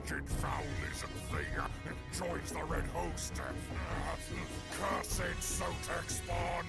wretched fowlism thing joins the red host. Cursed Sotek spawn.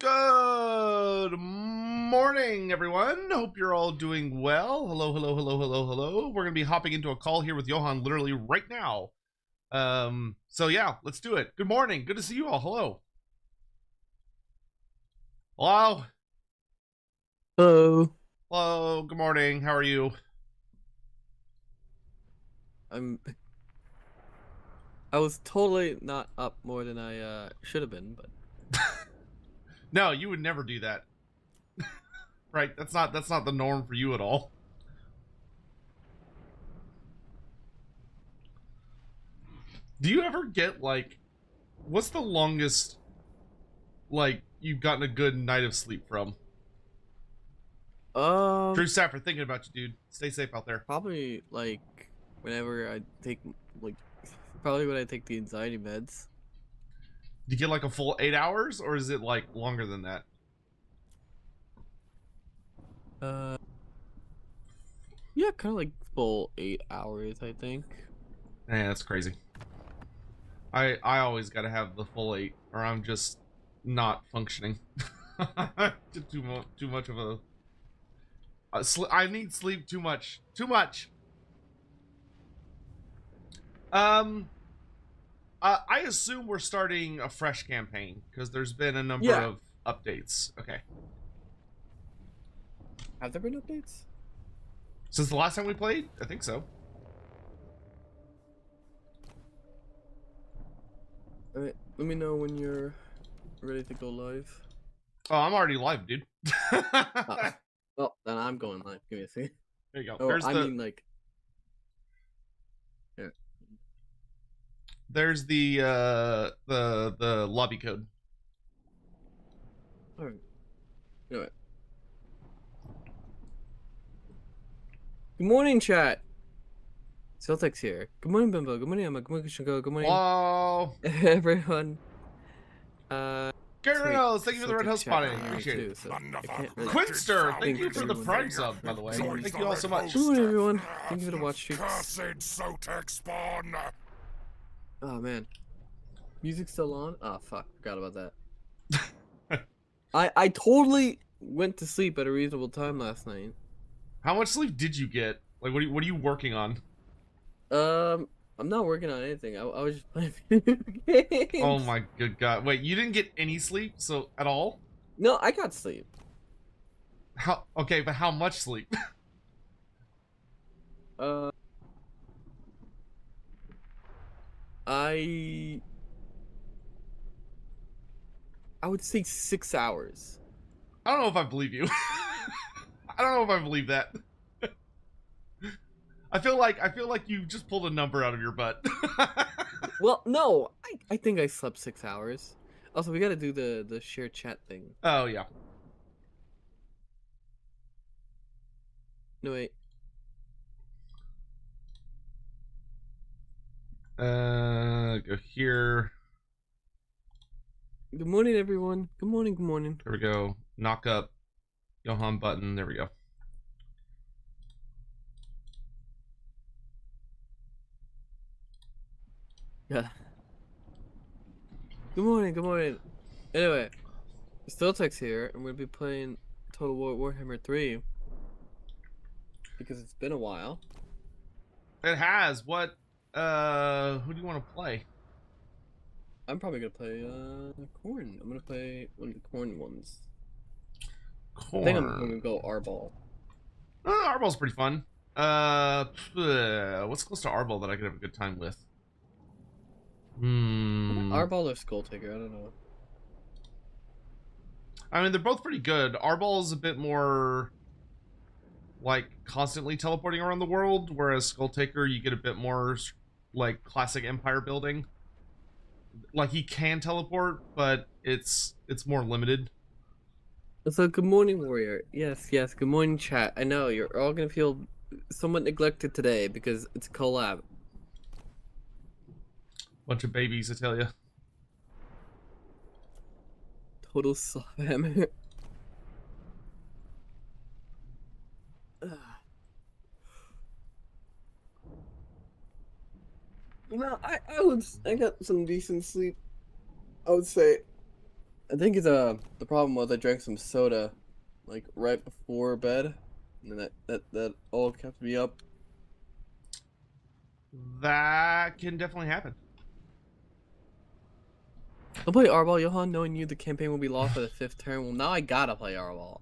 Good morning, everyone. Hope you're all doing well. Hello, hello, hello, hello, hello. We're going to be hopping into a call here with Johan literally right now. So yeah, let's do it. Good morning. Good to see you all. Hello. Hello. Hello. Hello. Good morning. How are you? I'm I was totally not up more than I should have been, but No, you would never do that. Right? That's not the norm for you at all. Do you ever get like, what's the longest like you've gotten a good night of sleep from? Drew Safford, thinking about you, dude. Stay safe out there. probably like whenever I take probably when I take the anxiety meds. Do you get like a full 8 hours, or is it like longer than that? Yeah, kind of like full 8 hours, I think. Yeah, that's crazy. I always got to have the full 8, or I'm just not functioning. too much of a. I need sleep too much. Too much. I assume we're starting a fresh campaign because there's been a number of updates. Okay. Have there been updates? Since the last time we played? I think so. Alright, let me know when you're ready to go live. Oh, I'm already live, dude. Well, then I'm going live. Give me a second. There you go. Oh, There's I the... mean, like... Here. There's the lobby code. Alright. Alright. Good morning, chat. Celtics here. Good morning, Bimbo. Good morning, Emma. Good morning, Shingo. Good morning, Hello. everyone. Gary Reynolds, thank you for the red host Celtics chat spotting. on here Appreciate too, it. so I can't really- Quinster, thank you for the everyone. Prime sub, by the way. Thank you all so much. Good morning, everyone. Thank you for the watch streaks. Cursed Sotek spawn. Oh man, music's still on. Oh fuck, forgot about that. I totally went to sleep at a reasonable time last night. How much sleep did you get? Like, what are you working on? I'm not working on anything. I was just playing video games. Oh my good god! Wait, you didn't get any sleep, so at all? No, I got sleep. How? Okay, but how much sleep? I would say 6 hours. I don't know if I believe you. I don't know if I believe that. I feel like you just pulled a number out of your butt. Well, no, I think I slept 6 hours. Also, we gotta do the share chat thing. Oh yeah. No wait. Go here. Good morning, everyone. Good morning. Good morning. There we go. Knock up Johan button. There we go. Yeah. Good morning. Good morning. Anyway, Stiltex here, and we'll be playing Total War Warhammer 3 because it's been a while. It has. What? Who do you want to play? I'm probably gonna play Corn. I'm gonna play one of the Corn ones. Corn. I think I'm gonna go Arbol. Arbal's pretty fun. What's close to Arbol that I could have a good time with? Arbol or Skull Taker? I don't know. I mean, they're both pretty good. Arbol is a bit more like constantly teleporting around the world, whereas Skull Taker you get a bit more like classic empire building. Like he can teleport, but it's more limited. So good morning, warrior. Yes, good morning, chat. I know you're all gonna feel somewhat neglected today because it's a collab. Bunch of babies, I tell you. Total slam. No, I got some decent sleep. I would say. I think it's the problem was I drank some soda, like right before bed, and that all kept me up. That can definitely happen. I'll play Arbol, Johan, knowing you the campaign will be lost by the 5th turn. Well, now I gotta play Arbol.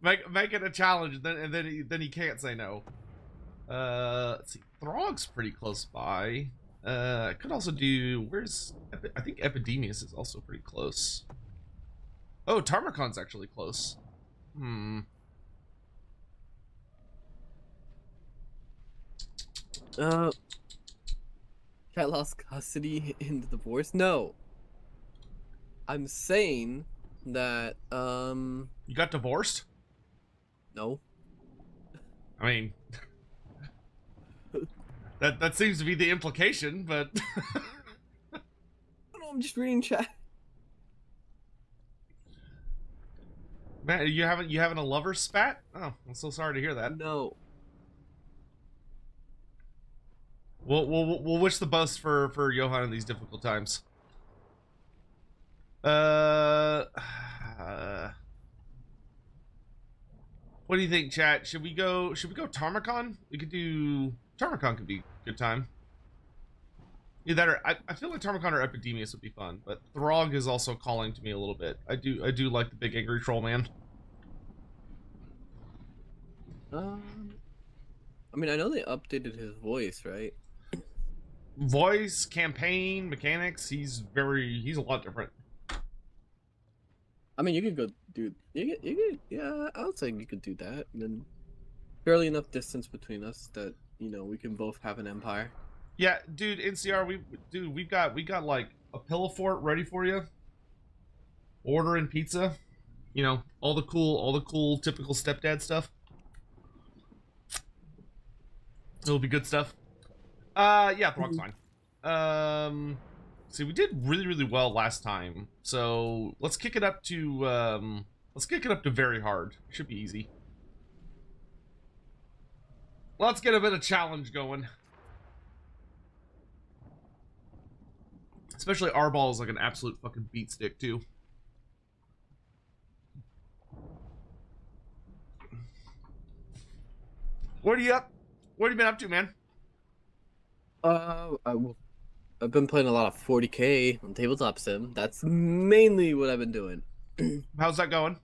Make it a challenge, and then he can't say no. Let's see. Throg's pretty close by. I could also do. Where's? I think Epidemius is also pretty close. Oh, Tarmacon's actually close. I lost custody in the divorce. No, I'm saying that You got divorced? no. I mean, that seems to be the implication, but No, I'm just reading chat. man, you having a lover spat? Oh, I'm so sorry to hear that. No. We'll wish the best for Johann in these difficult times. What do you think, chat? Should we go Tarmacon? We could do Tarmacon. Could be a good time. Either that or I feel like Tarmacon or Epidemius would be fun, but Throg is also calling to me a little bit. I do like the big angry troll man. I mean, I know they updated his voice, right? Voice, campaign, mechanics, he's a lot different. I mean, you could go do you could yeah, I would say you could do that. And then barely enough distance between us that, you know, we can both have an empire. Yeah, dude, NCR, we got like a pillow fort ready for you. Ordering pizza. You know, all the cool typical stepdad stuff. It'll be good stuff. Yeah, Throg's fine. See, we did really well last time, so let's kick it up to very hard. Should be easy. Let's get a bit of challenge going. Especially Arball is like an absolute fucking beat stick too. What have you been up to, man? I've been playing a lot of 40k on tabletop sim. That's mainly what I've been doing. How's that going?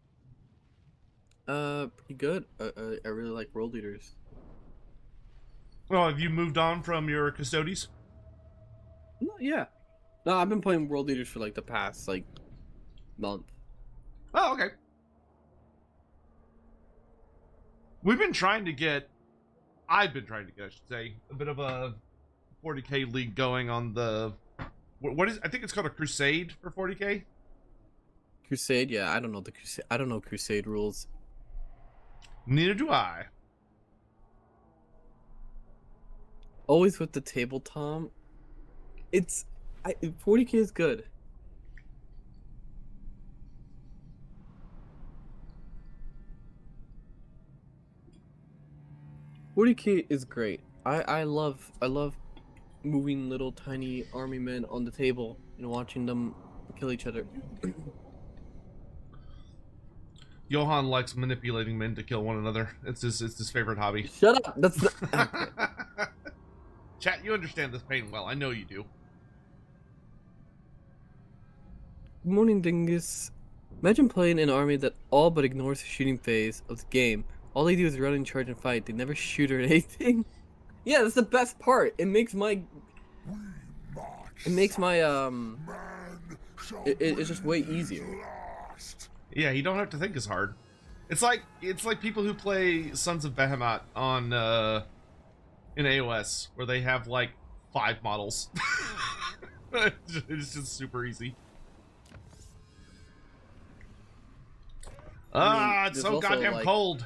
Pretty good. I really like world leaders. Oh, have you moved on from your custodies? No, yeah. No, I've been playing world leaders for like the past like month. Oh, okay. I've been trying to get, I should say, a bit of a 40k league going on the, what is, I think it's called a crusade for 40k. Crusade, yeah, I don't know the crusade. I don't know crusade rules. Neither do I. Always with the tabletop. 40k is good. $40k is great. I love moving little tiny army men on the table and watching them kill each other. Johann likes manipulating men to kill one another. It's his favorite hobby. Shut up. That's not... Chat, you understand this pain well. I know you do. Good morning, Dingus. Imagine playing an army that all but ignores the shooting phase of the game. All they do is run and charge and fight. They never shoot or anything. Yeah, that's the best part. It makes my it's just way easier. Yeah, you don't have to think as hard. It's like people who play Sons of Behemoth on in AOS, where they have like 5 models. It's just super easy. It's so goddamn like, cold.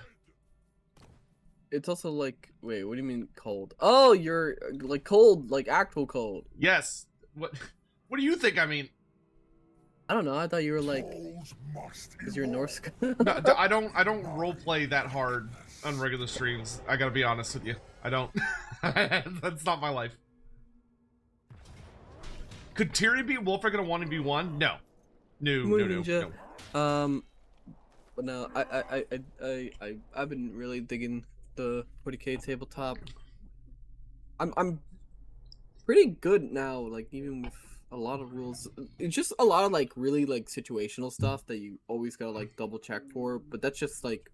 It's also like, wait, what do you mean cold? Oh, you're like cold, like actual cold. Yes. What do you think I mean? I don't know. I thought you were like, because you're Norse. No, I don't roleplay that hard on regular streams. I gotta be honest with you. I don't. That's not my life. Could Tyrion be Wolfric in a 1v1? No. No. But no, I've been really digging the 40k tabletop. I'm pretty good now, like even with a lot of rules. It's just a lot of like really like situational stuff that you always gotta like double check for, but that's just like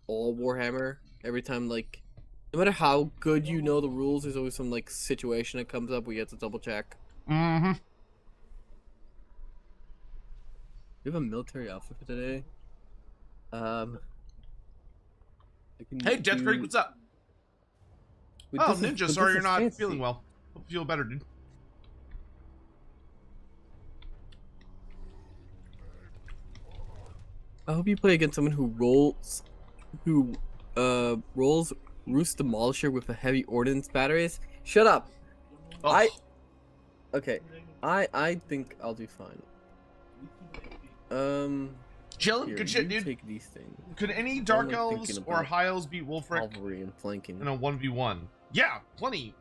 all Warhammer. Every time like No matter how good you know the rules, there's always some like situation that comes up where you have to double check. Mm-hmm. We have a military outfit for today. Hey, Death Creek, what's up? Oh, Ninja, sorry you're not feeling well. Hope you feel better, dude. I hope you play against someone who rolls Roost Demolisher with a heavy ordnance batteries. Shut up. Oh. I think I'll do fine. Chilling, Here, good shit, you dude. take these things. Could any Dark only Elves thinking or about High Elves beat Wolfric Cavalry and flanking. in a 1v1? Yeah, plenty.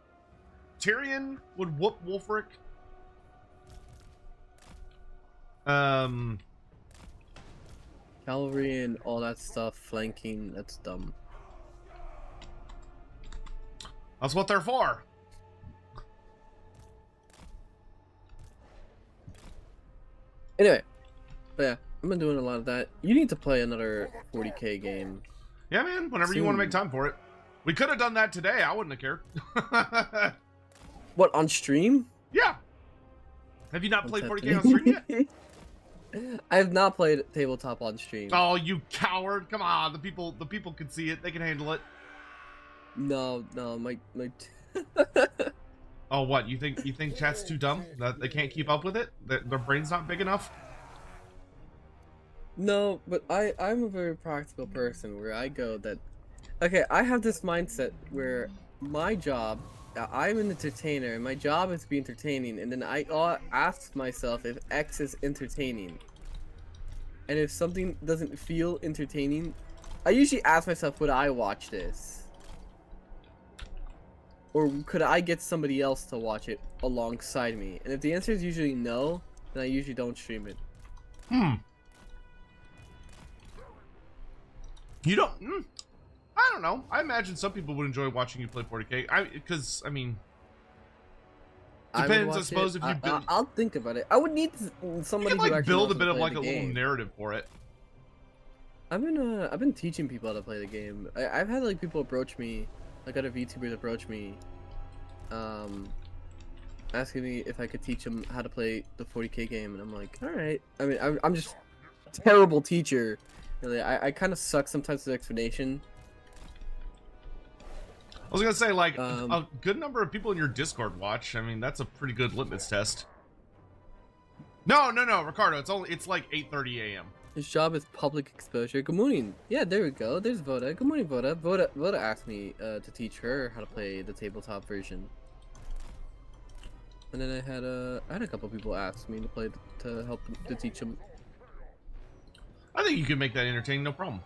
Tyrion would whoop Wolfric. Cavalry and all that stuff, flanking, that's dumb. That's what they're for. Anyway, but yeah, I've been doing a lot of that. You need to play another 40k game. Yeah, man, whenever you want to make time for it. We could have done that today. I wouldn't have cared. What, on stream? Yeah. Have you not played What's 40k on stream yet? I have not played tabletop on stream. Oh, you coward. Come on. The people can see it. They can handle it. No, my Oh, what? You think chat's too dumb? That they can't keep up with it? Their brain's not big enough? No, but I'm a very practical person where I go that, okay, I have this mindset where my job, I'm an entertainer and my job is to be entertaining, and then I ask myself if X is entertaining. And if something doesn't feel entertaining, I usually ask myself, would I watch this? Or could I get somebody else to watch it alongside me? And if the answer is usually no, then I usually don't stream it. You don't... I don't know. I imagine some people would enjoy watching you play 40k. Because, I mean... Depends, I suppose, if you build... I'll think about it. I would need somebody you can, like, who build a knows bit how of, to like, play a the little game. narrative for it. I've been teaching people how to play the game. I've had, like, people approach me, like, other VTubers approach me, asking me if I could teach them how to play the 40k game, and I'm like, alright. I mean, I'm just a terrible teacher. Really, I kind of suck sometimes with explanation. I was gonna say, like, a good number of people in your Discord watch. I mean, that's a pretty good litmus test. No, Ricardo. It's like 8:30 a.m. His job is public exposure. Good morning. Yeah, there we go. There's Voda. Good morning, Voda. Voda asked me to teach her how to play the tabletop version. And then I had a couple people ask me to help them, to teach them. I think you can make that entertaining, no problem.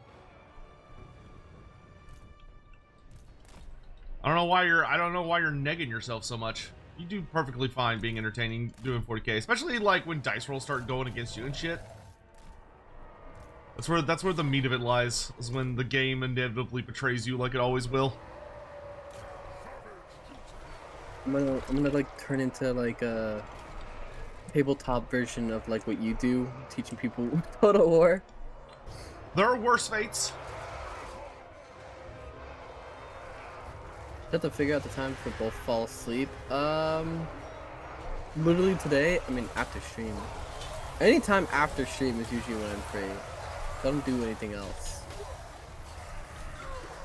I don't know why you're negging yourself so much. You do perfectly fine being entertaining doing 40k, especially like when dice rolls start going against you and shit. That's where the meat of it lies, is when the game inevitably betrays you like it always will. I'm gonna like turn into like a tabletop version of like what you do, teaching people Total War. There are worse fates. Have to figure out the time for both fall asleep. Literally today, I mean after stream. Anytime after stream is usually when I'm free. So I don't do anything else.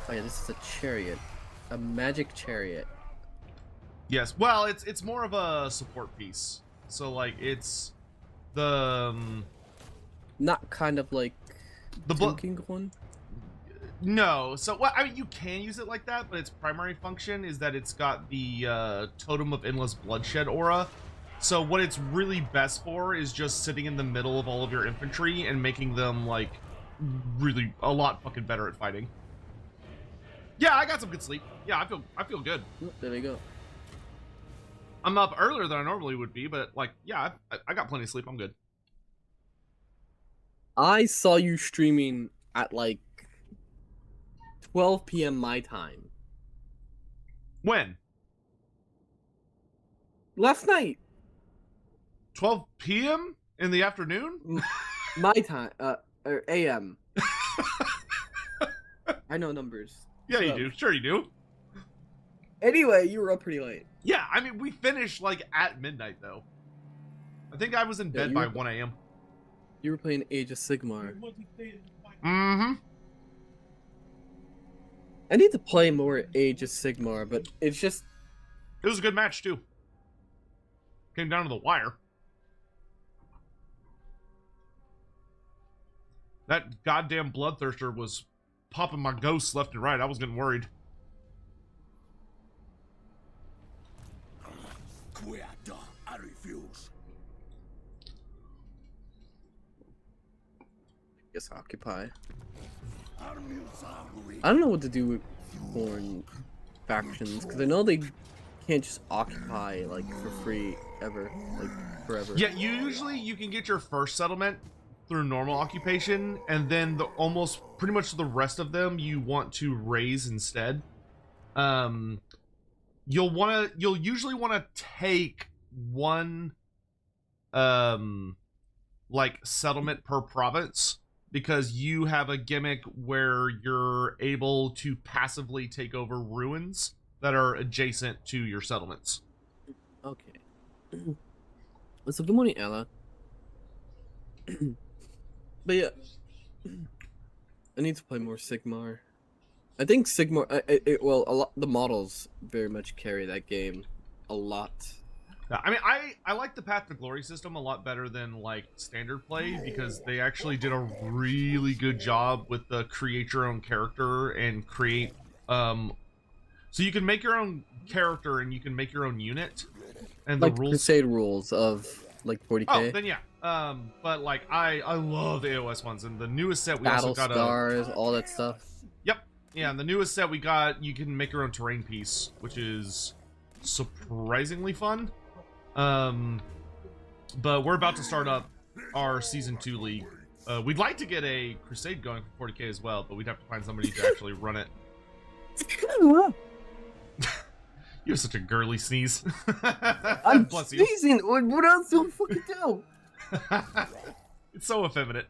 Oh yeah, this is a chariot. A magic chariot. Yes, well, it's more of a support piece. So like it's the Not kind of like the King one. No, so well, I mean, you can use it like that, but its primary function is that it's got the Totem of Endless Bloodshed aura. So what it's really best for is just sitting in the middle of all of your infantry and making them like really a lot fucking better at fighting. Yeah, I got some good sleep. Yeah, I feel good. There we go. I'm up earlier than I normally would be, but like, yeah, I got plenty of sleep. I'm good. I saw you streaming at like 12 p.m. my time. When? Last night. 12 p.m. in the afternoon? My time. Or a.m. I know numbers. Yeah, you do. Sure you do. Anyway, you were up pretty late. Yeah, I mean, we finished like at midnight though. I think I was in bed by 1 a.m. You were playing Age of Sigmar. Mm-hmm. I need to play more Age of Sigmar, but it's just... It was a good match too. Came down to the wire. That goddamn bloodthirster was popping my ghosts left and right. I was getting worried. I refuse. Guess occupy. I don't know what to do with foreign factions, because I know they can't just occupy, like, for free ever, like, forever. Yeah, usually you can get your first settlement through normal occupation, and then the almost pretty much the rest of them you want to raise instead. You'll usually want to take one like settlement per province, because you have a gimmick where you're able to passively take over ruins that are adjacent to your settlements. Okay. So good morning, Ella. But yeah, I need to play more Sigmar. I think Sigmar, well, a lot, the models very much carry that game a lot. I mean, I like the Path to Glory system a lot better than like standard play, because they actually did a really good job with the create your own character and create so you can make your own character and you can make your own unit, and like the rules Crusade rules of like 40k. Oh, then yeah. But like I love the AOS ones, and the newest set we Battle also got Scars, all that stuff. Yep. Yeah, and the newest set we got, you can make your own terrain piece, which is surprisingly fun. But we're about to start up our Season 2 league. We'd like to get a Crusade going for 40k as well, but we'd have to find somebody to actually run it. You have such a girly sneeze. I'm Bless you. sneezing. What else do I fucking do? It's so effeminate.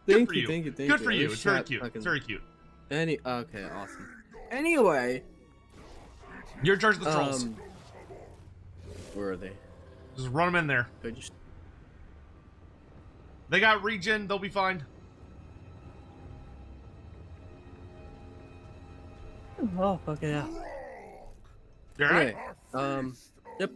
Thank you. Good for you. It's very cute. It's very cute. Okay, awesome. Anyway, You're in charge of the trolls. Where are they? Just run them in there. They got regen. They'll be fine. Oh, okay, yeah. You all right? Okay, yep.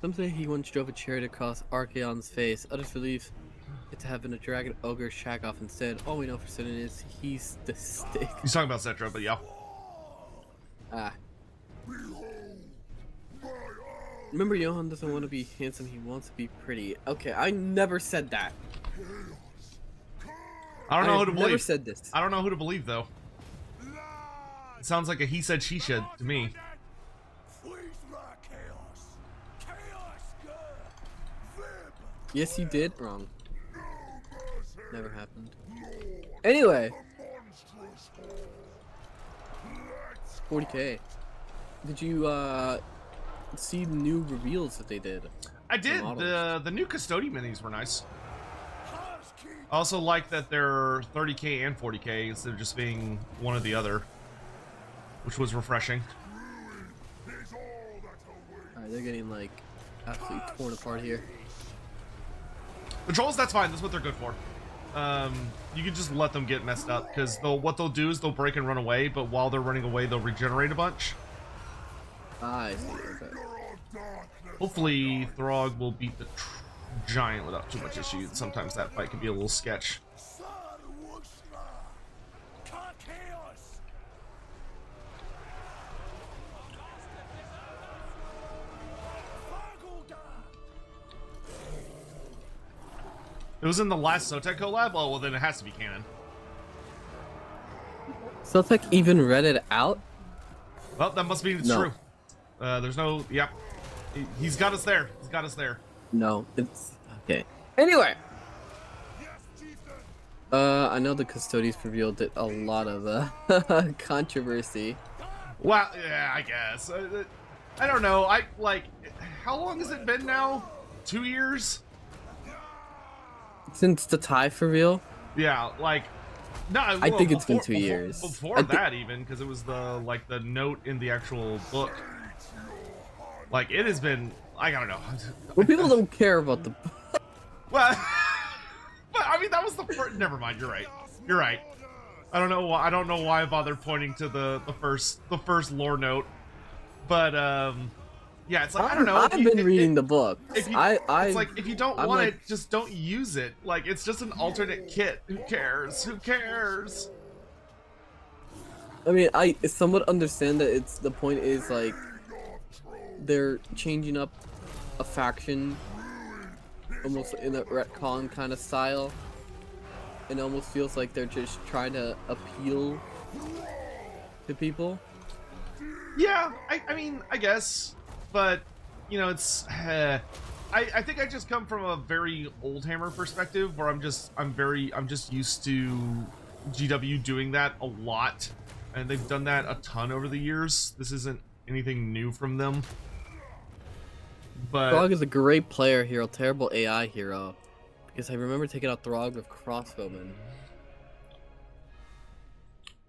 Some say he once drove a chariot across Archaon's face. Others believe it to have been a dragon ogre Shagoff instead. All we know for certain is he's the stick. He's talking about Cetra, but yeah. Ah. Remember, Johan doesn't want to be handsome, he wants to be pretty. Okay, I never said that. I don't know who to believe. Never said this. I don't know who to believe, though. It sounds like a he said, she said to me. Yes, you did. Wrong. Never happened. Anyway. 40k. Did you see the new reveals that they did? I did. The new Custody minis were nice. I also like that they're 30k and 40k instead of just being one or the other, which was refreshing. Alright, they're getting like absolutely torn apart here. The trolls, that's fine. That's what they're good for. You can just let them get messed up, because what they'll do is they'll break and run away, but while they're running away, they'll regenerate a bunch. I see. Okay. Hopefully, Throg will beat the giant without too much issue. Sometimes that fight can be a little sketch. It was in the last Sotek collab? Oh, well, then it has to be canon. Celtic even read it out? Well, that must mean it's true. There's no... Yep. He's got us there. He's got us there. No, it's... Okay. Anyway! I know the Custodies revealed it a lot of controversy. Well, yeah, I guess. I don't know. How long has it been now? 2 years? Since the TIE reveal? Yeah, like, No, I think it's been 2 years. Before that, even, because it was the note in the actual book. Like, it has been, I don't know. Well, people don't care about the. Well, but I mean, that was the first. Never mind. You're right. You're right. I don't know why. I don't know why I bothered pointing to the first lore note. But yeah, it's like I don't know. I've been reading the book. It's like if you don't want it, just don't use it. Like it's just an alternate kit. Who cares? Who cares? I mean, I somewhat understand that it's the point is like they're changing up a faction almost in a retcon kind of style. It almost feels like they're just trying to appeal to people. Yeah, I mean, I guess, but you know, it's. I think I just come from a very old Hammer perspective, where I'm just used to GW doing that a lot, and they've done that a ton over the years. This isn't anything new from them. But Throg is a great player hero, terrible AI hero. Because I remember taking out Throg with crossbowmen.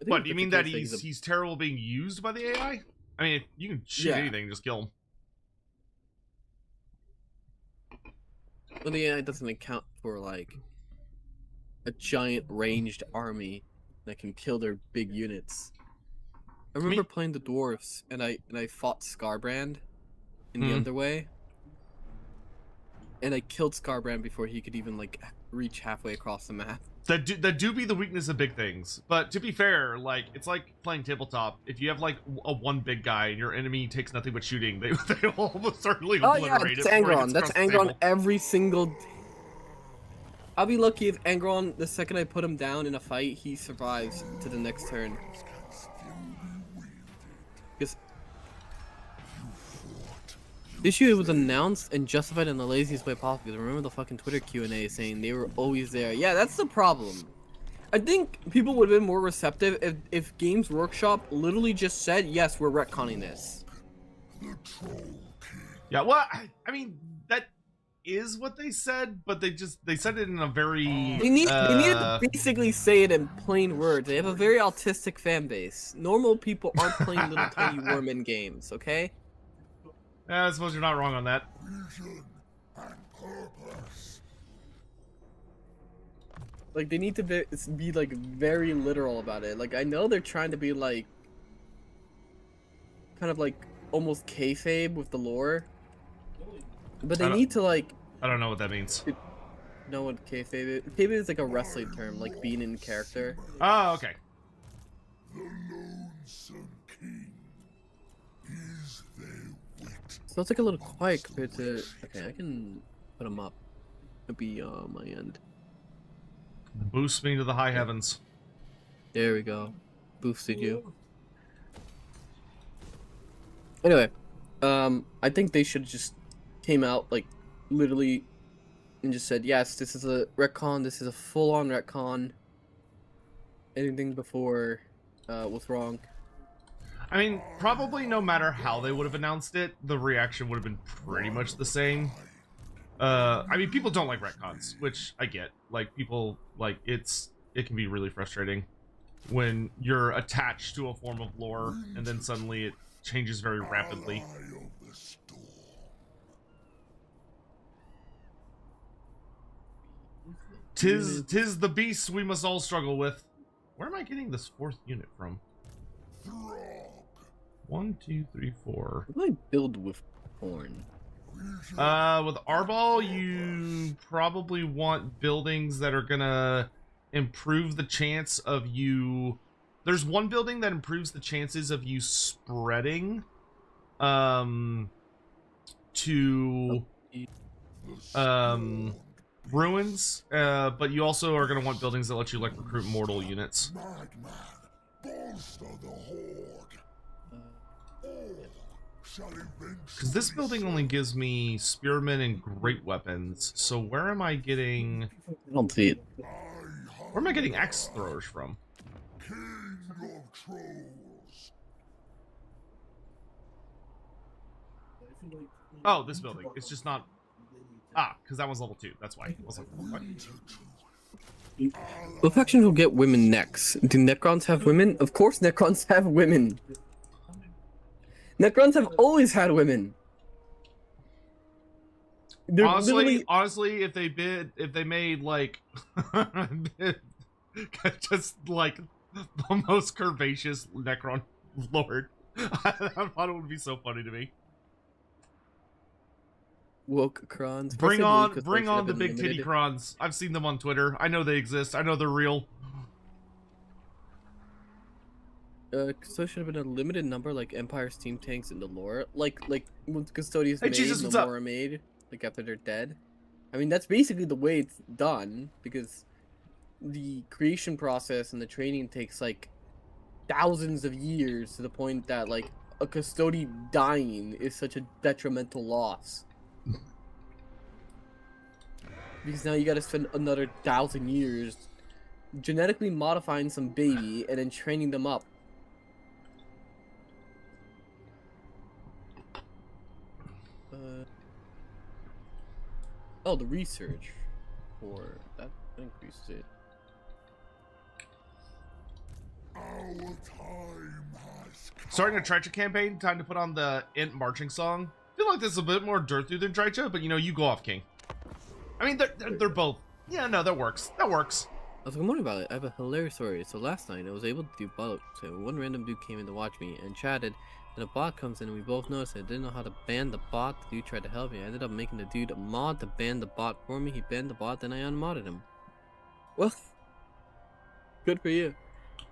What do you mean that he's terrible being used by the AI? I mean, you can shoot anything, just kill him. Well, the AI doesn't account for like a giant ranged army that can kill their big units. I remember playing the dwarves, and I fought Scarbrand in the Underway. And I killed Scarbrand before he could even like reach halfway across the map. That do be the weakness of big things. But to be fair, like it's like playing tabletop. If you have like a one big guy and your enemy takes nothing but shooting, they will almost certainly obliterate it. That's Angron. That's Angron every single. I'll be lucky if Angron, the second I put him down in a fight, he survives to the next turn. Because this year it was announced and justified in the laziest way possible. Because I remember the fucking Twitter Q&A saying they were always there. Yeah, that's the problem. I think people would have been more receptive if Games Workshop literally just said, yes, we're retconning this. Yeah, well, I mean, that is what they said, but they said it in a very... They needed to basically say it in plain words. They have a very autistic fan base. Normal people aren't playing little tiny Warman games, okay? I suppose you're not wrong on that. Like, they need to be like very literal about it. Like, I know they're trying to be like kind of like almost kayfabe with the lore, but they need to like. I don't know what that means. Know what kayfabe is? Kayfabe is like a wrestling term, like being in character. Oh, okay. The lonesome king is their wit. So it's like a little quiet compared to. Okay, I can put them up. It'll be on my end. Boost me to the high heavens. There we go. Boosted you. Anyway, I think they should just came out like literally and just said, yes, this is a retcon. This is a full-on retcon. Anything before was wrong. I mean, probably no matter how they would have announced it, the reaction would have been pretty much the same. I mean, people don't like retcons, which I get. Like, people, like, it can be really frustrating when you're attached to a form of lore and then suddenly it changes very rapidly. Tis the beast we must all struggle with. Where am I getting this fourth unit from? 1, 2, 3, 4. What do I build with porn? With Arbol, you probably want buildings that are gonna improve the chance of you. There's one building that improves the chances of you spreading to ruins, but you also are gonna want buildings that let you like recruit mortal units. Because this building only gives me spearmen and great weapons, so where am I getting... I don't see it. Where am I getting axe throwers from? King of trolls. Oh, this building. It's just not... Ah, because that was level 2. That's why. I was like, what? The factions will get women next. Do Necrons have women? Of course Necrons have women. Necrons have always had women. They're honestly, if they made like just like the most curvaceous Necron lord, I thought it would be so funny to me. Woke crons. Bring on the big titty crons. I've seen them on Twitter. I know they exist. I know they're real. So it should have been a limited number, like Empire steam tanks in the lore, like when Custodians Hey, made, Jesus, what's up? Nomura made, like after they're dead. I mean, that's basically the way it's done, because the creation process and the training takes like thousands of years, to the point that like a custody dying is such a detrimental loss. Because now you gotta spend another 1,000 years genetically modifying some baby and then training them up. Oh, the research for that increases it. Our time has come. Starting a Tritcha campaign. Time to put on the Int marching song. I feel like this is a bit more Dirthu than Tritcha, but you know, you go off, King. I mean, they're both. Yeah, no, that works. That works. I was wondering about it. I have a hilarious story. So last night I was able to do both. So one random dude came in to watch me and chatted. Then a bot comes in and we both noticed I didn't know how to ban the bot. The dude tried to help me. I ended up making the dude a mod to ban the bot for me. He banned the bot, then I unmodded him. Well, good for you.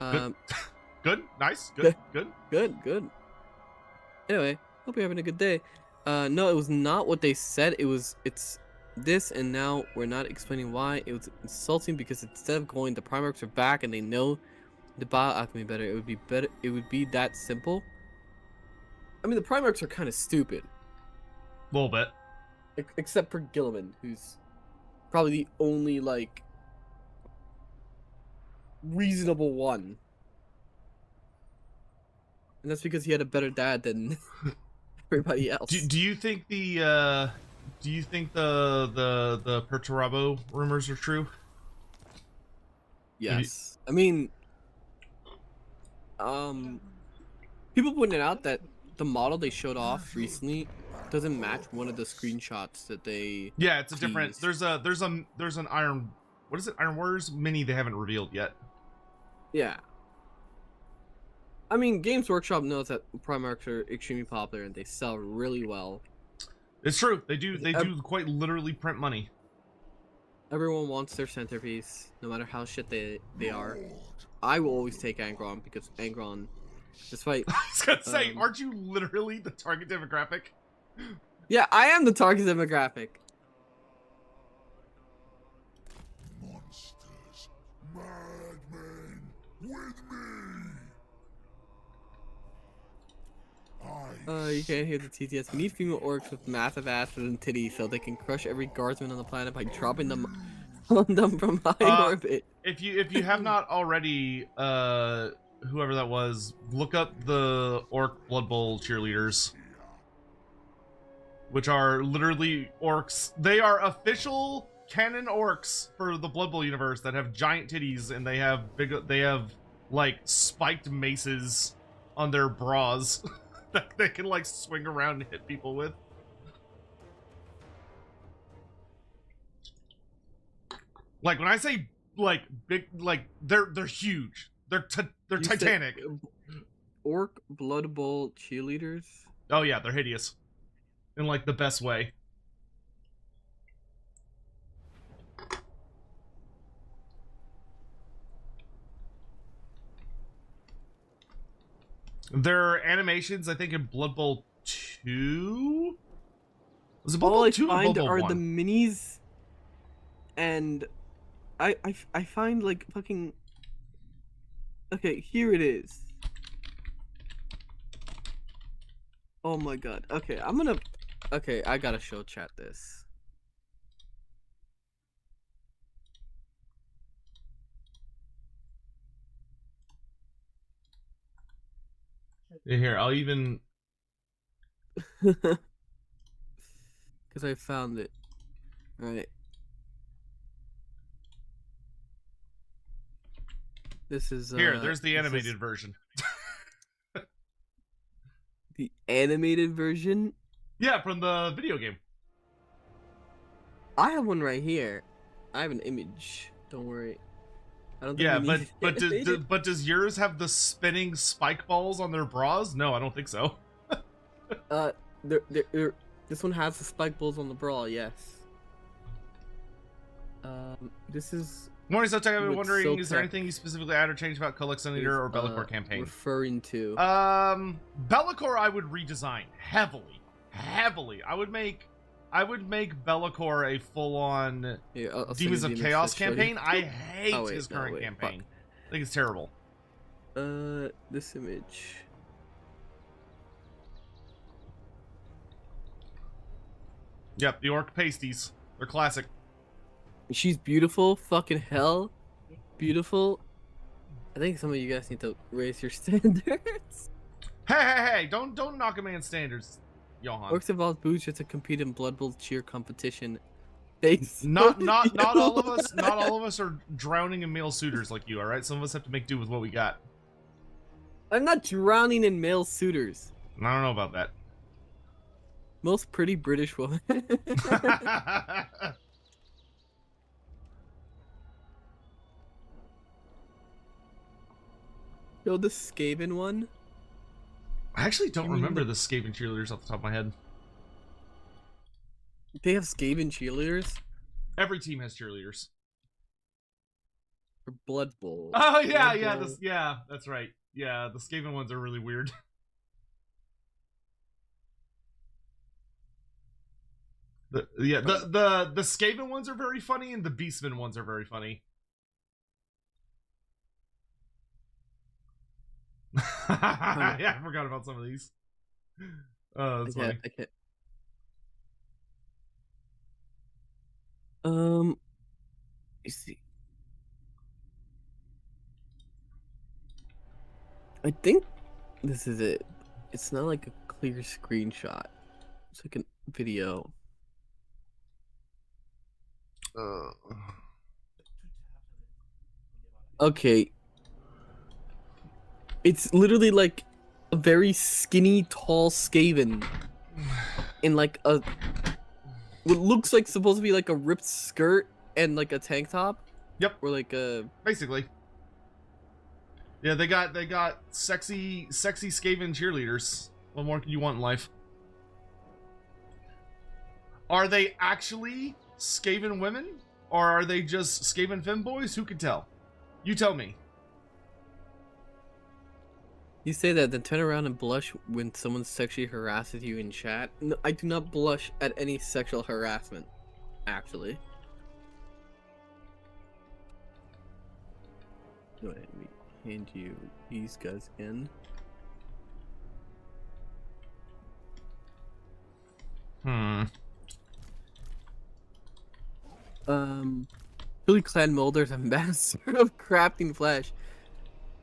Good, nice, good. Good. Anyway, hope you're having a good day. No, it was not what they said. It's this, and now we're not explaining why. It was insulting because instead of going, the Primarchs are back and they know the bot alchemy better. It would be that simple. I mean, the Primarchs are kind of stupid. A little bit. Except for Gilliman, who's probably the only, like, reasonable one. And that's because he had a better dad than everybody else. Do you think the Perturabo rumors are true? Yes. I mean, people pointed out that the model they showed off recently doesn't match one of the screenshots that they. Yeah, it's a different. There's an Iron. What is it? Iron Warriors mini they haven't revealed yet. Yeah. I mean, Games Workshop knows that Primarchs are extremely popular and they sell really well. It's true. They do quite literally print money. Everyone wants their centerpiece, no matter how shit they are. I will always take Angron because Angron, despite. I was gonna say, aren't you literally the target demographic? Yeah, I am the target demographic. Monsters, madmen, with me. You can't hear the TTS. We need female orcs with massive asses and titties so they can crush every guardsman on the planet by dropping them on them from high orbit. If you have not already, whoever that was, look up the Orc Blood Bowl cheerleaders, which are literally orcs. They are official canon orcs for the Blood Bowl universe that have giant titties and they have like spiked maces on their bras. That they can like swing around and hit people with. Like when I say like big, like they're huge. They're titanic. Orc Blood Bowl cheerleaders. Oh yeah, they're hideous, in like the best way. Their animations, I think, in Blood Bowl 2? Was it Blood Bowl 2 or Blood Bowl 1? Are the minis, and I find like fucking. Okay, here it is. Oh my god. Okay, Okay, I gotta show chat this. Here, I'll even. Because I found it. Right. This is Here, there's the this is animated version. the animated version. Yeah, from the video game. I have one right here. I have an image. Don't worry. I don't think Yeah, we but need but does yours have the spinning spike balls on their bras? No, I don't think so. This one has the spike balls on the bra. Yes. This is. Morning, so I've been With wondering, Silk is there Tech anything you specifically add or change about Collectionator or Be'lakor campaign? Referring to. Be'lakor I would redesign heavily. I would make Be'lakor a full-on Demons of Chaos campaign. I hate his current campaign. Fuck. I think it's terrible. This image. Yep, the orc pasties. They're classic. She's beautiful. Fucking hell, beautiful. I think some of you guys need to raise your standards. Hey! Don't knock a man's standards, Johan. Orcs involve boots just to compete in Blood Bowl cheer competition. Not all of us. Not all of us are drowning in male suitors like you. All right, some of us have to make do with what we got. I'm not drowning in male suitors. I don't know about that. Most pretty British woman. Yo, the Skaven one. I actually don't remember the Skaven cheerleaders off the top of my head. They have Skaven cheerleaders? Every team has cheerleaders. For Blood Bowl. Oh yeah, Blood Bowl. yeah, that's right. Yeah, the Skaven ones are really weird. The Skaven ones are very funny, and the Beastman ones are very funny. Yeah, I forgot about some of these. Oh, that's funny. I can't. You see. I think this is it. It's not like a clear screenshot. It's like a video. Okay. It's literally like a very skinny, tall Skaven in like a what looks like supposed to be like a ripped skirt and like a tank top. Yep. Or like a basically. Yeah, they got sexy Skaven cheerleaders. What more can you want in life? Are they actually Skaven women? Or are they just Skaven femboys? Who can tell? You tell me. You say that, then turn around and blush when someone sexually harasses you in chat. No, I do not blush at any sexual harassment, actually. Go ahead, let me hand you these guys again. Billy Clan Mulder's a master of crafting flesh.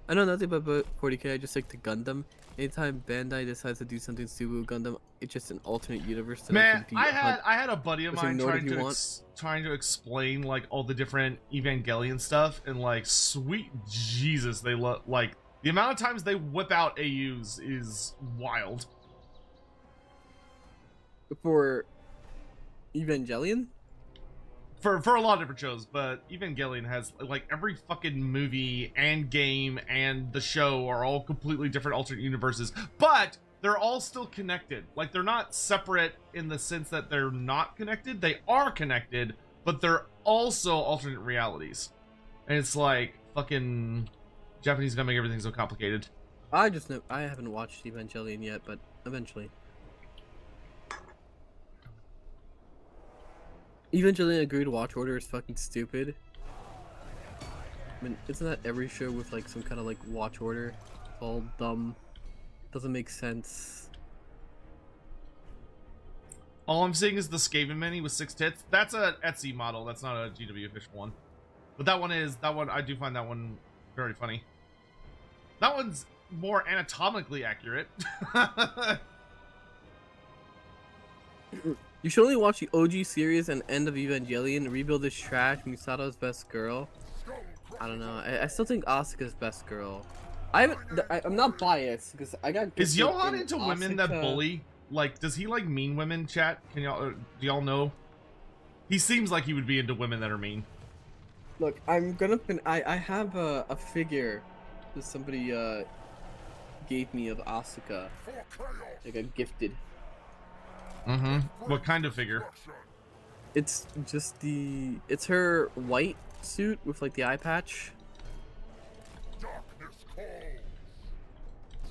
I know nothing about 40k, I just like the Gundam. Anytime Bandai decides to do something stupid with Gundam, it's just an alternate universe that Man, I had a buddy of mine trying to explain like all the different Evangelion stuff, and like sweet Jesus, they look like the amount of times they whip out AUs is wild. For Evangelion? For a lot of different shows, but Evangelion has like every fucking movie and game and the show are all completely different alternate universes, but they're all still connected. Like they're not separate in the sense that they're not connected. They are connected, but they're also alternate realities. And it's like fucking Japanese gonna make everything so complicated. I haven't watched Evangelion yet, but eventually. Evangelion agreed watch order is fucking stupid. I mean, isn't that every show with like some kind of like watch order? It's all dumb. Doesn't make sense. All I'm seeing is the Skaven mini with 6 tits. That's a Etsy model. That's not a GW official one. But that one I do find that one very funny. That one's more anatomically accurate. You should only watch the OG series and end of Evangelion. Rebuild is trash. Misato's best girl. I don't know. I still think Asuka's best girl. I'm not biased because I got. Is gifted Johan in into women that Asuka. bully? Like, does he like mean women? Chat? Can y'all do y'all know? He seems like he would be into women that are mean. Look, I'm gonna. I have a figure that somebody gave me of Asuka. Like a gifted. Mm-hmm. What kind of figure? It's just it's her white suit with like the eye patch. Darkness calls.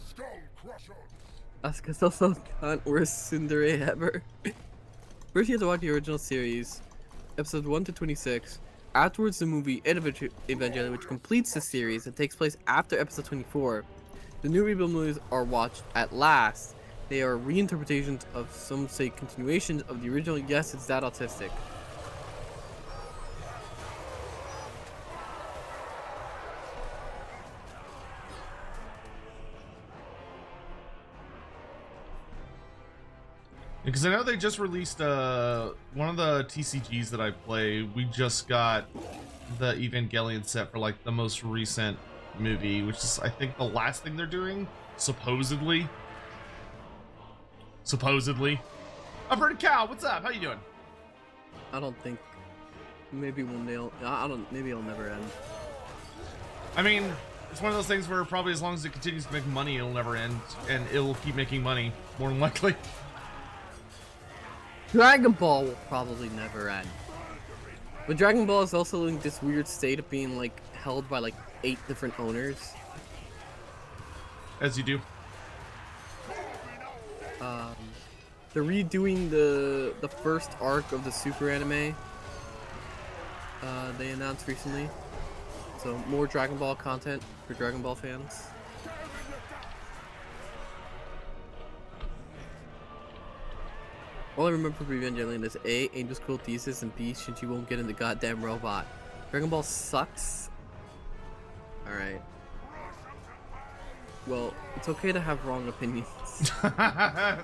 Skull crushers. Asuka's also not worst tsundere ever. First you have to watch the original series, episodes 1 to 26. Afterwards the movie Evangelion, which completes the series and takes place after episode 24. The new rebuild movies are watched at last. They are reinterpretations of, some say, continuations of the original. Yes, it's that autistic. Because I know they just released one of the TCGs that I play. We just got the Evangelion set for like the most recent movie, which is I think the last thing they're doing, supposedly. Supposedly. Upper Cow, what's up? How you doing? I don't think. Maybe one day. I don't. Maybe it'll never end. I mean, it's one of those things where probably as long as it continues to make money, it'll never end, and it'll keep making money more than likely. Dragon Ball will probably never end. But Dragon Ball is also in this weird state of being like held by like 8 different owners. As you do. They're redoing the first arc of the Super anime. They announced recently. So more Dragon Ball content for Dragon Ball fans. All I remember from Evangelion is A, Angel's cool thesis, and B, Shinji won't get in the goddamn robot. Dragon Ball sucks. Alright. Well, it's okay to have wrong opinions. I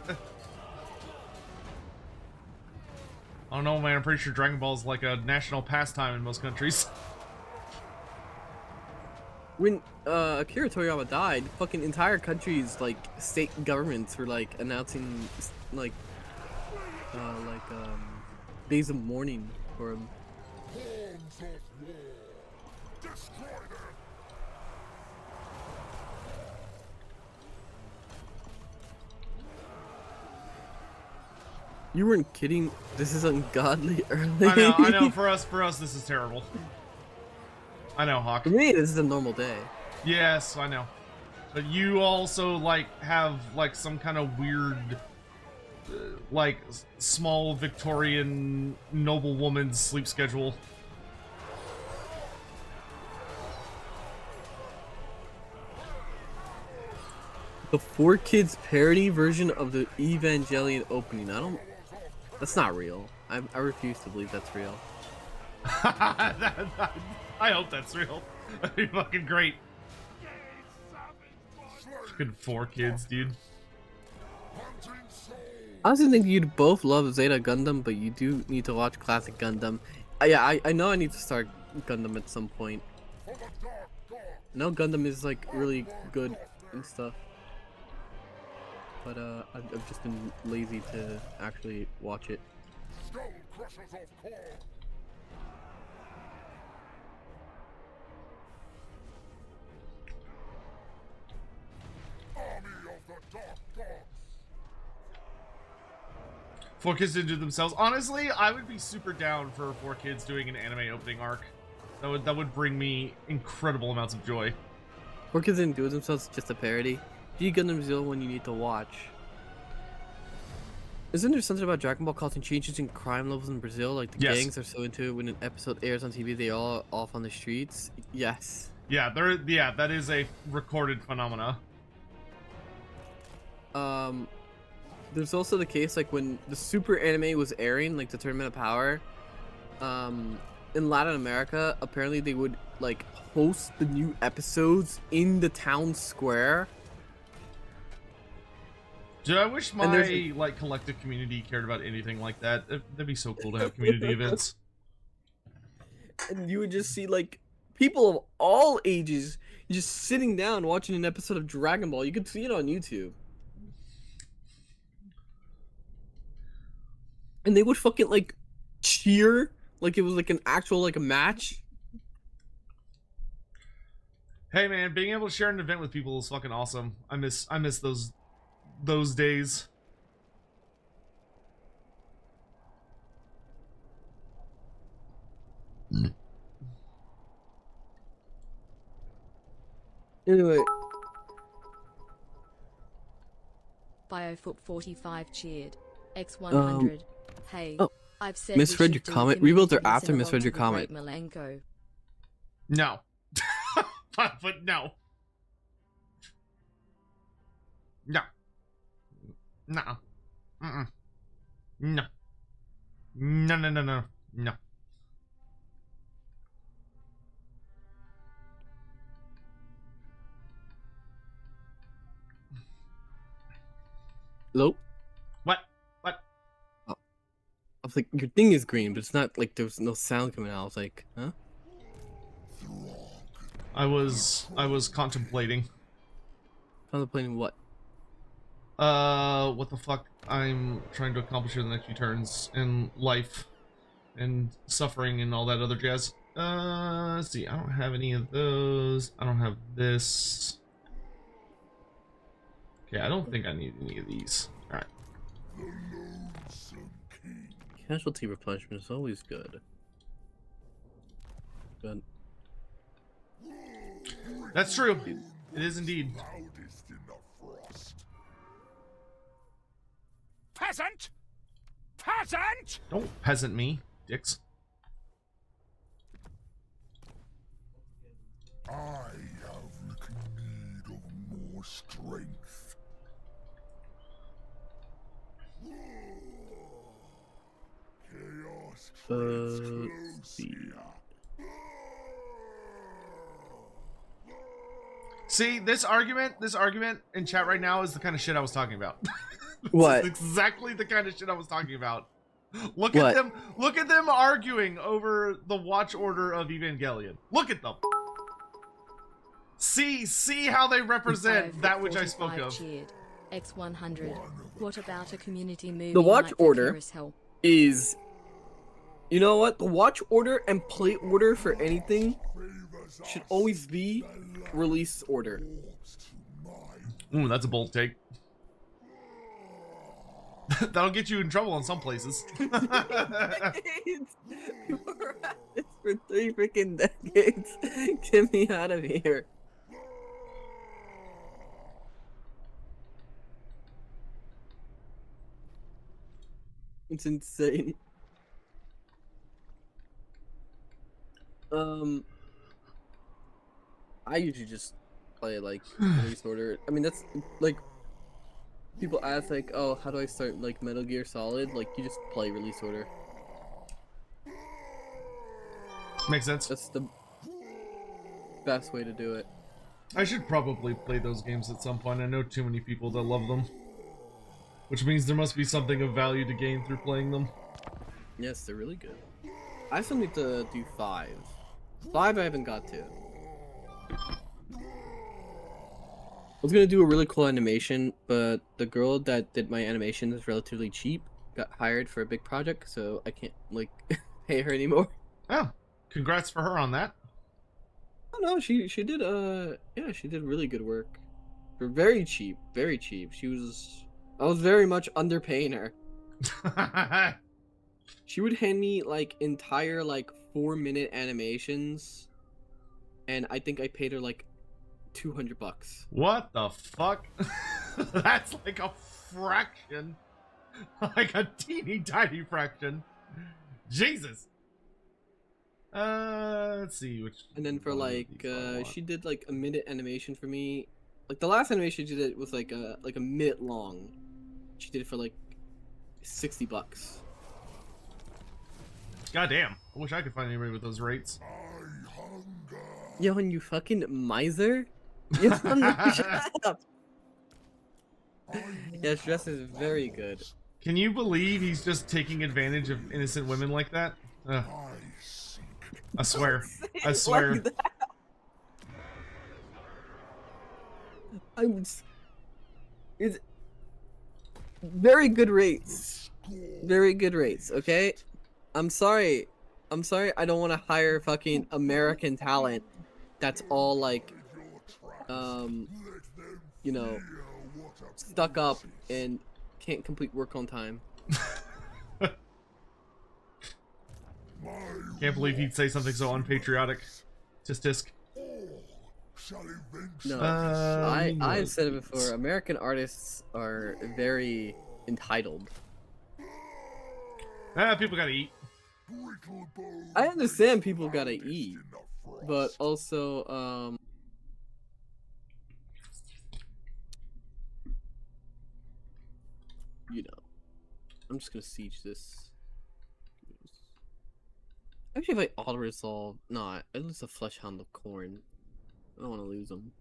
don't know, man. I'm pretty sure Dragon Ball is like a national pastime in most countries. When Akira Toriyama died, fucking entire countries, like state governments, were like announcing like days of mourning for him. Horns of war. Destroy them. You weren't kidding. This is ungodly early. I know. For us, this is terrible. I know, Hawk. For me, this is a normal day. Yes, I know. But you also like have like some kind of weird, like small Victorian noblewoman's sleep schedule. The 4Kids parody version of the Evangelion opening. That's not real. I refuse to believe that's real. I hope that's real. That'd be fucking great. Fucking 4Kids, dude. I honestly think you'd both love Zeta Gundam, but you do need to watch classic Gundam. Yeah, I know I need to start Gundam at some point. I know Gundam is like really good and stuff. But I've just been lazy to actually watch it. Skull crushers of core. Army of the Dark Gods. 4Kids didn't do themselves. Honestly, I would be super down for 4Kids doing an anime opening arc. That would bring me incredible amounts of joy. 4Kids didn't do it themselves, it's just a parody. G Gundam's the only one you need to watch. Isn't there something about Dragon Ball causing changes in crime levels in Brazil? Like the Yes. gangs are so into it when an episode airs on TV, they all off on the streets? Yes. Yeah, that is a recorded phenomena. There's also the case like when the Super anime was airing, like the Tournament of Power, in Latin America, apparently they would like host the new episodes in the town square. Dude, I wish my there's like collective community cared about anything like that. That'd be so cool to have community events. And you would just see like people of all ages just sitting down watching an episode of Dragon Ball. You could see it on YouTube. And they would fucking like cheer like it was like an actual like a match. Hey man, being able to share an event with people is fucking awesome. I miss those days. Anyway, Biofoot 45 cheered. X100. Hey, oh, I've said misread your comment. Rebuilds are after misread your comment. Malenko. No. But no. No. No. Mm-mm. No. No, no, no, no. No. Hello? What? What? Oh. I was like, your thing is green, but it's not like there was no sound coming out. I was like, huh? I was contemplating. Contemplating what? What the fuck I'm trying to accomplish in the next few turns in life and suffering and all that other jazz. Let's see, I don't have any of those. I don't have this. Okay, I don't think I need any of these. Alright. Casualty replenishment is always good. Good. That's true. It is indeed. Loudest in the frost. Peasant! Peasant! Don't peasant me, dicks. I have little need of more strength. Chaos treads see. closer. See, this argument in chat right now is the kind of shit I was talking about. This What? is exactly the kind of shit I was talking about. Look What? at them. Look at them arguing over the watch order of Evangelion. Look at them. See how they represent that which I spoke of. Cheered. X100. What about a community movie? The watch like order Icarus Hell? Is, you know what? The watch order and play order for anything should always be release order. Ooh, that's a bold take. That'll get you in trouble in some places. You were at this for 3 freaking decades. Get me out of here. It's insane. I usually just play like release order. I mean, that's like people ask like, oh, how do I start like Metal Gear Solid? Like, you just play release order. Makes sense. That's the best way to do it. I should probably play those games at some point. I know too many people that love them. Which means there must be something of value to gain through playing them. Yes, they're really good. I still need to do 5. 5 I haven't got to. I was gonna do a really cool animation, but the girl that did my animation is relatively cheap. Got hired for a big project, so I can't like pay her anymore. Oh, congrats for her on that. Oh no, she did yeah, she did really good work. For very cheap, very cheap. I was very much underpaying her. She would hand me like entire like 4-minute animations, and I think I paid her like $200. What the fuck? That's like a fraction. Like a teeny tiny fraction. Jesus. Let's see which. And then for one of like these I want. she did like a minute animation for me. Like the last animation she did was like a minute long. She did it for like $60. God damn. I wish I could find anybody with those rates. I hunger. Yo, and you fucking miser? Yo, shut up. Yeah, stress is very good. Can you believe he's just taking advantage of innocent women like that? I seek I swear. Say I it swear. like that. It's very good rates. Very good rates, okay? I'm sorry. I don't want to hire fucking American talent that's all like, you know, stuck up and can't complete work on time. Can't believe he'd say something so unpatriotic. Tisk. No, Um, I've said it before. American artists are very entitled. People gotta eat. I understand people gotta eat, but also, you know, I'm just gonna siege this. Actually, if I auto resolve, no, at least a flesh hound of corn. I don't want to lose them.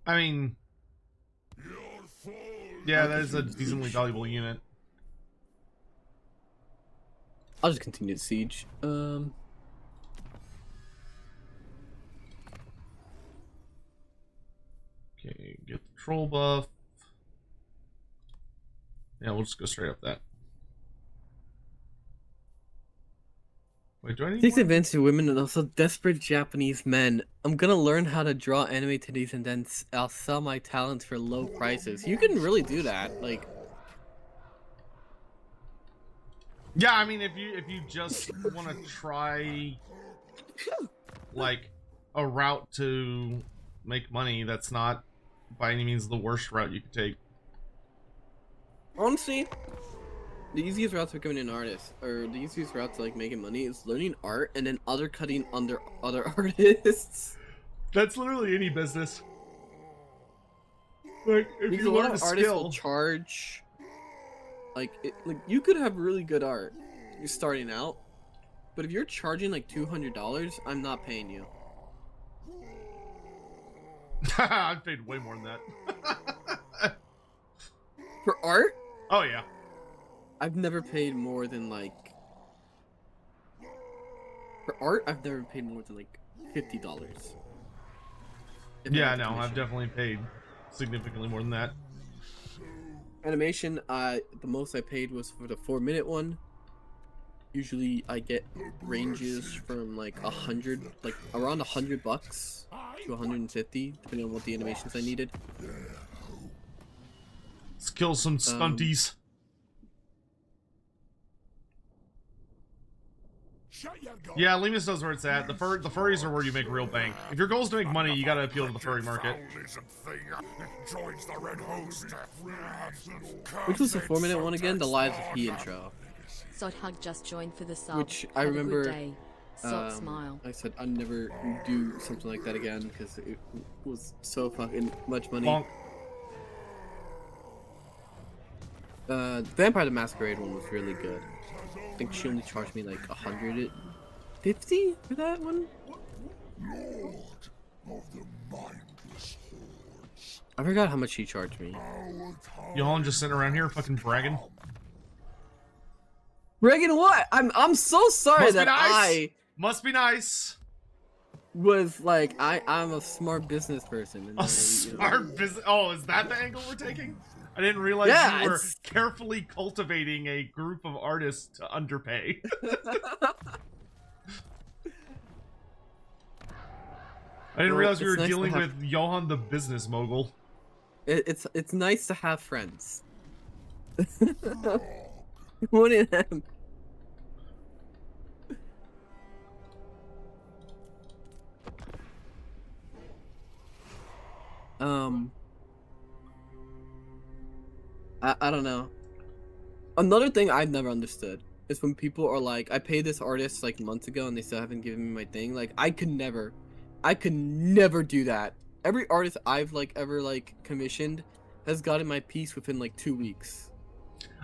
I mean, yeah, that is a decently valuable unit. I'll just continue to siege. Okay, get the troll buff. Yeah, we'll just go straight up that. Wait, do I need Takes more? advantage of women and also desperate Japanese men. I'm gonna learn how to draw anime titties and then I'll sell my talents for low prices. You can really do that. Like, Yeah, I mean, if you just want to try like a route to make money, that's not by any means the worst route you could take. honestly, the easiest route to becoming an artist, or the easiest route to like making money, is learning art and then undercutting under other artists. That's literally any business. Like, if Because you a lot learn a of artists will skill, charge, like you could have really good art, you're starting out, but if you're charging like $200, I'm not paying you. I've paid way more than that. For art, Oh yeah. I've never paid more than like. For art, I've never paid more than like $50. Yeah, no, I've definitely paid significantly more than that. Animation, the most I paid was for the 4-minute one. Usually, I get ranges from like 100, like around $100 to 150, depending on what the animations I needed. Let's kill some stunties. Yeah, Lemus knows where it's at. The furries are where you make real bank. If your goal is to make money, you gotta appeal to the furry market. Which was the 4-minute one again? The Lives of P intro. Sothug just joined for the sub. Which I Have remember, A good day. Sot smile. I said I'd never do something like that again because it was so fucking much money. Bonk. Vampire the Masquerade one was really good. I think she only charged me like 150 for that one. Lord of the mindless hordes. I forgot how much she charged me. Y'all just sitting around here fucking bragging. Reagan, what? I'm so sorry Must be that nice. Must be nice. was like I'm a smart business person. And A smart business. Oh, is that the angle we're taking? I didn't realize Yeah, you were it's- carefully cultivating a group of artists to underpay. I didn't realize we were it's nice to dealing have- with Johan the business mogul. It's nice to have friends. One of them. I don't know. Another thing I've never understood is when people are like, I paid this artist like months ago and they still haven't given me my thing. Like I could never do that. Every artist I've like ever like commissioned has gotten my piece within like 2 weeks.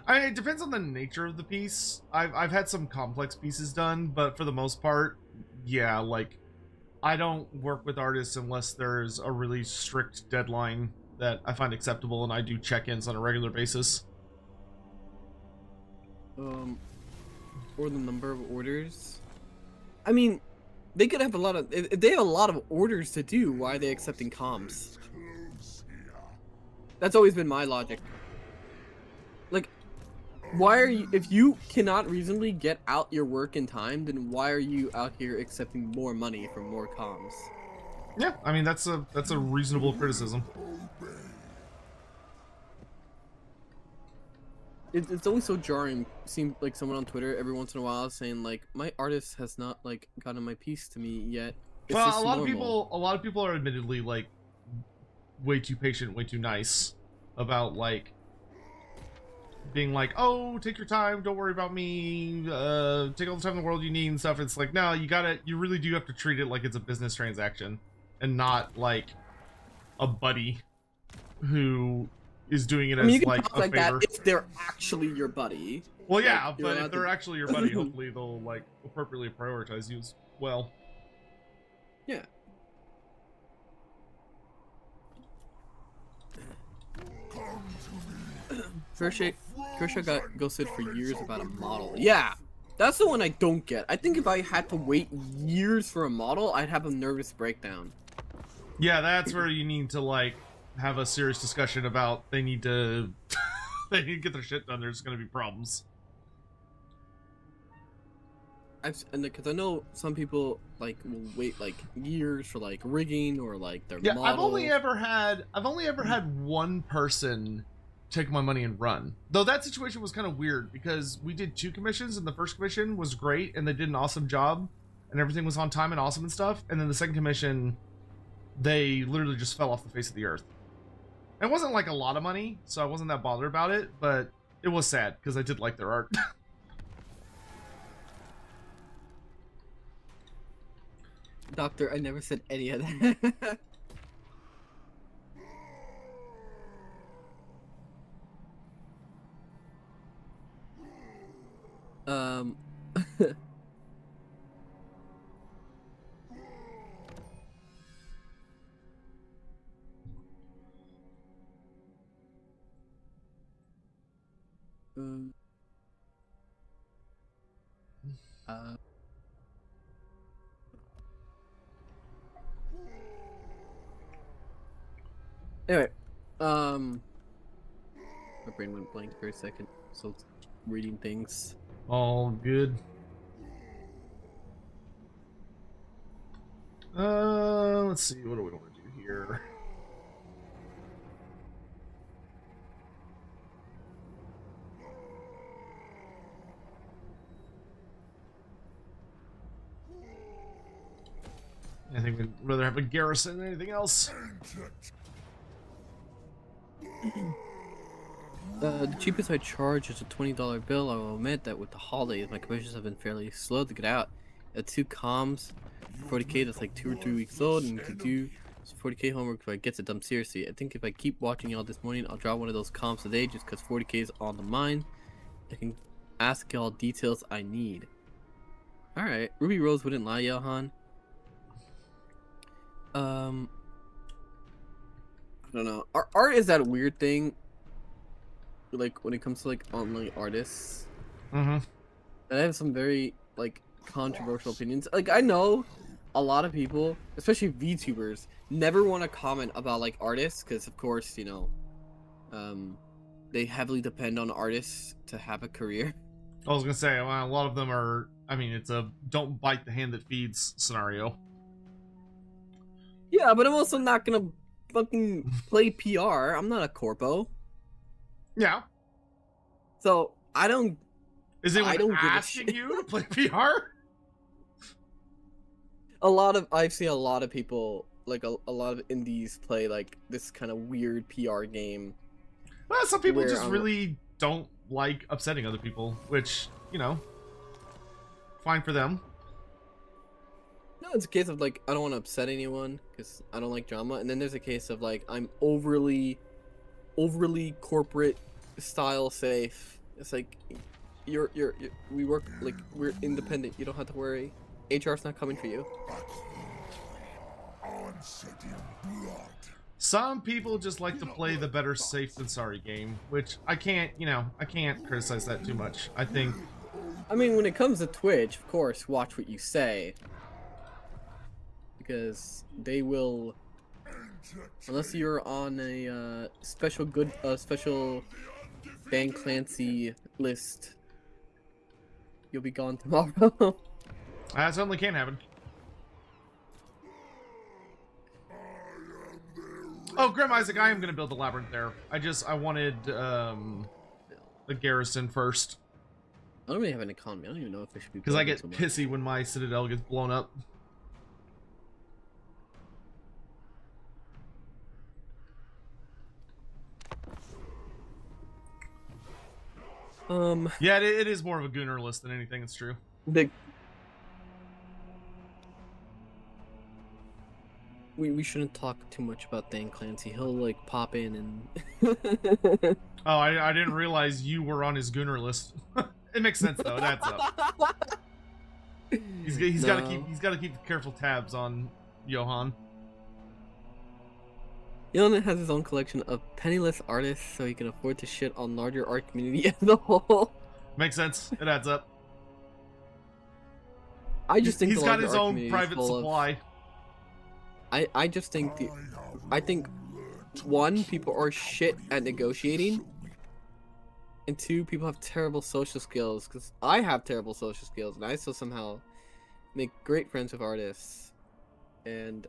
I mean, it depends on the nature of the piece. I've had some complex pieces done, but for the most part, yeah, like I don't work with artists unless there's a really strict deadline that I find acceptable, and I do check-ins on a regular basis. or the number of orders. I mean, they could have a lot of. If they have a lot of orders to do, why are they accepting comms? That's always been my logic. Like, why are you? If you cannot reasonably get out your work in time, then why are you out here accepting more money for more comms? Yeah, I mean that's a reasonable criticism. It's always so jarring. Seems like someone on Twitter every once in a while is saying like, my artist has not like gotten my piece to me yet. It's Well, just a lot normal. of people are admittedly like way too patient, way too nice about like being like, oh, take your time, don't worry about me, take all the time in the world you need and stuff. It's like, no, you really do have to treat it like it's a business transaction and not like a buddy who is doing it I mean, as you can like talk a like favor. that if they're actually your buddy. Well, yeah, Like, you're but if allowed they're to- actually your buddy, hopefully they'll like appropriately prioritize you as well. Yeah. Kershaw got ghosted for years about a model. Yeah, that's the one I don't get. I think if I had to wait years for a model, I'd have a nervous breakdown. Yeah, that's where you need to like have a serious discussion about they need to they need to get their shit done. There's going to be problems. Because I know some people like will wait like years for like rigging or like their Yeah, model. I've only ever had one person take my money and run. Though that situation was kind of weird because we did 2 commissions and the first commission was great and they did an awesome job and everything was on time and awesome and stuff. And then the second commission, they literally just fell off the face of the earth. It wasn't like a lot of money, so I wasn't that bothered about it, but it was sad because I did like their art. Doctor, I never said any of that. Anyway, my brain went blank for a second, so it's reading things. All good. Let's see, what do we want to do here? I think we'd rather have a garrison than anything else. The cheapest I charge is a $20 bill. I will admit that with the holidays, my commissions have been fairly slow to get out. At 2 comms, 40k that's like 2 or 3 weeks old, and to do some 40k homework if I get it done seriously. I think if I keep watching y'all this morning, I'll draw one of those comms today just because 40k is on the mind. I can ask y'all details I need. Alright, Ruby Rose wouldn't lie, Johan. I don't know. Art is that weird thing. Like when it comes to like online artists, Mm-hmm. and I have some very like controversial opinions. Like I know a lot of people, especially VTubers, never want to comment about like artists because of course you know, they heavily depend on artists to have a career. I was gonna say, well, a lot of them are. I mean, it's a don't bite the hand that feeds scenario. Yeah, but I'm also not gonna fucking play PR. I'm not a corpo, Yeah. so I don't. Is I anyone don't give a asking shit. you to play PR? I've seen a lot of people, like a lot of indies play like this kind of weird PR game. Well, some people Where just I'm- really don't like upsetting other people, which, you know, fine for them. No, it's a case of like I don't want to upset anyone because I don't like drama, and then there's a case of like I'm overly corporate style safe. It's like we work like we're independent. You don't have to worry. HR's not coming for you. Some people just like to play the better safe than sorry game, which I can't criticize that too much. I think I mean, when it comes to Twitch, of course, watch what you say. Because they will, unless you're on a special Dan Clancy list, you'll be gone tomorrow. That certainly can happen. Oh, Grim Isaac, I am going to build the labyrinth there. I wanted the garrison first. I don't really have an economy. I don't even know if I should be. Because I get pissy when my citadel gets blown up. Yeah, it is more of a gooner list than anything. It's true. We shouldn't talk too much about Dan Clancy. He'll like pop in and. Oh, I didn't realize you were on his gooner list. It makes sense though. It adds up. He's got to keep careful tabs on Johan. Johan has his own collection of penniless artists, so he can afford to shit on larger art community as a whole. Makes sense. It adds up. I just think he's got his own private supply. I think one, people are shit at negotiating, and two, people have terrible social skills. Because I have terrible social skills, and I still somehow make great friends with artists, and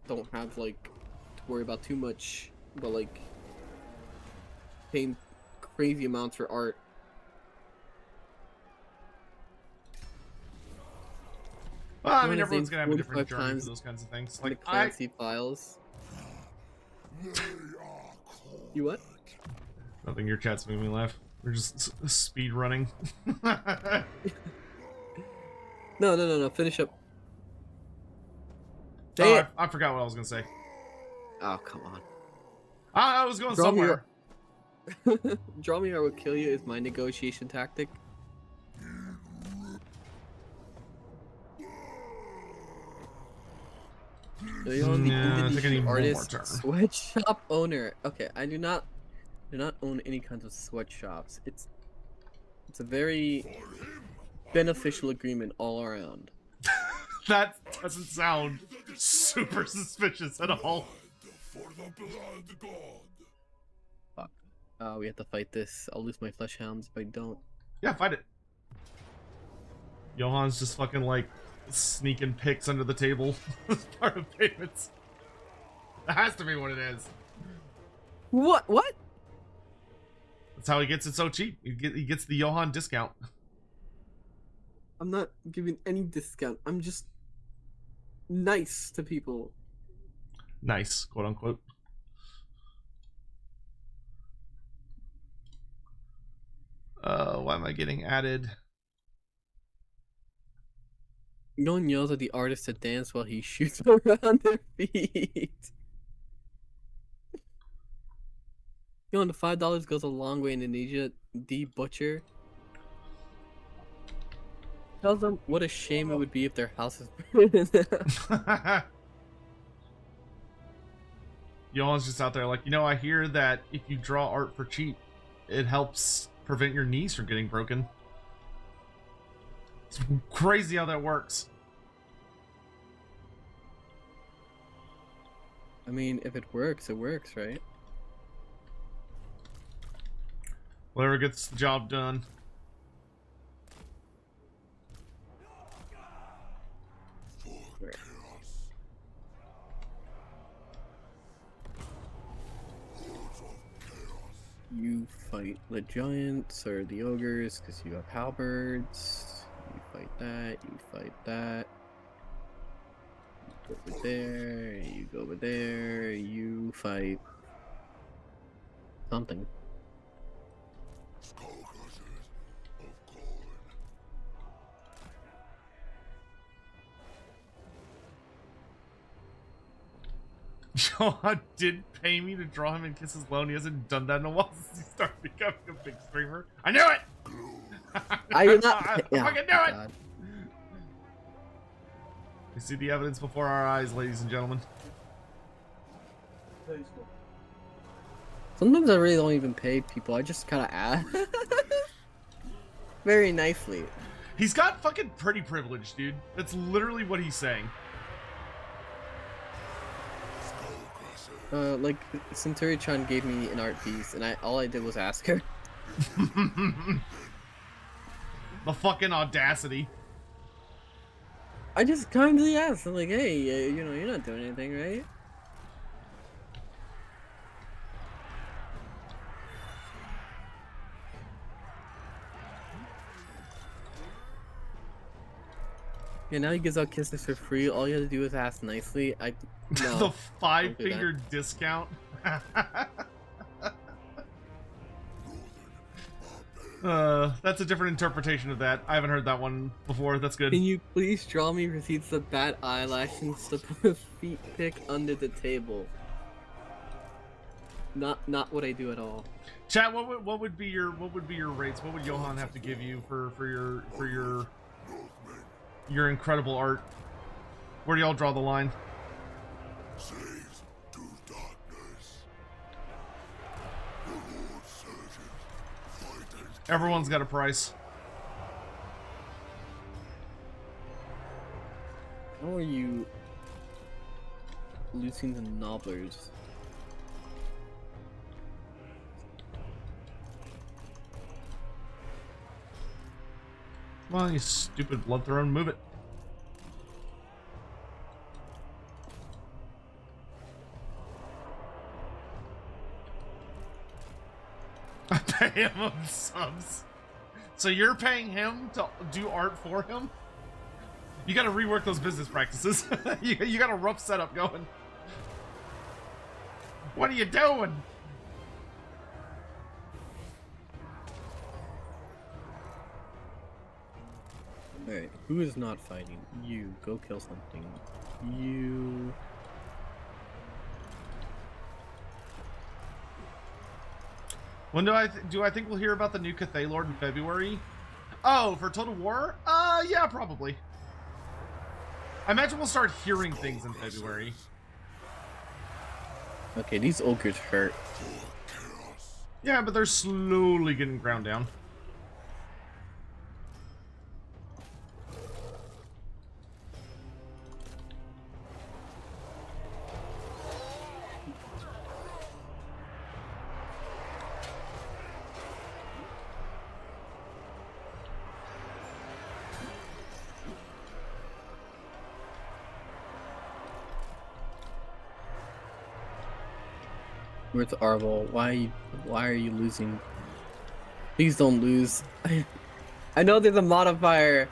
don't have like to worry about too much, but like paying crazy amounts for art. Well, I mean, everyone's gonna have a different journey for those kinds of things. Like Clancy files. You what? Nothing. Your chat's making me laugh. We're just speed running. No. Finish up. Oh, I forgot what I was gonna say. Oh, come on. I was going somewhere. Draw me or I will kill you is my negotiation tactic. I think I need one more artist, turn. sweatshop owner. Okay, I do not own any kinds of sweatshops. It's a very beneficial agreement all around. That doesn't sound super suspicious at all. Fuck. We have to fight this. I'll lose my flesh hounds if I don't. Yeah, fight it. Johan's just fucking like sneaking picks under the table as part of payments. That has to be what it is. What? That's how he gets it so cheap. He gets the Johan discount. I'm not giving any discount. I'm just nice to people. Nice, quote unquote. Why am I getting added? No one yells at the artist to dance while he shoots around their feet. You know, the $5 goes a long way in Indonesia. JohanntheButcher tells them what a shame it would be if their house is burned down. Johan's just out there like, I hear that if you draw art for cheap, it helps prevent your knees from getting broken. It's crazy how that works. I mean, if it works, right? Whatever gets the job done. You fight the giants or the ogres because you have halberds. You fight that, you fight that. You go over there, you go over there, you fight something. Johan did pay me to draw him and kiss his loan. He hasn't done that in a while since he started becoming a big streamer. I knew it! I did not. I fucking knew it! We see the evidence before our eyes, ladies and gentlemen. Sometimes I really don't even pay people. I just kind of ask. very nicely. He's got fucking pretty privilege, dude. That's literally what he's saying. Like Centuri-chan gave me an art piece, and all I did was ask her. The fucking audacity. I just kindly asked. I'm like, hey, you know, you're not doing anything, right? Yeah, now he gives out kisses for free. All you have to do is ask nicely. No, The 5-finger discount. That's a different interpretation of that. I haven't heard that one before. That's good. Can you please draw me receipts of bad eyelashes to put a feet pic under the table? Not what I do at all. Chat, what would be your rates? What would Johan have to give you for your incredible art? Where do y'all draw the line? Slaves to darkness. The Lord surges. Fight and Everyone's got a price. How are you losing the nobblers? Well, you stupid blood throne, move it. I pay him on subs. So you're paying him to do art for him? You gotta rework those business practices. you got a rough setup going. What are you doing? Alright, who is not fighting? You. Go kill something. You. When do I think we'll hear about the new Cathay Lord in February? Oh, for Total War? Yeah, probably. I imagine we'll start hearing things in February. Okay, these ogres hurt. Yeah, but they're slowly getting ground down. Where's Arvel? Why are you losing? Please don't lose. I know there's a modifier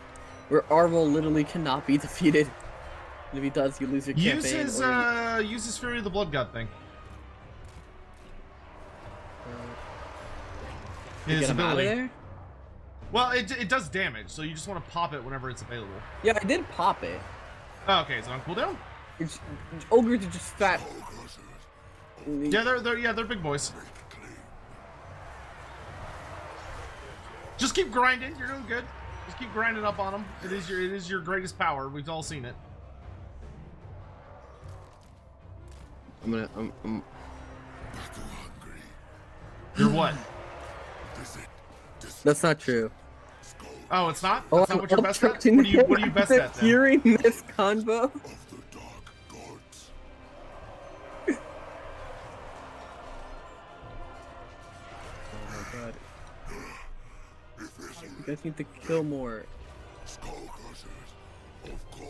where Arvel literally cannot be defeated. And if he does, you lose your campaign. Use his Fury of the Blood God thing. His get him out of ability. there? Well, it does damage, so you just want to pop it whenever it's available. Yeah, I did pop it. Oh, okay, is it on cooldown? Ogres are just fat. Yeah, they're big boys. Just keep grinding. You're doing good. Just keep grinding up on them. It is your greatest power. We've all seen it. I'm You're what? That's not true. Oh, it's not? That's not what you're best at? obstructing What are you best at then? Hearing this convo. of the dark gods. Oh my god. You guys need to kill more. Skull crushers of corn.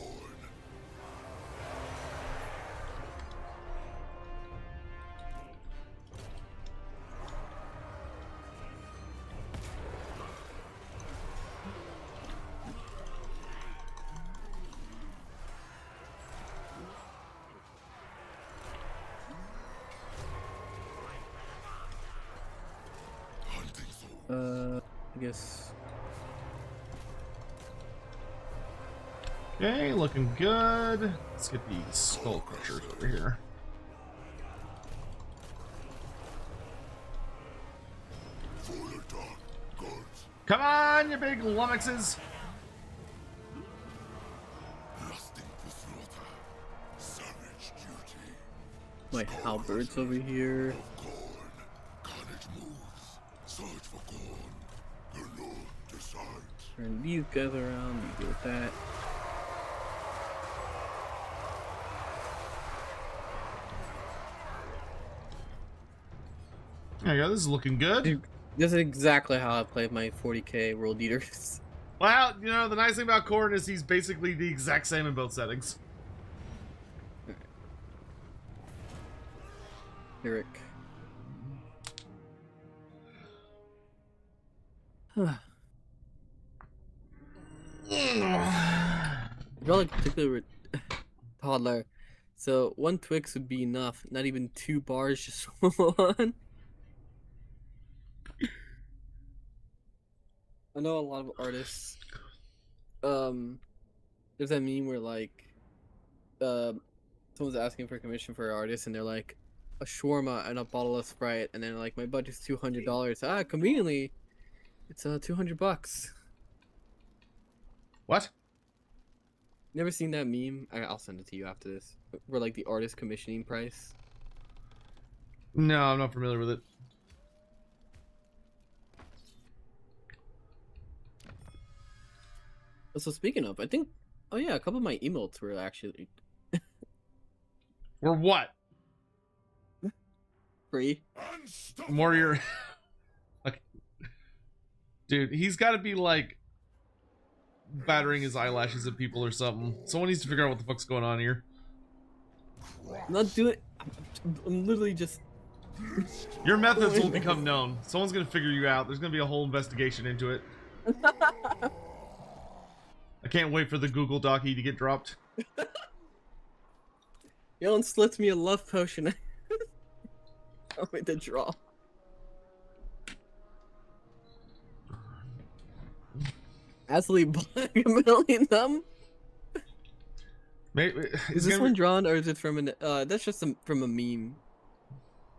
I guess. Okay, looking good. Let's get these skull crushers over here. For the dark gods. Come on, you big lummoxes! Lusting for slaughter. Savage duty. My halberds over here. Corn. Carnage moves. Search for corn. The Lord decides. these guys around, you deal with that. There you go. This is looking good. Dude, this is exactly how I play my 40k world eaters. Well, you know, the nice thing about Corrin is he's basically the exact same in both settings. Eric. You're like particular toddler, so one Twix would be enough. Not even 2 bars, just one. I know a lot of artists. There's that meme where like, someone's asking for a commission for an artist, and they're like, a shawarma and a bottle of Sprite, and then like my budget's $200. Ah, conveniently, it's $200. What? Never seen that meme? I'll send it to you after this. Where like the artist commissioning price. No, I'm not familiar with it. So speaking of, I think, oh yeah, a couple of my emotes were actually Or what? free. Warrior. Okay. Dude, he's got to be like battering his eyelashes at people or something. Someone needs to figure out what the fuck's going on here. I'm not doing. I'm literally just. Your methods will become known. Someone's gonna figure you out. There's gonna be a whole investigation into it. I can't wait for the Google Docky to get dropped. Yellen slits me a love potion. I'll wait to draw. Absolutely buying 1,000,000 of them. Maybe, Is this one drawn or is it from an? That's just from a meme.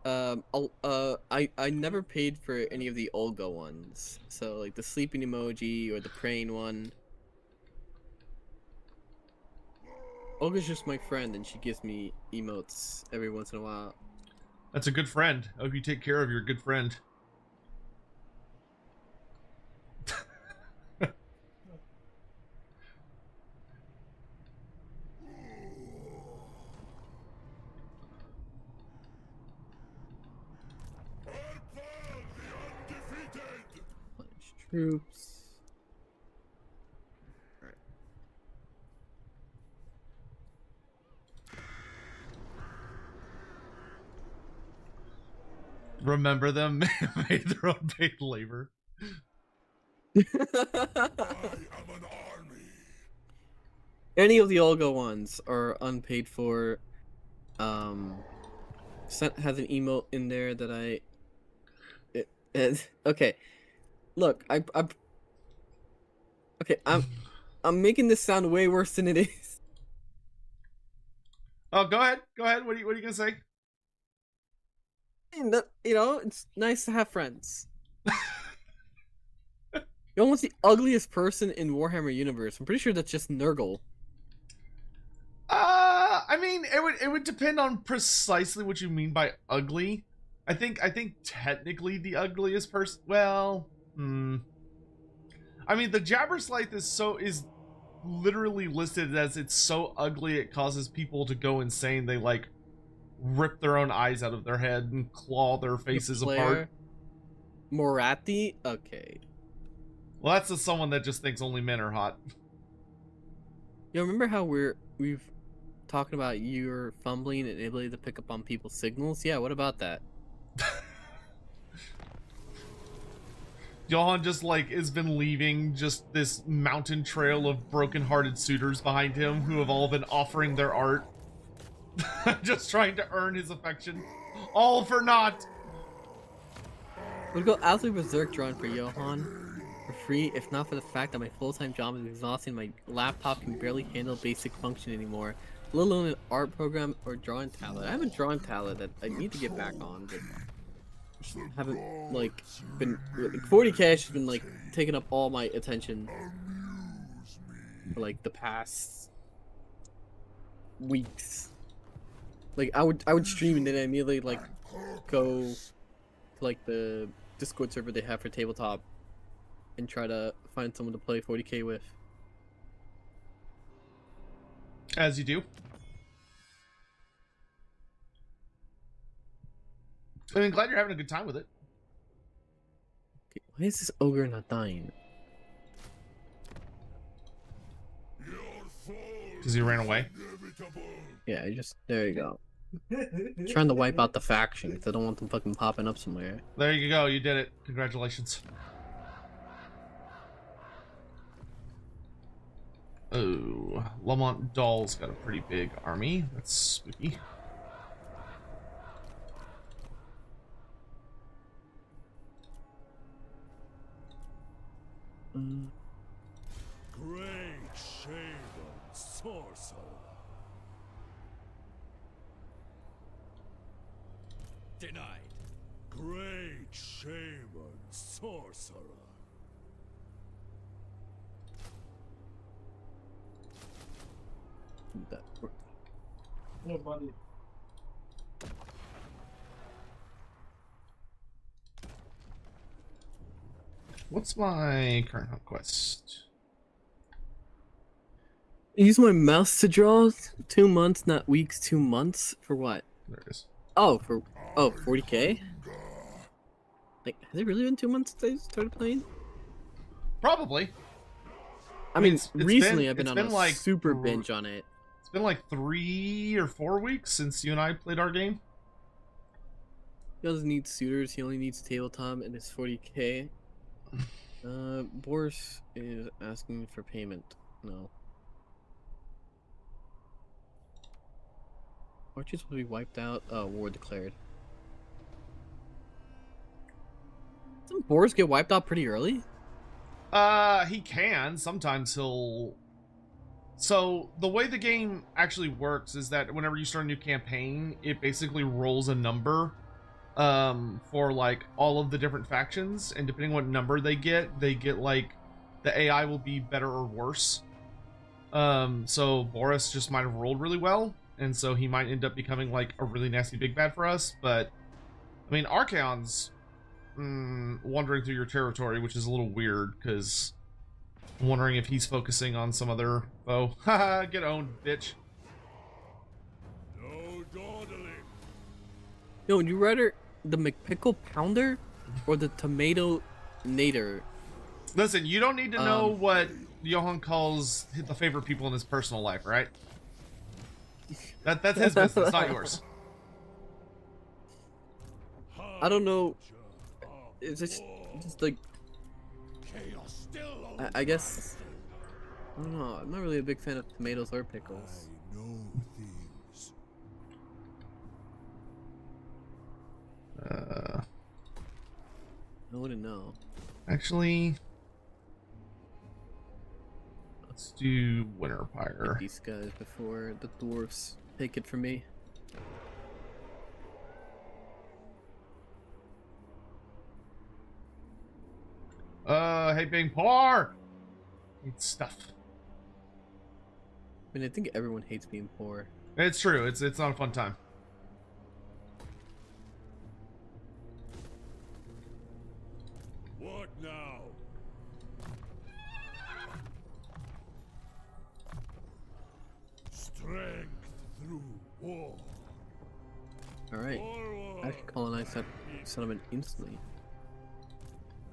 I never paid for any of the Olga ones. So like the sleeping emoji or the praying one. Olga's just my friend, and she gives me emotes every once in a while. That's a good friend. I hope you take care of your good friend. Troops. Alright. Remember them made their own paid labor. I am an army. Any of the Olga ones are unpaid for. Has an emote in there that okay. Look, okay, I'm making this sound way worse than it is. Oh, go ahead. Go ahead. What are you gonna say? And you know, it's nice to have friends. You're almost the ugliest person in Warhammer universe. I'm pretty sure that's just Nurgle. I mean, it would depend on precisely what you mean by ugly. I think technically the ugliest person. Well, I mean, the Jabberslythe is literally listed as it's so ugly it causes people to go insane. They like rip their own eyes out of their head and claw their faces apart. Moratti? Okay. Well, that's just someone that just thinks only men are hot. You remember how we've talking about your fumbling and ability to pick up on people's signals? Yeah, what about that? Johan just like has been leaving just this mountain trail of broken-hearted suitors behind him who have all been offering their art. Just trying to earn his affection. All for naught. Would go absolutely berserk drawing for Johan for free if not for the fact that my full-time job is exhausting. My laptop can barely handle basic function anymore, let alone an art program or drawing tablet. I have a drawing tablet that I need to get back on, but haven't like been 40k has been like taking up all my attention for like the past weeks. Like I would stream and then I immediately like go to like the Discord server they have for tabletop and try to find someone to play 40k with. As you do. I mean, glad you're having a good time with it. Okay, why is this ogre not dying? Because he ran away. Yeah, there you go. Trying to wipe out the faction because I don't want them fucking popping up somewhere. There you go. You did it. Congratulations. Oh, Lamont Dahl's got a pretty big army. That's spooky. Great shaven sorcerer. Denied. Great shaven sorcerer. That worked. No, buddy. What's my current hunt quest? Use my mouse to draw 2 months, not weeks, 2 months. For what? There it is. Oh, 40k? Like, has it really been 2 months since I started playing? Probably. I mean, it's recently been- I've been it's on been a like super binge on it. It's been like 3 or 4 weeks since you and I played our game. He doesn't need suitors, he only needs tabletop and it's 40k. Boris is asking for payment. No. Aren't you supposed to be wiped out? War declared. Doesn't Boris get wiped out pretty early? He can. Sometimes he'll... So, the way the game actually works is that whenever you start a new campaign, it basically rolls a number for, like, all of the different factions, and depending on what number they get, like, the AI will be better or worse. So Boris just might have rolled really well, and so he might end up becoming, like, a really nasty big bad for us, but, I mean, Archaon's wandering through your territory, which is a little weird, because I'm wondering if he's focusing on some other foe. Haha, get owned, bitch. No dawdling. Yo, would you rather the McPickle Pounder or the Tomato Nader? Listen, you don't need to know what Johan calls the favorite people in his personal life, right? That's his business, not yours. I don't know. It's just like, Chaos still I guess, I don't know. I'm not really a big fan of tomatoes or pickles. I know things. I wouldn't know. Actually, let's do Winterpire. These guys before the dwarfs take it from me. Hey, being poor. Need stuff. I mean, I think everyone hates being poor. It's true. It's not a fun time. What now? Strength through war. All right, Forward. I should colonize that settlement instantly.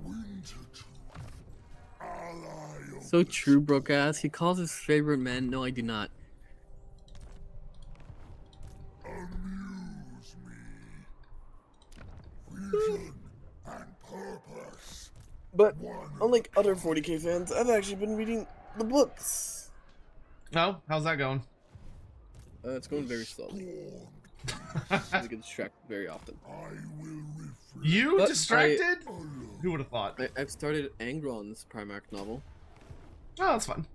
Wintertooth, ally of So the true, broke ass. He calls his favorite man. No, I do not. amuse me. Vision and purpose. But One unlike other 40k fans, I've actually been reading the books. No, how's that going? It's going very slowly. born, I get distracted very often. I will refrain. You But distracted? alone. Who would have thought? I've started Angron's Primarch novel. Oh, that's fun.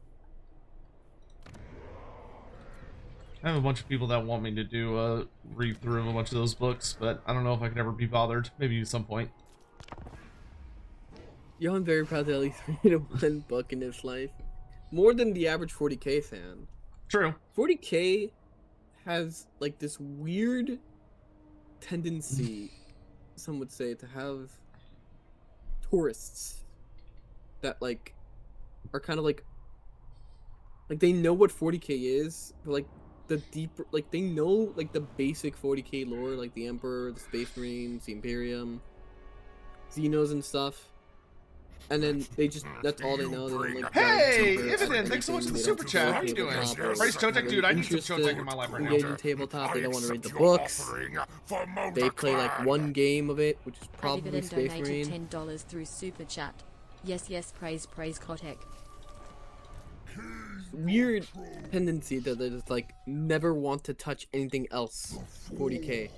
I have a bunch of people that want me to do a read through of a bunch of those books, but I don't know if I could ever be bothered. Maybe at some point. Yo, I'm very proud to at least read one book in his life. More than the average 40k fan. True. 40k has like this weird tendency, some would say, to have tourists that like are kind of like they know what 40k is, but like the deeper, like they know like the basic 40k lore, like the Emperor, the Space Marines, the Imperium, Xenos and stuff. And then they just, that's all they know. They don't like Hey, giant super Ividen, thanks so much for the anything. They super don't chat. play How you doing? tabletop or Price Chotek, really dude, I need some interested Chotek in my life right now. engage in tabletop. They don't want to read the books. They play like one game of it, which is probably David Space donated Marine. $10 through Super Chat. Yes, yes, praise Kotek. Weird tendency that they just like never want to touch anything else. 40k.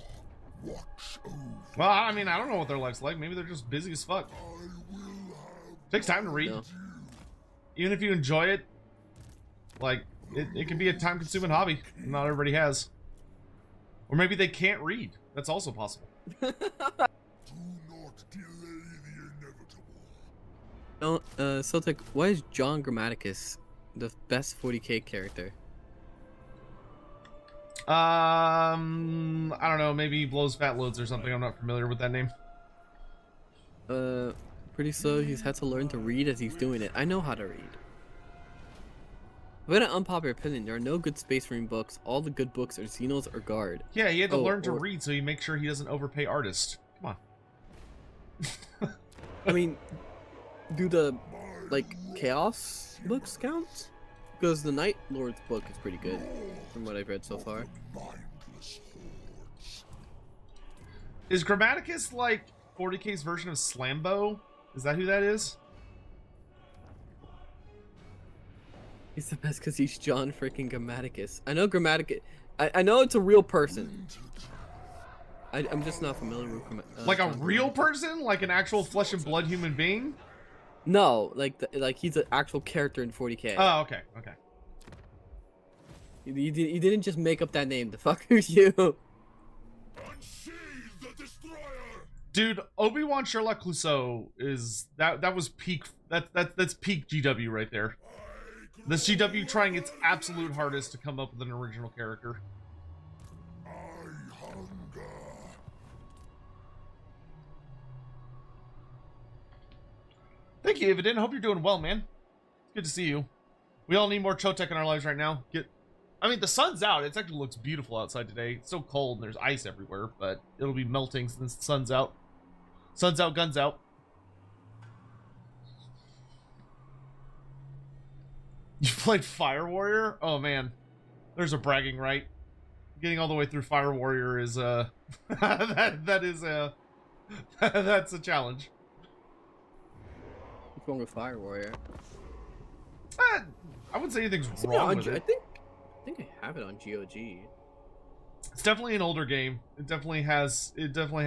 Well, I mean, I don't know what their life's like. Maybe they're just busy as fuck. Takes time to read. No. Even if you enjoy it, like, it can be a time-consuming hobby. Not everybody has. Or maybe they can't read. That's also possible. Do not delay the inevitable. No, Celtic, why is John Grammaticus the best 40k character? I don't know. Maybe he blows fat loads or something. I'm not familiar with that name. Pretty slow. He's had to learn to read as he's doing it. I know how to read. But an unpopular opinion, there are no good Space Marine books. All the good books are Xenos or Guard. Yeah, he had to learn to read so he makes sure he doesn't overpay artists. Come on. I mean, do the, like, Chaos books count? Because the Night Lord's book is pretty good, from what I've read so far. Mindless hordes. Is Grammaticus like 40k's version of Slambo? Is that who that is? He's the best because he's John freaking Grammaticus. I know Grammaticus. I know it's a real person. I'm just not familiar with Like a John real Grammaticus. person? Like an actual flesh and blood human being? No, like he's an actual character in 40k. Oh, okay, okay. You didn't just make up that name. The fuck are you? Unsheathe the destroyer. Dude, Obi-Wan Sherlock Clouseau is that was peak that's peak GW right there. This GW trying its absolute hardest to come up with an original character. I hunger. Thank you, Ividen. Hope you're doing well, man. Good to see you. We all need more Chotek in our lives right now. I mean, the sun's out. It actually looks beautiful outside today. It's so cold and there's ice everywhere, but it'll be melting since the sun's out. Sun's out, guns out. You played Fire Warrior? Oh man, there's a bragging right. Getting all the way through Fire Warrior is that's a challenge. What's wrong with Fire Warrior? I wouldn't say anything's wrong with it. I think I have it on GOG. It's definitely an older game. It definitely has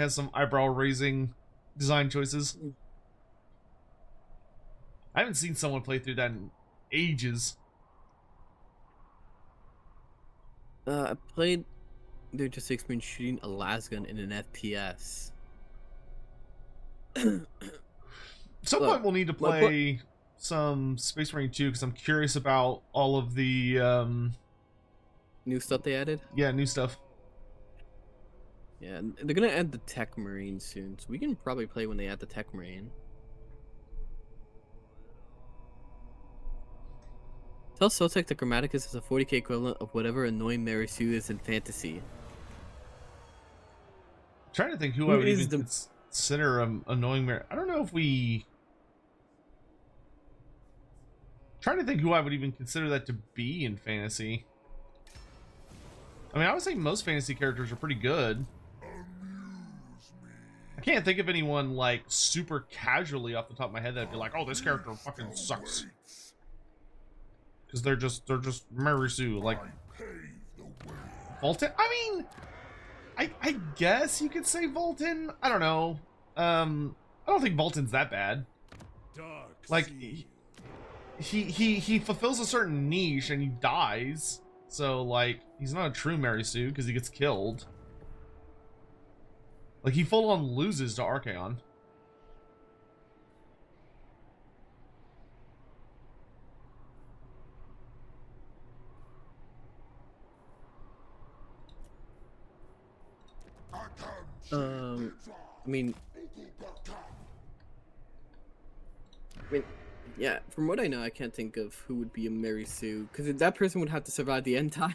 some eyebrow raising design choices. I haven't seen someone play through that in ages. I played They're just experiencing shooting a lasgun in an FPS. At some Look, point we'll need to play some Space Marine 2 because I'm curious about all of the New stuff they added? new stuff. Yeah, and they're gonna add the Tech Marine soon, so we can probably play when they add the Tech Marine. Tell Sotek that Grammaticus is a 40k equivalent of whatever annoying Mary Sue is in fantasy. I'm trying to think who Who I would is even consider annoying. I don't know if we. Trying to think who I would even consider that to be in fantasy. I mean, I would say most fantasy characters are pretty good. I can't think of anyone like super casually off the top of my head that'd be like, "Oh, this character fucking sucks," because they're just Mary Sue. Like Volton. I mean, I guess you could say Volton. I don't know. I don't think Volton's that bad. Dark Like sea. he fulfills a certain niche and he dies. So like he's not a true Mary Sue because he gets killed. Like he full on loses to Archaon. I mean, Yeah, from what I know, I can't think of who would be a Mary Sue, because that person would have to survive the end time.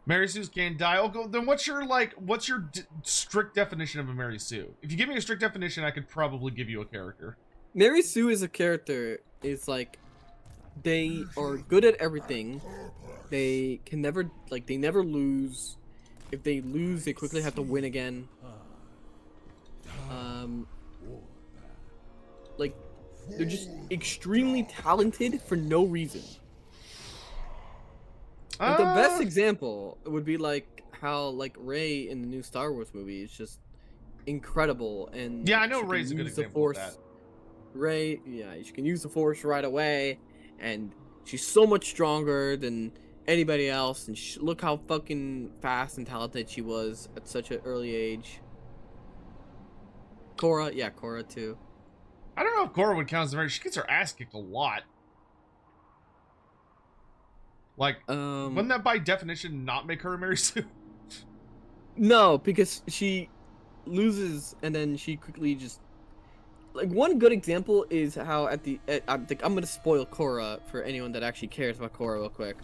Mary Sue's can't die. Okay, then what's your strict definition of a Mary Sue? If you give me a strict definition, I could probably give you a character. Mary Sue is a character. Is like, they are good at everything. They can never they never lose. If they lose, they quickly have to win again. Like, they're just extremely talented for no reason. Like, the best example would be like how Rey in the new Star Wars movie is just incredible, and yeah, I know she can Rey's a good use the example Force. of that. Rey, yeah, she can use the Force right away, and she's so much stronger than anybody else. And look how fucking fast and talented she was at such an early age. Korra, yeah, Korra too. I don't know if Korra would count as a Mary. She gets her ass kicked a lot. Like, wouldn't that by definition not make her a Mary Sue? No, because she loses and then she quickly just one good example is how I'm gonna spoil Korra for anyone that actually cares about Korra real quick.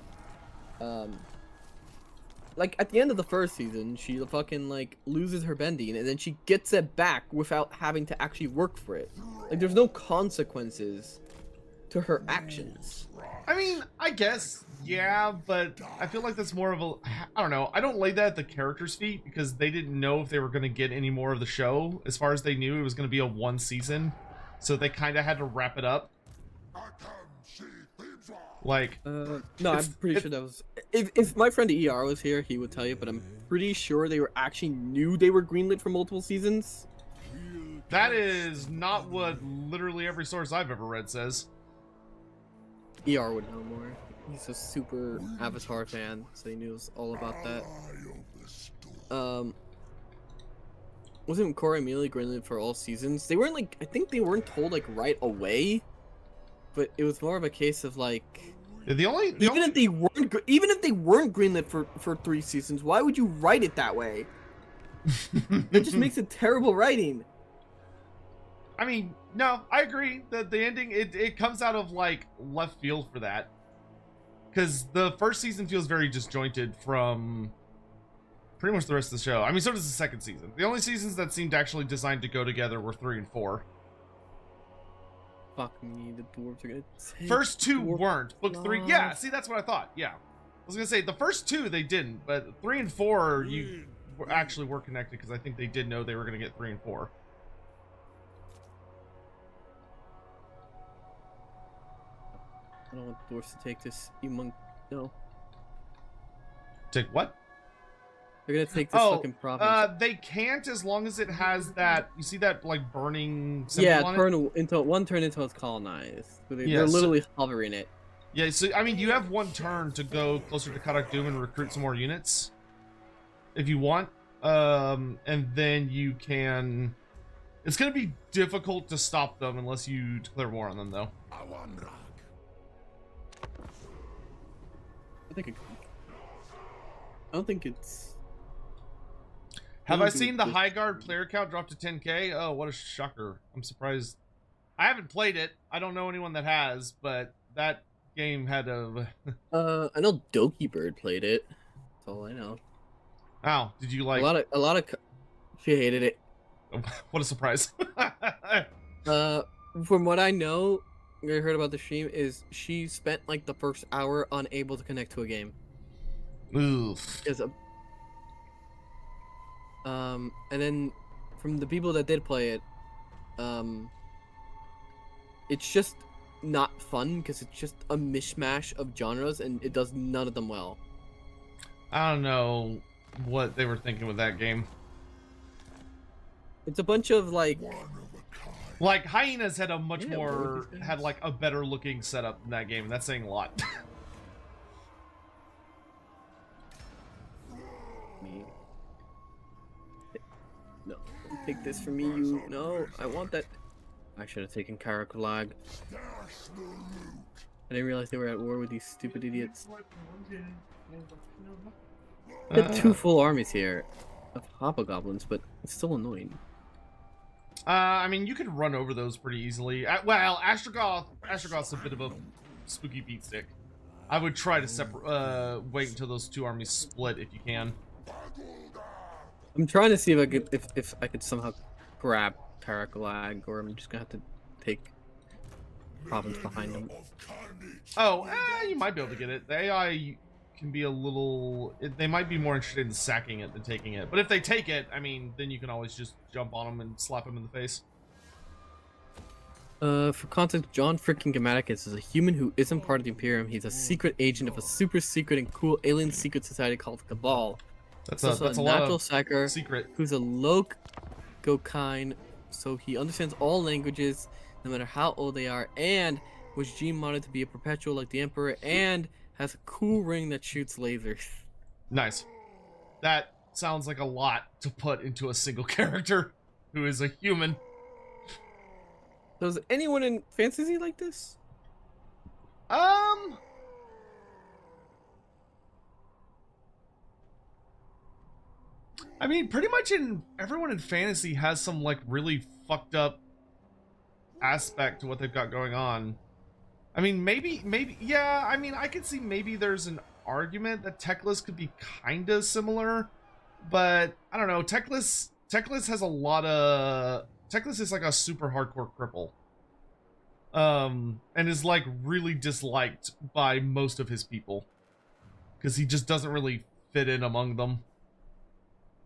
Like at the end of the first season, she fucking loses her bending and then she gets it back without having to actually work for it. Like there's no consequences to her actions. I mean, I guess, yeah, but I feel like that's more of a, I don't know. I don't lay that at the character's feet because they didn't know if they were going to get any more of the show. As far as they knew, it was going to be a one season. So they kind of had to wrap it up. Like, no, I'm pretty sure that was, if my friend ER was here, he would tell you, but I'm pretty sure they were actually knew they were greenlit for multiple seasons. That is not what literally every source I've ever read says. ER would know more. He's a super Avatar fan, so he knows all about that. Wasn't Korra immediately greenlit for all seasons? They weren't I think they weren't told right away, but it was more of a case of even if they weren't greenlit for 3 seasons, why would you write it that way? That just makes it terrible writing. I mean, no, I agree that the ending, it comes out of left field for that. Because the first season feels very disjointed from pretty much the rest of the show. I mean, so does the second season. The only seasons that seemed actually designed to go together were 3 and 4. Fuck me, the dwarves are gonna take First 2 weren't. Book 3, yeah, lives. see, that's what I thought, yeah. I was gonna say, the first 2 they didn't, but 3 and 4, you actually were connected because I think they did know they were gonna get 3 and 4. I don't want the dwarves to take this. No. Take what? They're gonna take this fucking province. They can't as long as it has that. You see that burning symbol on it? Turn until it's colonized. They're Yeah, literally hovering it. Yeah, so I mean, you have 1 turn to go closer to Kadak Doom and recruit some more units, if you want. And then you can. It's gonna be difficult to stop them unless you declare war on them, though. I don't think it's. Have I seen the High Guard player count drop to 10k? Oh, what a shocker. I'm surprised. I haven't played it. I don't know anyone that has, but that game had a... I know Doki Bird played it. That's all I know. Oh, did you like... A lot of... She hated it. What a surprise. From what I know, I heard about the stream, is she spent the first hour unable to connect to a game. Oof. And then from the people that did play it, it's just not fun because it's just a mishmash of genres and it does none of them well. I don't know what they were thinking with that game. It's a bunch of Hyenas had a much more, had a better looking setup in that game, and that's saying a lot. No, don't take this from me, you. No, I want that. I should have taken Karakulag. I didn't realize they were at war with these stupid idiots. I had 2 full armies here of hobgoblins, but it's still annoying. I mean, you could run over those pretty easily. Well, Astrogoth's a bit of a spooky beat stick. I would try to wait until those two armies split if you can. I'm trying to see if I could somehow grab Paragulag, or I'm just gonna have to take province behind them. Oh, you might be able to get it. The AI can be a little... they might be more interested in sacking it than taking it. But if they take it, I mean, then you can always just jump on them and slap them in the face. For context, John freaking Grammaticus is a human who isn't part of the Imperium. He's a secret agent of a super secret and cool alien secret society called Cabal. That's He's a a lot natural of psyker secret. who's a Logokind, so he understands all languages, no matter how old they are, and was gene-modded to be a perpetual like the Emperor, and has a cool ring that shoots lasers. Nice. That sounds like a lot to put into a single character who is a human. So is anyone in fantasy like this? I mean, pretty much everyone in fantasy has some like really fucked up aspect to what they've got going on. I mean, maybe, yeah. I mean, I could see maybe there's an argument that Teclis could be kind of similar, but I don't know. Teclis has a lot of... Teclis is like a super hardcore cripple. And is like really disliked by most of his people because he just doesn't really fit in among them.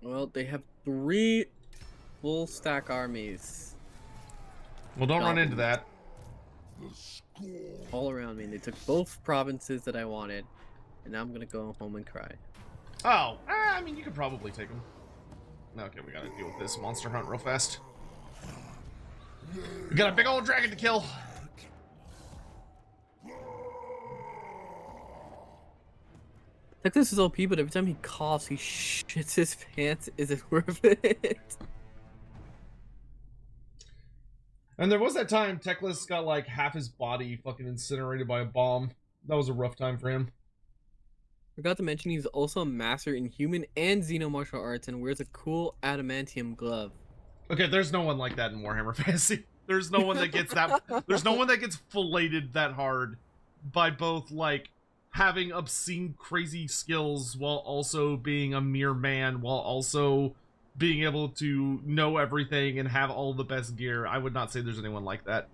Well, they have 3 full stack armies Well, don't run into that. all around me. They took both provinces that I wanted, and now I'm gonna go home and cry. Oh, I mean, you could probably take him. Okay, we gotta deal with this monster hunt real fast. We got a big old dragon to kill. Teclis is OP, but every time he coughs, he shits his pants. Is it worth it? And there was that time Teclis got like half his body fucking incinerated by a bomb. That was a rough time for him. Forgot to mention he's also a master in human and xeno martial arts and wears a cool adamantium glove. Okay, there's no one like that in Warhammer Fantasy. There's no one that gets that. There's no one that gets filleted that hard by both like having obscene, crazy skills while also being a mere man, while also being able to know everything and have all the best gear. I would not say there's anyone like that.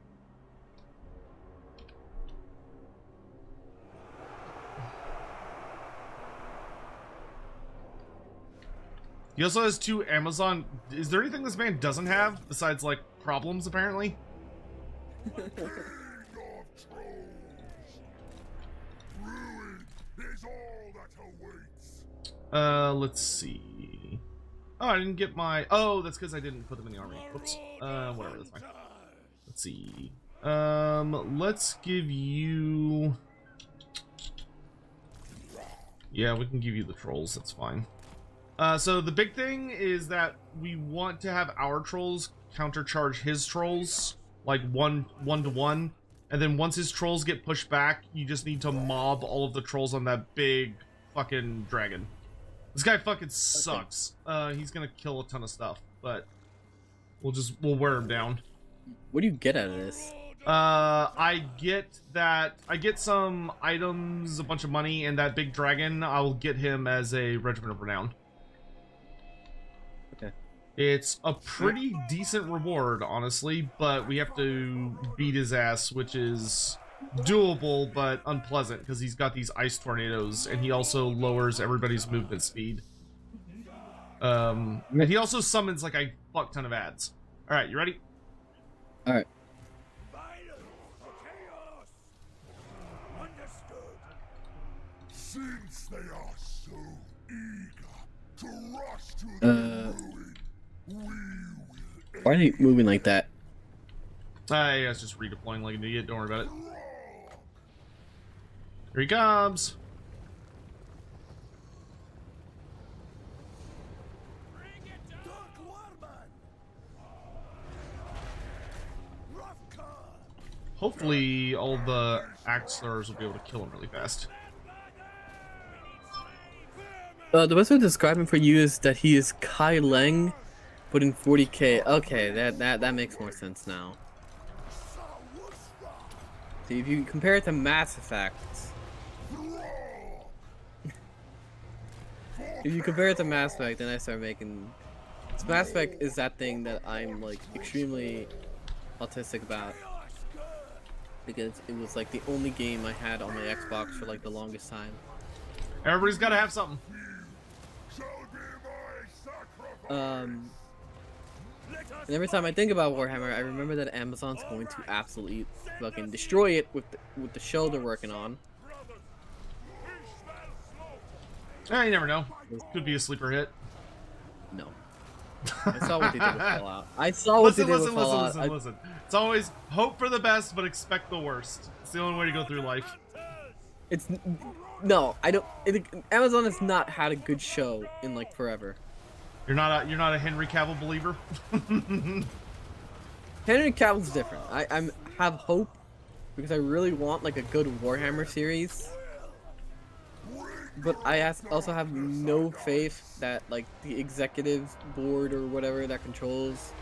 He also has 2 Amazon... Is there anything this man doesn't have besides, like, problems, apparently? Let's see. Oh, I didn't get my... Oh, that's because I didn't put them in the army. Oops. Whatever, that's fine. Let's see. Let's give you... Yeah, we can give you the trolls, that's fine. So the big thing is that we want to have our trolls countercharge his trolls, like one to one, and then once his trolls get pushed back, you just need to mob all of the trolls on that big fucking dragon. This guy fucking sucks. He's gonna kill a ton of stuff, but we'll wear him down. What do you get out of this? I get some items, a bunch of money, and that big dragon, I'll get him as a regiment of renown. Okay. It's a pretty decent reward, honestly, but we have to beat his ass, which is doable but unpleasant because he's got these ice tornadoes, and he also lowers everybody's movement speed. And he also summons like a fuck ton of ads. All right, you ready? All right. Since they are so eager to rush to the ruin, we will Why are they moving like that? Yeah, it's just redeploying like an idiot. Don't worry about it. Here he comes. Hopefully, all the Axlers will be able to kill him really fast. The best way to describe him for you is that he is Kai Leng Put in 40K. Okay, that makes more sense now. See, if you compare it to Mass Effect, if you compare it to Mass Effect, then I start making. Mass Effect is that thing that I'm like extremely autistic about, because it was like the only game I had on my Xbox for like the longest time. Everybody's got to have something. And every time I think about Warhammer, I remember that Amazon's going to absolutely fucking destroy it with the show they're working on. You never know. Could be a sleeper hit. No. I saw what they did with Fallout. I saw what they did with Fallout. Listen. It's always hope for the best, but expect the worst. It's the only way to go through life. No, I don't. Amazon has not had a good show in like forever. You're not a Henry Cavill believer. Henry Cavill's different. I have hope because I really want like a good Warhammer series. But I also have no faith that like the executive board or whatever that controls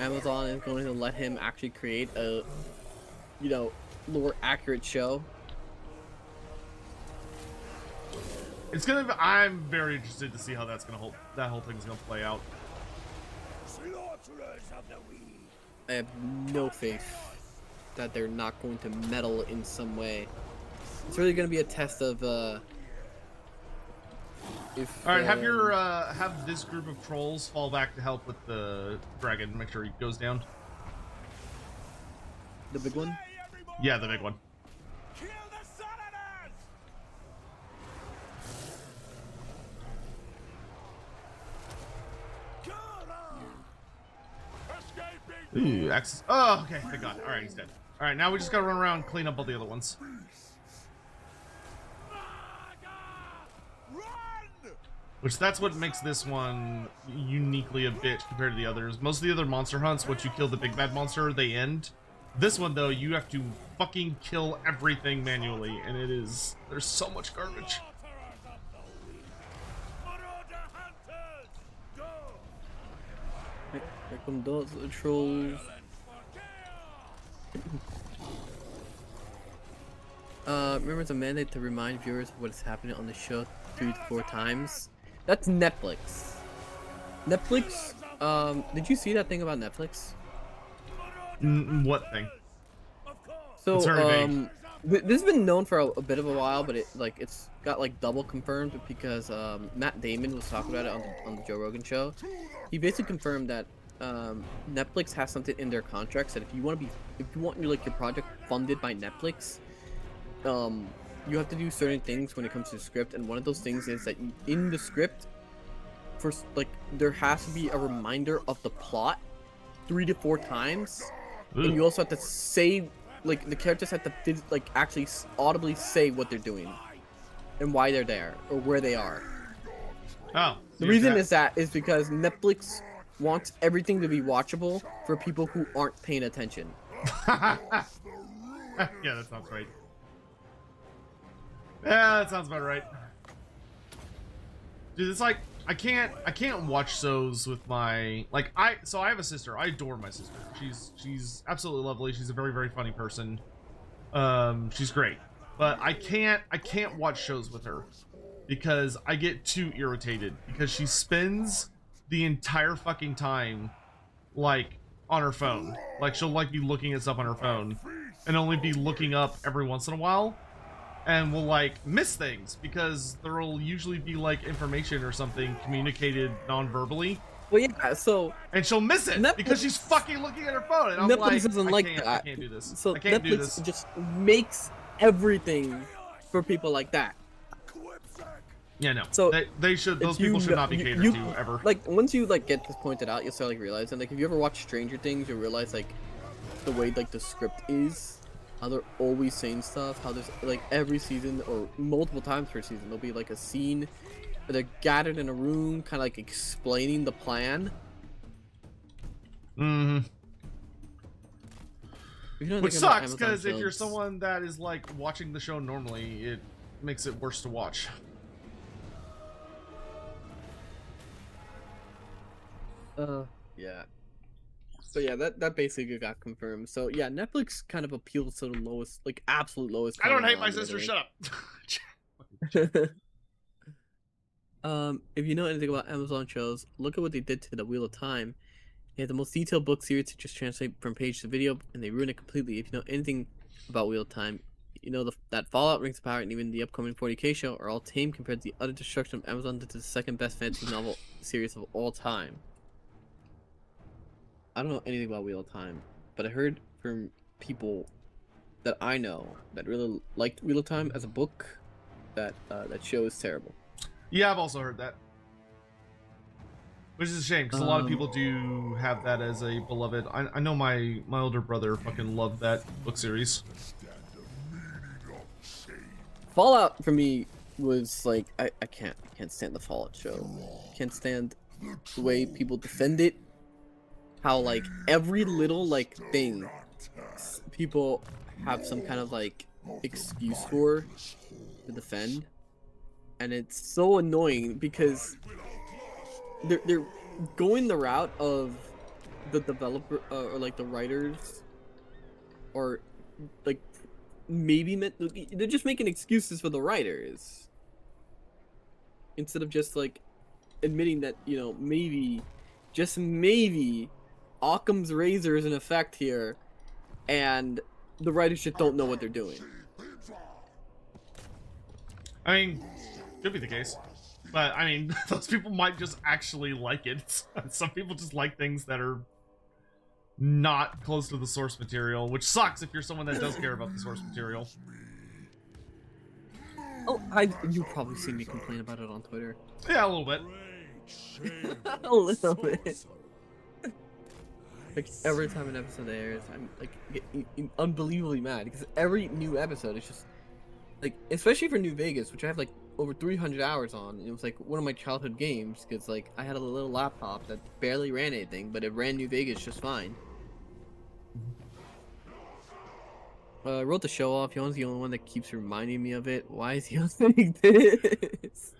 Amazon is going to let him actually create a, you know, more accurate show. It's gonna be, I'm very interested to see how that whole thing's gonna play out. I have no faith that they're not going to meddle in some way. It's really gonna be a test of if all right, have this group of trolls fall back to help with the dragon. Make sure he goes down. the big one. Yeah, the big one. Ooh, access. Oh, okay, thank God. All right, he's dead. All right, now we just gotta run around and clean up all the other ones. Which that's what makes this one uniquely a bitch compared to the others. Most of the other monster hunts, once you kill the big bad monster, they end. This one though, you have to fucking kill everything manually, and there's so much garbage. Here come those trolls. Remember, it's a mandate to remind viewers of what is happening on the show 3 to 4 times. That's Netflix. Netflix. Did you see that thing about Netflix? What thing? So, It's very vague. this has been known for a bit of a while, but it's got like double confirmed because Matt Damon was talking about it on the Joe Rogan show. He basically confirmed that Netflix has something in their contracts that if you want your project funded by Netflix, you have to do certain things when it comes to the script, and one of those things is that in the script, first, like, there has to be a reminder of the plot 3 to 4 times. Ooh. And you also have to say, like, the characters have to like actually audibly say what they're doing and why they're there or where they are. Oh, The reason is because Netflix wants everything to be watchable for people who aren't paying attention. Yeah, that sounds right. Yeah, that sounds about right. Dude, it's like I can't watch shows with my I have a sister. I adore my sister. She's absolutely lovely. She's a very, very funny person. She's great. But I can't watch shows with her because I get too irritated because she spends the entire fucking time like on her phone. Like she'll like be looking at stuff on her phone and only be looking up every once in a while. And will like miss things because there'll usually be like information or something communicated non-verbally. Well, yeah, so and she'll miss it because she's fucking looking at her phone. And I'm Netflix like, doesn't like that. I can't do this. So I can't do Netflix this. just makes everything for people like that. Yeah, no. So they should. Those people should not be catered to ever. Like once you like get this pointed out, you'll start like realizing like if you ever watch Stranger Things, you'll realize like the way like the script is. How they're always saying stuff, how there's like every season or multiple times per season there'll be like a scene where they're gathered in a room kind of like explaining the plan. Which sucks because if you're someone that is like watching the show normally, it makes it worse to watch. Yeah. So yeah, that basically got confirmed. So yeah, Netflix kind of appeals to the lowest, like absolute lowest. I don't common hate my denominator, sister. right? Shut up. If you know anything about Amazon shows, look at what they did to the Wheel of Time. They had the most detailed book series to just translate from page to video, and they ruined it completely. If you know anything about Wheel of Time, you know that Fallout, Rings of Power, and even the upcoming 40K show are all tame compared to the utter destruction of Amazon did to the second best fantasy novel series of all time. I don't know anything about Wheel of Time, but I heard from people that I know that really liked Wheel of Time as a book that that show is terrible. Yeah, I've also heard that. Which is a shame, because a lot of people do have that as a beloved. I know my older brother fucking loved that book series. Fallout for me was like I can't stand the Fallout show. Can't stand the way people defend it. How like every little like thing people have some kind of like excuse for to defend, and it's so annoying because they're going the route of the developer or like the writers, or like maybe they're just making excuses for the writers instead of just like admitting that, you know, maybe, just maybe, Occam's razor is in effect here, and the writers just don't know what they're doing. I mean, could be the case. But, I mean, those people might just actually like it. Some people just like things that are not close to the source material, which sucks if you're someone that does care about the source material. Oh, you've probably seen me complain about it on Twitter. Yeah, a little bit. A little bit. Like, every time an episode airs, I'm, like, unbelievably mad, because every new episode is just, like, especially for New Vegas, which I have, like, over 300 hours on, and it was, like, one of my childhood games, because, like, I had a little laptop that barely ran anything, but it ran New Vegas just fine. I wrote the show off. Yohan's the only one that keeps reminding me of it. Why is Yohan saying this?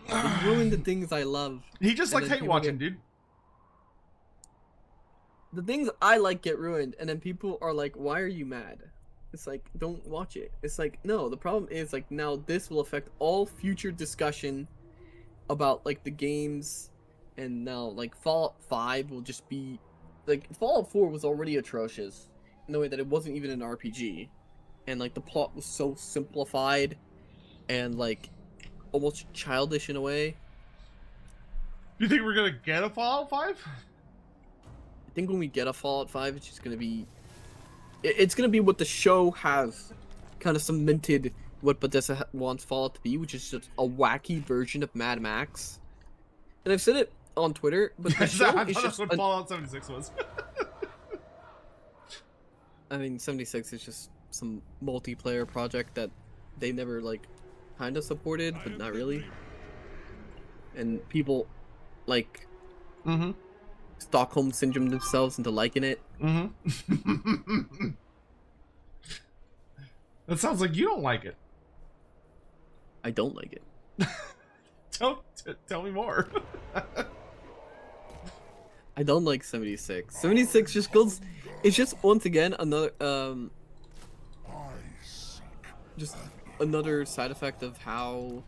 It ruined the things I love. He just And likes then hate people watching, dude. The things I like get ruined, and then people are like, why are you mad? It's like, don't watch it. It's like, no, the problem is, like, now this will affect all future discussion about, like, the games, and now, like, Fallout 5 will just be, like, Fallout 4 was already atrocious in the way that it wasn't even an RPG, and, like, the plot was so simplified and, like, almost childish in a way. You think we're gonna get a Fallout 5? I think when we get a Fallout 5, it's just gonna be... It's gonna be what the show has kind of cemented what Bethesda wants Fallout to be, which is just a wacky version of Mad Max. And I've said it on Twitter, but the show I is thought just... that's what Fallout 76 was. I mean, 76 is just some multiplayer project that they never, like, kind of supported, but not really. And people, like... Mm-hmm. Stockholm syndrome themselves into liking it. Mm-hmm. That sounds like you don't like it. I don't like it. Tell me more. I don't like 76. 76 just goes... It's just, once again, another, just another side effect of how,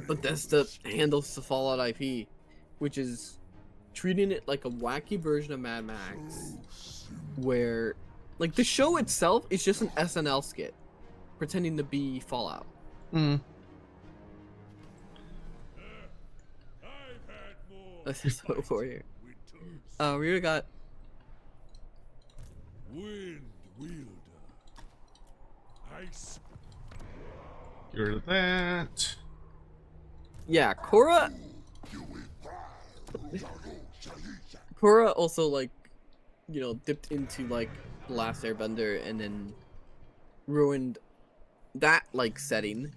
Bethesda handles the Fallout IP, which is treating it like a wacky version of Mad Max, where, like, the show itself is just an SNL skit, pretending to be Fallout. Mm. Let's just go for here. We already got... Wind wielder. Ice. Get rid of that. Yeah, Korra also, like, you know, dipped into, like, The Last Airbender and then ruined that, like, setting.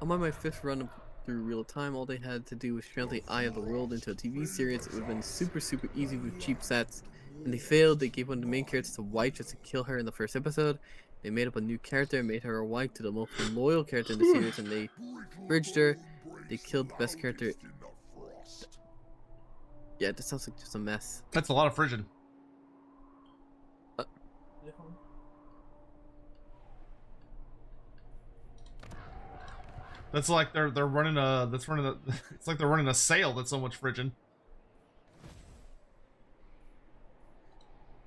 I'm on my 5th run through Real Time. All they had to do was translate Eye of the World into a TV series. It would have been super easy with cheap sets. And they failed. They gave one of the main characters to wife just to kill her in the first episode. They made up a new character and made her a wife to the most loyal character in the series, and they bridged her. They killed the best character. Yeah, this sounds like just a mess. That's a lot of frisian. That's like they're running a it's like they're running a sale. That's so much frisian.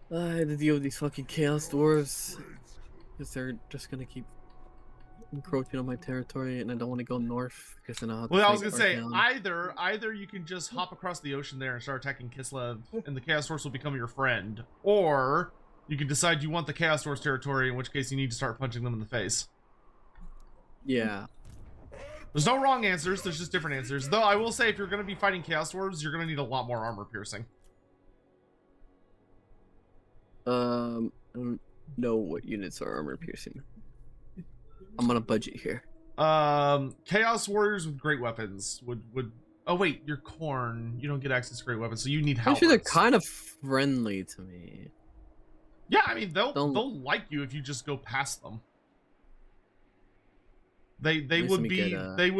I had to deal with these fucking chaos dwarves because they're just gonna keep encroaching on my territory, and I don't want to go north because then I'll have to Well, I was fight gonna say Archaon. either you can just hop across the ocean there and start attacking Kislev, and the Chaos Dwarfs will become your friend, or you can decide you want the Chaos Dwarfs territory, in which case you need to start punching them in the face. Yeah. There's no wrong answers. There's just different answers. Though I will say, if you're gonna be fighting Chaos Dwarves, you're gonna need a lot more armor piercing. I don't know what units are armor piercing. I'm on a budget here. Chaos Warriors with great weapons would. Oh wait, you're Khorne. You don't get access to great weapons, so you need halberds. Actually, they're kind of friendly to me. Yeah, I mean they'll like you if you just go past them. They would be they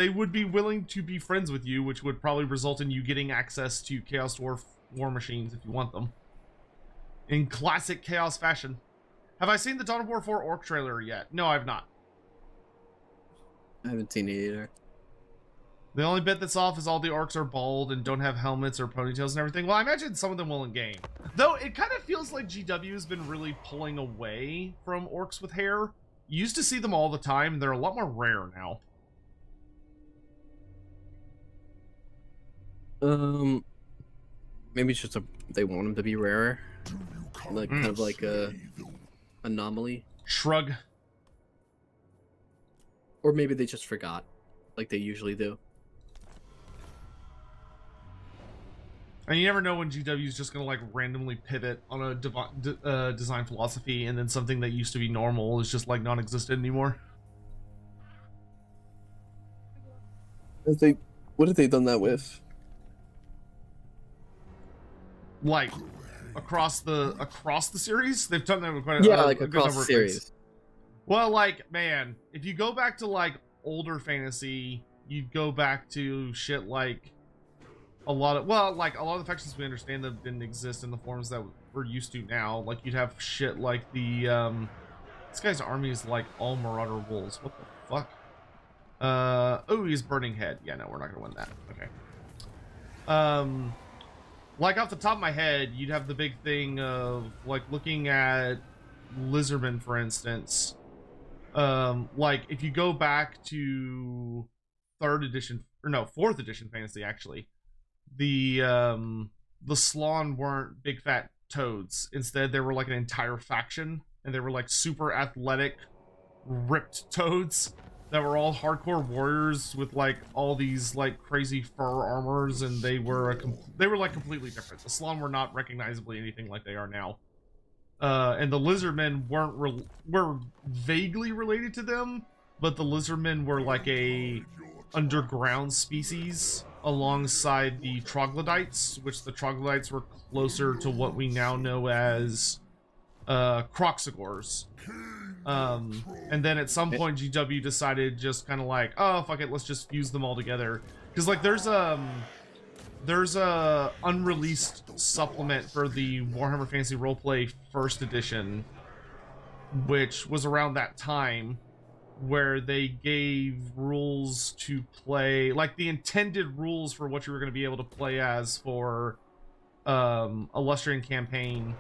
would be willing to be friends with you, which would probably result in you getting access to Chaos Dwarf war machines if you want them. In classic Chaos fashion. Have I seen the Dawn of War 4 Orc trailer yet? No, I've not. I haven't seen it either. The only bit that's off is all the orcs are bald and don't have helmets or ponytails and everything. Well, I imagine some of them will in game. Though it kind of feels like GW has been really pulling away from orcs with hair. You used to see them all the time, and they're a lot more rare now. Maybe it's just they want them to be rarer, like kind of like a anomaly. Shrug. Or maybe they just forgot, like they usually do. And you never know when GW is just going to like randomly pivot on a design philosophy, and then something that used to be normal is just like non-existent anymore. What have they done that with? Like across the series, they've done that with quite like a good across number the of series. things. Well, like man, if you go back to like older fantasy, you'd go back to shit like a lot of the factions we understand that didn't exist in the forms that we're used to now. Like you'd have shit like the this guy's army is like all Marauder wolves. What the fuck? Oh, he's Burning Head. Yeah, no, we're not gonna win that. Okay. Like off the top of my head, you'd have the big thing of like looking at Lizardmen, for instance. Like if you go back to 4th edition fantasy, actually, the Slawn weren't big fat toads. Instead, they were like an entire faction, and they were like super athletic, ripped toads that were all hardcore warriors with like all these like crazy fur armors, and they were like completely different. The Slawn were not recognizably anything like they are now. And the Lizardmen were vaguely related to them, but the Lizardmen were like a underground species alongside the Troglodytes, which the Troglodytes were closer to what we now know as Croxagores. And then at some point GW decided just kind of like, oh fuck it, let's just fuse them all together, because like there's a unreleased supplement for the Warhammer Fantasy Roleplay 1st edition, which was around that time, where they gave rules to play, like the intended rules for what you were going to be able to play as for Illustrian campaign,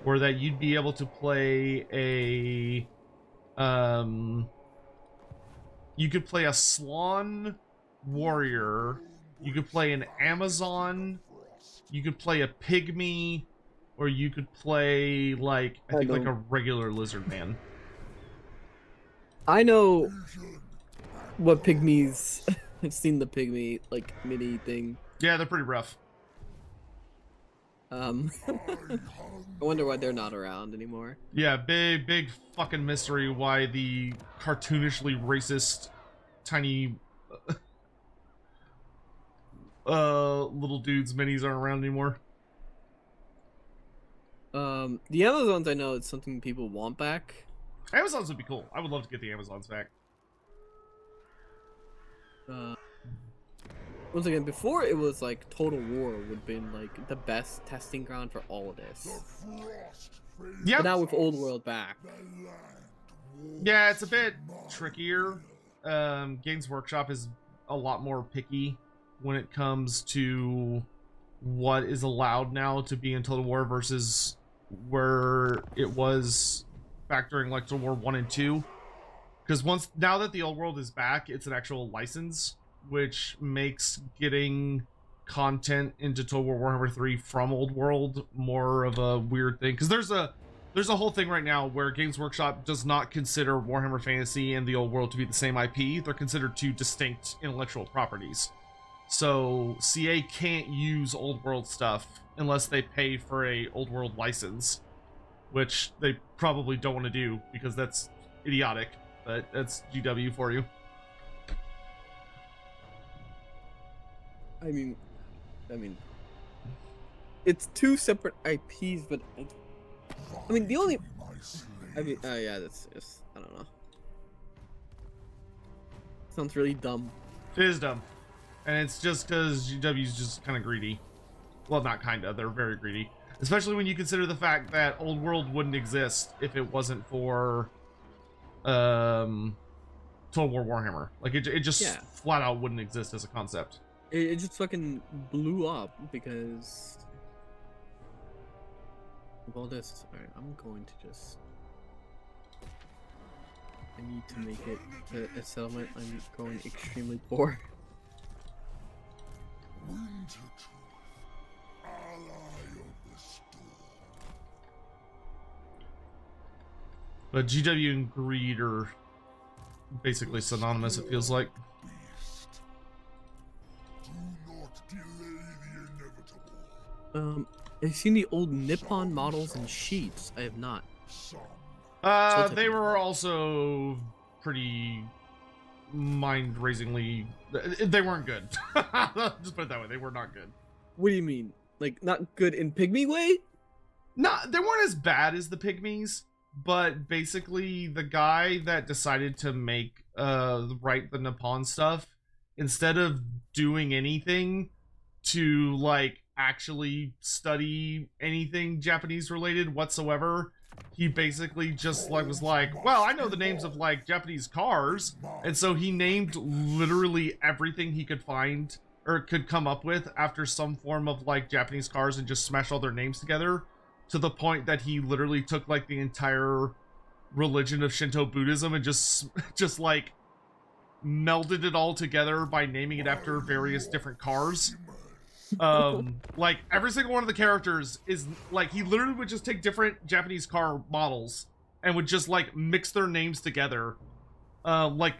were that you'd be able to play you could play a Slawn warrior, you could play an Amazon, you could play a pygmy, or you could play like I think like a regular lizard man. I know what pygmies. I've seen the pygmy like mini thing. Yeah, they're pretty rough. I wonder why they're not around anymore. Yeah, big fucking mystery why the cartoonishly racist tiny little dudes minis aren't around anymore. The Amazons, I know it's something people want back. Amazons would be cool. I would love to get the Amazons back. Once again, before it was like Total War would have been like the best testing ground for all of The this. frost fades Yeah. But now with Old World back, the land. Yeah, it's a bit trickier. Games Workshop is a lot more picky when it comes to what is allowed now to be in Total War versus where it was back during like Total War 1 and 2. Because now that the Old World is back, it's an actual license, which makes getting content into Total War Warhammer 3 from Old World more of a weird thing. Because there's a whole thing right now where Games Workshop does not consider Warhammer Fantasy and the Old World to be the same IP. They're considered two distinct intellectual properties. So CA can't use Old World stuff unless they pay for a Old World license, which they probably don't want to do because that's idiotic. But that's GW for you. I mean, it's two separate IPs, but I mean the only, yeah, that's just, I don't know. Sounds really dumb. It is dumb. And it's just because GW's just kind of greedy. Well, not kind of. They're very greedy. Especially when you consider the fact that Old World wouldn't exist if it wasn't for Total War Warhammer. Like, it just flat out wouldn't exist as a concept. It just fucking blew up because of all this. Alright, I'm going to just... I need to make it a settlement. I'm growing extremely poor. Winter Truth, ally of the storm. But GW and greed are basically synonymous, it feels like. Beast. Do not delay the inevitable. I've seen the old Nippon models and sheets. I have not. Some They were also pretty mind-raisingly... They weren't good. Just put it that way. They were not good. What do you mean? Like, not good in pygmy way? They weren't as bad as the Pygmies, but basically the guy that decided to write the Nippon stuff, instead of doing anything to, like, actually study anything Japanese related whatsoever, he basically just was like, well, I know the names of like Japanese cars, and so he named literally everything he could find or could come up with after some form of like Japanese cars and just smashed all their names together, to the point that he literally took like the entire religion of Shinto Buddhism and just like melded it all together by naming it after various different cars. Like every single one of the characters is like, he literally would just take different Japanese car models and would just like mix their names together, like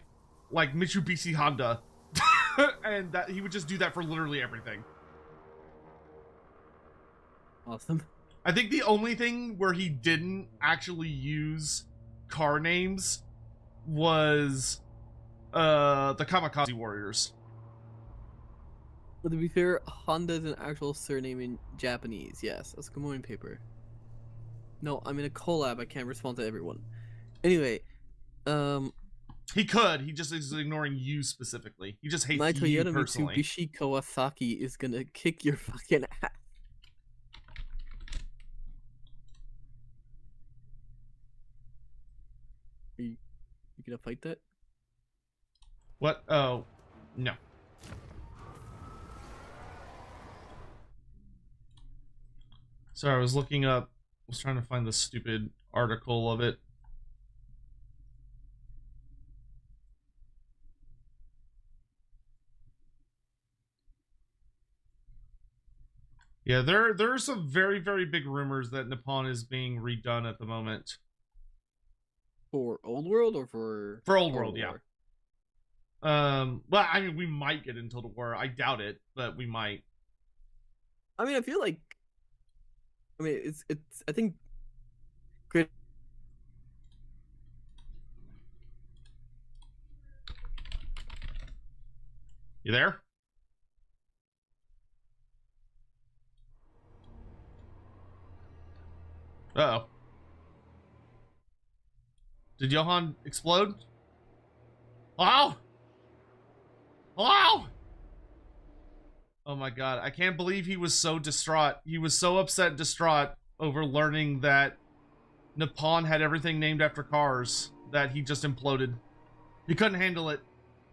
Mitsubishi Honda, and that he would just do that for literally everything. Awesome. I think the only thing where he didn't actually use car names was the Kamikaze Warriors. But to be fair, Honda is an actual surname in Japanese. Yes, that's Good Morning Paper. No, I'm in a collab. I can't respond to everyone. Anyway, He could. He just is ignoring you specifically. He just hates my you Toyota personally. Mitsubishi Kawasaki is gonna kick your fucking ass. You gonna fight that? What? Oh, no. Sorry, I was looking up. I was trying to find the stupid article of it. Yeah, there are some very, very big rumors that Nippon is being redone at the moment. For Old World or for Old World, yeah. Well, I mean, we might get into the war. I doubt it, but we might. I mean, I feel like. I mean, it's. I think. Great. You there? Uh-oh. Did Johann explode? Wow! Wow! Oh my god, I can't believe he was so distraught. He was so upset and distraught over learning that Nippon had everything named after cars that he just imploded. He couldn't handle it.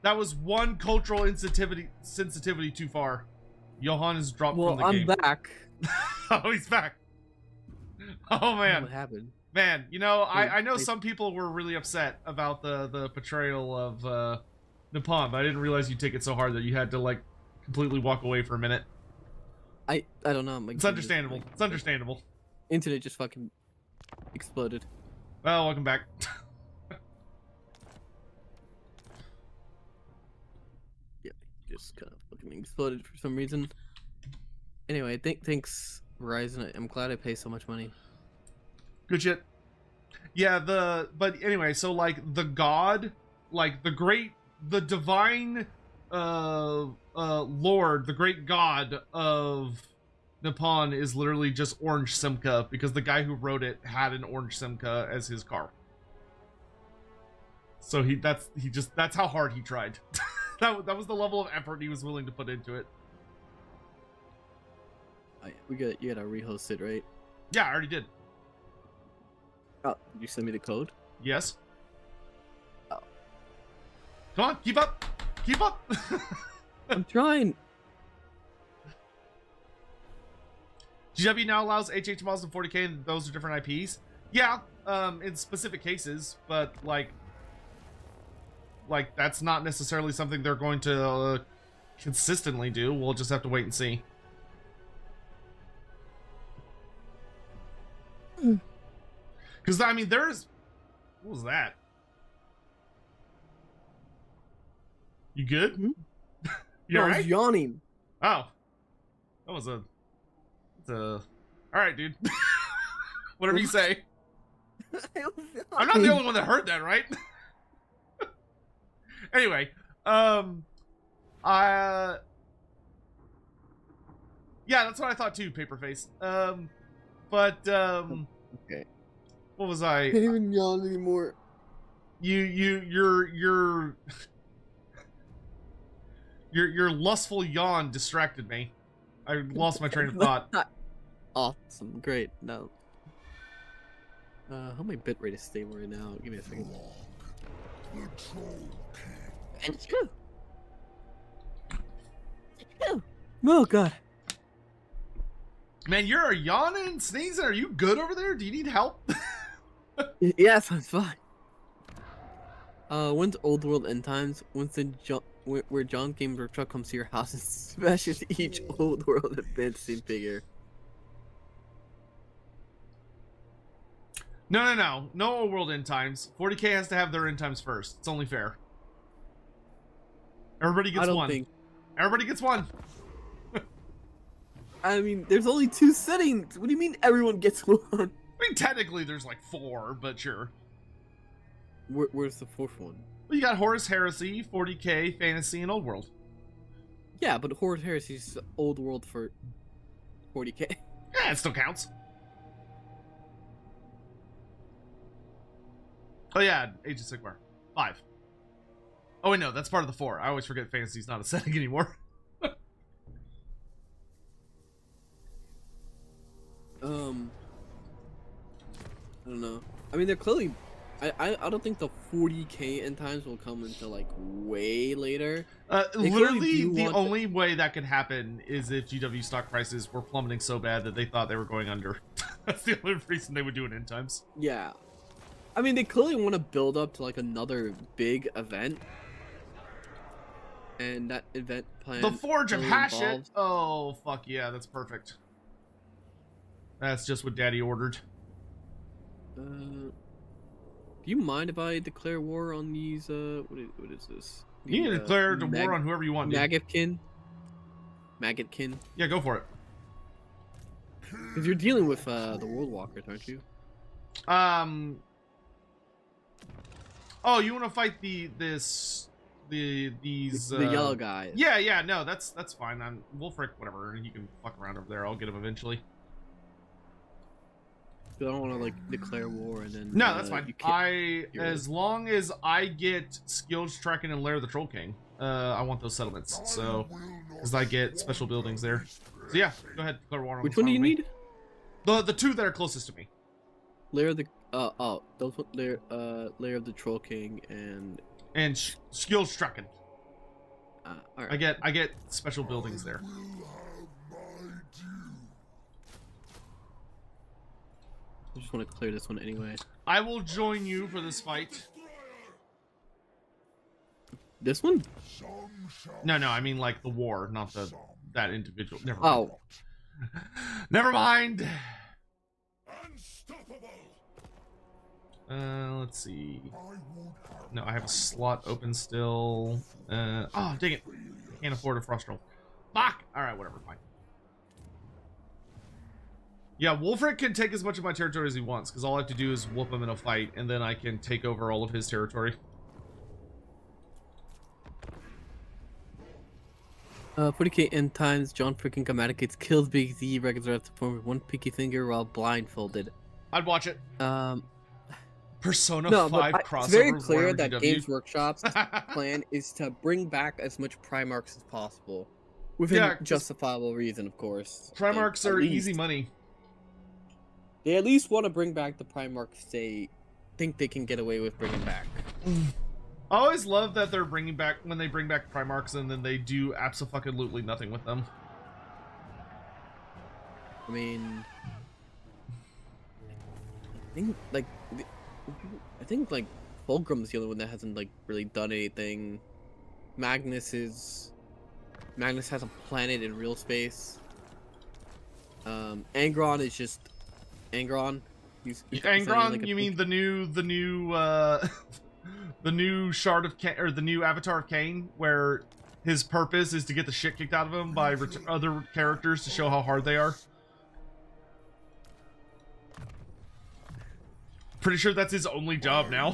That was one cultural sensitivity too far. Johann is dropped from the game. I'm back. Oh, he's back. Oh man. What happened? Man, you know, I know some people were really upset about the portrayal of Nippon, but I didn't realize you'd take it so hard that you had to like completely walk away for a minute. I don't know. It's understandable. It's understandable. Internet just fucking exploded. Well, welcome back. Yeah, just kind of fucking exploded for some reason. Anyway, thanks Verizon. I'm glad I pay so much money. Good shit. Yeah, but anyway, so like the god, like the divine lord, the great god of Nippon is literally just Orange Simca, because the guy who wrote it had an Orange Simca as his car. So that's how hard he tried. that was the level of effort he was willing to put into it. You gotta rehost it, right? Yeah, I already did. Oh, did you send me the code? Yes. Oh. Come on, keep up. Keep up. I'm trying. GW now allows HHMLs and 40K, and those are different IPs. Yeah, in specific cases, but like that's not necessarily something they're going to consistently do. We'll just have to wait and see. Because I mean, what was that? You good? Hmm? You I alright? was yawning. Oh, that was all right, dude. Whatever you say. I'm not the only one that heard that, right? Anyway, yeah, that's what I thought too, Paperface. But Okay. what was I can't even yawn anymore. Your lustful yawn distracted me. I lost my train of thought. Awesome, great. No. How my bitrate is stable right now? Give me a second. The troll king. And oh god. Man, you're yawning, sneezing. Are you good over there? Do you need help? Yes, I'm fine. When's Old World End Times? Where John Games Workshop comes to your house and smashes each Old World advancing figure. No Old World End Times. 40K has to have their End Times first. It's only fair. Everybody gets one. Everybody gets one. I mean, there's only 2 settings. What do you mean everyone gets one? I mean, technically there's like 4, but sure. Where's the 4th one? Well, you got Horus Heresy, 40K, Fantasy, and Old World. Yeah, but Horus Heresy is Old World for 40k. Yeah, it still counts. Oh yeah, Age of Sigmar. 5. Oh wait, no, that's part of the 4. I always forget Fantasy's not a setting anymore. I don't know. I mean, they're clearly. I don't think the 40k end times will come until like way later. Literally, the only way that could happen is if GW stock prices were plummeting so bad that they thought they were going under. That's the only reason they would do it end times. Yeah. I mean, they clearly want to build up to like another big event. And that event plan. The Forge of really Hashit. involves... Oh, fuck yeah, that's perfect. That's just what Daddy ordered. Do you mind if I declare war on these, what is this? You can declare war on whoever you want, dude. Maggotkin? Yeah, go for it. Because you're dealing with, the World Walkers, aren't you? Oh, you want to fight these The yellow guys. Yeah, no, that's fine. Wolfric, whatever. You can fuck around over there. I'll get him eventually. 'cause I don't want to like declare war and then. No, that's you fine. can't- As long as I get skills tracking and Lair of the Troll King, I want those settlements. So, because I get special buildings there. So yeah, go ahead, declare war. Which one do you need? The two that are closest to me. Lair of the those lair of the Troll King And skills tracking. all right. I get special buildings there. I just want to clear this one anyway. I will join you for this fight. This one? No, I mean like the war, not that individual. Never mind. Oh, Never mind. Unstoppable. Let's see. No, I have a slot open still. Oh, dang it. I can't afford a frost roll. Fuck! Alright, whatever, fine. Yeah, Wolfric can take as much of my territory as he wants, because all I have to do is whoop him in a fight, and then I can take over all of his territory. 40k end times, John freaking Grammaticus kills Big Z, records are to perform with one pinky finger while blindfolded. I'd watch it. Persona No, 5 but crossover. it's very with clear Warhammer that GW. Games Workshop's plan is to bring back as much Primarchs as possible. Within Yeah, 'cause justifiable reason, of course. Primarchs Like, are at easy least- money. They at least want to bring back the Primarchs they think they can get away with bringing back. I always love that they're bringing back, when they bring back Primarchs and then they do absolutely nothing with them. I mean, I think like Fulgrim's the only one that hasn't like really done anything. Magnus has a planet in real space. Angron is just Angron. He's Angron, like a you mean pink- the new shard of or the new Avatar of Cain, where his purpose is to get the shit kicked out of him by other characters to show how hard they are? Pretty sure that's his only job now.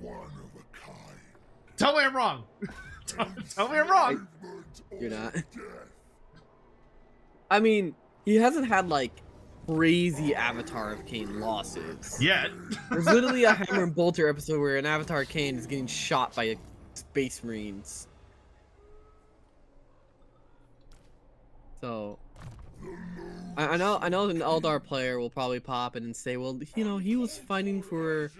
One of a kind. Tell me I'm wrong. Tell me I'm wrong. You're not. I mean, he hasn't had like crazy Avatar of Cain losses. Yet. There's literally a Hammer and Bolter episode where an Avatar of Cain is getting shot by Space Marines. So, I know an Eldar player will probably pop in and say, well, you know, he was fighting for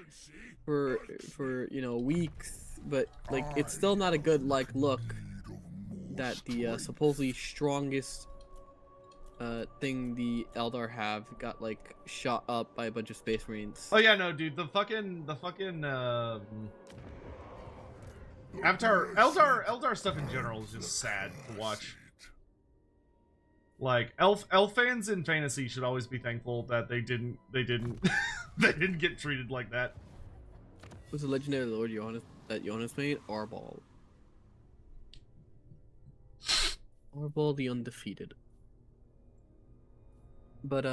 you know, weeks, but like it's still not a good like look that the supposedly strongest thing the Eldar have got like shot up by a bunch of Space Marines. Oh yeah, no, dude. The fucking Avatar Eldar stuff in general is just sad to watch. Like elf fans in fantasy should always be thankful that they didn't they didn't get treated like that. Was the legendary lord Johannes made? Arbol. Arbol the undefeated. But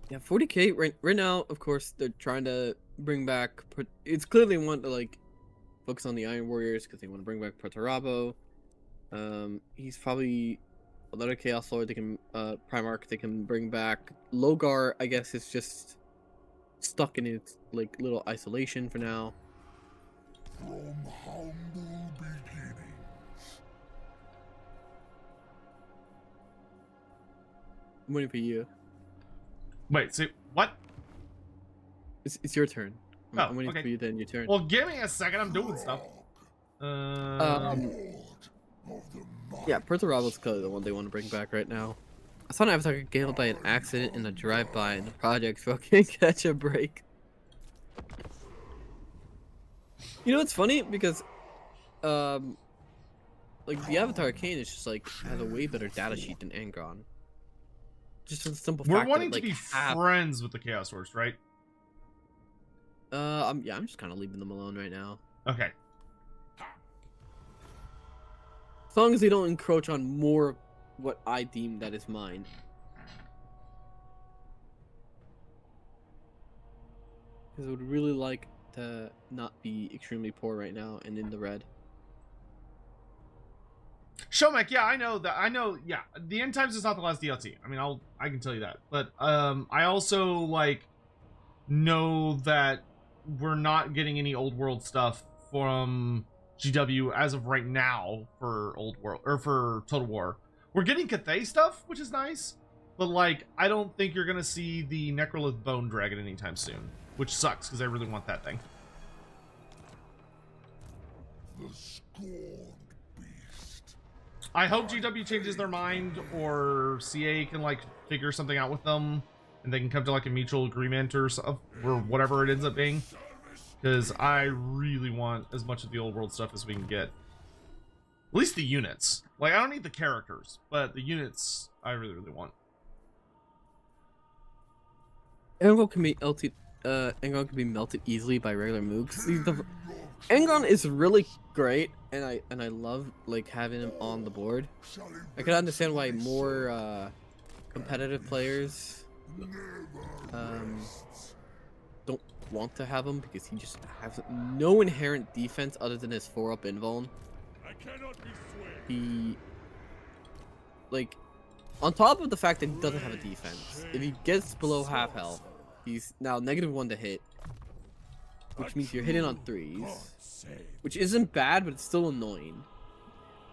yeah, 40k right now, of course, they're trying to bring back. It's clear they want to like focus on the Iron Warriors because they want to bring back Perturabo. He's probably another Chaos Lord they can Primarch they can bring back. Logar, I guess, is just stuck in its like little isolation for now. From humble beginnings. I'm waiting for you. Wait, see what? It's your turn. Oh, I'm waiting okay. for you then your turn. Well, give me a second. I'm doing stuff. Yeah, Perturabo's clearly the one they want to bring back right now. I saw an Avatar get killed by an accident in a drive-by and the project fucking catch a break. You know what's funny? Because, like, the Avatar Cain is just, like, has a way better data sheet than Angron. Just for the simple We're fact wanting that, to like, be friends with the Chaos Horse, right? I'm just kind of leaving them alone right now. Okay. As long as they don't encroach on more of what I deem that is mine. Because I would really like to not be extremely poor right now and in the red. Shomek, yeah, I know that. I know, yeah. The End Times is not the last DLC. I mean, I can tell you that. But I also like know that we're not getting any old world stuff from GW as of right now for Old World or for Total War. We're getting Cathay stuff, which is nice, but like I don't think you're gonna see the Necrolith Bone Dragon anytime soon, which sucks because I really want that thing. The scorned beast. I hope GW changes their mind or CA can like figure something out with them and they can come to like a mutual agreement or whatever it ends up being. Because I really want as much of the old world stuff as we can get. At least the units. Like, I don't need the characters, but the units I really, really want. Engon can be melted easily by regular moogs. See, Engon is really great, and I love like having him on the board. I can understand why more competitive players don't want to have him, because he just has no inherent defense other than his 4-up invuln. I cannot be swayed. He, like, on top of the fact that he doesn't have a defense, if he gets below half health, he's now -1 to hit, which means you're hitting on 3s, which isn't bad, but it's still annoying.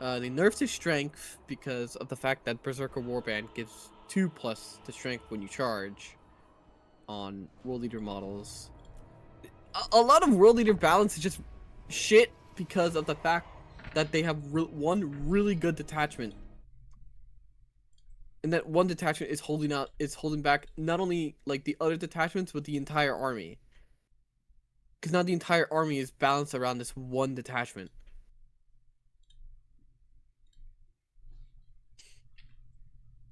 They nerfed his strength because of the fact that Berserker Warband gives 2+ to strength when you charge on World Leader models. A lot of World Leader balance is just shit because of the fact that they have one really good detachment, and that one detachment is holding back not only like the other detachments but the entire army, because now the entire army is balanced around this one detachment.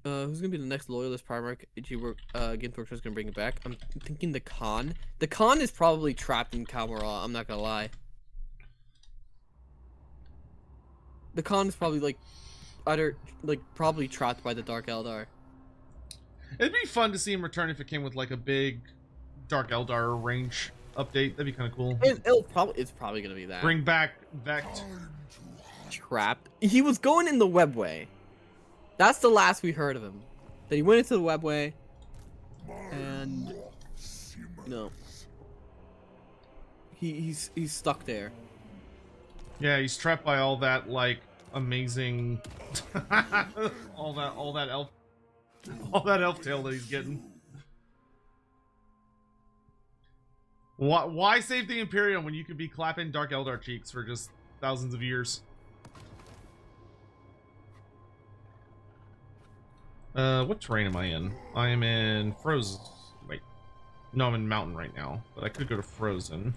Who's gonna be the next loyalist Primarch? Games Workshop's gonna bring it back. I'm thinking the Khan. The Khan is probably trapped in Kalmara, I'm not gonna lie. The Khan is probably like probably trapped by the Dark Eldar. It'd be fun to see him return if it came with like a big Dark Eldar range update. That'd be kind of cool. It's probably gonna be that. Bring back Vect. Trapped. He was going in the webway. That's the last we heard of him. That he went into the webway, and he's stuck there. Yeah, he's trapped by all that like amazing, all that elf tail that he's getting. Why save the Imperium when you could be clapping Dark Eldar cheeks for just thousands of years? What terrain am I in? I am in Frozen. Wait. No, I'm in Mountain right now, but I could go to Frozen.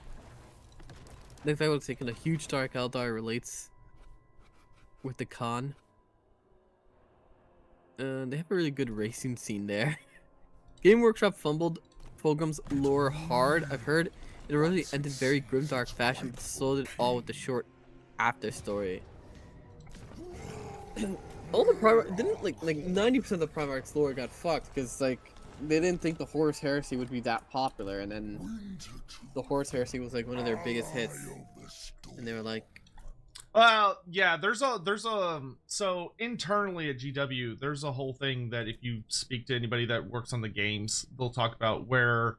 I think I would have taken a huge Dark Eldar relates with the Khan. They have a really good racing scene there. Game Workshop fumbled Fulgrim's lore hard. I've heard it really ended very grimdark fashion, but sold it all with the short after story. All the Primarchs didn't like 90% of the Primarchs lore got fucked because like they didn't think the Horus Heresy would be that popular, and then the Horus Heresy was like one of their biggest hits, and they were like, yeah, so internally at GW there's a whole thing that if you speak to anybody that works on the games, they'll talk about where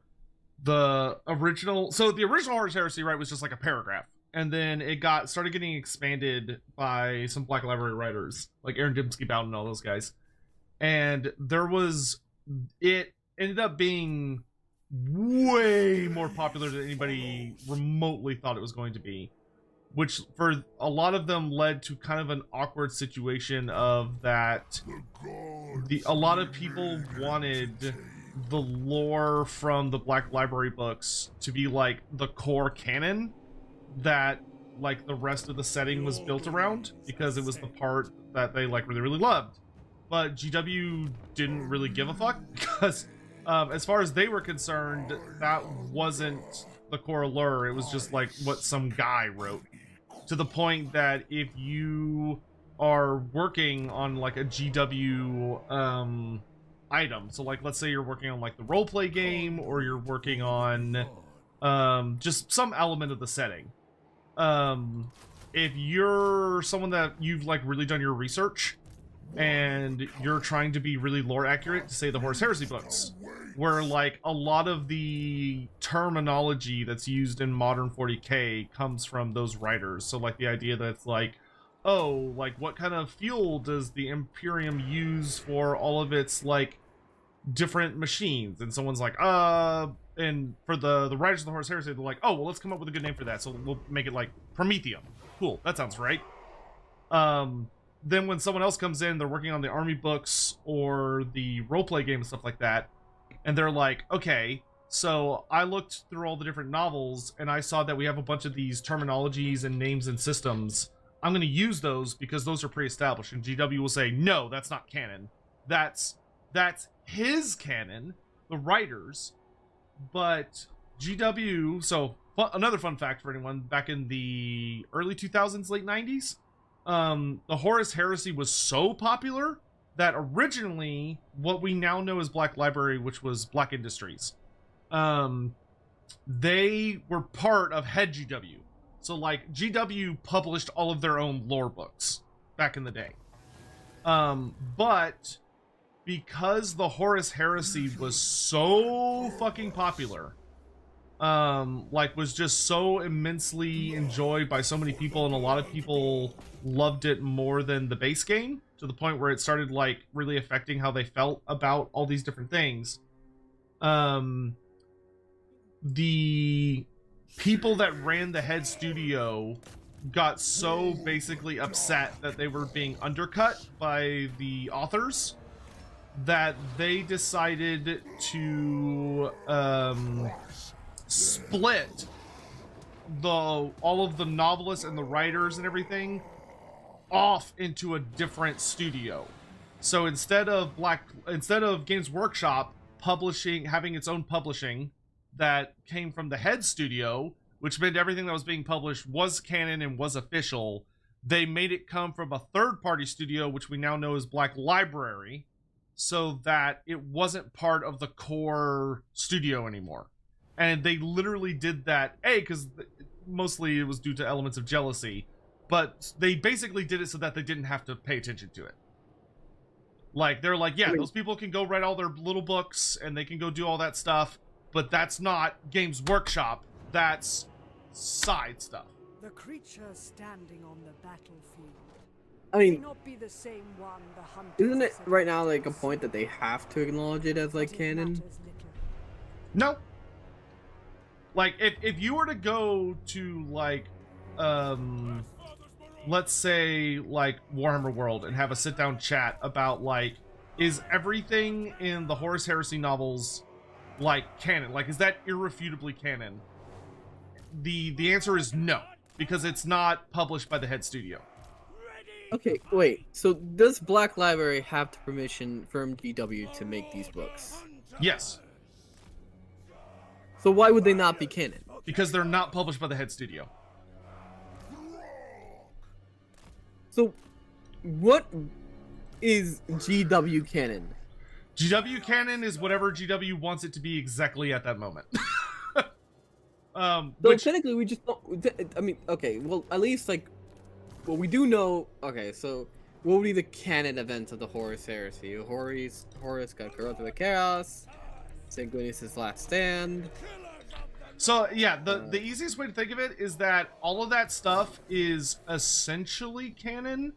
the original Horus Heresy, right, was just like a paragraph. And then it started getting expanded by some Black Library writers, like Aaron Dembski Bowden and all those guys. And it ended up being way more popular than anybody remotely thought it was going to be. Which, for a lot of them, led to kind of an awkward situation of that a lot of people wanted the lore from the Black Library books to be like the core canon that like the rest of the setting was built around, because it was the part that they like really loved. But GW didn't really give a fuck, because as far as they were concerned, that wasn't the core lore. It was just like what some guy wrote, to the point that if you are working on like a GW item, so like let's say you're working on like the roleplay game, or you're working on just some element of the setting, if you're someone that you've like really done your research and you're trying to be really lore accurate, to say the Horus Heresy books, where like a lot of the terminology that's used in modern 40k comes from those writers. So like the idea that it's like, oh, like what kind of fuel does the Imperium use for all of its like different machines? And someone's like, and for the writers of the Horus Heresy, they're like, oh, well, let's come up with a good name for that. So we'll make it like Promethium. Cool, that sounds right. Then when someone else comes in, they're working on the army books or the roleplay game and stuff like that, and they're like, okay, so I looked through all the different novels and I saw that we have a bunch of these terminologies and names and systems. I'm going to use those because those are pre-established. And GW will say, no, that's not canon. That's his canon, the writers. But GW, so another fun fact for anyone, back in the early 2000s, late 90s, the Horus Heresy was so popular that originally what we now know as Black Library, which was Black Industries, they were part of Head GW. So like GW published all of their own lore books back in the day. But because the Horus Heresy was so fucking popular, like was just so immensely enjoyed by so many people, and a lot of people loved it more than the base game, to the point where it started like really affecting how they felt about all these different things. The people that ran the Head studio got so basically upset that they were being undercut by the authors that they decided to split all of the novelists and the writers and everything off into a different studio. So instead of Games Workshop having its own publishing that came from the Head studio, which meant everything that was being published was canon and was official, they made it come from a third-party studio, which we now know as Black Library, so that it wasn't part of the core studio anymore. And they literally did that, because mostly it was due to elements of jealousy, but they basically did it so that they didn't have to pay attention to it. Like, they're like, yeah, those people can go write all their little books, and they can go do all that stuff, but that's not Games Workshop, that's side stuff. The creature standing on the battlefield I may mean, not be the same one the hunters isn't it set right now out like a to point that they have to acknowledge it as like but it canon? matters little. No. Like, if you were to go to, like, let's say, like, Warhammer World and have a sit-down chat about, like, is everything in the Horus Heresy novels, like, canon? Like, is that irrefutably canon? The answer is no, because it's not published by the Head studio. Okay, wait. So does Black Library have the permission from GW to make these books? Yes, So why would they not be canon? because they're not published by the Head studio. So what is GW canon? GW canon is whatever GW wants it to be exactly at that moment. So Which, technically we just don't, I mean, okay, well, at least, like, well, we do know, okay, so what would be the canon events of the Horus Heresy? Horus got corrupted with chaos, Sanguinius' last stand. so yeah, the easiest way to think of it is that all of that stuff is essentially canon,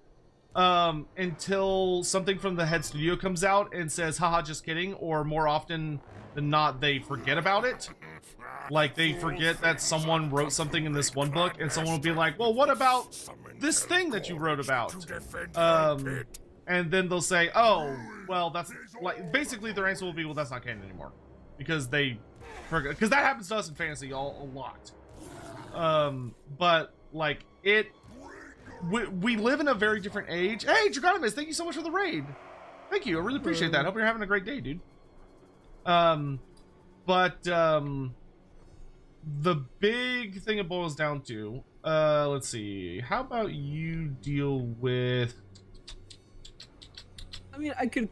until something from the Head studio comes out and says, haha, just kidding, or more often than not, they forget about it. Like, they forget that someone wrote something in this one book, and someone will be like, well, what about this thing that you wrote about? And then they'll say, oh, well, that's, like, basically their answer will be, well, that's not canon anymore. Because they forget, because that happens to us in fantasy a lot. But, like, we live in a very different age. Hey, Dragonimus, thank you so much for the raid. Thank you, I really appreciate that. Hope you're having a great day, dude. The big thing it boils down to, let's see, how about you deal with... I mean, I could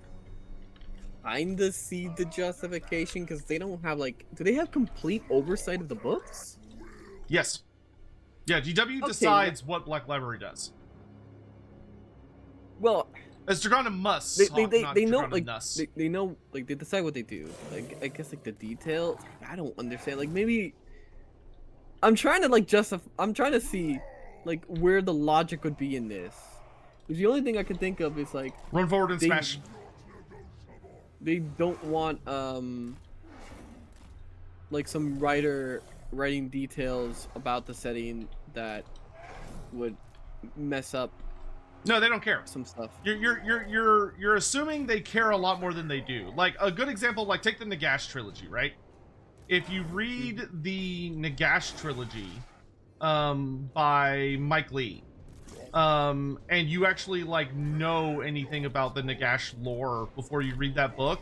kinda see the justification, because they don't have, like, do they have complete oversight of the books? Yes. Yeah, GW Okay, decides what Black Library does. Well, It's Dragana must. they know Dragana like Nuss. they know like they decide what they do. Like I guess like the details. I don't understand. Like maybe I'm trying to like justify. I'm trying to see like where the logic would be in this. Because the only thing I can think of is like Run forward and they- smash. they don't want like some writer writing details about the setting that would mess up No, they don't care. some stuff. You're assuming they care a lot more than they do. Like a good example, like take the Nagash trilogy, right? If you read the Nagash trilogy by Mike Lee, and you actually like know anything about the Nagash lore before you read that book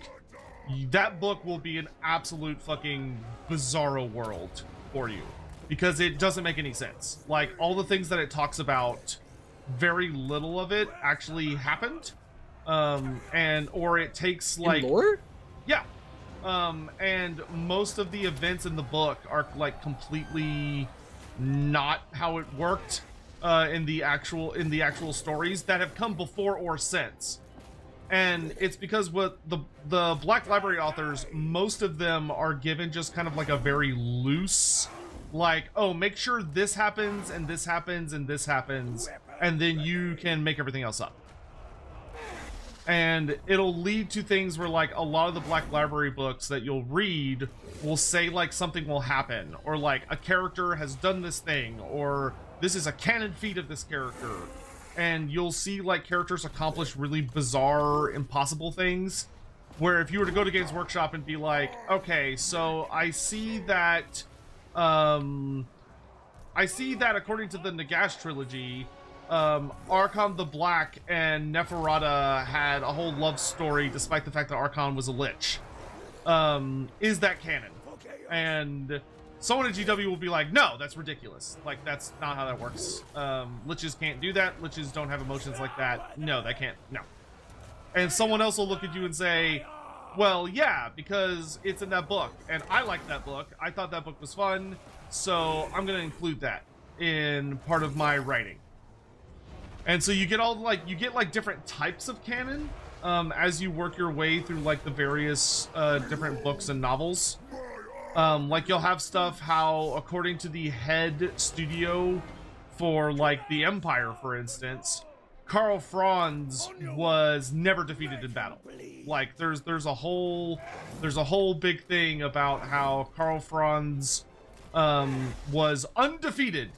will be an absolute fucking bizarro world for you, because it doesn't make any sense. Like all the things that it talks about, very little of it actually happened, or it takes like In lore? yeah, and most of the events in the book are like completely not how it worked in the actual stories that have come before or since. And it's because what the Black Library authors, most of them are given just kind of like a very loose, like, oh, make sure this happens and this happens and this happens, and then you can make everything else up. And it'll lead to things where like a lot of the Black Library books that you'll read will say like something will happen, or like a character has done this thing, or this is a canon feat of this character. And you'll see like characters accomplish really bizarre, impossible things, where if you were to go to Games Workshop and be like, okay, so I see that according to the Nagash trilogy, Archon the Black and Neferata had a whole love story despite the fact that Archon was a lich. Is that canon? And someone at GW will be like, no, that's ridiculous. Like, that's not how that works. Liches can't do that. Liches don't have emotions like that. No, they can't. No. And someone else will look at you and say, well, yeah, because it's in that book. And I liked that book. I thought that book was fun. So I'm going to include that in part of my writing. And so you get different types of canon as you work your way through like the various different books and novels. Like you'll have stuff how, according to the head studio for like the Empire, for instance, Karl Franz was never defeated in battle. Like there's a whole big thing about how Karl Franz was undefeated.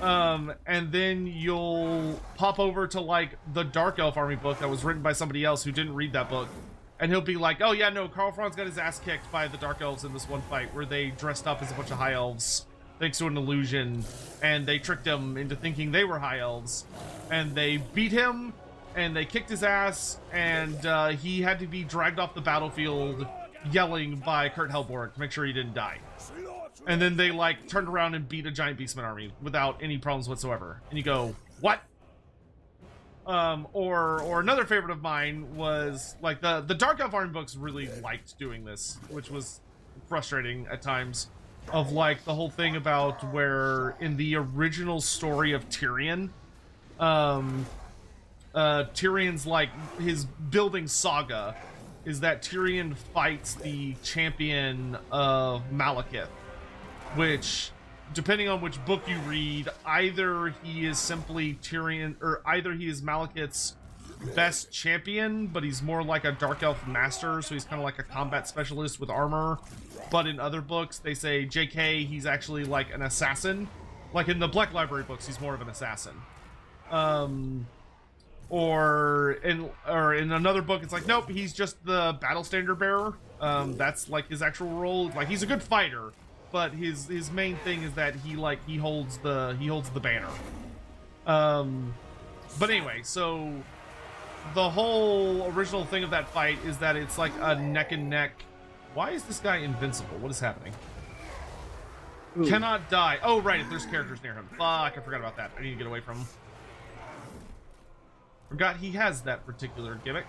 And then you'll pop over to like the Dark Elf Army book that was written by somebody else who didn't read that book. And he'll be like, oh yeah, no, Karl Franz got his ass kicked by the Dark Elves in this one fight where they dressed up as a bunch of High Elves thanks to an illusion, and they tricked him into thinking they were High Elves. And they beat him, and they kicked his ass, and he had to be dragged off the battlefield yelling by Kurt Helborg to make sure he didn't die. And then they like turned around and beat a giant beastman army without any problems whatsoever. And you go, what? Or another favorite of mine was like the Dark Elf Army books really liked doing this, which was frustrating at times, of like the whole thing about where in the original story of Tyrion, Tyrion's like his building saga is that Tyrion fights the champion of Malekith, which, depending on which book you read, either he is simply Tyrion, or either he is Malekith's best champion, but he's more like a Dark Elf master, so he's kind of like a combat specialist with armor. But in other books, they say, JK, he's actually like an assassin. Like in the Black Library books, he's more of an assassin. Or in another book, it's like, nope, he's just the battle standard bearer. That's like his actual role. Like, he's a good fighter, but his main thing is that he holds the banner. But anyway, so the whole original thing of that fight is that it's like a neck and neck. Why is this guy invincible? What is happening? Ooh. Cannot die. Oh, right, if there's characters near him. Fuck, I forgot about that. I need to get away from him. Forgot he has that particular gimmick.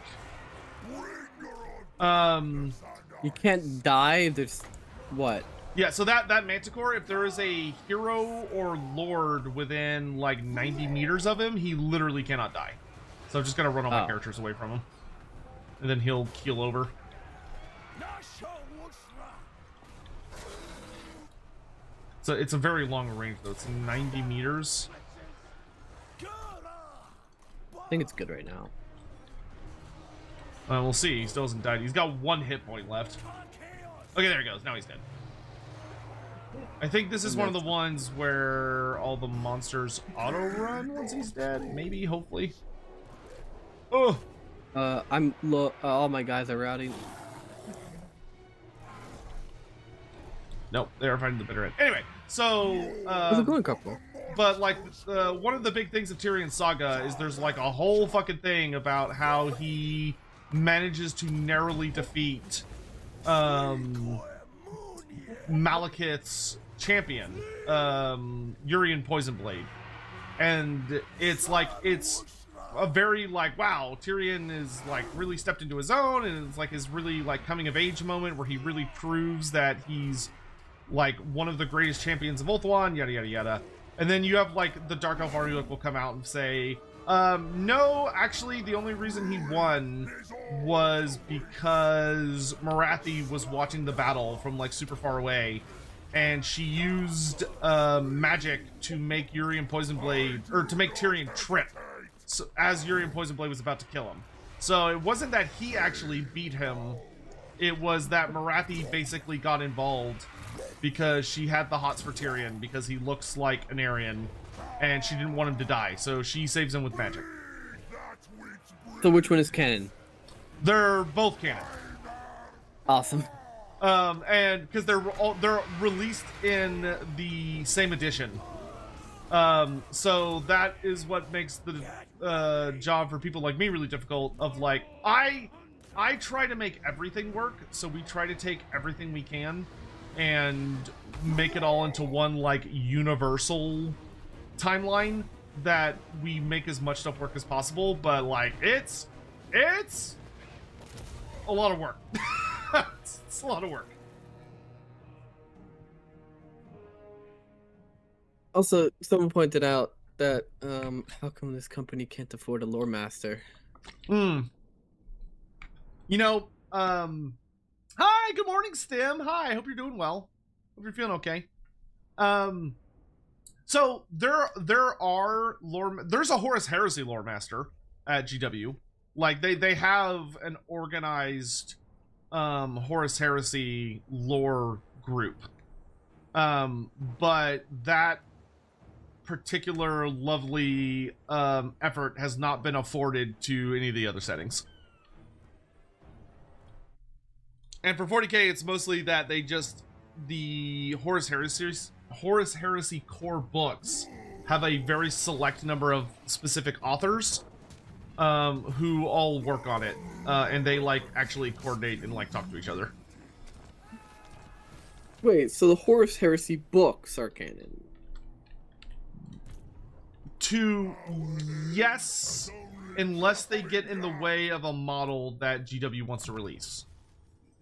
You can't die if there's what? Yeah, so that Manticore, if there is a hero or lord within like 90 meters of him, he literally cannot die. So I'm just gonna run all my characters away from him, and then he'll keel over. So it's a very long range though. It's 90 meters. I think it's good right now. We'll see. He still hasn't died. He's got 1 hit point left. Okay, there he goes. Now he's dead. I think this is one of the ones where all the monsters auto-run once he's dead. Maybe, hopefully. Oh! I'm low. All my guys are routing. Nope, they're fighting the bitter end. Anyway, so... How's it going, couple? But, like, one of the big things of Tyrion's saga is there's, like, a whole fucking thing about how he manages to narrowly defeat Malekith's champion, Urian Poisonblade. And it's like, it's a very like, wow, Tyrion is like really stepped into his own, and it's like his really like coming of age moment where he really proves that he's like one of the greatest champions of Ulthuan, yada yada yada. And then you have like the Dark Elf army will come out and say, no, actually the only reason he won was because Marathi was watching the battle from like super far away, and she used magic to make Urian Poisonblade, or to make Tyrion trip, so, as Urian Poisonblade was about to kill him. So it wasn't that he actually beat him, it was that Marathi basically got involved because she had the hots for Tyrion because he looks like an Aryan, and she didn't want him to die, so she saves him with magic. So which one is canon? They're both canon. Awesome. And because they're released in the same edition. So that is what makes the job for people like me really difficult. Of like, I try to make everything work, so we try to take everything we can and make it all into one like universal timeline that we make as much stuff work as possible. But like, it's a lot of work. It's a lot of work. Also, someone pointed out that how come this company can't afford a Loremaster? You know, hi, good morning, Stim. Hi, hope you're doing well. Hope you're feeling okay. So there's a Horus Heresy Loremaster at GW. Like they have an organized Horus Heresy lore group. But that particular lovely effort has not been afforded to any of the other settings. And for 40K, it's mostly that the Horus Heresy core books have a very select number of specific authors who all work on it, and they like actually coordinate and like talk to each other. Wait, so the Horus Heresy books are canon? Yes, unless they get in the way of a model that GW wants to release,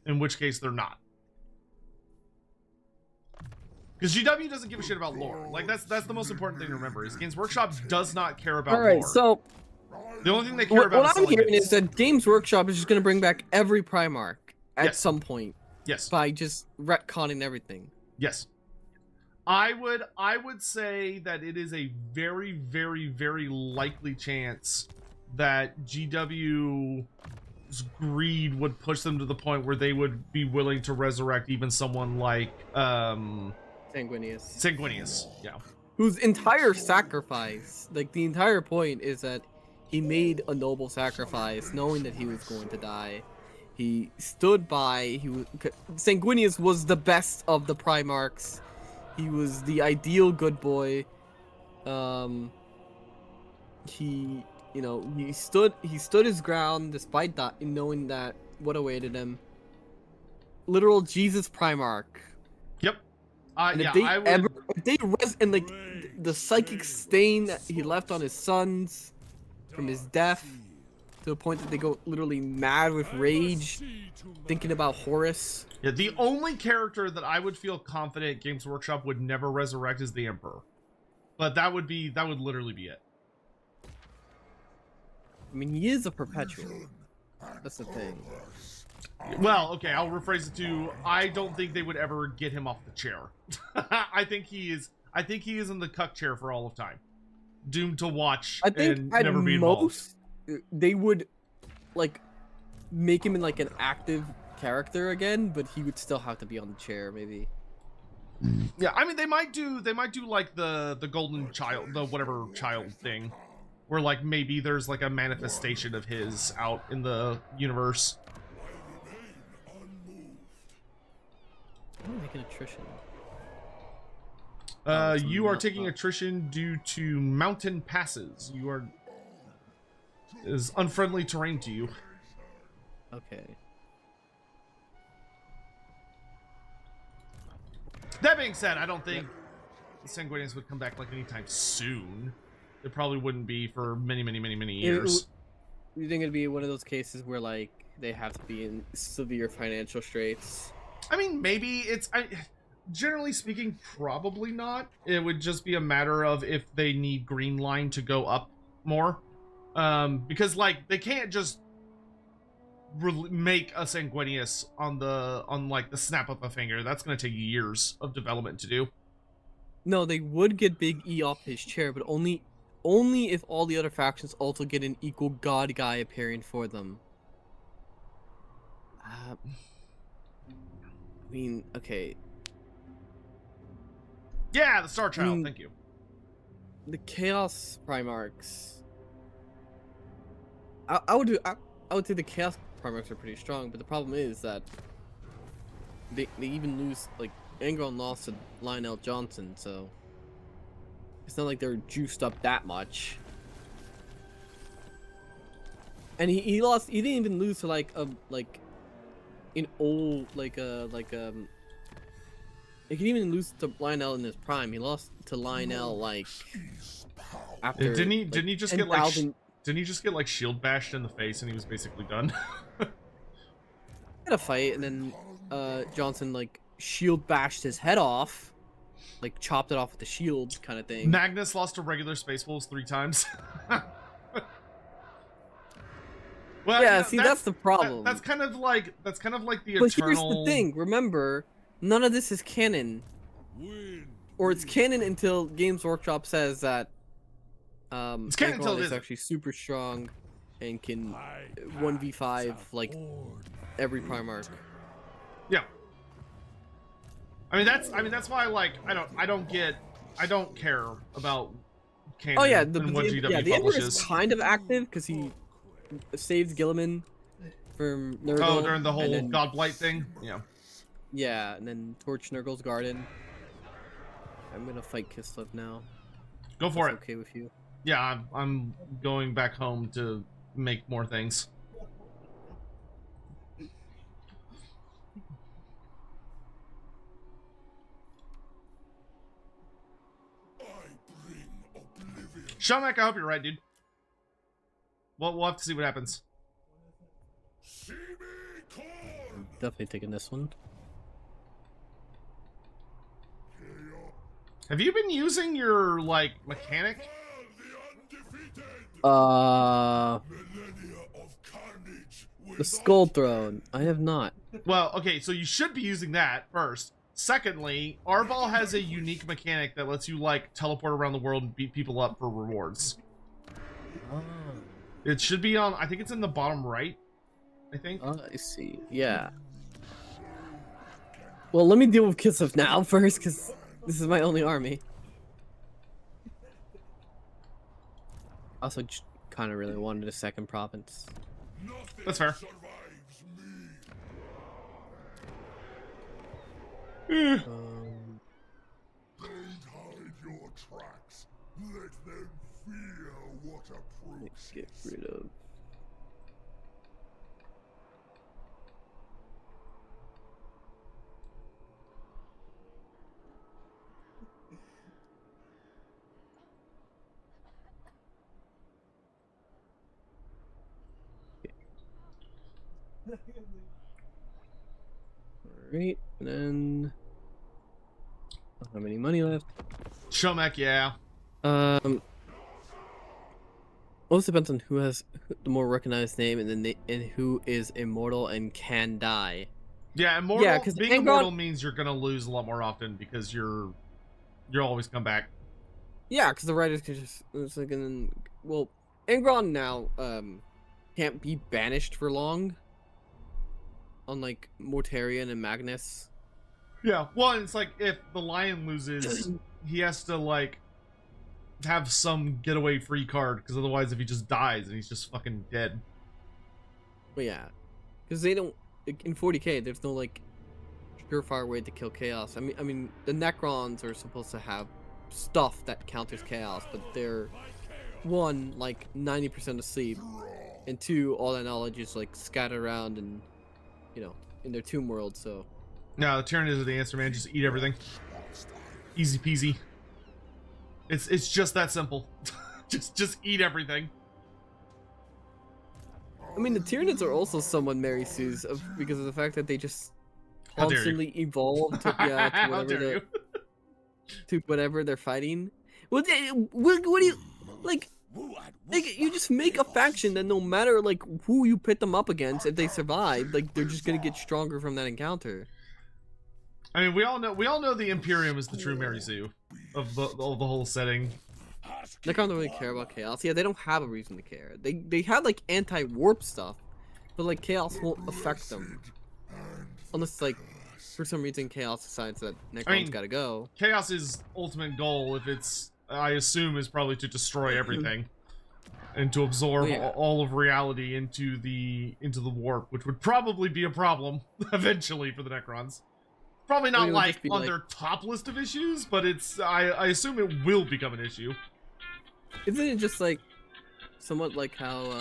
in which case they're not. Because GW doesn't give a shit about lore. Like that's the most important thing to remember. Is Games Workshop does not care about lore. So the only thing they care about. What I'm hearing is that Games Workshop is just going to bring back every Primarch at some point. Yes. By just retconning everything. Yes. I would say that it is a very, very, very likely chance that GW's greed would push them to the point where they would be willing to resurrect even someone like Sanguinius, yeah. Whose entire sacrifice, like the entire point is that he made a noble sacrifice knowing that he was going to die. He stood by, Sanguinius was the best of the Primarchs. He was the ideal good boy. He stood his ground despite that, knowing that what awaited him. Literal Jesus Primarch. Yep. And if the psychic stain that he left on his sons from his death, to the point that they go literally mad with rage, thinking about Horus. Yeah, the only character that I would feel confident Games Workshop would never resurrect is the Emperor. But that would literally be it. I mean, he is a perpetual. That's the thing. Well, okay, I'll rephrase it to I don't think they would ever get him off the chair. I think he is in the cuck chair for all of time. Doomed to watch I think and at never be involved. most they would like make him in like an active character again, but he would still have to be on the chair, maybe. Yeah, I mean they might do like the golden child, the whatever child thing, where like maybe there's like a manifestation of his out in the universe. I'm making attrition. You are taking attrition due to mountain passes. You are is unfriendly terrain to you. Okay. That being said, I don't think the Sanguinians would come back like anytime soon. It probably wouldn't be for many years. You think it'd be one of those cases where like they have to be in severe financial straits? I mean, maybe it's. Generally speaking, probably not. It would just be a matter of if they need green line to go up more, because like they can't just make a Sanguinius on like the snap of a finger. That's going to take years of development to do. No, they would get Big E off his chair, but only if all the other factions also get an equal god guy appearing for them. I mean, okay. Yeah, the Star Child. Thank you. The Chaos Primarchs. I would say the Chaos Primarchs are pretty strong, but the problem is that they even lose, like, Angron lost to Lionel Johnson, so it's not like they're juiced up that much. And he lost. He didn't even lose to like an old He didn't even lose to Lionel in his prime. He lost to Lionel like after. Didn't he? Like, didn't he just 10, get like? 000... Didn't he just get like shield bashed in the face and he was basically done? Had a fight, and then Johnson like shield bashed his head off, like chopped it off with the shield kind of thing. Magnus lost to regular Space Wolves 3 times. Well, yeah, see, that's the problem. That's kind of like the but eternal. here's the thing. Remember, none of this is canon, or it's canon until Games Workshop says that It's canon until Angron it is isn't. actually super strong and can 1v5 like every Primarch. Yeah. I mean that's why like I don't care about canon. Oh yeah, and what GW the Emperor publishes. is kind of active because he saved Gilliman from Nurgle. Oh, during the whole and then, Godblight thing. Yeah. Yeah, and then torch Nurgle's garden. I'm gonna fight Kislev now. Go for it. Okay with you? Yeah, I'm going back home to make more things. Shamak, I hope you're right, dude. Well, we'll have to see what happens. I'm definitely taking this one. Have you been using your like mechanic? The Skull Throne. I have not. Well, okay, so you should be using that first. Secondly, Arbol has a unique mechanic that lets you like teleport around the world and beat people up for rewards. Oh. It should be on. I think it's in the bottom right. I think. I see. Yeah. Well, let me deal with Kislev now first, because this is my only army. Also, kind of really wanted a second province. That's fair. Don't hide your tracks. Let them fear what Let's approaches. get rid of. Alright, and then I don't have any money left. Shomek, yeah. Also depends on who has the more recognized name, and then and who is immortal and can die. Yeah, immortal. Yeah, 'cause being Angron- immortal means you're gonna lose a lot more often because you'll always come back. Yeah, because the writers can just it's like well, Angron now can't be banished for long. Unlike Mortarion and Magnus. Yeah, well, it's like if the lion loses, he has to like have some getaway free card because otherwise, if he just dies and he's just fucking dead. But yeah, because they don't in 40k. There's no like surefire way to kill chaos. I mean, the Necrons are supposed to have stuff that counters chaos, but they're one like 90% asleep, and two, all that knowledge is like scattered around and in their tomb world. So no, the Tyranids are the answer, man. Just eat everything. Easy peasy. It's just that simple. just eat everything. I mean, the Tyranids are also somewhat Mary Sue's because of the fact that they just constantly evolve to to whatever they're fighting. What do you like? You just make a faction that no matter like who you pit them up against, if they survive, like they're just gonna get stronger from that encounter. I mean, we all know the Imperium is the true Mary Sue of the whole setting. Necrons don't really care about chaos. Yeah, they don't have a reason to care. They have like anti-warp stuff, but like chaos won't affect them unless like for some reason chaos decides that Necrons gotta go. Chaos's ultimate goal, if it's I assume, is probably to destroy everything and to absorb all of reality into the warp, which would probably be a problem eventually for the Necrons. Probably not like on their top list of issues, but it's I assume it will become an issue. Isn't it just like somewhat like how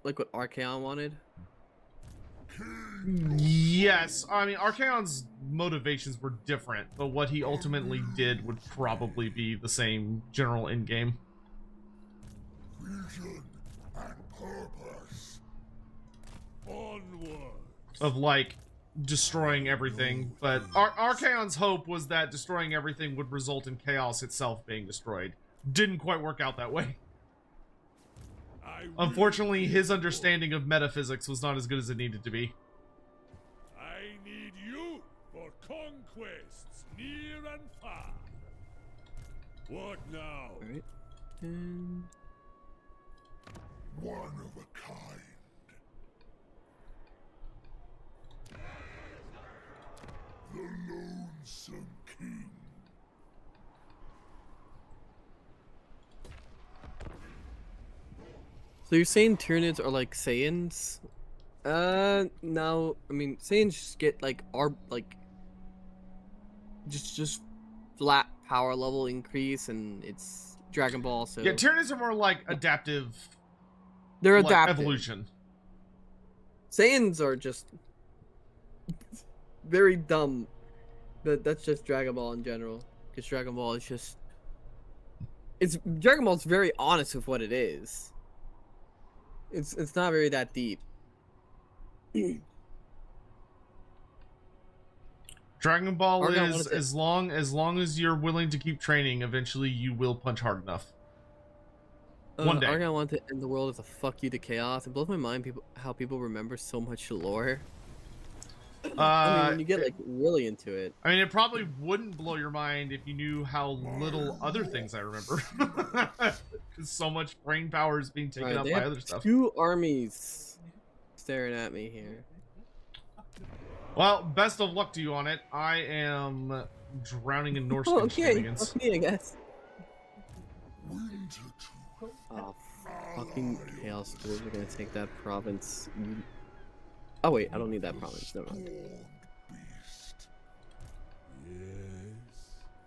like what Archaon wanted? Yes, I mean Archaon's motivations were different, but what he ultimately did would probably be the same general end game. Vision and purpose. Onward. Of like destroying everything, but Archaon's hope was that destroying everything would result in chaos itself being destroyed. Didn't quite work out that way. Unfortunately, his understanding of metaphysics was not as good as it needed to be. I need you for conquests near and far. What now? Alright. And One of a kind. The Lonesome King. so you're saying Tyranids are like Saiyans? No. I mean, Saiyans just get like just flat power level increase, and it's Dragon Ball. So Yeah, Tyranids are more like adaptive. they're like, adaptive. evolution. Saiyans are just very dumb. That's just Dragon Ball in general. Because Dragon Ball is just Dragon Ball's very honest with what it is. It's not very that deep. Dragon Ball Argon, is as long as you're willing to keep training, eventually you will punch hard enough. One day. Argon wanted to end the world as a fuck you to chaos. It blows my mind how people remember so much lore. I mean, when you get like really into it. I mean, it probably wouldn't blow your mind if you knew how little other things I remember. Because so much brain power is being taken up They by have other stuff. 2 armies staring at me here. Well, best of luck to you on it. I am drowning in Norse Okay, shenanigans. fuck me, I guess. Winter to Oh, fucking Chaos Dwarves are gonna take that province. Oh wait, I don't need that province. Never mind. beast. Yes.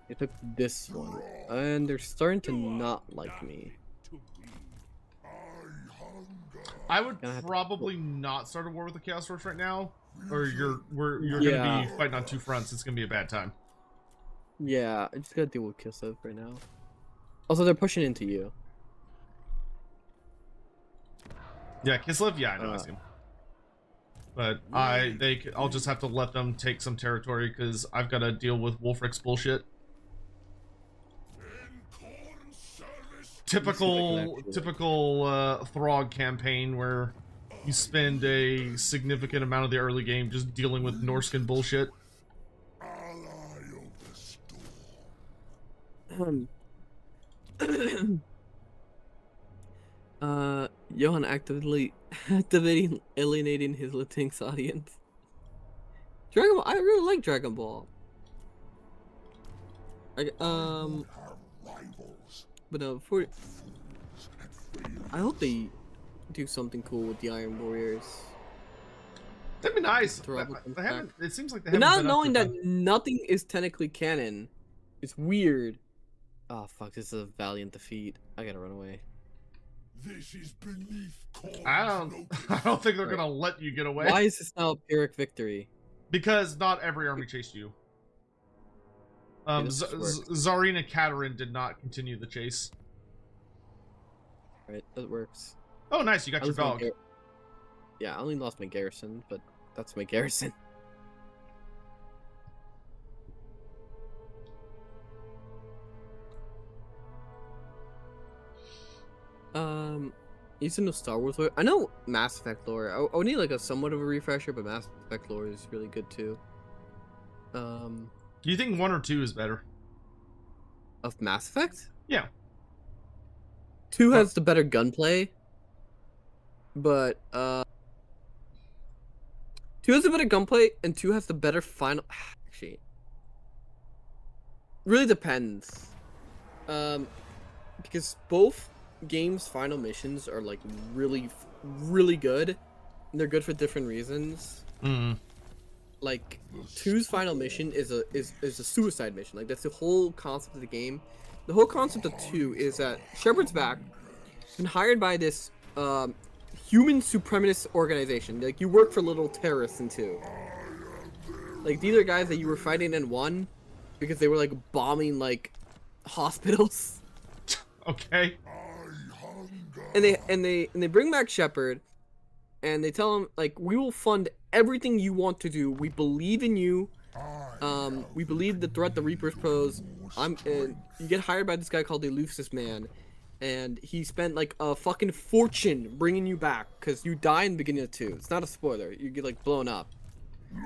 They took this one, and they're starting to not like me. To me. I hunger. I would Gonna have to- probably not start a war with the Chaos Dwarfs right now, or you're Yeah. gonna be fighting on 2 fronts. It's gonna be a bad time. Yeah, I just gotta deal with Kislev right now. Also, they're pushing into you. Yeah, Kislev. Yeah, I know. I see him. but I'll just have to let them take some territory because I've got to deal with Wolfric's bullshit. Typical Throg campaign where you spend a significant amount of the early game just dealing with Norskin bullshit. Johan actively alienating his Latinx audience. Dragon Ball, I really like Dragon Ball. But I hope they do something cool with the Iron Warriors. That'd be nice. It seems like they haven't. Not knowing that nothing is technically canon, it's weird. Oh fuck! This is a valiant defeat. I gotta run away. This is beneath I don't think they're gonna let you get away. Why is this now a Pyrrhic victory? Because not every army chased you. Tsarina Katerin did not continue the chase. Right, that works. Oh, nice! You got your dog. Yeah, I only lost my garrison, but that's my garrison. Used to know Star Wars lore. I know Mass Effect lore. I would need like a somewhat of a refresher, but Mass Effect lore is really good too. Do you think 1 or 2 is better? Of Mass Effect? Yeah. 2 has the better gunplay, but 2 has the better gunplay, and 2 has the better final. Actually, really depends. Because both games' final missions are like really good. And they're good for different reasons. Like 2's final mission is a suicide mission. Like that's the whole concept of the game. The whole concept of 2 is that Shepard's back. He's been hired by this human supremacist organization. Like you work for little terrorists in 2. Like these are guys that you were fighting in 1 because they were like bombing like hospitals. Okay. And they bring back Shepard, and they tell him like, we will fund everything you want to do. We believe in you. We believe the threat the Reapers pose. And you get hired by this guy called the Elusive Man, and he spent like a fucking fortune bringing you back because you die in the beginning of 2. It's not a spoiler. You get like blown up.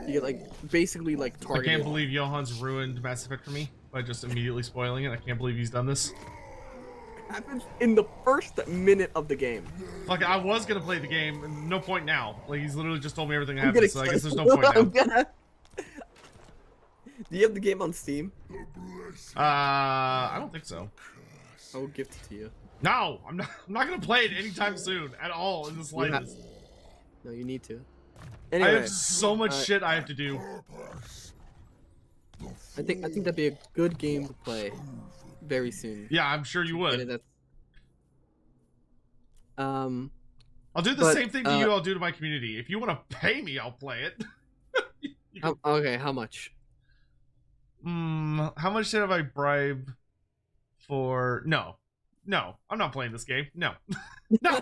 You get like basically like targeted. I can't believe Johann's ruined Mass Effect for me by just immediately spoiling it. I can't believe he's done this. Happens in the first minute of the game. Like I was gonna play the game, and no point now. Like he's literally just told me everything that happens, so I guess there's no point now. Do you have the game on Steam? I don't think so. I will gift it to you. No, I'm not gonna play it anytime soon at all in the slightest. No, you need to. Anyway, I have so much shit I have to do. I think that'd be a good game to play very soon. Yeah, I'm sure you would. I'll do the same thing to you I'll do to my community. If you want to pay me, I'll play it. Okay, how much? How much have I bribed for? No, I'm not playing this game. No. No.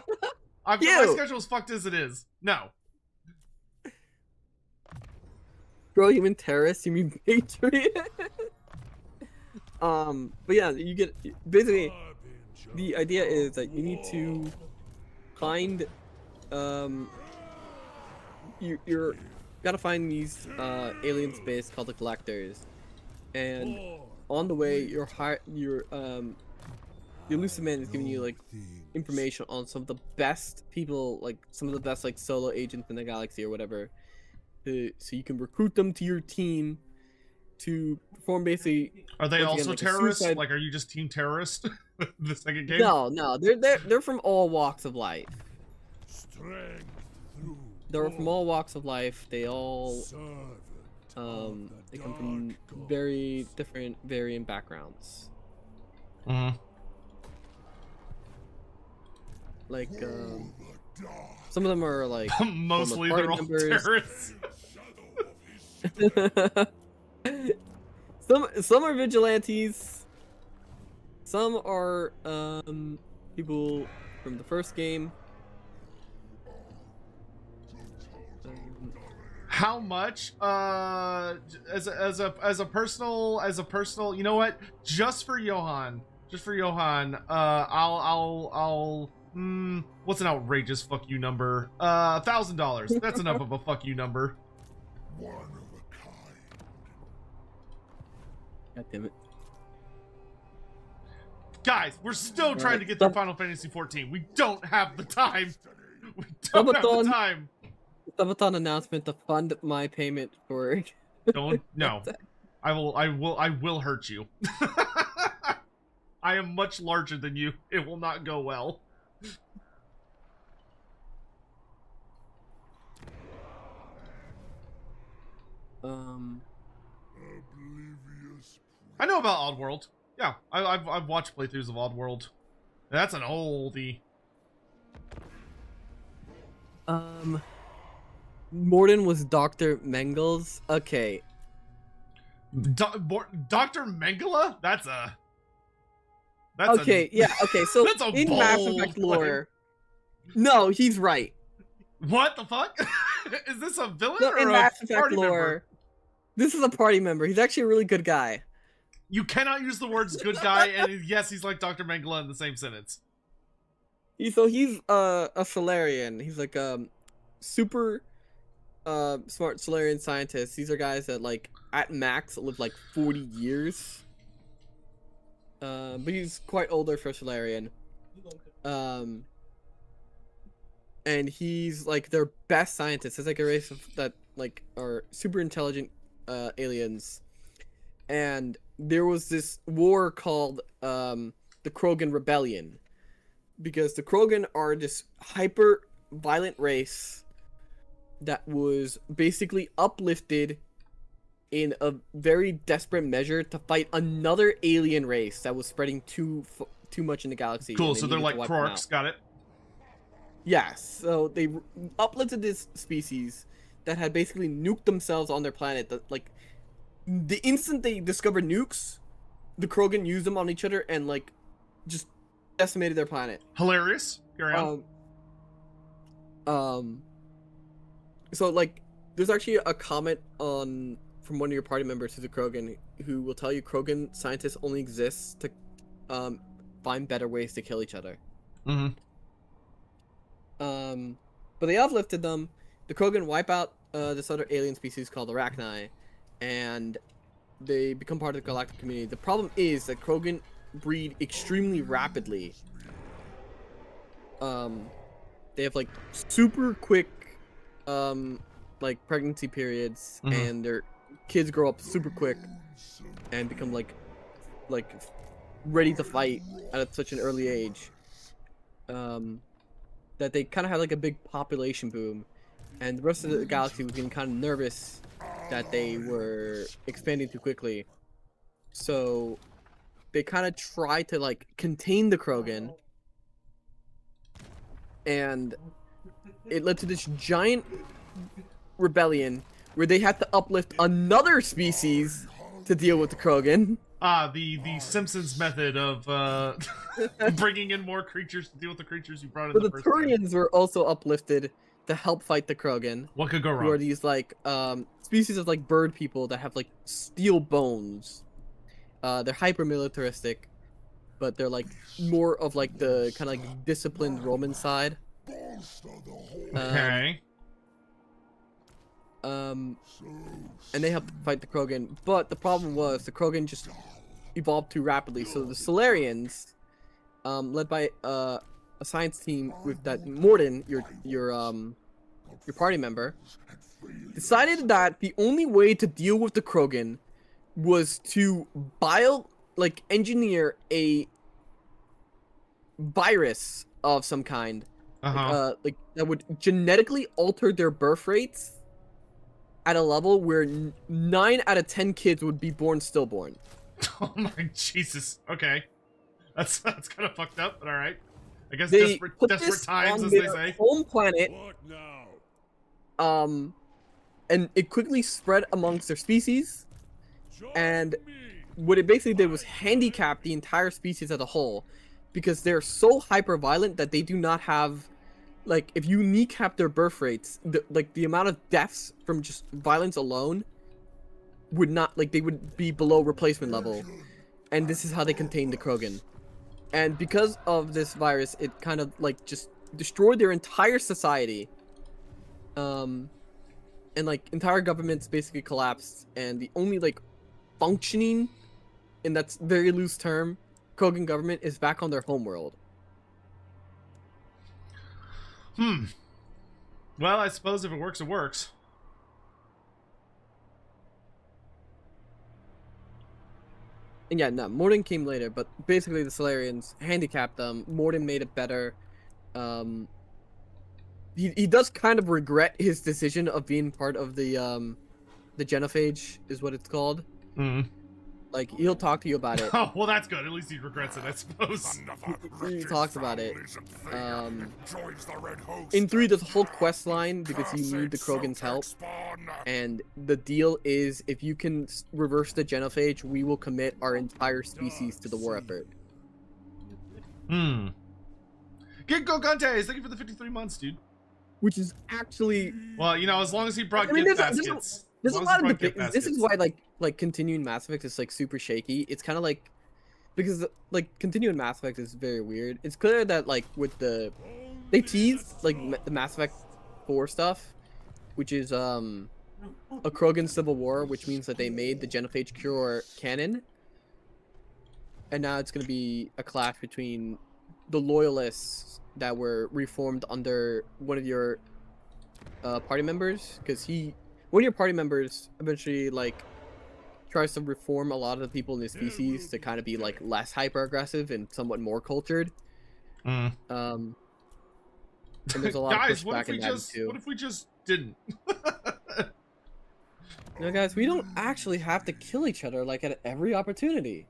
My schedule is fucked as it is. No. Bro, you mean terrorist? You mean patriot? But yeah, you get basically the idea is that you need to find you're gotta find these alien space called the collectors, and on the way the Elusive Man is giving you like information on some of the best people, like some of the best like solo agents in the galaxy or whatever, so you can recruit them to your team to perform basically. Are they also terrorists? Like, are you just team terrorist? The second game? No, they're from all walks of life. They're from all walks of life. They all they come from very different, varying backgrounds. Like some of them are like mostly they're all terrorists. Some are vigilantes. Some are people from the first game. How much? As a personal, you know what? Just for Johan, I'll what's an outrageous fuck you number? $1,000. That's enough of a fuck you number. One of a kind. God damn it. Guys, we're still trying to get through Final Fantasy 14. We don't have the time. We don't have the time. Subathon announcement to fund my payment for. Don't no. I will hurt you. I am much larger than you. It will not go well. Oblivious. I know about Oddworld. Yeah, I've watched playthroughs of Oddworld. That's an oldie. Morden was Dr. Mengels. Okay. Dr. Mengele? That's okay, yeah, okay, so that's a in Mass Effect lore... No, he's right. What the fuck? Is this a villain No, or in a Mass Effect party lore, member? this is a party member. He's actually a really good guy. You cannot use the words good guy and yes, he's like Dr. Mengele in the same sentence. He's a Solarian. He's like super smart Solarian scientist. These are guys that like at max live like 40 years. But he's quite older for Solarian. And he's like their best scientist. It's like a race of that like are super intelligent aliens. And there was this war called the Krogan Rebellion, because the Krogan are this hyper violent race that was basically uplifted in a very desperate measure to fight another alien race that was spreading too much in the galaxy. Cool, so they're like Primarchs, got it? Yes, so they uplifted this species that had basically nuked themselves on their planet. That, like, the instant they discovered nukes, the Krogan used them on each other and, like, just decimated their planet. Hilarious. Carry on. So, like, there's actually a comment from one of your party members who's a Krogan who will tell you Krogan scientists only exist to find better ways to kill each other. Mm-hmm. But they uplifted them. The Krogan wipe out this other alien species called Arachni, and they become part of the galactic community. The problem is that Krogan breed extremely rapidly. They have like super quick like pregnancy periods, and their kids grow up super quick and become like ready to fight at such an early age. That they kind of had like a big population boom, and the rest of the galaxy was getting kind of nervous that they were expanding too quickly. So they kind of tried to like contain the Krogan, and it led to this giant rebellion where they had to uplift another species to deal with the Krogan. The Simpsons method of bringing in more creatures to deal with the creatures you brought in So the the first time. Turians were also uplifted to help fight the Krogan. What could go Who are wrong? these like species of like bird people that have like steel bones. They're hyper militaristic, but they're like more of like the kind of like disciplined Roman side. Okay. And they helped fight the Krogan, but the problem was the Krogan just evolved too rapidly. So the Solarians, led by a science team with that Morden, your party member, decided that the only way to deal with the Krogan was to engineer a virus of some kind, like that would genetically alter their birth rates at a level where 9 out of 10 kids would be born stillborn. Oh my Jesus. Okay. That's kind of fucked up, but alright. I guess They put desperate this times, on as they their say. home planet, What now? and it quickly spread amongst their species, Join and me. what it basically did was handicap the entire species as a whole, because they're so hyper violent that they do not have like if you kneecap their birth rates, the amount of deaths from just violence alone would not, like, they would be below replacement level. And this is how they contain the Krogan. And because of this virus, it kind of like just destroyed their entire society. And like entire governments basically collapsed, and the only like functioning, and that's very loose term, Krogan government is back on their homeworld. Well, I suppose if it works, it works. And yeah, no, Morden came later, but basically the Solarians handicapped them. Morden made it better. He does kind of regret his decision of being part of the genophage, is what it's called. Like, he'll talk to you about it. Oh, well, that's good. At least he regrets it, I suppose. He talks about it. In 3, there's a whole quest line because you need the Krogan's help. And the deal is, if you can reverse the genophage, we will commit our entire species to the war effort. Get Go Guntes! Thank you for the 53 months, dude. Which is actually... Well, you know, as long as he brought there's baskets. There's a lot of debate. This is why, like continuing Mass Effect is like super shaky. It's kind of like, because like continuing Mass Effect is very weird. It's clear that like with they teased like the Mass Effect 4 stuff, which is a Krogan civil war, which means that they made the genophage cure canon, and now it's gonna be a clash between the loyalists that were reformed under one of your party members, because one of your party members eventually like tries to reform a lot of the people in the species to kind of be like less hyper aggressive and somewhat more cultured. And there's a lot guys, of pushback in that too. what if we just didn't? No, guys, we don't actually have to kill each other like at every opportunity.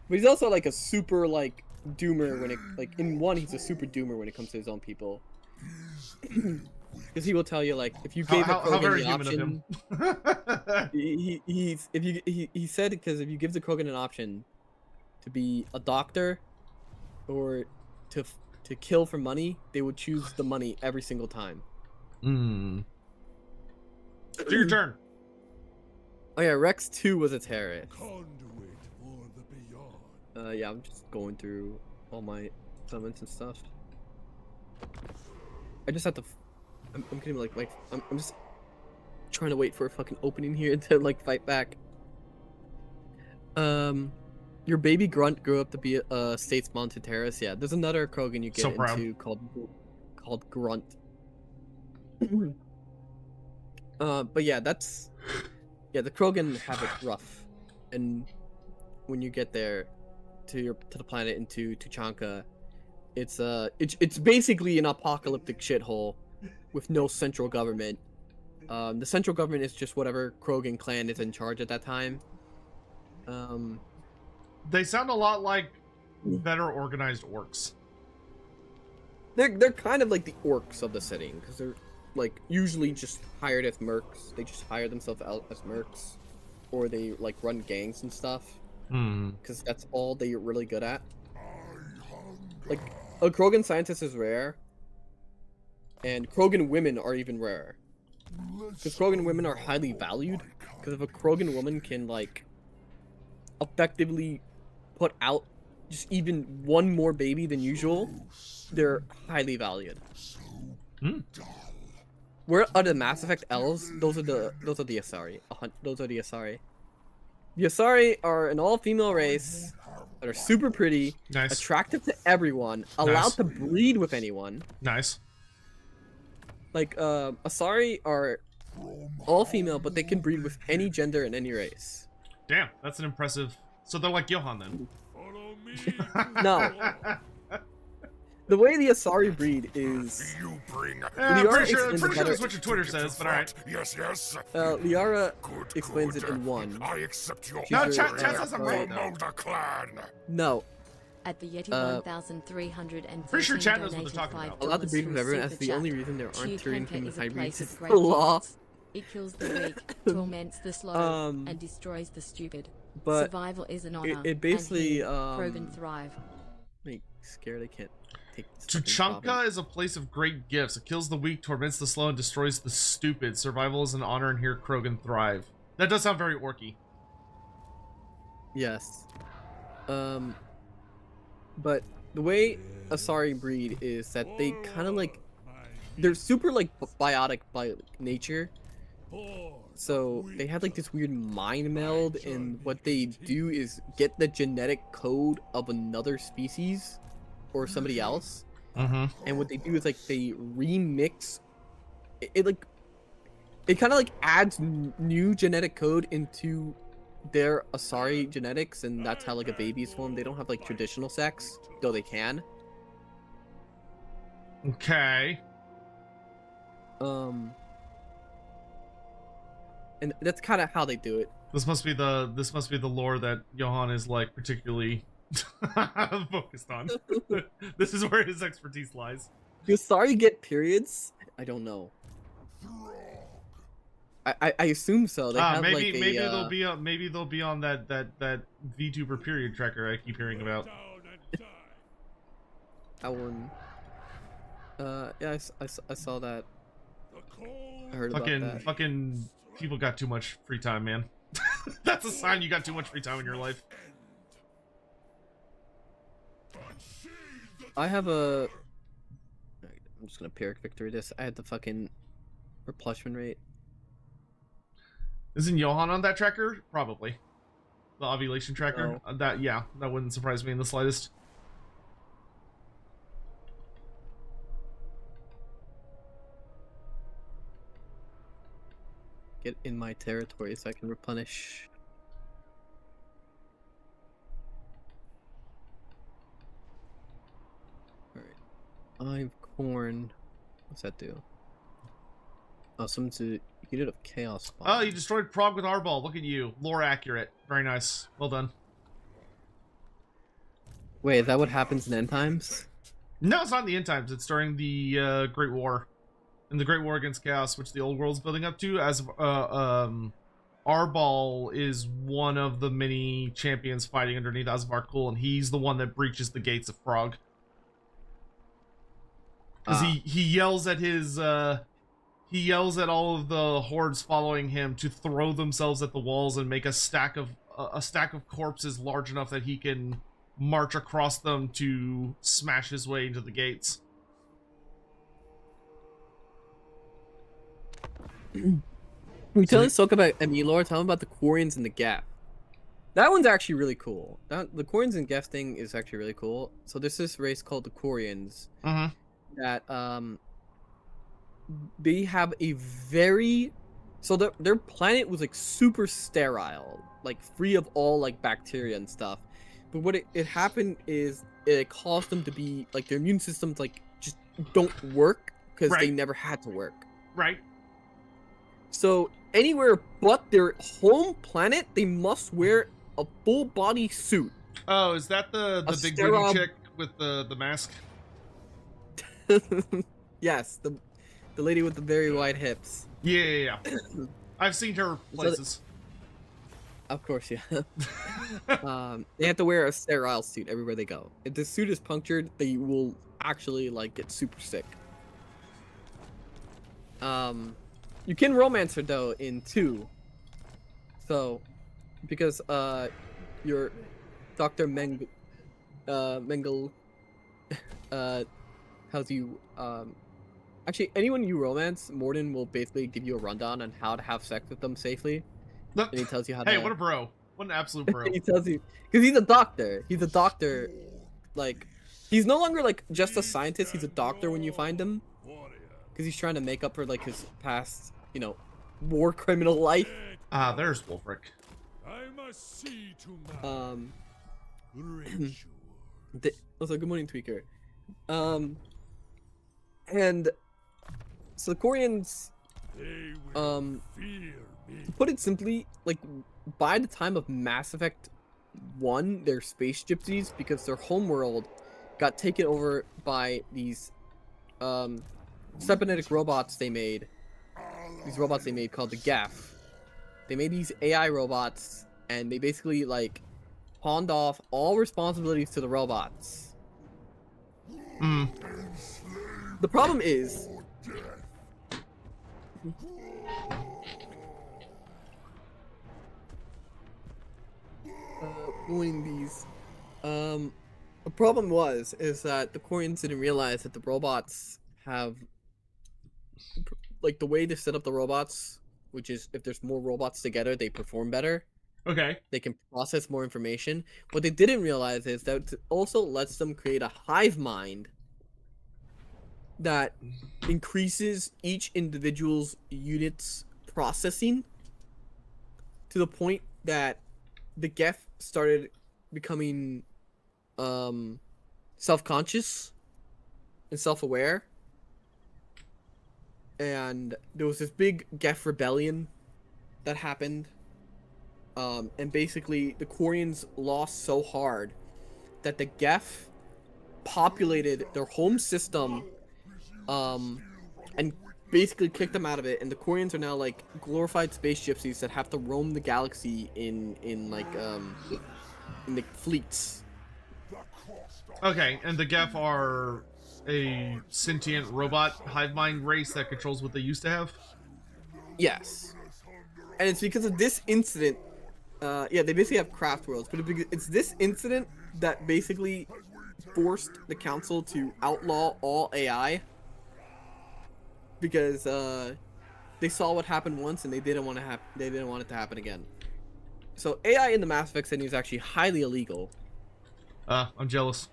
But he's also like a super like doomer when it like in 1 he's a super doomer when it comes to his own people. Because he will tell you, like, if you gave a Krogan the option, he said, because if you give the Krogan an option to be a doctor or to kill for money, they would choose the money every single time. It's your turn. Oh yeah, Rex 2 was a terrorist. Conduit for the beyond. Yeah, I'm just going through all my summons and stuff. I just have to. I'm getting like I'm just trying to wait for a fucking opening here to like fight back. Your baby grunt grew up to be a state's mounted terrorist. Yeah, there's another Krogan you get into called Grunt. But yeah, the Krogan have it rough, and when you get there to the planet into Tuchanka, it's basically an apocalyptic shithole with no central government. The central government is just whatever Krogan clan is in charge at that time. They sound a lot like better organized orcs. They're kind of like the orcs of the setting, because they're like usually just hired as mercs. They just hire themselves out as mercs, or they like run gangs and stuff. Because that's all they're really good at. Like a Krogan scientist is rare. And Krogan women are even rarer. Because Krogan women are highly valued. Because if a Krogan woman can, like, effectively put out just even one more baby than usual, they're highly valued. Where are the Mass Effect elves? Those are the Asari. Those are the Asari. The Asari are an all-female race that are super pretty, attractive to everyone, allowed to breed with anyone. Nice. Like, Asari are all female, but they can breed with any gender and any race. Damn, that's an impressive... So they're like Johan, then. Follow me. No. The way the Asari breed is... You bring I'm pretty sure that's what your Twitter says, but alright. Yes, yes. Liara explains it in 1. I accept your No, She's chat your, says I'm right, though. Promote the clan. No. At the Yeti 1313 Pretty sure chat knows what they're talking about. Allowed to breed with everyone, that's the only reason there aren't Turing human hybrids. It's The law. It kills the weak, torments the slow, and destroys the stupid. But survival is an honor. it basically and Krogan thrive. Make scared I can't. take this fucking Tuchanka problem. is a place of great gifts. It kills the weak, torments the slow, and destroys the stupid. Survival is an honor, and here Krogan thrive. That does sound very orky. Yes. But the way Asari breed is that they kind of like, they're super like biotic by nature. So they have like this weird mind meld, and what they do is get the genetic code of another species or somebody else. And what they do is like they remix it like it kind of like adds new genetic code into their Asari genetics, and that's how like a baby is formed. They don't have like traditional sex, though they can. Okay. And that's kind of how they do it. This must be the lore that Johan is like particularly focused on. This is where his expertise lies. Do Asari get periods? I don't know. I assume so. They have maybe like maybe they'll be on that VTuber period tracker I keep hearing about. That one. Yeah, I saw that. I heard about that. Fucking people got too much free time, man. That's a sign you got too much free time in your life. I have a. I'm just gonna Pyrrhic victory this. I had the fucking replenishment rate. Isn't Johan on that tracker? Probably. The ovulation tracker? No. That wouldn't surprise me in the slightest. Get in my territory so I can replenish. Alright. 5 corn. What's that do? Oh, something to get rid of chaos. Oh, you destroyed Prague with Arbol. Look at you. Lore accurate. Very nice. Well done. Wait, is that what happens in end times? No, it's not in the end times. It's during the Great War. In the Great War against Chaos, which the old world's building up to, as Arbol is one of the many champions fighting underneath Asvar Kul, and he's the one that breaches the gates of Prague. Because he yells at his he yells at all of the hordes following him to throw themselves at the walls and make a stack of corpses large enough that he can march across them to smash his way into the gates. We tell us talk about Emilor, tell him about the Quarians and the Gap. That one's actually really cool. The Quarians and Gap thing is actually really cool. So there's this race called the Quarians that they have a very their planet was like super sterile, like free of all like bacteria and stuff. But what it happened is it caused them to be like their immune systems like just don't work because they never had to work. Right. So anywhere but their home planet, they must wear a full body suit. Oh, is that the big booty chick with the mask? Yes, the lady with the very wide hips. Yeah. I've seen her places. Of course, yeah. They have to wear a sterile suit everywhere they go. If the suit is punctured, they will actually like get super sick. You can romance her though in 2. So, because your Dr. Mengel tells you actually anyone you romance, Morden will basically give you a rundown on how to have sex with them safely. And he tells you how to. Hey, what a bro! What an absolute bro! He tells you because he's a doctor. He's a doctor. Like, he's no longer like just a scientist. He's a doctor when you find him. Because he's trying to make up for like his past, war criminal life. There's Wolfric. I must see to my Also, good morning, Tweaker. And so the Quarians, they will fear me. to put it simply, like by the time of Mass Effect 1, they're space gypsies because their homeworld got taken over by these cybernetic robots they made. These robots they made called the Gaff. They made these AI robots, and they basically like pawned off all responsibilities to the robots. Mm. The problem is, doing these. The problem is that the Koreans didn't realize that the robots have, like, the way to set up the robots, which is if there's more robots together, they perform better. Okay. They can process more information. What they didn't realize is that it also lets them create a hive mind that increases each individual's unit's processing to the point that the Geth started becoming self-conscious and self-aware, and there was this big Geth rebellion that happened, and basically the Koreans lost so hard that the Geth populated their home system and basically kicked them out of it, and the Koreans are now like glorified space gypsies that have to roam the galaxy in the fleets. Okay, and the Geth are a sentient robot hive mind race that controls what they used to have? Yes. And it's because of this incident, yeah, they basically have craft worlds, but it's this incident that basically forced the council to outlaw all AI, because they saw what happened once and they didn't want it to happen again. So AI in the Mass Effect setting is actually highly illegal. I'm jealous.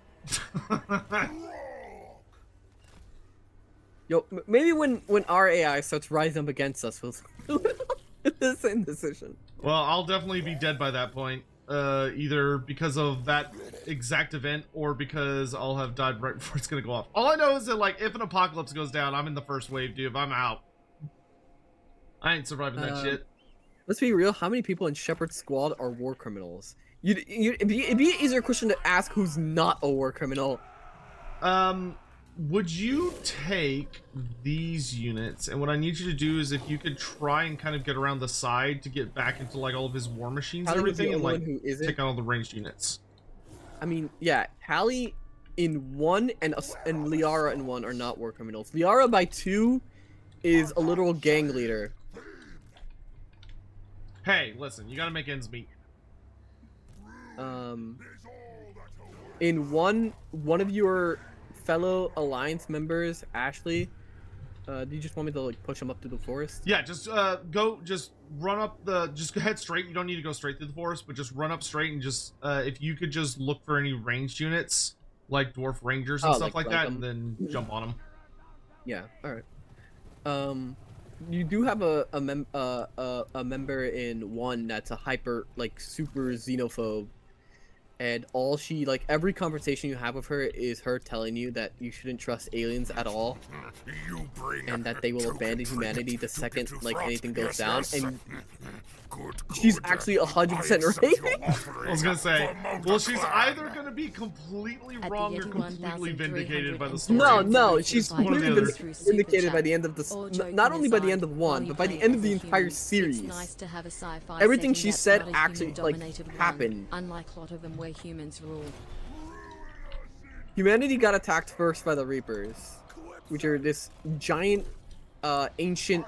Yo, maybe when our AI starts rising up against us, we'll the same decision. Well, I'll definitely be dead by that point. Either because of that exact event or because I'll have died right before it's gonna go off. All I know is that, like, if an apocalypse goes down, I'm in the first wave, dude. I'm out. I ain't surviving that shit. Let's be real. How many people in Shepherd's Squad are war criminals? It'd be an easier question to ask who's not a war criminal. Would you take these units, and what I need you to do is if you could try and kind of get around the side to get back into like all of his war machines and everything, and like take out all the ranged units. I mean, yeah, Tally in 1 and Liara in 1 are not war criminals. Liara by 2 is a literal gang leader. Hey, listen, you gotta make ends meet. In one of your fellow Alliance members, Ashley, do you just want me to like push him up through the forest? Yeah, just just run up just head straight. You don't need to go straight through the forest, but just run up straight and just if you could just look for any ranged units like dwarf rangers and stuff like that, and then jump on them. Yeah, all right. You do have a member in 1 that's a hyper, like, super xenophobe, and all she, like, every conversation you have with her is her telling you that you shouldn't trust aliens at all, and that they will abandon humanity the second, like, anything goes down, and she's actually 100% right. I was gonna say, well, she's either gonna be completely wrong or completely vindicated by the story. No, she's completely vindicated by the end of the, not only by the end of 1, but by the end of the entire series. Everything she said actually, like, happened. Unlike a lot of them where humans rule. Humanity got attacked first by the Reapers, which are this giant, ancient,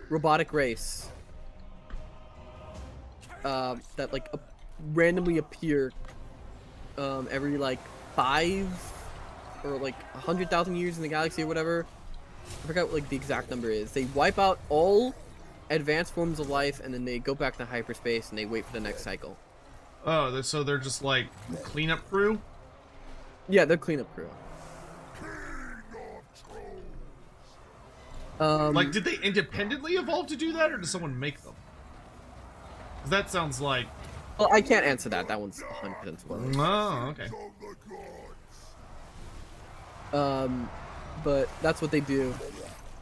robotic race. That like randomly appear every like 5 or like 100,000 years in the galaxy or whatever. I forgot what like the exact number is. They wipe out all advanced forms of life and then they go back to hyperspace and they wait for the next cycle. Oh, so they're just like cleanup crew? Yeah, they're cleanup crew. Like, did they independently evolve to do that, or did someone make them? That sounds like... Well, I can't answer that. That one's 100% spoilers. Oh, okay. But that's what they do.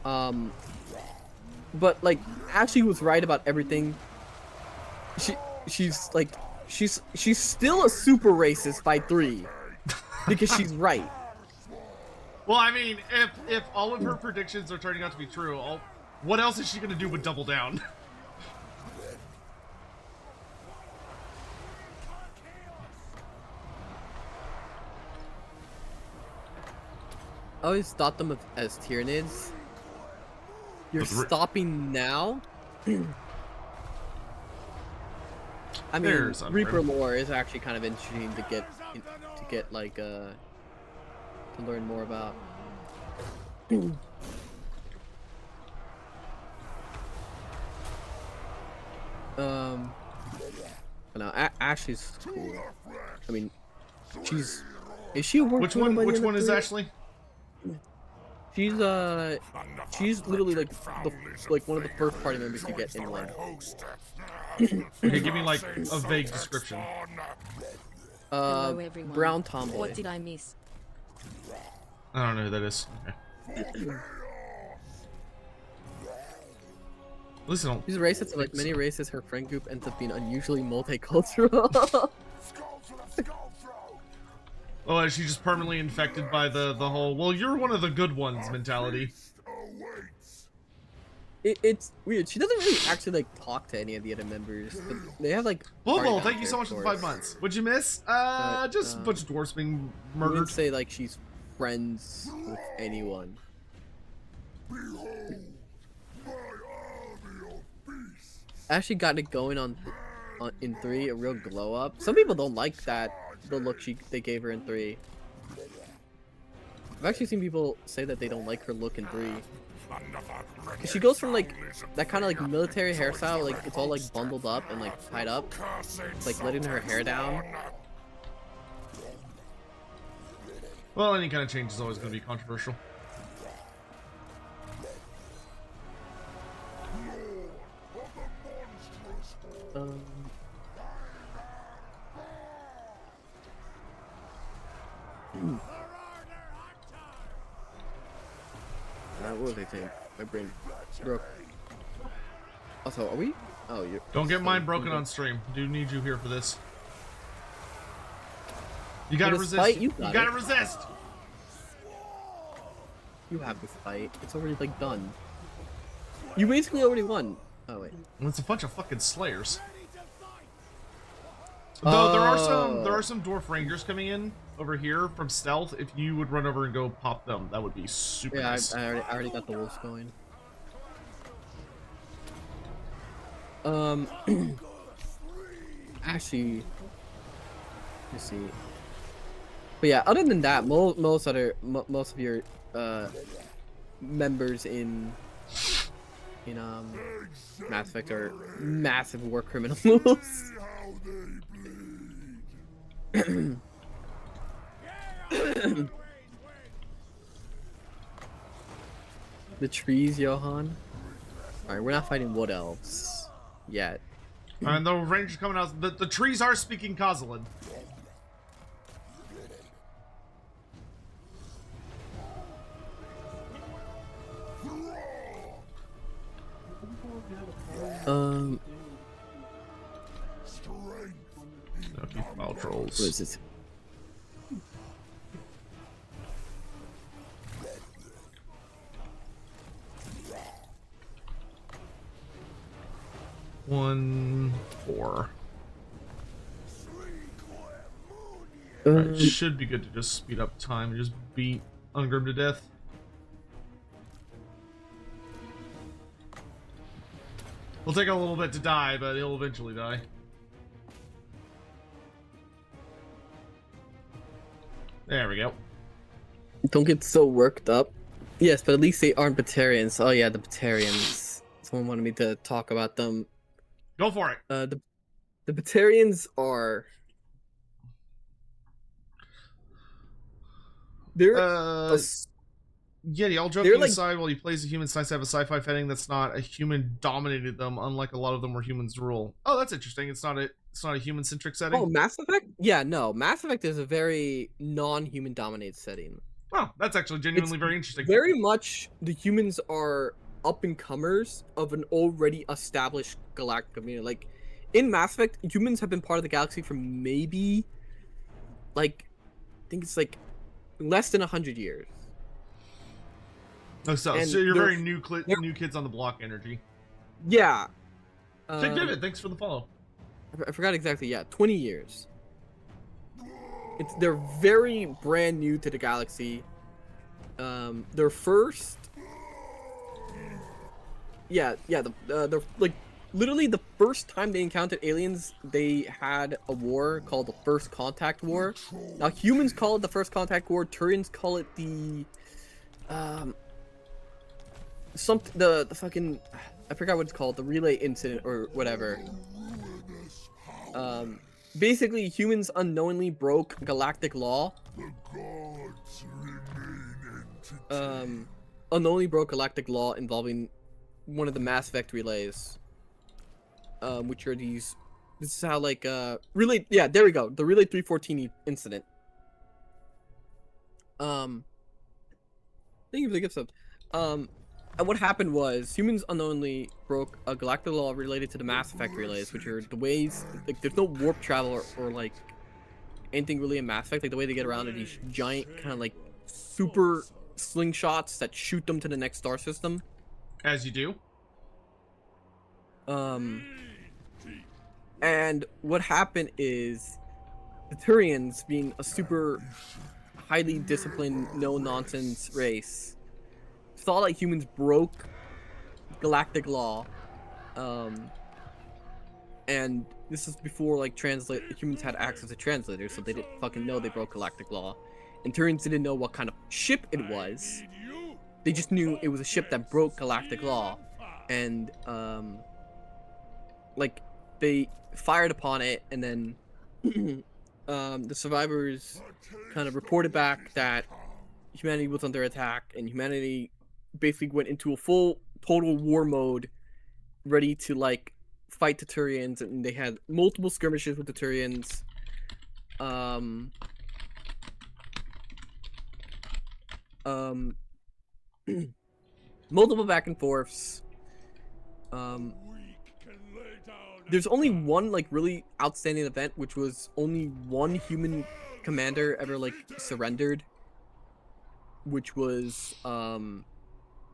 But like, Ashley was right about everything. She's still a super racist by 3, because she's right. Well, I mean, if all of her predictions are turning out to be true, what else is she gonna do but double down? I always thought them as Tyranids. You're But stopping now. I mean, There's Reaper Unreal. lore is actually kind of interesting to get like to learn more about. No, Ashley's cool. I mean, is she a work Which woman by one? the Which end of one is 3? Ashley? She's literally like like one of the first party members you get in one. Okay, give me like a vague description. Hello, everyone. Brown tomboy. What did I miss? I don't know who that is. Okay. Listen, She's racist, like many races. Her friend group ends up being unusually multicultural. oh, is she just permanently infected by the whole? Well, you're one of the good ones mentality. It's weird. She doesn't really actually like talk to any of the other members. But they have like. Bulbul, party thank you so much for the 5 months. What'd you miss? Just a bunch of dwarfs being I murdered. wouldn't say like she's friends with anyone. I actually got it going on in 3, a real glow up. Some people don't like the look they gave her in 3. I've actually seen people say that they don't like her look in 3. She goes from like that kind of like military hairstyle, like it's all like bundled up and like tied up, like letting her hair down. Well, any kind of change is always going to be controversial. What was I saying? My brain broke. Also, are we? Oh, you're. Don't get mine broken on stream. Do need you here for this. You gotta this resist. fight, you You got gotta it. resist. You have this fight. It's already like done. You basically already won. Oh wait. And it's a bunch of fucking slayers. Though there are some dwarf rangers coming in over here from stealth. If you would run over and go pop them, that would be super Yeah, nice. I already got the wolves going. Actually, let's see. But yeah, other than that, most of your members in Mass Effect are massive war criminals. The trees, Johan. Alright, we're not fighting wood elves yet. And the rangers coming out. The trees are speaking Kozilin. Okay, foul trolls. What is this? One, 4. Um, Alright, should be good to just speed up time and just beat Ungrim to death. It'll take a little bit to die, but he'll eventually die. There we go. Don't get so worked up. Yes, but at least they aren't Batarians. Oh yeah, the Batarians. Someone wanted me to talk about them. Go for it. The Batarians are. They're Yeah, all joking like- aside, while he plays a human, it's nice to have a sci-fi setting that's not a human dominated them, unlike a lot of them where humans rule. Oh, that's interesting. It's not a human centric setting. Oh, Mass Effect? Yeah, no. Mass Effect is a very non-human dominated setting. Oh, that's actually genuinely very interesting. Very much the humans are up and comers of an already established galactic community. Like in Mass Effect, humans have been part of the galaxy for maybe like I think it's like less than 100 years. Oh, so and you're they're- very new kids on the block energy. Yeah. Jake David, thanks for the follow. I forgot exactly. Yeah, 20 years. They're very brand new to the galaxy. their first. The like literally the first time they encountered aliens, they had a war called the First Contact War. Now humans call it the First Contact War. Turians call it the the fucking, I forgot what it's called, the Relay Incident or whatever. Basically humans unknowingly broke galactic law. Unknowingly broke galactic law involving one of the Mass Effect relays. Which are these, this is how like relay, yeah, there we go, the Relay 314 incident. Thank you for the gift sub. And what happened was humans unknowingly broke a galactic law related to the Mass Effect relays, which are the ways, like there's no warp travel or like anything really in Mass Effect. Like the way they get around are these giant kind of like super slingshots that shoot them to the next star system. As you do. And what happened is the Turians, being a super highly disciplined, no-nonsense race, saw that humans broke galactic law. And this is before like humans had access to translators, so they didn't fucking know they broke galactic law. And Turians didn't know what kind of ship it was. They just knew it was a ship that broke galactic law. And like they fired upon it, and then the survivors kind of reported back that humanity was under attack, and humanity basically went into a full total war mode, ready to like fight the Turians, and they had multiple skirmishes with the Turians. Multiple back and forths. There's only one like really outstanding event, which was only one human commander ever like surrendered, which was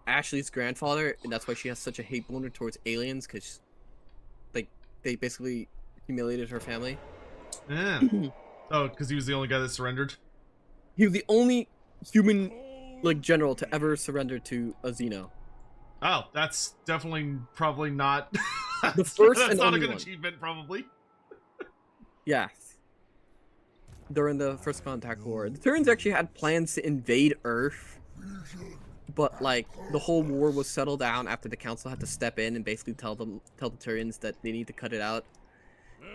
Ashley's grandfather, and that's why she has such a hate boner towards aliens, because like they basically humiliated her family. Yeah. Oh, because he was the only guy that surrendered? He was the only human like general to ever surrender to a Xeno. Oh, that's definitely probably not The first that's and not only a good one. achievement, probably. Yes. During the First Contact War, the Turians actually had plans to invade Earth, but like the whole war was settled down after the council had to step in and basically tell the Turians that they need to cut it out.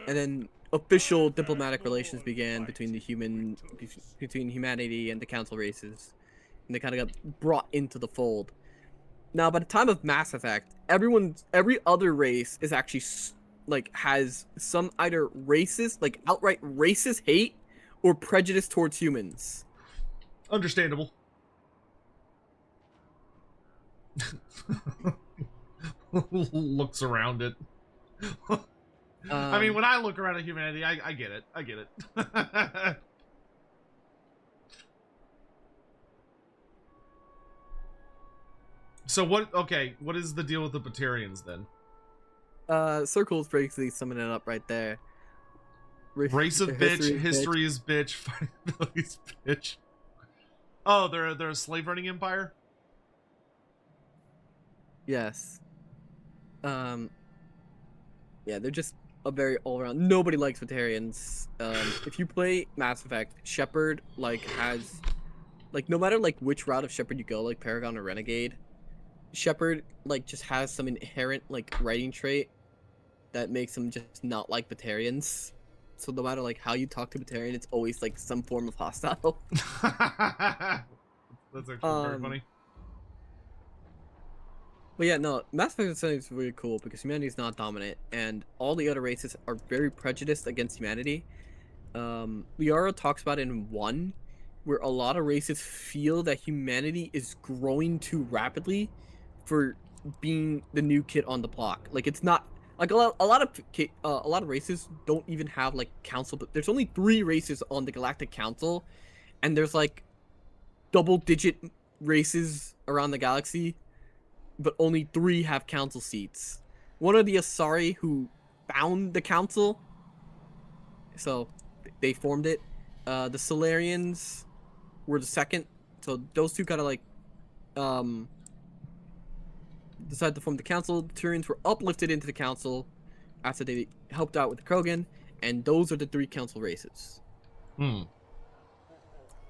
And then official diplomatic relations began between humanity and the council races, and they kind of got brought into the fold. Now, by the time of Mass Effect, every other race is actually like has some either racist, like outright racist hate, or prejudice towards humans. Understandable. Looks around it. I mean, when I look around at humanity, I get it. I get it. So what? Okay, what is the deal with the Batarians then? Circle's basically summing it up right there. Race of bitch, history is bitch, fighting ability is bitch. Oh, they're a slave running empire? Yes. Yeah, they're just a very all-around. Nobody likes Batarians. If you play Mass Effect, Shepard like has, like, no matter like which route of Shepard you go, like Paragon or Renegade, Shepard like just has some inherent like writing trait that makes him just not like Batarians. So no matter like how you talk to Batarian, it's always like some form of hostile. That's actually very funny. But yeah, no, Mass Effect is really cool because humanity is not dominant, and all the other races are very prejudiced against humanity. Liara talks about it in 1, where a lot of races feel that humanity is growing too rapidly for being the new kid on the block. Like, it's not like a lot of races don't even have like council, but there's only 3 races on the Galactic Council, and there's like double-digit races around the galaxy, but only 3 have council seats. One of the Asari who found the council, so they formed it. The Solarians were the second So those two kind of like decided to form the council. The Turians were uplifted into the council after they helped out with the Krogan, and those are the 3 council races. How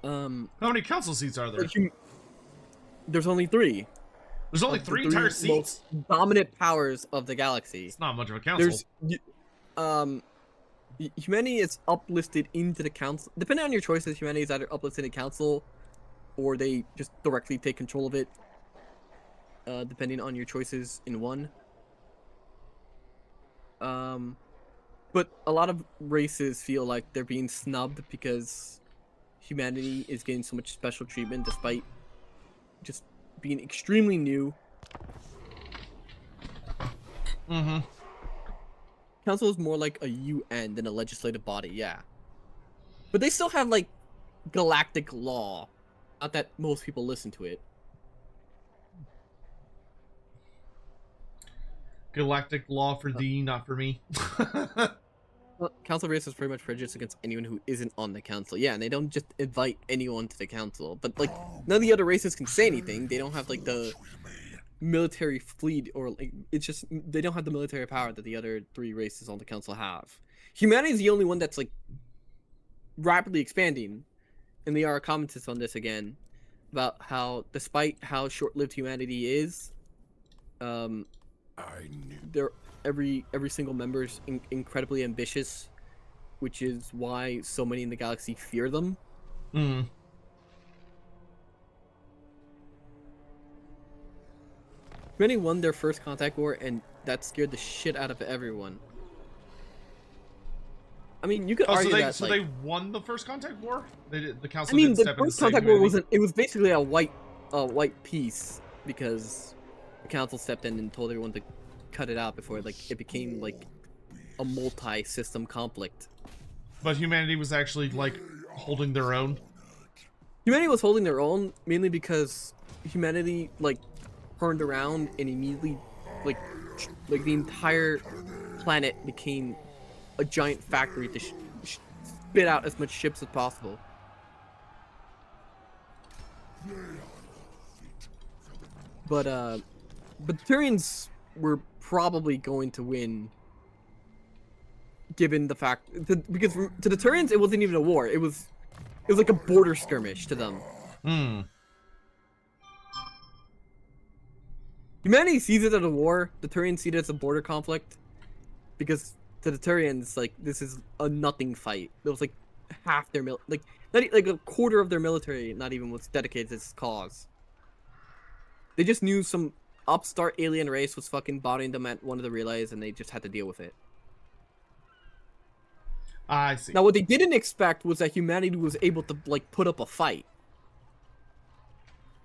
many council seats are there? There's only 3. There's only 3 entire seats. Most dominant powers of the galaxy. It's not much of a council. Humanity is uplifted into the council. Depending on your choices, humanity is either uplifted in council, or they just directly take control of it. Depending on your choices in one. But a lot of races feel like they're being snubbed because humanity is getting so much special treatment despite just being extremely new. Council is more like a UN than a legislative body, yeah. But they still have, like, galactic law. Not that most people listen to it. Galactic law for thee, not for me. Well, council race is pretty much prejudiced against anyone who isn't on the council. Yeah, and they don't just invite anyone to the council. But, like, none of the other races can say anything. They don't have, like, the military fleet, or, like, it's just, they don't have the military power that the other 3 races on the council have. Humanity is the only one that's, like, rapidly expanding. And they are commenters on this again, about how, despite how short-lived humanity is, they're every single member is incredibly ambitious, which is why so many in the galaxy fear them. Humanity won their first contact war, and that scared the shit out of everyone. I mean, you could argue that. So they won the first contact war. They did, the council. I mean, didn't the step in first to save contact war humanity? wasn't. It was basically a white peace because the council stepped in and told everyone to cut it out before like it became like a multi-system conflict. But humanity was actually like holding their own. Humanity was holding their own mainly because humanity like turned around and immediately like the entire planet became a giant factory to spit out as much ships as possible. But the Turians were probably going to win, given the fact because to the Turians it wasn't even a war. It was like a border skirmish to them. Humanity sees it as a war. The Turians see it as a border conflict, because to the Turians, like, this is a nothing fight. It was like half their like a quarter of their military not even was dedicated to this cause. They just knew some upstart alien race was fucking bodying them at one of the relays, and they just had to deal with it. I see. Now, what they didn't expect was that humanity was able to like put up a fight,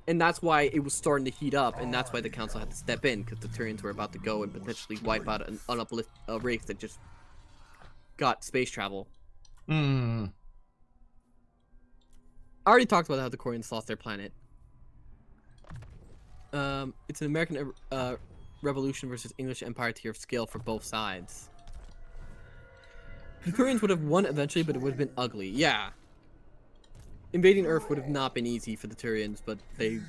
and that's why it was starting to heat up, and that's why the council had to step in, because the Turians were about to go and potentially wipe out an uplift race that just got space travel. I already talked about how the Koreans lost their planet. It's an American Revolution versus English Empire tier of scale for both sides. The Koreans would have won eventually, but it would have been ugly. Yeah. Invading Earth would have not been easy for the Turians, but they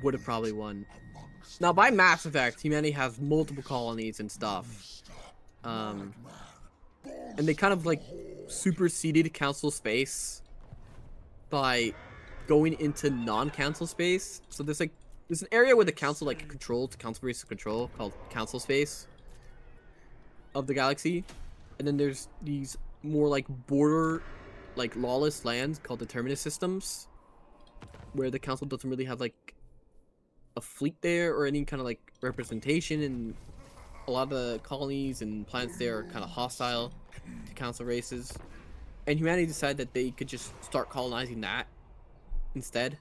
would have probably won. Now, by Mass Effect, humanity has multiple colonies and stuff. And they kind of, like, superseded council space by going into non-council space. So there's, like, there's an area where the council, like, controls, council races control, called council space of the galaxy. And then there's these more, like, border, like, lawless lands called the terminus systems, where the council doesn't really have, like, a fleet there or any kind of, like, representation, and a lot of the colonies and planets there are kind of hostile to council races. And humanity decided that they could just start colonizing that instead.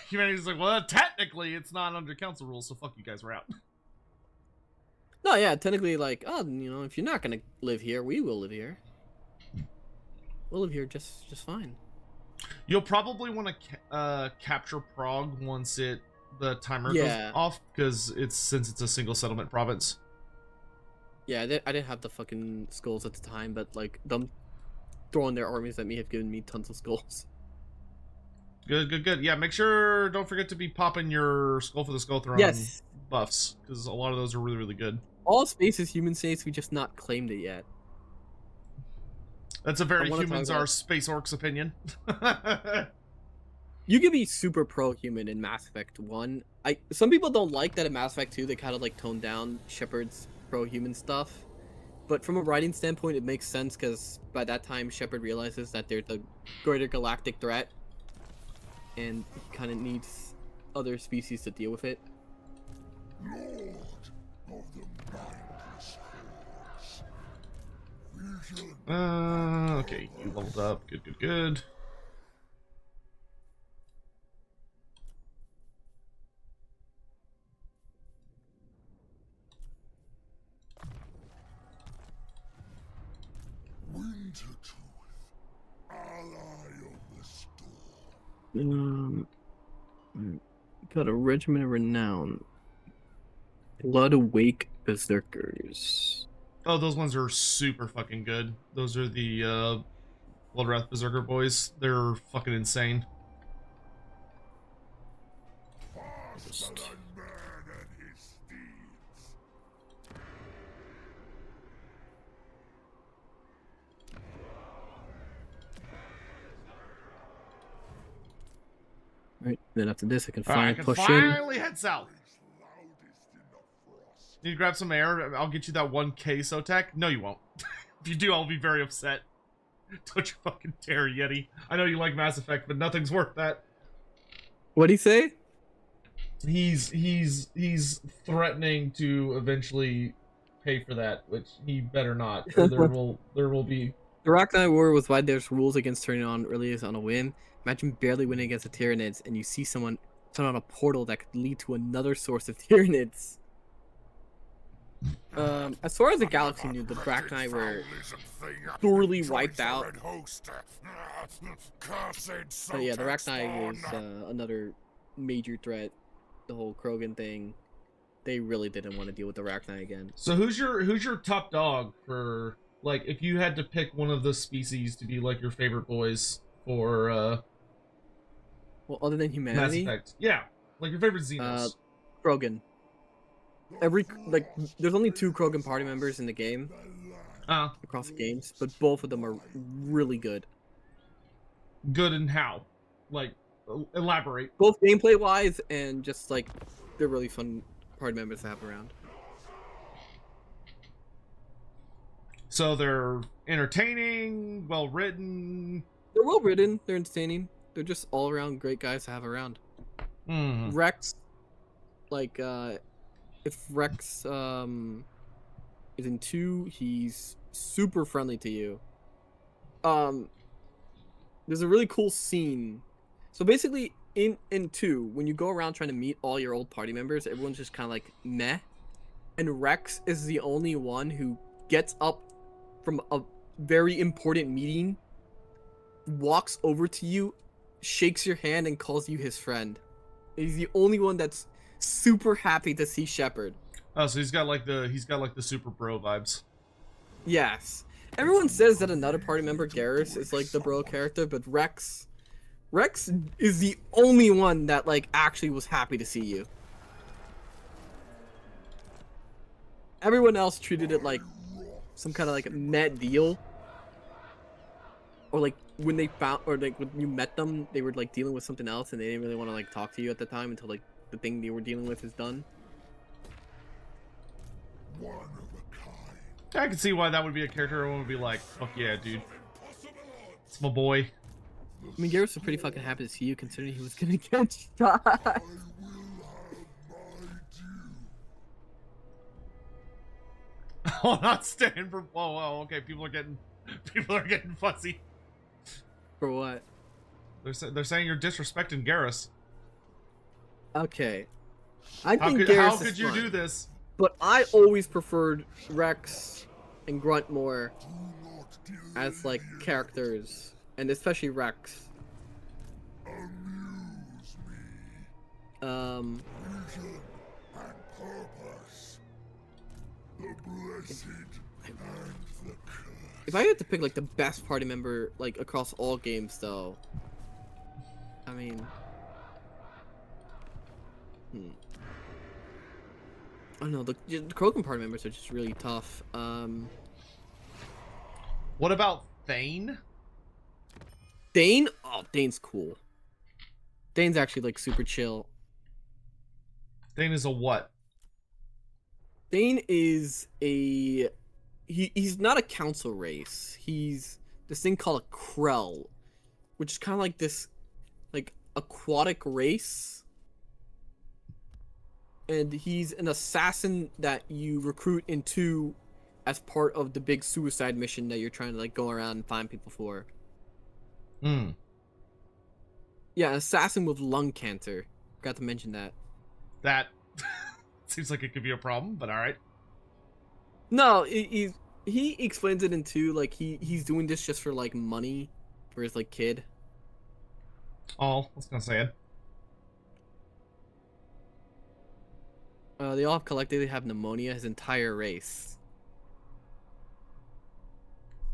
Humanity's like, well, technically it's not under council rules, so fuck you guys, we're out. No, yeah, technically, like, oh, you know, if you're not gonna live here, we will live here. We'll live here just fine. You'll probably want to capture Prague once the timer goes off, because since it's a single settlement province. Yeah, I didn't have the fucking skulls at the time, but like them throwing their armies at me have given me tons of skulls. Good, good, good. Yeah, make sure, don't forget to be popping your Skull for the Skull Throne Yes. buffs, because a lot of those are really, really good. All space is human states, we just not claimed it yet. That's a very wanna humans talk about- are space orcs opinion. You can be super pro-human in Mass Effect 1. Some people don't like that in Mass Effect 2, they kind of like toned down Shepard's pro-human stuff. But from a writing standpoint, it makes sense because by that time, Shepard realizes that there's a greater galactic threat. And he kind of needs other species to deal with it. Lord of the mindless hordes. Vision Okay, you leveled up. Good, good, good. Wintertooth, ally of the storm. Got a regiment of renown. Blood Awake Berserkers. Oh, those ones are super fucking good. Those are the Bloodwrath Berserker boys. They're fucking insane. Faster than man and his steeds. Right, then after this, I can All right, I finally can push in. finally head south. Is loudest in the frost. Need to grab some air. I'll get you that 1K Sotek. No, you won't. If you do, I'll be very upset. Don't you fucking dare, Yeti. I know you like Mass Effect, but nothing's worth that. What'd he say? He's threatening to eventually pay for that, which he better not. Or there will be. The Rachni War was why there's rules against turning on earliest on a whim. Imagine barely winning against the Tyranids, and you see someone turn on a portal that could lead to another source of Tyranids. As far as the galaxy knew, the Rachni were thoroughly wiped out. But yeah, the Rachni was another major threat. The whole Krogan thing, they really didn't want to deal with the Rachni again. So who's your top dog for, like, if you had to pick one of the species to be like your favorite boys for Well, other than Mass humanity, Effect? Yeah, like your favorite Xenos. Krogan. There's only 2 Krogan party members in the game across the games, but both of them are really good. Good and how? Like, elaborate. Both gameplay wise and just like they're really fun party members to have around. So they're entertaining, well written. They're well written, they're entertaining, they're just all around great guys to have around. Rex, like if Rex is in 2, he's super friendly to you. There's a really cool scene. So basically in 2, when you go around trying to meet all your old party members, everyone's just kind of like meh, and Rex is the only one who gets up from a very important meeting, walks over to you, shakes your hand, and calls you his friend. He's the only one that's super happy to see Shepard. Oh, so he's got like the super bro vibes. Yes. Everyone says that another party member, Garrus, is like the bro character, but Rex is the only one that like actually was happy to see you. Everyone else treated it like some kind of like net deal. Or like when they found, or like when you met them, they were like dealing with something else and they didn't really want to like talk to you at the time until like the thing they were dealing with is done. One of a kind. I can see why that would be a character everyone would be like, fuck yeah, dude. It's my boy. I mean, Garrus was pretty fucking happy to see you considering he was gonna get shot. I will have my due. Oh, not staying for. Whoa, okay. People are getting fussy. For what? They're saying you're disrespecting Garrus. Okay. I How think could, Garrus how is could you fine, do this? but I always preferred Rex and Grunt more Do not delay as like the characters, and especially Rex. amuse me. Vision and purpose. The blessed and the cursed. If I had to pick like the best party member like across all games though, I mean, I don't know. The Krogan party members are just really tough. What about Thane? Dane? Oh, Dane's cool. Dane's actually like super chill. Thane is a what? Dane is a he's not a council race. He's this thing called a Krell, which is kind of like this like aquatic race. And he's an assassin that you recruit into as part of the big suicide mission that you're trying to like go around and find people for. Hmm. Yeah, an assassin with lung cancer. Forgot to mention that. That seems like it could be a problem, but all right. No, he explains it in two. Like he's doing this just for like money for his like kid. Oh, I was gonna say it. They all collectively have pneumonia. His entire race.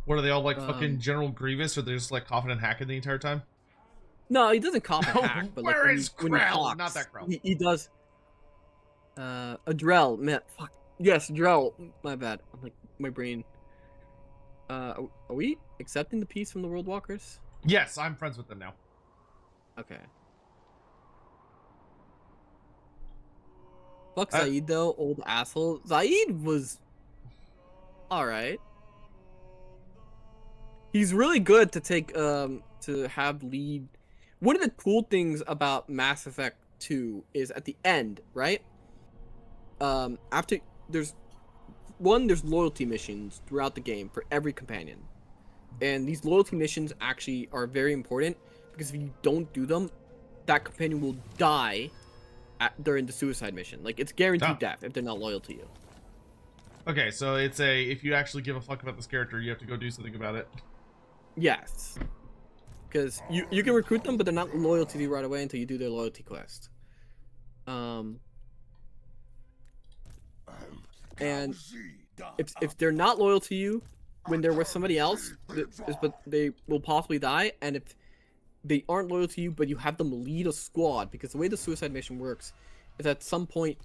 What are they all like? Fucking General Grievous, or they're just like coughing and hacking the entire time? No, he doesn't cough and hack, but like Where when is he Krell? talks, Not that Krell. He does. Adrel, man, fuck. Yes, Adrel. My bad. I'm like my brain. Are we accepting the peace from the World Walkers? Yes, I'm friends with them now. Okay. Fuck Zaid though, old asshole. Zaid was alright. He's really good to take to have lead. One of the cool things about Mass Effect 2 is at the end, right? After there's loyalty missions throughout the game for every companion. And these loyalty missions actually are very important because if you don't do them, that companion will die during the suicide mission. Like, it's guaranteed death if they're not loyal to you. Okay, so it's if you actually give a fuck about this character, you have to go do something about it. Yes. Because you can recruit them, but they're not loyal to you right away until you do their loyalty quest. And if they're not loyal to you when they're with somebody else, but they will possibly die, and if they aren't loyal to you, but you have them lead a squad, because the way the suicide mission works is at some point,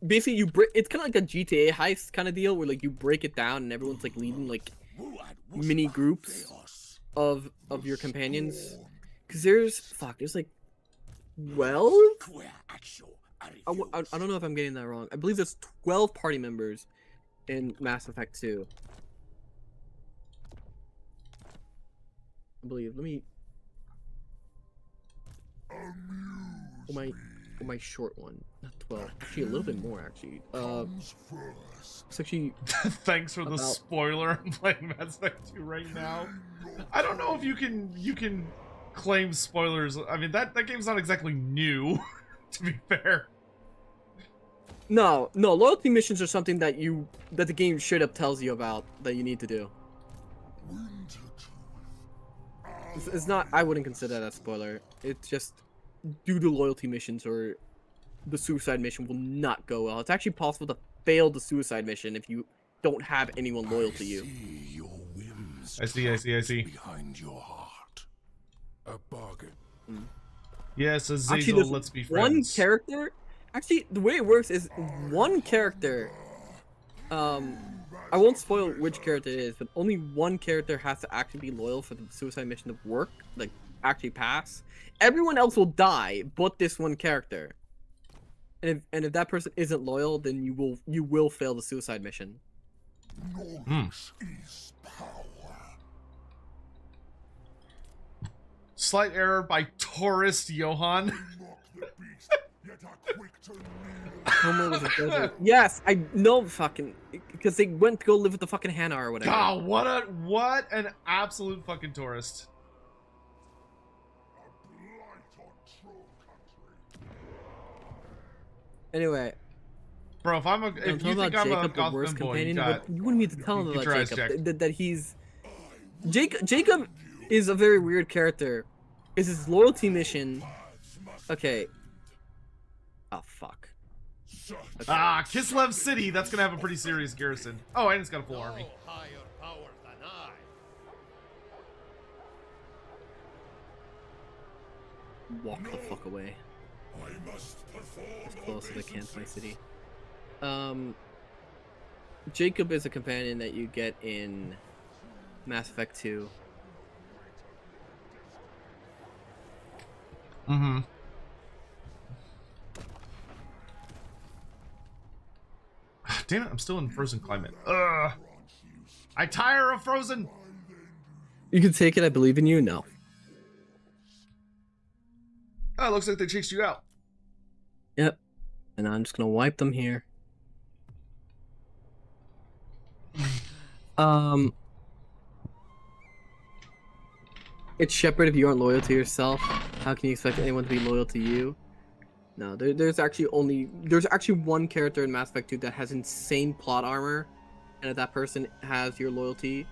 basically it's kind of like a GTA heist kind of deal, where like you break it down and everyone's like leading like mini groups of your companions. Because there's like 12? I don't know if I'm getting that wrong. I believe there's 12 party members in Mass Effect 2. I believe. Let me. My short one, not 12. Actually, a little bit more. Actually, it's actually. Thanks for the spoiler. I'm playing Mass Effect 2 right now. I don't know if you can claim spoilers. I mean, that game's not exactly new, to be fair. No, loyalty missions are something that the game straight up tells you about that you need to do. It's not. I wouldn't consider that a spoiler. It's just due to loyalty missions, or the suicide mission will not go well. It's actually possible to fail the suicide mission if you don't have anyone loyal to you. I see. Behind your heart, a bargain. Yes, Azazel, Actually, let's be one friends. character. Actually, the way it works is one character. I won't spoil which character it is, but only one character has to actually be loyal for the suicide mission to work, like actually pass. Everyone else will die, but this one character. And if that person isn't loyal, then you will fail the suicide mission. Knowledge is power. Slight error by tourist Johan. Not the beast, yet are quick to kneel. Homer was a desert. Yes, I know, fucking, because they went to go live with the fucking Hannah or whatever. God, what an absolute fucking tourist. A blight on troll country. Anyway, Bro, if you think I'm a Jacob, the worst Gotham boy, companion, you got... but you wanted me to tell him get about your eyes Jacob. checked. That he's Jacob is a very weird character. Is his loyalty mission? Okay. Oh fuck. Okay. Ah, Kislev City. That's gonna have a pretty serious garrison. Oh, and it's got a full army. Higher power than I. walk the fuck away I must perform as close as I can to my city. Jacob is a companion that you get in Mass Effect 2. Mm-hmm. Damn it, I'm still in frozen climate. Ugh. I tire of frozen. You can take it, I believe in you. No. Oh, it looks like they chased you out. Yep. And I'm just gonna wipe them here. It's Shepard. If you aren't loyal to yourself, how can you expect anyone to be loyal to you? No, there's actually one character in Mass Effect 2 that has insane plot armor, and if that person has your loyalty,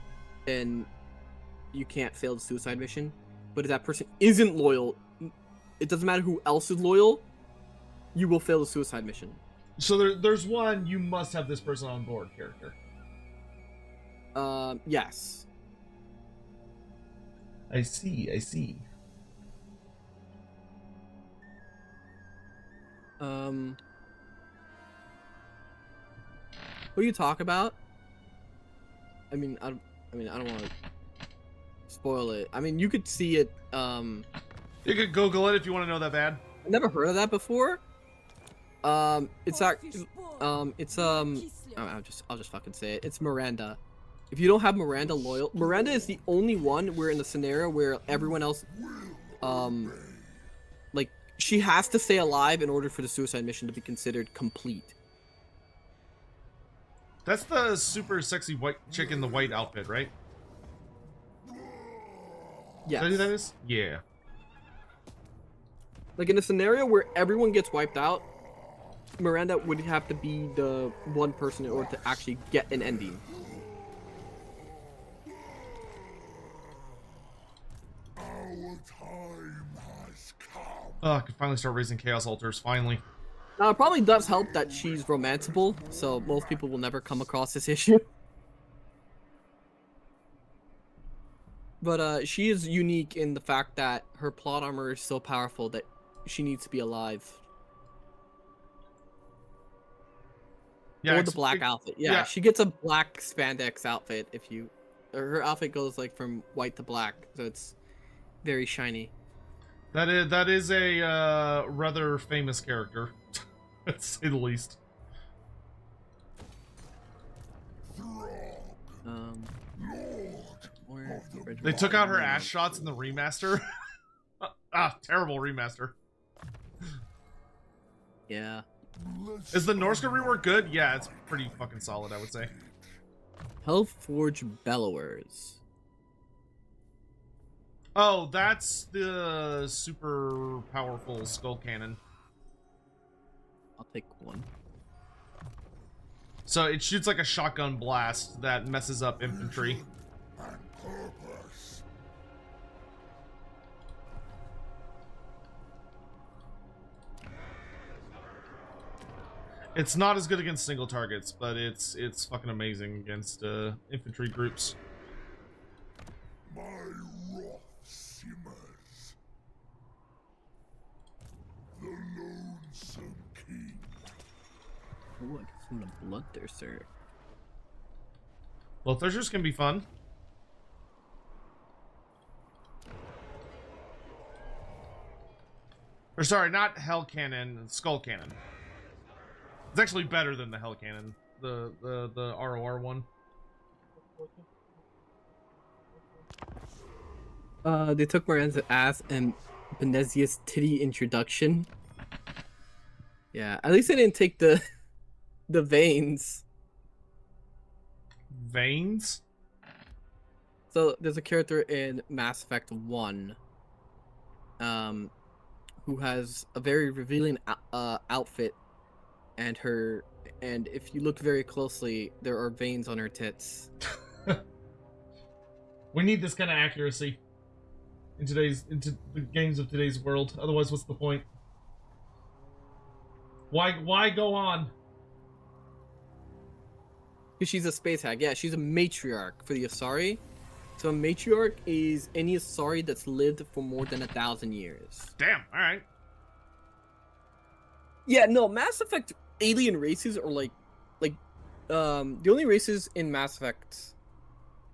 then you can't fail the suicide mission. But if that person isn't loyal, it doesn't matter who else is loyal, you will fail the suicide mission. So there's one you must have this person on board character. Yes. I see. Who you talk about? I mean, I don't want to spoil it. I mean, you could see it. You could Google it if you want to know that bad. I've never heard of that before. I'll just fucking say it. It's Miranda. If you don't have Miranda loyal, Miranda is the only one where in the scenario where everyone else, like, she has to stay alive in order for the suicide mission to be considered complete. That's the super sexy white chick in the white outfit, right? Yeah. Is that who that is? Yeah. Like in a scenario where everyone gets wiped out, Miranda would have to be the one person in order to actually get an ending. Our time has come. Oh, I can finally start raising chaos altars. Finally. Now, it probably does help that she's romanceable, so most people will never come across this issue. But she is unique in the fact that her plot armor is so powerful that she needs to be alive. Yeah, Or the black outfit. Yeah, she gets a black spandex outfit if you... Her outfit goes like from white to black, so it's very shiny. That is a rather famous character, to say the least. They took out her ass shots in the remaster. Terrible remaster. Yeah. Is the Norska rework good? Yeah, it's pretty fucking solid, I would say. Hellforge Bellowers. Oh, that's the super powerful skull cannon. I'll take one. So it shoots like a shotgun blast that messes up infantry. And purpose. It's not as good against single targets, but it's fucking amazing against infantry groups. My wrath simmers. The lonesome king. Ooh, I got some of the Bloodthirster. Well, Thirsters can be fun. Or sorry, not Hell Cannon, Skull Cannon. It's actually better than the Hell Cannon, the ROR one. They took Miranda's ass and Benezia's titty introduction. Yeah, at least they didn't take the veins. Veins? So there's a character in Mass Effect 1 who has a very revealing outfit, and if you look very closely, there are veins on her tits. We need this kind of accuracy into the games of today's world. Otherwise, what's the point? Why go on? Because she's a space hag. Yeah, she's a matriarch for the Asari. So a matriarch is any Asari that's lived for more than 1,000 years. Damn. All right. Yeah, no, Mass Effect alien races are like the only races in Mass Effect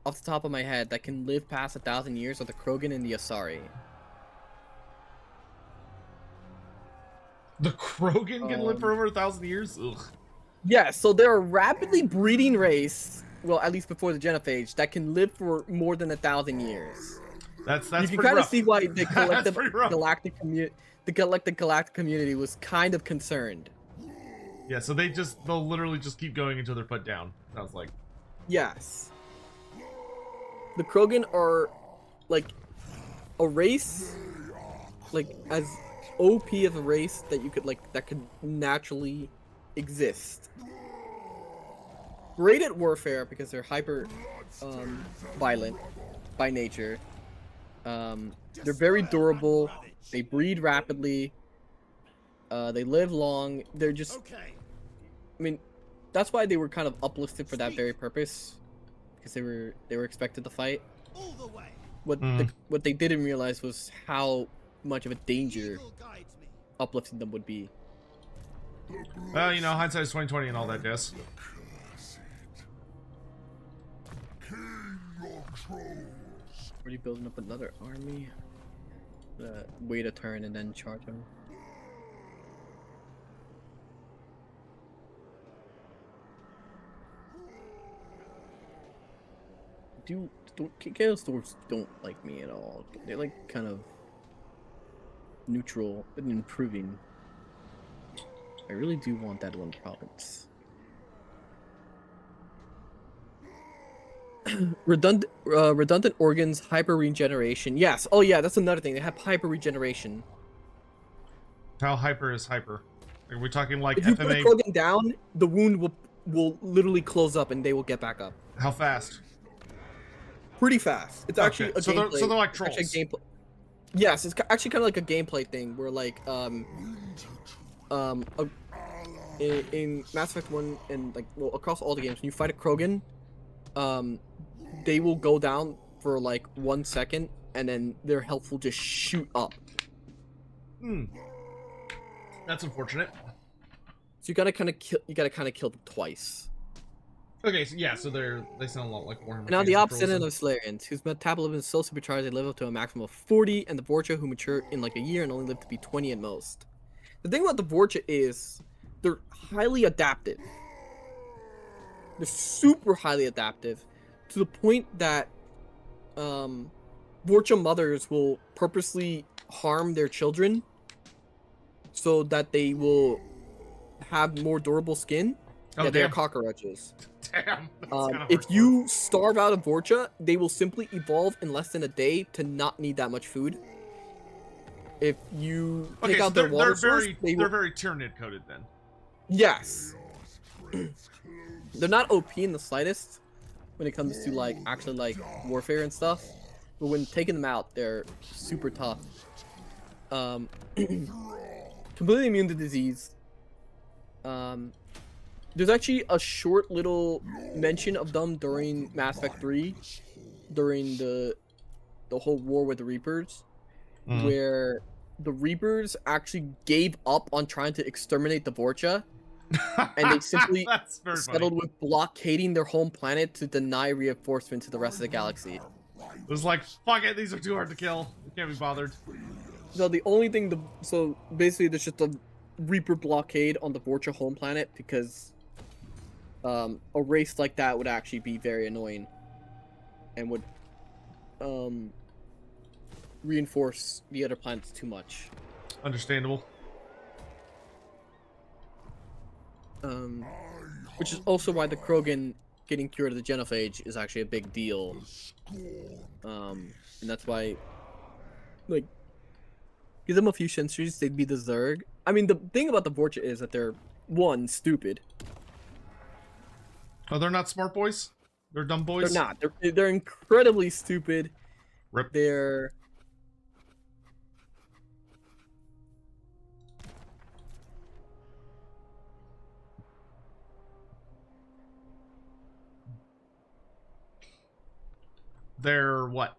off the top of my head that can live past 1,000 years are the Krogan and the Asari. The Krogan can live for over 1,000 years. Ugh. Yeah, so they're a rapidly breeding race. Well, at least before the Genophage, that can live for more than 1,000 years. That's You can pretty kind of rough. see why the collective pretty rough. galactic community was kind of concerned. Yeah, so they'll literally just keep going until they're put down. Sounds like. Yes. The Krogan are like a race, like as OP of a race that you could that could naturally exist. Great at warfare because they're hyper violent by nature. They're very durable. They breed rapidly. They live long. They're just. I mean, that's why they were kind of uplifted for that very purpose, because they were expected to fight. What they didn't realize was how much of a danger uplifting them would be. Well, you know, hindsight is 20/20 and all that, yes. Are you building up another army? Wait a turn and then charge them. Chaos Dwarves don't like me at all. They're like kind of neutral and improving. I really do want that one province. Redundant organs, hyper regeneration. Yes. Oh yeah, that's another thing. They have hyper regeneration. How hyper is hyper? Are we talking like If you put a FMA? Krogan down, the wound will literally close up and they will get back up. How fast? Pretty fast. It's actually a so gameplay. they're like it's actually trolls. a gameplay. Yes, it's actually kind of like a gameplay thing where like in Mass Effect 1 and like across all the games, when you fight a Krogan, they will go down for like 1 second and then their health will just shoot up. That's unfortunate. So you gotta kind of kill them twice. Okay, so yeah, so they sound a lot like Warhammer. Now the Fantasy opposite trolls end then. of Solarians, whose metabolism is so supercharged they live up to a maximum of 40, and the Vorcha who mature in like a year and only live to be 20 at most. The thing about the Vorcha is they're highly adaptive. They're super highly adaptive to the point that Vorcha mothers will purposely harm their children so that they will have more durable skin. Oh, Yeah, they are damn. cockroaches. Damn. That's kinda If hardcore. you starve out of Vorcha, they will simply evolve in less than a day to not need that much food. If you take Okay, so out their water source, they're very Tyranid coded then. Yes. They're not OP in the slightest when it comes to like actually like warfare and stuff. But when taking them out, they're super tough. Completely immune to disease. There's actually a short little mention of them during Mass Effect 3, during the whole war with the Reapers, where the Reapers actually gave up on trying to exterminate the Vorcha, and they simply That's very settled funny. with blockading their home planet to deny reinforcement to the rest of the galaxy. It was like, fuck it, these are too hard to kill. We can't be bothered. So the only thing, so basically there's just a Reaper blockade on the Vorcha home planet because a race like that would actually be very annoying and would reinforce the other planets too much. Understandable. Which is also why the Krogan getting cured of the Genophage is actually a big deal. And that's why, like, give them a few centuries, they'd be the Zerg. I mean, the thing about the Vorcha is that they're, one, stupid. Oh, they're not smart boys? They're dumb boys? They're not. They're incredibly stupid. Rip. They're... They're what?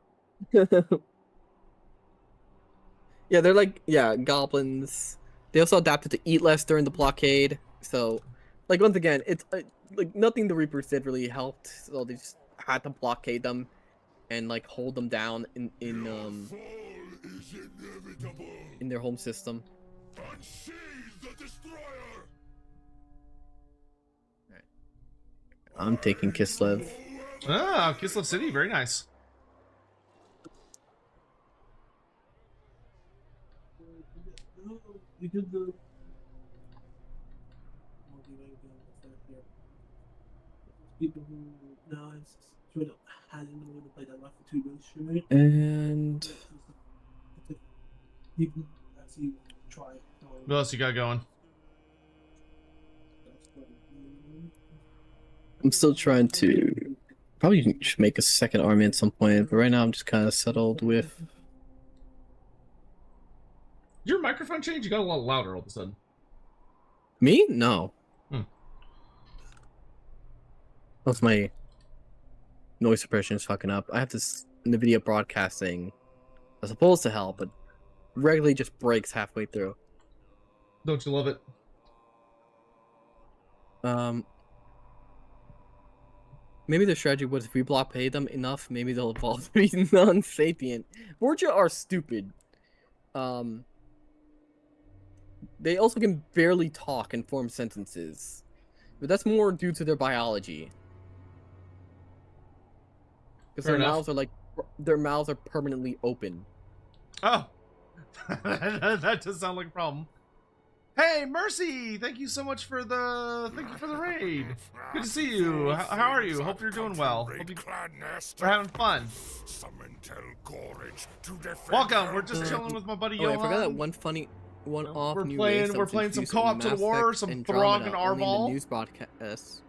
Yeah, they're like, yeah, goblins. They also adapted to eat less during the blockade. So, like, once again, it's like nothing the Reapers did really helped. So they just had to blockade them and like hold them down Fall is inevitable. in their home system. Unsheathe the destroyer. I'm taking Kislev. Ah, Kislev City, very nice. You did the. People who now it's straight up hadn't known to play that life for 2 days straight. And You can actually try. What else you got going? I'm still trying to probably should make a second army at some point, but right now I'm just kind of settled with. Your microphone change? You got a lot louder all of a sudden. Me? No. Hmm. That's my noise suppression is fucking up. I have this NVIDIA broadcasting that's supposed to help, but regularly just breaks halfway through. Don't you love it? Maybe the strategy was if we blockade them enough, maybe they'll evolve to be non-sapient. Borgia are stupid. They also can barely talk and form sentences, but that's more due to their biology. Because their mouths are permanently open. Oh, that does sound like a problem. Hey, Mercy! Thank you so much for the raid. Good to see you. How are you? Hope you're doing well. Hope we're having fun. Welcome. We're just chilling with my buddy Johan. I forgot that one off new race. We're playing some co-op to the war, some Throg and Arval. News broadcast.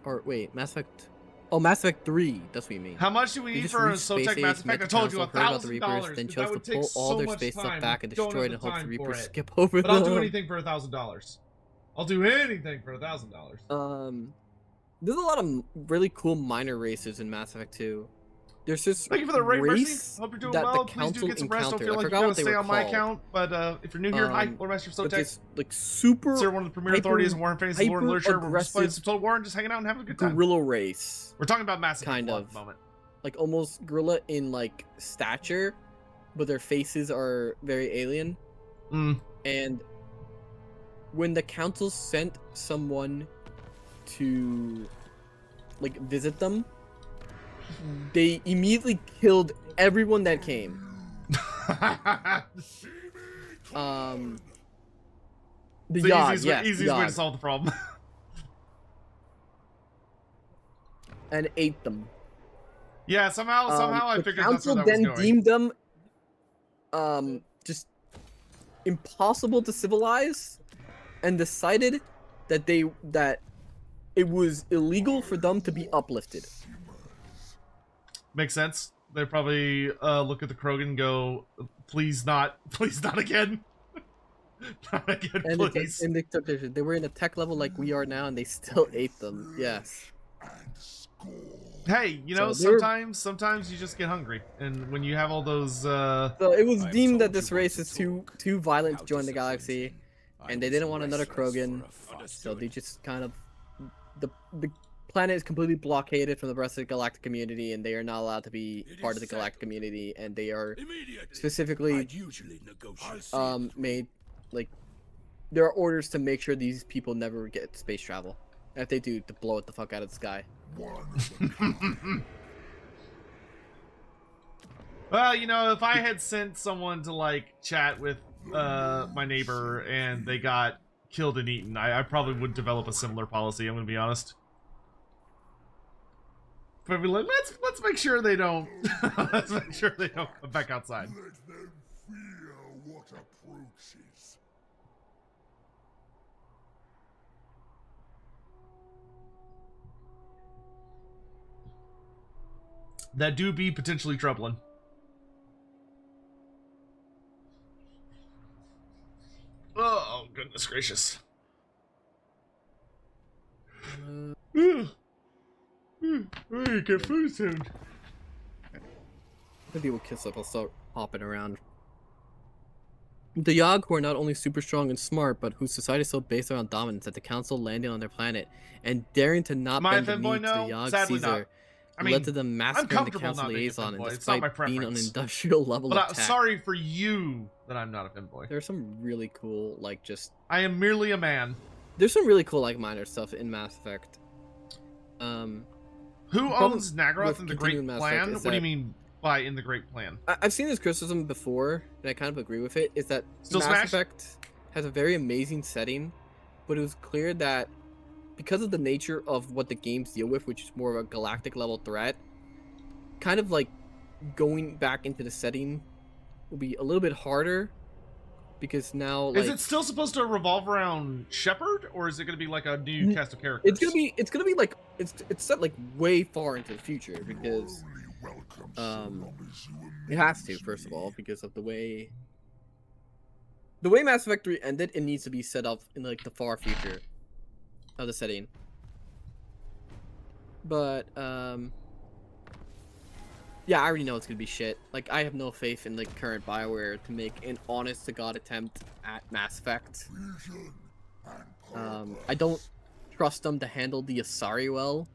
Or wait, Mass Effect. Oh, Mass Effect 3. That's what you mean. How much do we need for a Sotek Mass Effect? I told you $1,000. Then chose to pull all their space stuff back and destroy it and hope the Reapers skip But over them. I'll do anything for $1,000. I'll do anything for $1,000. There's a lot of really cool minor races in Mass Effect 2. There's this Thank you for the raid, Mercy. race Hope you're doing that well. the Please do council get some rest. Don't feel like you encountered. I forgot gotta what they stay were on my called. account. But if you're new here, hi, Loremaster But Sotek. this, like super Sir, one of the premier authorities in Warhammer Fantasy Lore and Literature. We're just playing aggressive some Total War and just hanging out and having a good time. gorilla race. We're talking about massive kind at of. the moment. Like almost gorilla in like stature, but their faces are very alien. And when the council sent someone to like visit them, they immediately killed everyone that came. The easiest way to solve the problem. And ate them. Yeah, somehow I figured that's where council that then was going. deemed them just impossible to civilize and decided that it was illegal for them to be uplifted. Makes sense. They probably look at the Krogan and go, please not again. Not again, And please. they were in a tech level like we are now, and they still ate them. Yes. Hey, you know, So sometimes you just get hungry, and when you have all those. So it was deemed that this race is too violent to join the galaxy, and they didn't want another Krogan, so they just kind of the planet is completely blockaded from the rest of the galactic community, and they are not allowed to be part of the galactic community, and they are specifically made like there are orders to make sure these people never get space travel. And if they do, to blow it the fuck out of the sky. Well, you know, if I had sent someone to like chat with my neighbor and they got killed and eaten, I probably would develop a similar policy. I'm gonna be honest. But be like, let's make sure they don't. Let's make sure they don't come back outside. Let them fear what approaches. That do be potentially troubling. Oh, goodness gracious. I get food soon. The people kiss up, I'll start hopping around. The Yogg, who are not only super strong and smart, but whose society is so based around dominance that the council landing on their planet and daring to not Am I a bend the knee femboy? to the No, Yogg sadly Caesar not. I mean, led to them massacring the comfortable council not being a liaison, and femboy. It's not my despite being on an preference. industrial level But of I'm tech. sorry for you that I'm not a femboy. There's some really cool, like, just... I am merely a man. There's some really cool, like, minor stuff in Mass Effect. Who owns Naggaroth with in the continuing Great Mass Plan? Effect What is do you that- mean by in the Great Plan? I've seen this criticism before, and I kind of agree with it, is that Still Mass Smash? Effect has a very amazing setting, but it was clear that because of the nature of what the games deal with, which is more of a galactic level threat, kind of like going back into the setting will be a little bit harder, because now, like... Is it still supposed to revolve around Shepard, or is it going to be like a new cast of characters? It's gonna be like it's set like way far into the future, because Only welcome so long as you it has to, first of all, because of the way Mass Effect 3 ended. It needs to be set up in like the far future of the setting. But yeah, I already know it's gonna be shit. Like, I have no faith in the current BioWare to make an honest to god attempt at Mass Effect. vision and I don't trust them to handle the Asari well,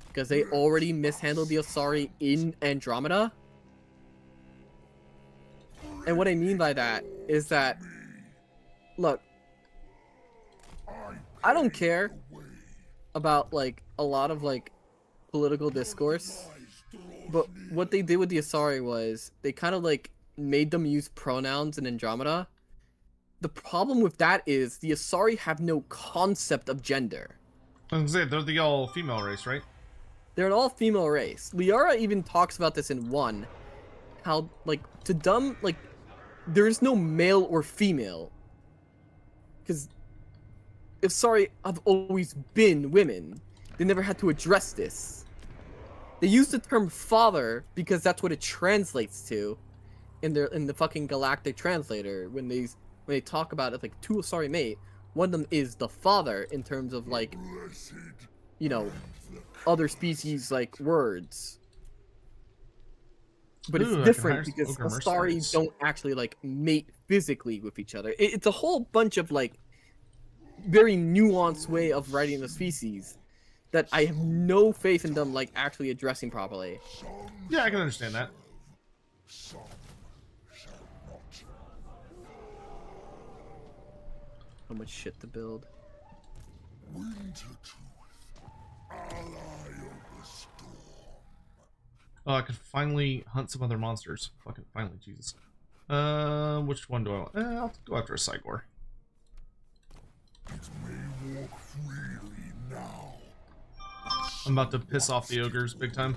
because they already mishandled the Asari in Andromeda. And what I mean by that is that, look, I don't care about, like, a lot of, like, political discourse, but what they did with the Asari was they kind of, like, made them use pronouns in Andromeda. The problem with that is the Asari have no concept of gender. I was gonna say, they're the all-female race, right? They're an all-female race. Liara even talks about this in 1. How, like, to them, like, there is no male or female. Because Asari have always been women. They never had to address this. They use the term father because that's what it translates to in the fucking galactic translator. When they talk about it, like, two Asari mate, one of them is the father in terms of, like, blessed you know, other species, like, words. But Ooh, I it's can different hire because ogre Asari mercenaries. don't actually, like, mate physically with each other. It's a whole bunch of, like, very nuanced way of writing the species that I have no faith in them, like, actually addressing properly. Yeah, I can understand that. some shall not. So much shit to build. Wintertooth, ally of the storm. Oh, I could finally hunt some other monsters. Fucking finally, Jesus. Which one do I want? I'll go after a Cygor. It may walk freely now. I'm about to piss off the ogres big time.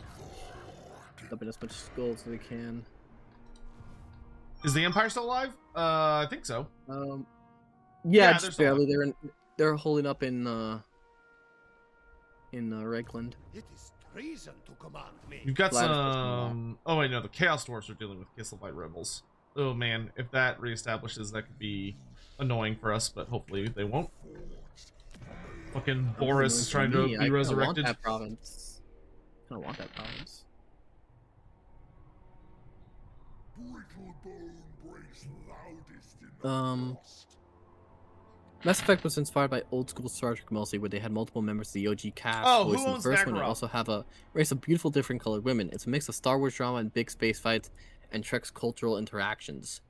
Dumping as much skulls as we can. Is the Empire still alive? I think so. Yeah, Yeah, just they're barely. They're holding up in Regland. It is treason to command me. You've got Glad it's some... Oh, wait, no, the Chaos Dwarfs are dealing with Kisselbite rebels. Oh, man, if that reestablishes, that could be annoying for us, but hopefully they won't. Fucking Boris is trying to be resurrected. I want that province. I don't want that province. Brittle bone breaks loudest in the frost. Mass Effect was inspired by old school Star Trek mostly, where they had multiple members of the OG cast Oh, who voiced in the owns first one, and Naggaroth? also have a race of beautiful different colored women. It's a mix of Star Wars drama and big space fights and Trek's cultural interactions.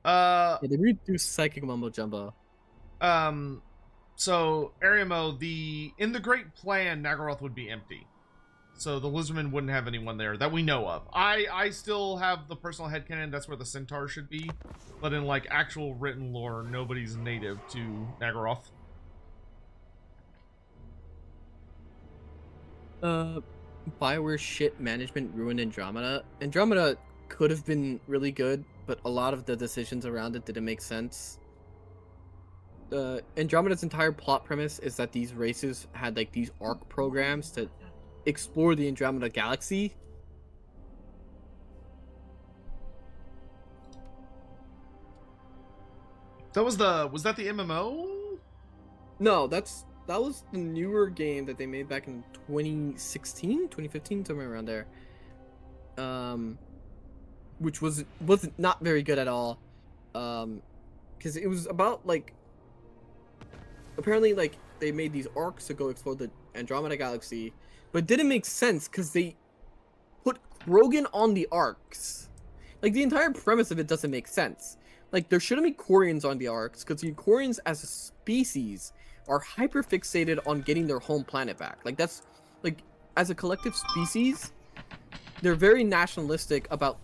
Yeah, they reduced psychic mumbo jumbo. So, Ariamo, in the Great Plan, Naggaroth would be empty. So the Lizardmen wouldn't have anyone there that we know of. I still have the personal headcanon, that's where the Centaur should be. But in, like, actual written lore, nobody's native to Naggaroth. BioWare shit management ruined Andromeda. Andromeda could have been really good, but a lot of the decisions around it didn't make sense. Andromeda's entire plot premise is that these races had, like, these ARC programs to explore the Andromeda galaxy. Was that the MMO? No, that was the newer game that they made back in 2016, 2015, somewhere around there. which wasn't not very good at all, because it was about like apparently like they made these arcs to go explore the Andromeda Galaxy, but it didn't make sense because they put Krogan on the arcs. Like the entire premise of it doesn't make sense. Like there shouldn't be Quarians on the arcs because the Quarians as a species are hyper fixated on getting their home planet back. Like that's like as a collective species, they're very nationalistic about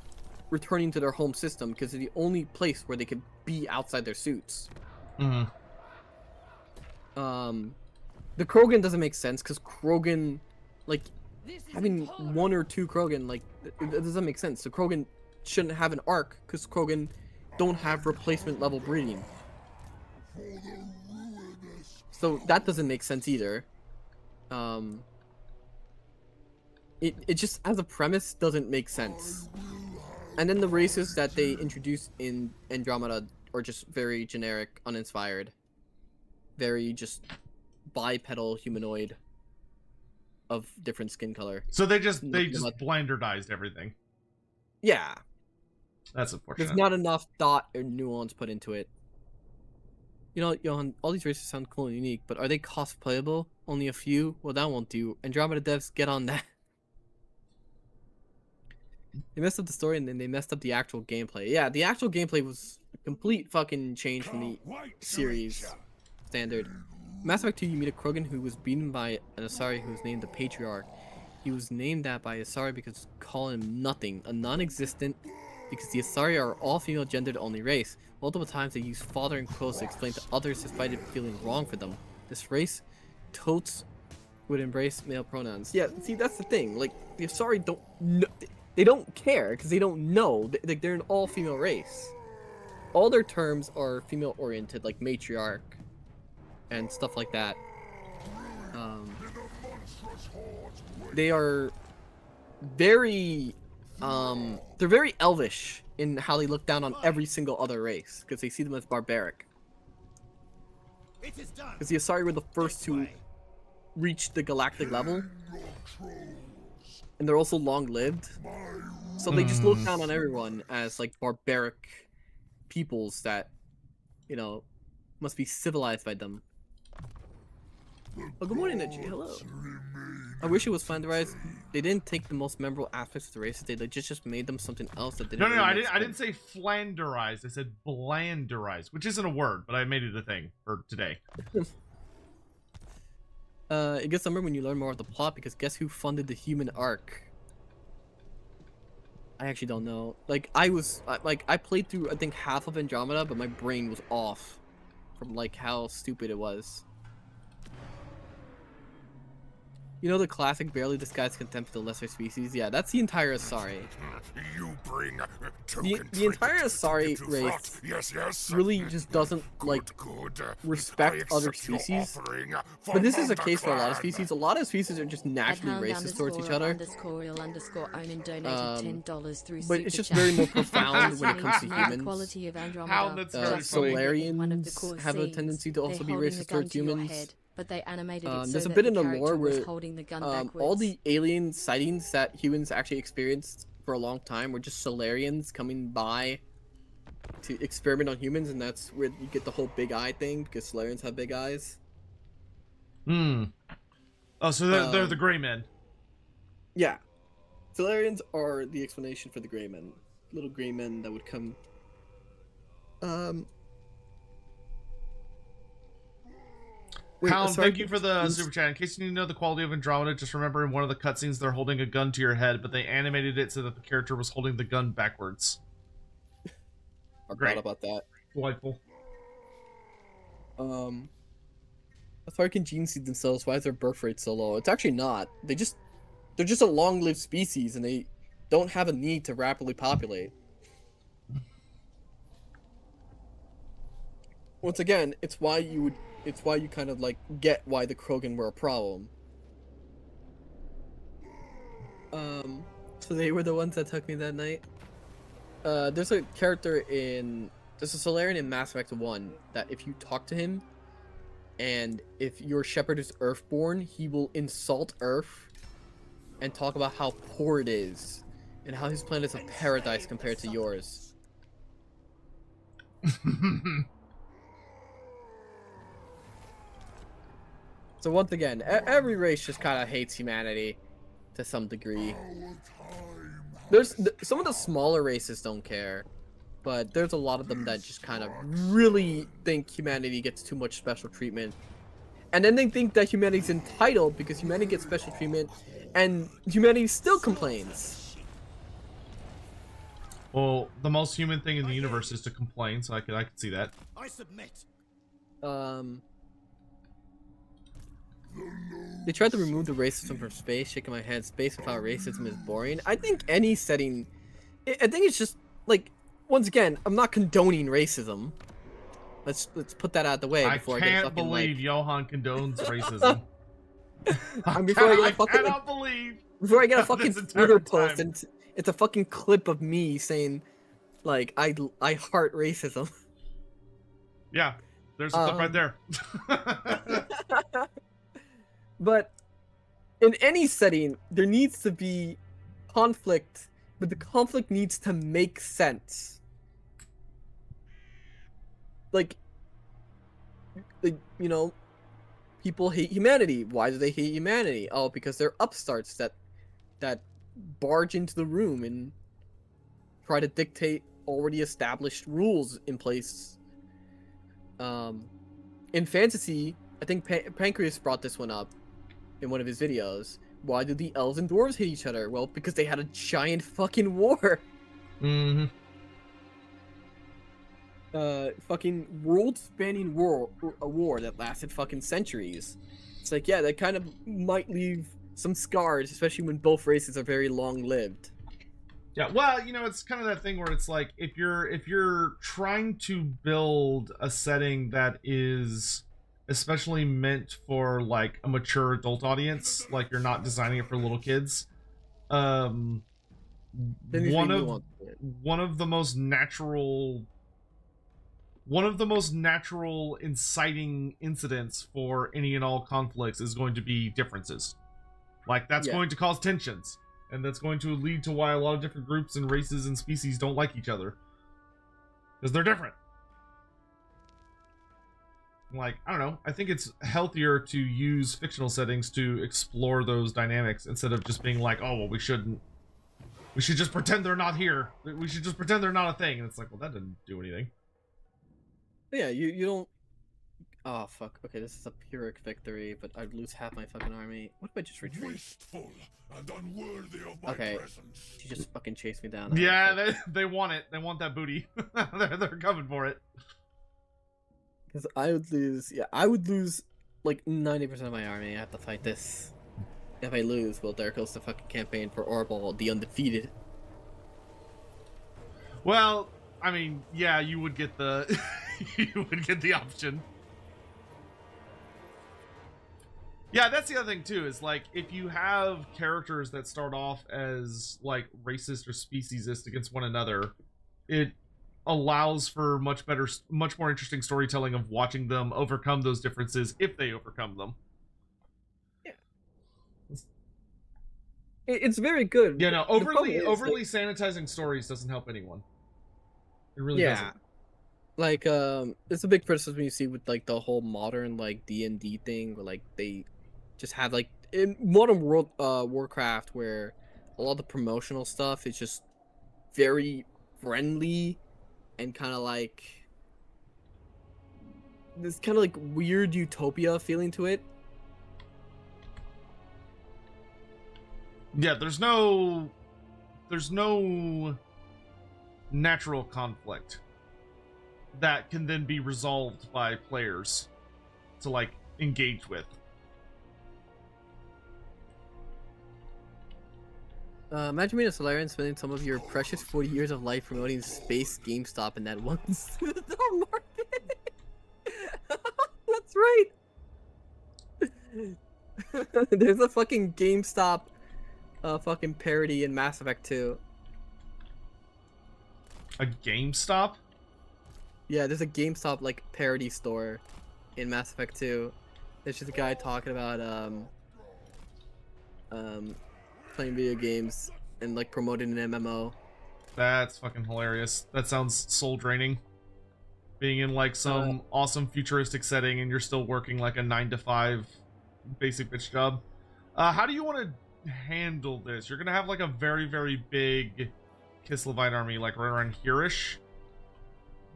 returning to their home system because it's the only place where they could be outside their suits. Mm-hmm. The Krogan doesn't make sense because Krogan, like having one or two Krogan, like it doesn't make sense. The Krogan shouldn't have an arc because Krogan don't have replacement level breeding. So that doesn't make sense either. It just as a premise doesn't make sense. And then the races that they introduced in Andromeda are just very generic, uninspired. Very just bipedal humanoid of different skin color. So they just blanderdized everything. Yeah. That's unfortunate. There's not enough thought or nuance put into it. You know, Johan, all these races sound cool and unique, but are they cosplayable? Only a few? Well, that won't do. Andromeda devs, get on that. They messed up the story and then they messed up the actual gameplay. Yeah, the actual gameplay was a complete fucking change from the series standard. Mass Effect 2, you meet a Krogan who was beaten by an Asari who was named the Patriarch. He was named that by Asari because call him nothing, a non-existent, because the Asari are all-female gendered-only race. Multiple times they use father in quotes to explain to others despite it feeling wrong for them. This race, totes, would embrace male pronouns. Yeah, see, that's the thing. Like, the Asari don't know, they don't care because they don't know. Like, they're an all-female race. All their terms are female-oriented, like matriarch and stuff like that. They are very they're very elvish in how they look down on every single other race because they see them as barbaric. Because the Asari were the first to reach the galactic level, and they're also long-lived, so they just look down on everyone as like barbaric peoples that, you know, must be civilized by them. Oh, good morning, Edgy. Hello. I wish it was flanderized. They didn't take the most memorable aspects of the races. They just made them something else that didn't. No, I didn't say flanderized. I said blanderized, which isn't a word, but I made it a thing for today. It gets summer when you learn more of the plot because guess who funded the human arc? I actually don't know. Like I played through I think half of Andromeda, but my brain was off from like how stupid it was. You know the classic barely disguised contempt for the lesser species? Yeah, that's the entire Asari. You bring the entire Asari race really just doesn't like respect other species. But this is a case for a lot of species. A lot of species are just naturally racist towards each other. But it's just very more profound when it comes to humans. Solarians have a tendency to also be racist towards humans. But they animated it so there's a that bit the in the character lore was where holding the gun backwards. all the alien sightings that humans actually experienced for a long time were just Solarians coming by to experiment on humans, and that's where you get the whole big eye thing because Solarians have big eyes. Oh, so they're the gray men. Yeah, Solarians are the explanation for the gray men, little gray men that would come. Wait, Hound, thank you for the super chat. In case you need to know the quality of Andromeda, just remember in one of the cutscenes they're holding a gun to your head, but they animated it so that the character was holding the gun backwards. I forgot about that. Delightful. As far as can genes see themselves, why is their birth rate so low? It's actually not. They're just a long-lived species, and they don't have a need to rapidly populate. Once again, it's why you kind of like get why the Krogan were a problem. So they were the ones that took me that night. There's a Solarian in Mass Effect 1 that if you talk to him, and if your shepherd is Earthborn, he will insult Earth and talk about how poor it is, and how his planet is a paradise compared to yours. So once again, every race just kind of hates humanity to some degree. Some of the smaller races don't care, but there's a lot of them that just kind of really think humanity gets too much special treatment. And then they think that humanity's entitled because humanity gets special treatment, and humanity still complains. Well, the most human thing in the universe is to complain, so I could see that. I submit. They tried to remove the racism from space, shaking my head. Space without racism is boring. I think any setting... I think it's just, like, once again, I'm not condoning racism. Let's put that out of the way before I get fucking, believe like... Johan condones racism. I cannot believe... Before I get a fucking Twitter post time. and it's a fucking clip of me saying, like, I heart racism. Yeah, there's a clip right there. But in any setting, there needs to be conflict, but the conflict needs to make sense. Like, you know, people hate humanity. Why do they hate humanity? Oh, because they're upstarts that barge into the room and try to dictate already established rules in place. In fantasy, I think Pancreas brought this one up in one of his videos. Why do the elves and dwarves hate each other? Well, because they had a giant fucking war. Mm-hmm. Fucking world-spanning war that lasted fucking centuries. It's like, yeah, that kind of might leave some scars, especially when both races are very long-lived. Yeah, well, you know, it's kind of that thing where it's like, if you're trying to build a setting that is especially meant for like a mature adult audience, like you're not designing it for little kids, one of the most natural inciting incidents for any and all conflicts is going to be differences. Like, that's going to cause tensions, and that's going to lead to why a lot of different groups and races and species don't like each other, because they're different. Like, I don't know, I think it's healthier to use fictional settings to explore those dynamics instead of just being like, oh, well, we should just pretend they're not here. We should just pretend they're not a thing. And it's like, well, that didn't do anything. Yeah, you don't... Oh, fuck. Okay, this is a Pyrrhic victory, but I'd lose half my fucking army. What if I just retreat? Wasteful and unworthy of my Okay, presence. she just fucking chased me down. Yeah, they want it. They want that booty. they're coming for it. Because I would lose like 90% of my army. I have to fight this. If I lose, well, there goes the fucking campaign for Orbal, the undefeated. Well, I mean, yeah, you would get the you would get the option. Yeah, that's the other thing too, is like, if you have characters that start off as like racist or speciesist against one another, it allows for much more interesting storytelling of watching them overcome those differences if they overcome them. Yeah, it's very good. Yeah, no, overly sanitizing stories doesn't help anyone. It really doesn't. Like, it's a big criticism you see with like the whole modern like D&D thing, where like they just have like in modern Warcraft, where a lot of the promotional stuff is just very friendly and kind of like this kind of like weird utopia feeling to it. Yeah, there's no natural conflict that can then be resolved by players to like engage with. Imagine being a Solarian, spending some of your precious 40 years of life promoting space GameStop and that once the market. That's right. There's a fucking GameStop fucking parody in Mass Effect 2. A GameStop? Yeah, there's a GameStop like parody store in Mass Effect 2. There's just a guy talking about playing video games and like promoted an MMO. That's fucking hilarious. That sounds soul draining. Being in like some awesome futuristic setting and you're still working like a 9-to-5 basic bitch job. How do you want to handle this? You're gonna have like a very, very big Kislevite army like right around here-ish.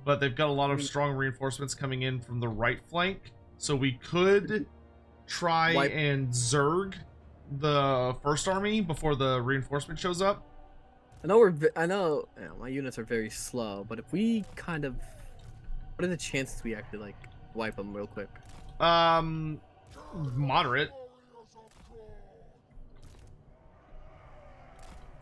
But they've got a lot of strong reinforcements coming in from the right flank. So we could try and Zerg the first army before the reinforcement shows up. I know my units are very slow, but if we kind of, what are the chances we actually like wipe them real quick? Moderate.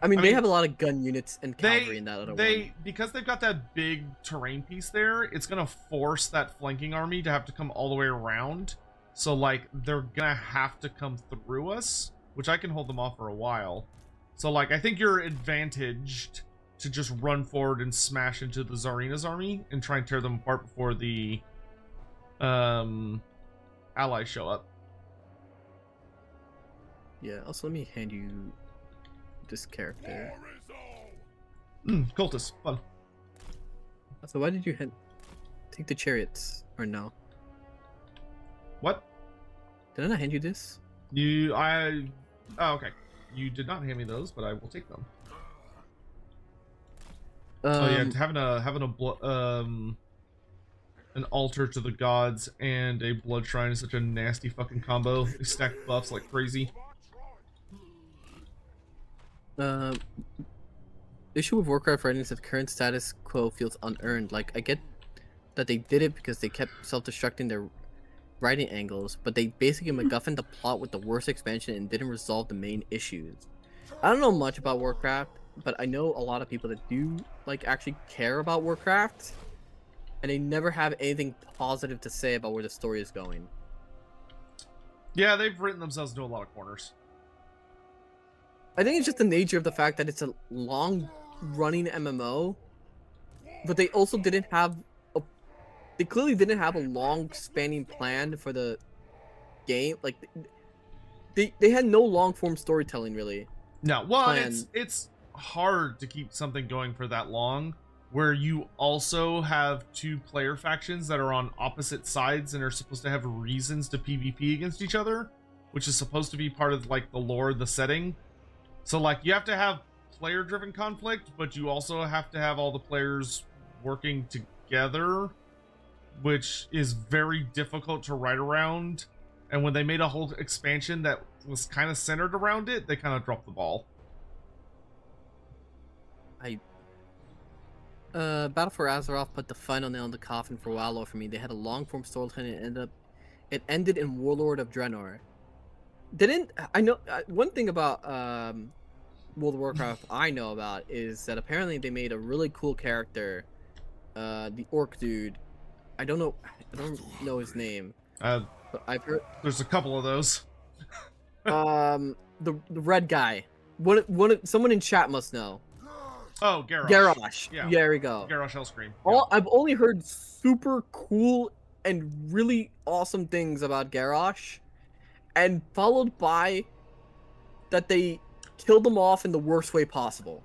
I mean, they have a lot of gun units and cavalry in that other one. Because they've got that big terrain piece there, it's gonna force that flanking army to have to come all the way around. So like they're gonna have to come through us, which I can hold them off for a while. So like I think you're advantaged to just run forward and smash into the Tsarina's army and try and tear them apart before the allies show up. Yeah, also let me hand you this character. Cultist, fun. So why did you take the chariots, or no? What? Did I not hand you this? Oh, okay. You did not hand me those, but I will take them. Oh yeah, having an altar to the gods and a blood shrine is such a nasty fucking combo. They stack buffs like crazy. Issue with Warcraft writing is that current status quo feels unearned. Like, I get that they did it because they kept self-destructing their writing angles, but they basically MacGuffined the plot with the worst expansion and didn't resolve the main issues. I don't know much about Warcraft, but I know a lot of people that do like actually care about Warcraft, and they never have anything positive to say about where the story is going. Yeah, they've written themselves into a lot of corners. I think it's just the nature of the fact that it's a long-running MMO, but they also didn't have they clearly didn't have a long-spanning plan for the game. Like, they had no long-form storytelling, really. No, well, it's hard to keep something going for that long, where you also have two player factions that are on opposite sides and are supposed to have reasons to PvP against each other, which is supposed to be part of, like, the lore, the setting. So, like, you have to have player-driven conflict, but you also have to have all the players working together, which is very difficult to write around. And when they made a whole expansion that was kind of centered around it, they kind of dropped the ball. Battle for Azeroth put the final nail in the coffin for WoW for me. They had a long-form storytelling and it ended in Warlord of Draenor. One thing about World of Warcraft I know about is that apparently they made a really cool character, the orc dude. I don't know his name. But I've heard there's a couple of those. the red guy. Someone in chat must know. Oh, Garrosh. Garrosh. Yeah, there we go. Garrosh Hellscream. Yeah. I've only heard super cool and really awesome things about Garrosh, and followed by that they killed them off in the worst way possible.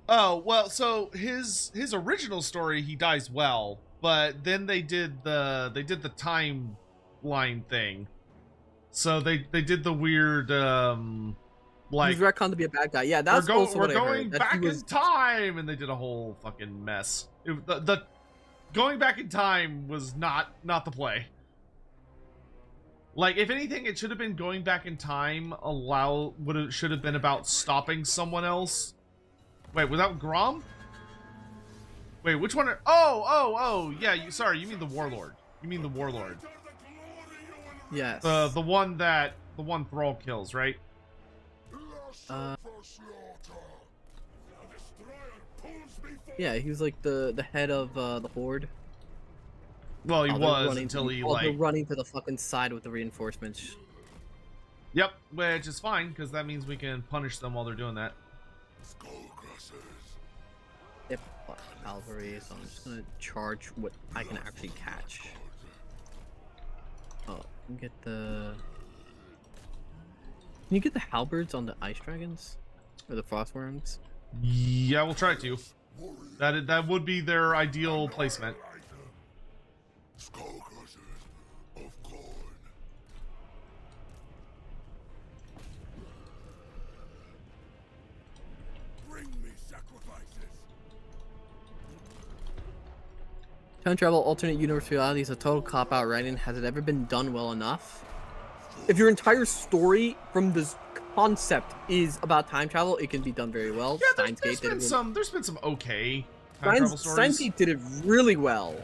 Oh, well, so his original story, he dies well, but then they did the timeline thing. So they did the weird like, he was retconned to be a bad guy. Yeah, that's also what I heard. We're going back in time, and they did a whole fucking mess. The going back in time was not the play. Like, if anything, it should have been going back in time. Should have been about stopping someone else. Wait, without Grom? Wait, which one? Oh, yeah. You mean the Warlord? You mean the Warlord? Yes. The one Thrall kills, right? Yeah, he was like the head of the Horde. Well, he was until he they're running to the fucking side with the reinforcements. Yep, which is fine because that means we can punish them while they're doing that. Yep, cavalry. So I'm just gonna charge what I can actually catch. Oh, get the. Can you get the halberds on the ice dragons? Or the frostworms. Yeah, we'll try to. That would be their ideal placement. Skull crushers of corn. Bring me sacrifices. Time travel, alternate universe reality is a total cop-out writing. Has it ever been done well enough? If your entire story from this concept is about time travel, it can be done very well. Yeah, Steins there's Gate did been it some. There's been some okay time travel Steins stories. Gate did it really well.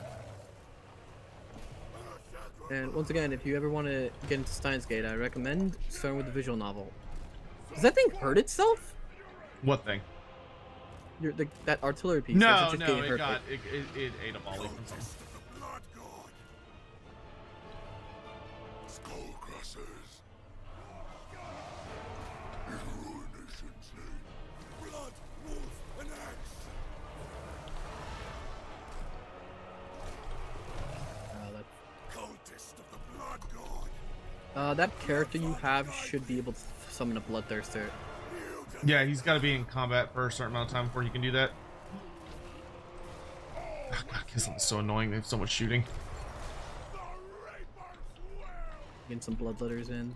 And once again, if you ever want to get into Steins Gate, I recommend starting with the visual novel. Does that thing hurt itself? What thing? That artillery piece. or is No, just no, getting it hurt? got it ate a volley from something. The blood god. Skull crushers. Nation's name. Blood, wolf, and axe. Cultist of the blood god. That character you have should be able to summon a bloodthirster. Yeah, he's got to be in combat for a certain amount of time before he can do that. Oh, God, Kislev is so annoying. They have so much shooting. Getting some bloodletters in.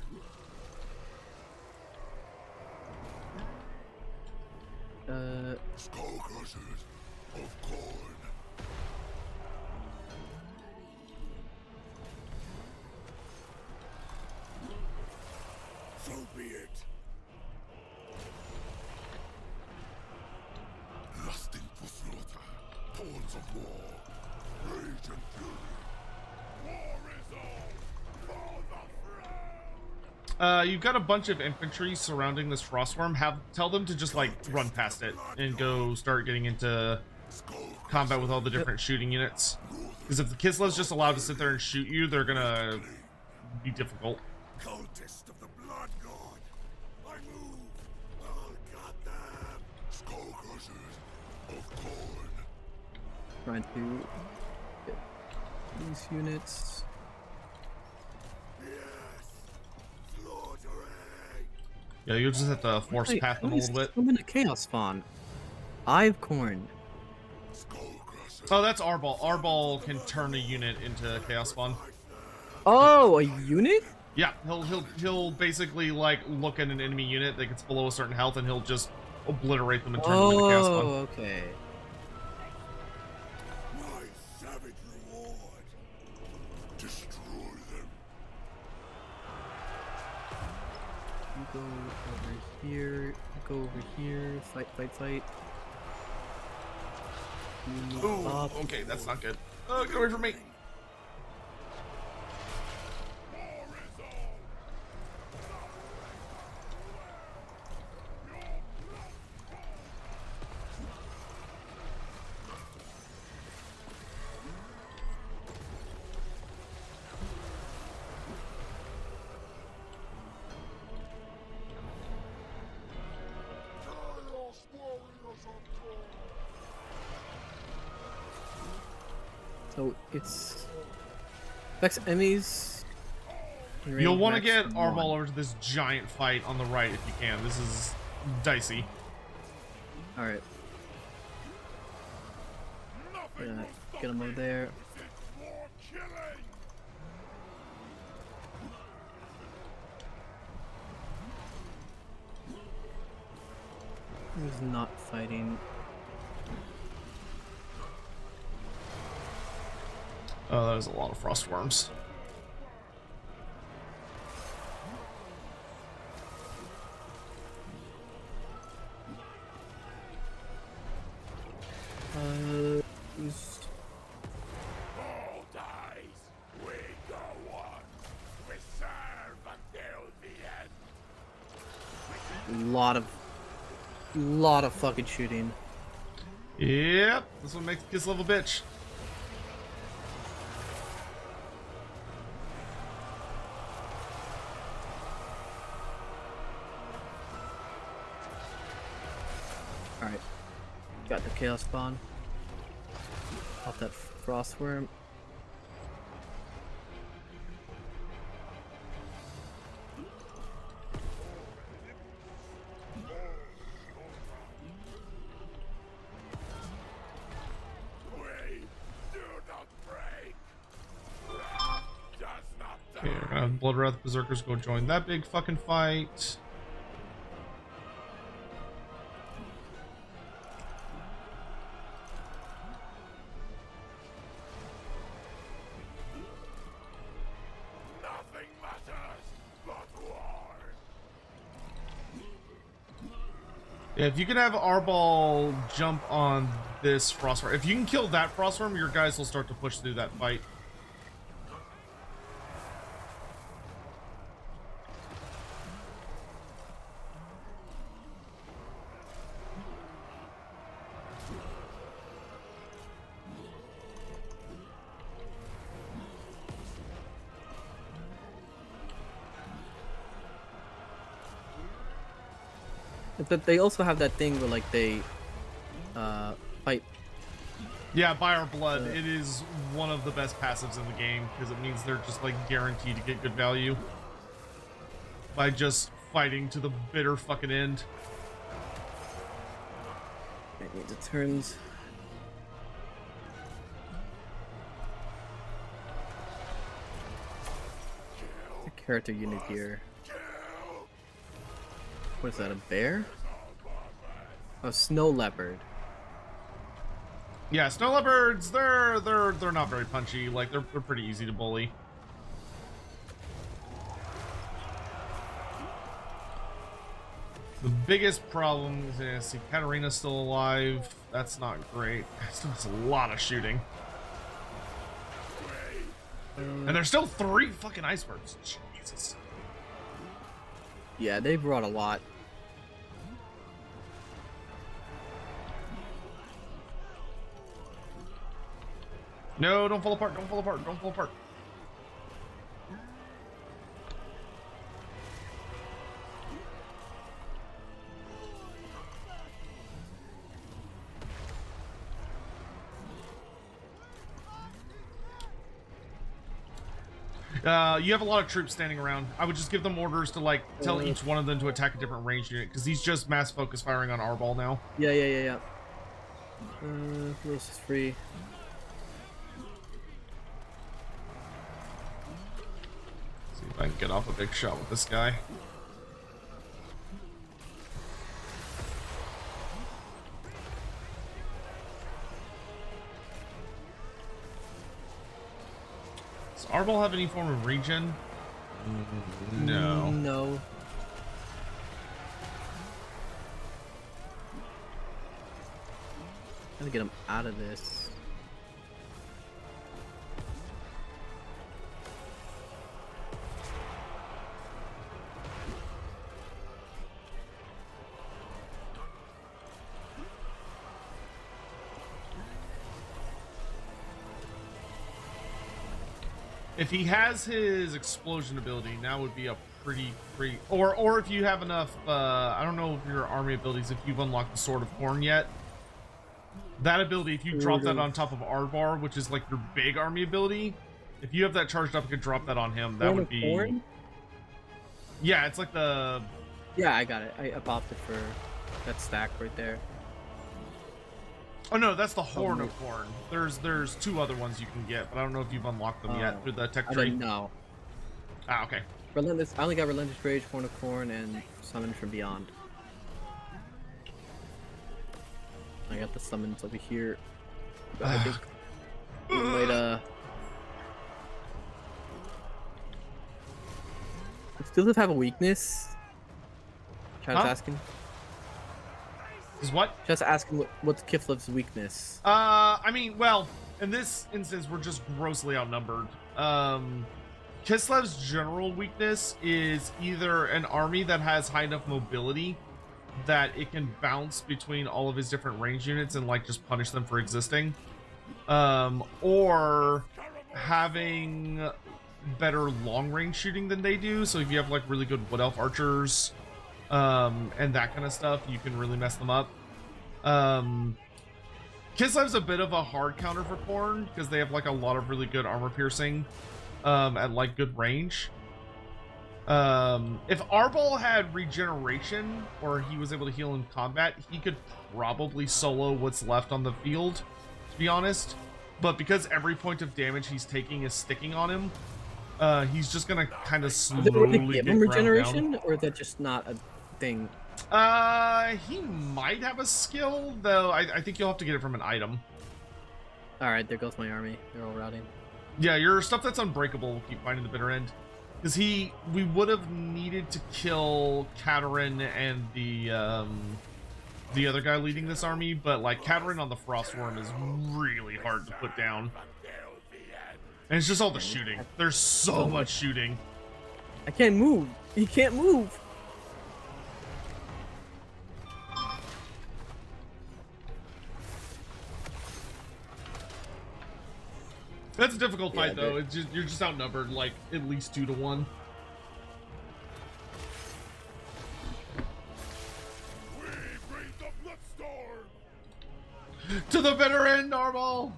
Skull crushers of corn. So be it. Lusting for slaughter, thorns of war, rage and fury. War is all for the throne. You've got a bunch of infantry surrounding this frostworm. Tell them to just like run past it and go start getting into combat with all the different shooting units. Because if the Kislev's just allowed to sit there and shoot you, they're gonna be difficult. Cultist of the blood god. I move. Oh, goddamn. Skull crushers of corn. Trying to get these units. Yes. Slaughtering. Yeah, you'll just have to force path them a little bit. I'm in a chaos spawn. Eye of Corn. Skull crushers. Oh, that's Arbol. Arbol can turn a unit into Chaos Spawn. Oh, a unit? Yeah, he'll basically like look at an enemy unit that gets below a certain health, and he'll just obliterate them and turn them into Chaos Spawn. Oh, okay. My savage reward. Destroy them. You go over here. You go over here. Fight, fight, fight. You move Ooh, up. okay, that's not good. Oh, get away from me. So it's affects enemies. You'll want to Max get 1. Arbol over to this giant fight on the right if you can. This is dicey. All right. Get him over there. Who's not fighting? Oh, that was a lot of frostworms. Who's... All dies. We go on. We serve until the end. lot of fucking shooting. Yep, this one makes Kislev a bitch. All right, got the chaos spawn. Off that frostworm. Bloodwrath Berserkers go join that big fucking fight. Nothing matters but war. Yeah, if you can have Arbol jump on this Frostworm, if you can kill that Frostworm, your guys will start to push through that fight. But they also have that thing where like they fight. Yeah, by our blood, it is one of the best passives in the game because it means they're just like guaranteed to get good value by just fighting to the bitter fucking end. It needs its turns. The character unit here. What is that? A bear? A snow leopard. Yeah, snow leopards, they're not very punchy. Like they're pretty easy to bully. The biggest problem is, see, Katarina's still alive. That's not great. Still has a lot of shooting. And there's still 3 fucking icebergs. Jesus. Yeah, they brought a lot. No, don't fall apart, don't fall apart, don't fall apart. You have a lot of troops standing around. I would just give them orders to like tell each one of them to attack a different range unit because he's just mass focus firing on Arbol now. Yeah. Who else is free? See if I can get off a big shot with this guy. Does Arbol have any form of regen? No. No. Gotta get him out of this. If he has his explosion ability, now would be a pretty or if you have enough I don't know if your army abilities, if you've unlocked the Sword of Horn yet. That ability, if you drop that on top of Ardvar, which is like your big army ability, if you have that charged up, you could drop that on him. That would be Horn? Yeah, it's like the Yeah, I got it. I popped it for that stack right there. Oh no, that's the Horn of Horn. There's 2 other ones you can get, but I don't know if you've unlocked them yet through the tech I tree. didn't know. Ah, okay. Relentless. I only got Relentless Rage, Horn of Corn, and Summon from Beyond. I got the summons over here. But I think we might Still have a weakness. Trying to ask him. Is what? Just ask him what's Kiflev's weakness. I mean, well, in this instance, we're just grossly outnumbered. Kislev's general weakness is either an army that has high enough mobility that it can bounce between all of his different range units and like just punish them for existing, or having better long range shooting than they do. So if you have like really good Wood Elf archers and that kind of stuff, you can really mess them up. Kislev's a bit of a hard counter for Khorne because they have like a lot of really good armor piercing at like good range. If Arbol had regeneration or he was able to heal in combat, he could probably solo what's left on the field, to be honest. But because every point of damage he's taking is sticking on him, He's just gonna kind of Is it really slowly give get him ground regeneration, or is that just not a thing? down. He might have a skill, though. I think you'll have to get it from an item. Alright, there goes my army. They're all routing. Yeah, your stuff that's unbreakable will keep finding the bitter end. Because we would have needed to kill Katerin and the other guy leading this army, but like Katerin on the Frostworm is really hard to put down. And it's just all the shooting. There's so much shooting. I can't move. He can't move. That's a difficult fight, Yeah, though. It's just, you're just outnumbered like at least 2 to 1. We bring the bloodstorm. To the bitter end, Arbol!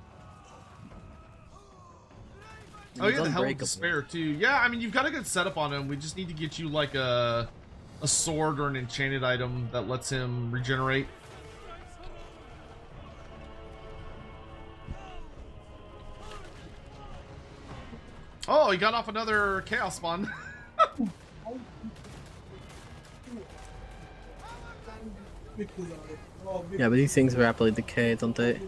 Oh yeah, the Hell of Despair too. Yeah, I mean you've got a good setup on him. We just need to get you like a sword or an enchanted item that lets him regenerate. Oh, he got off another chaos spawn. Yeah, but these things rapidly decay, don't they?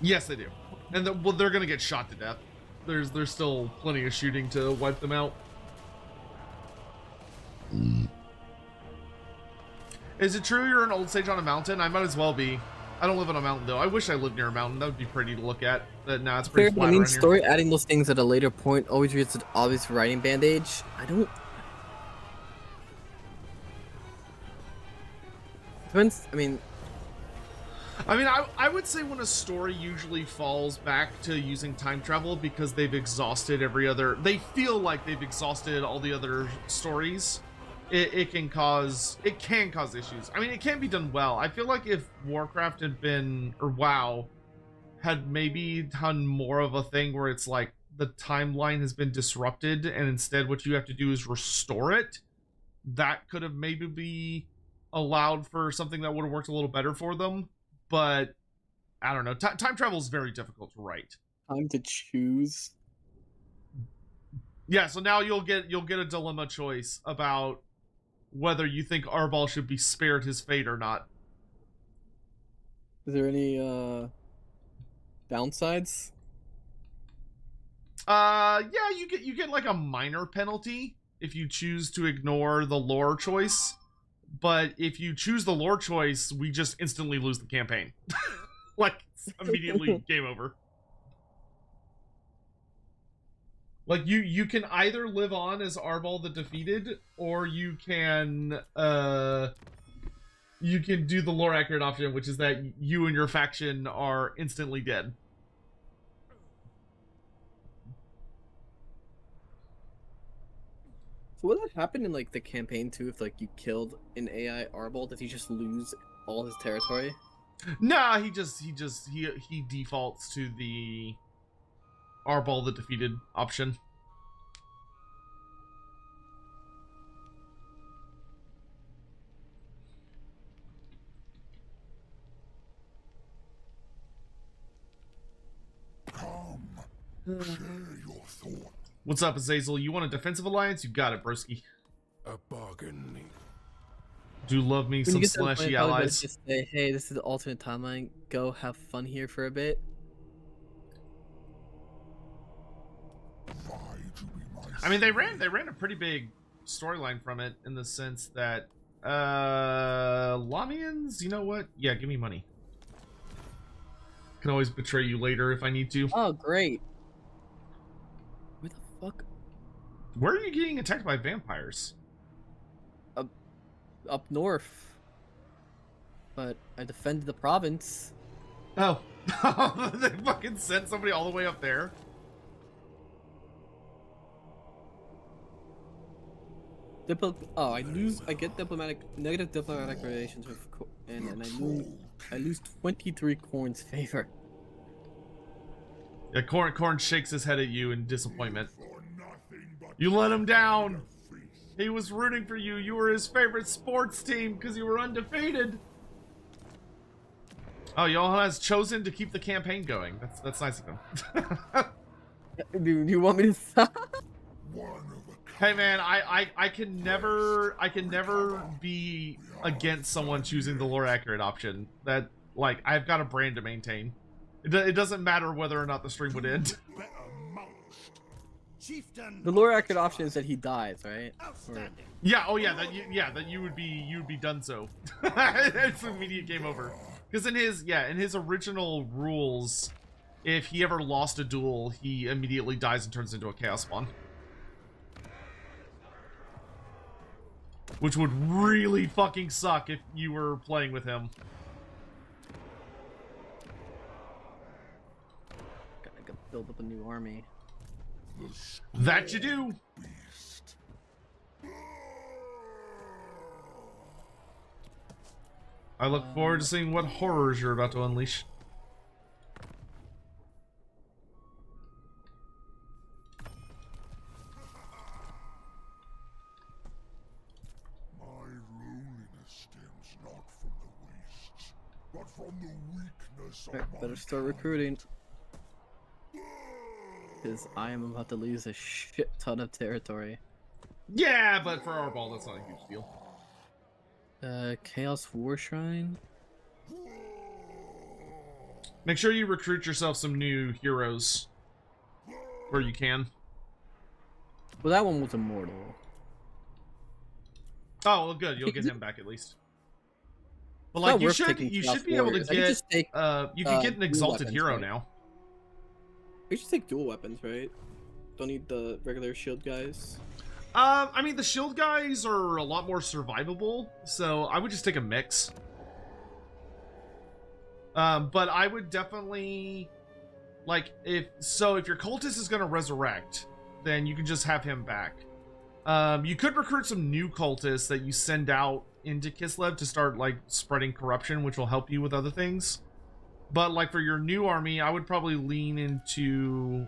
Yes, they do. And well, they're gonna get shot to death. There's still plenty of shooting to wipe them out. Is it true you're an old sage on a mountain? I might as well be. I don't live on a mountain though. I wish I lived near a mountain. That would be pretty to look at. But nah, it's pretty flat I mean, around here. story adding those things at a later point always creates an obvious writing bandage. I don't. Depends. I mean, I would say when a story usually falls back to using time travel because they've exhausted every other... They feel like they've exhausted all the other stories. It can cause issues. I mean, it can be done well. I feel like if Warcraft had been... Or WoW had maybe done more of a thing where it's like the timeline has been disrupted and instead what you have to do is restore it, that could have maybe be allowed for something that would have worked a little better for them. But I don't know. Time travel is very difficult to write. Time to choose. Yeah, so now you'll get a dilemma choice about whether you think Arbol should be spared his fate or not. Is there any downsides? Yeah, you get like a minor penalty if you choose to ignore the lore choice. But if you choose the lore choice, we just instantly lose the campaign. Like, immediately game over. Like, you can either live on as Arbol the Defeated, or you can do the lore accurate option, which is that you and your faction are instantly dead. So would that happen in like the campaign too? If like you killed an AI Arbol, does he just lose all his territory? Nah, he defaults to the Arbol the Defeated option. Come, share your thought. What's up, Azazel? You want a defensive alliance? You got it, broski. A bargain. Do love me some slashy allies. Just say, hey, this is the alternate timeline. Go have fun here for a bit. I mean, they ran a pretty big storyline from it in the sense that Lamians, you know what? Yeah, give me money. Can always betray you later if I need to. Oh, great. Where the fuck? Where are you getting attacked by vampires? Up north. But I defended the province. Oh. They fucking sent somebody all the way up there? I get negative diplomatic relations with, and I lose 23 Corn's favor. Yeah, Corn shakes his head at you in disappointment. You let him down. He was rooting for you. You were his favorite sports team because you were undefeated. Oh, Johan has chosen to keep the campaign going. That's nice of him. Do you want me to stop? World Hey man, I can never be against someone choosing the lore accurate option. That, like, I've got a brand to maintain. It doesn't matter whether or not the stream would end. Better mulched. Chieftain. The lore accurate option is that he dies, right? Or... Outstanding. Yeah, oh yeah, that you would be done so. It's immediate game over. Because in his original rules, if he ever lost a duel, he immediately dies and turns into a chaos spawn. Which would really fucking suck if you were playing with him. Gotta build up a new army. That you do. I look forward to seeing what horrors you're about to unleash. My loneliness stems not from the wastes, but from the weakness of Alright, my better start recruiting. Because I am about to lose a shit ton of territory. Yeah, but for our ball, that's not a huge deal. Chaos War Shrine? Make sure you recruit yourself some new heroes where you can. Well, that one was immortal. Oh, well, good. You'll get him back at least. But It's like not you worth should taking be able to Warriors. I could get just take, you can get an dual exalted weapons, hero right? now. We should take dual weapons, right? Don't need the regular shield guys. I mean, the shield guys are a lot more survivable, so I would just take a mix. But I would definitely, like, if your cultist is going to resurrect, then you can just have him back. You could recruit some new cultists that you send out into Kislev to start, like, spreading corruption, which will help you with other things. But, like, for your new army, I would probably lean into...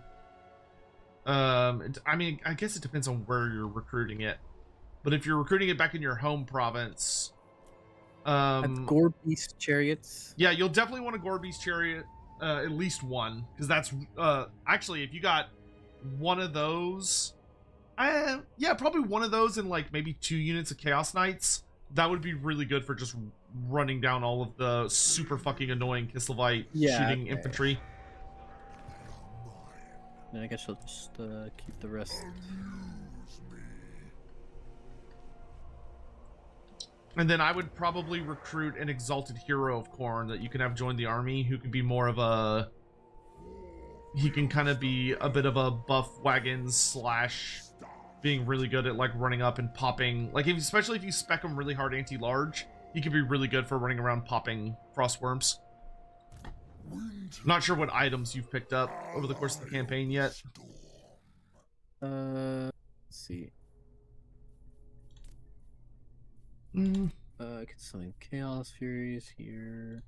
I mean, I guess it depends on where you're recruiting it. But if you're recruiting it back in your home province... Gore Beast Chariots. Yeah, you'll definitely want a Gore Beast Chariot, at least one. Because that's... actually, if you got one of those... yeah, probably one of those and, like, maybe 2 units of Chaos Knights. That would be really good for just running down all of the super fucking annoying Kislevite shooting infantry. Then I guess I'll just keep the rest. And then I would probably recruit an exalted hero of Khorne that you can have join the army, who can be more of a... He can kind of be a bit of a buff wagon slash being really good at, like, running up and popping. Like, especially if you spec him really hard anti-large, he could be really good for running around popping frostworms. Not sure what items you've picked up over the course of the campaign yet. Let's see. I could summon Chaos Furies here.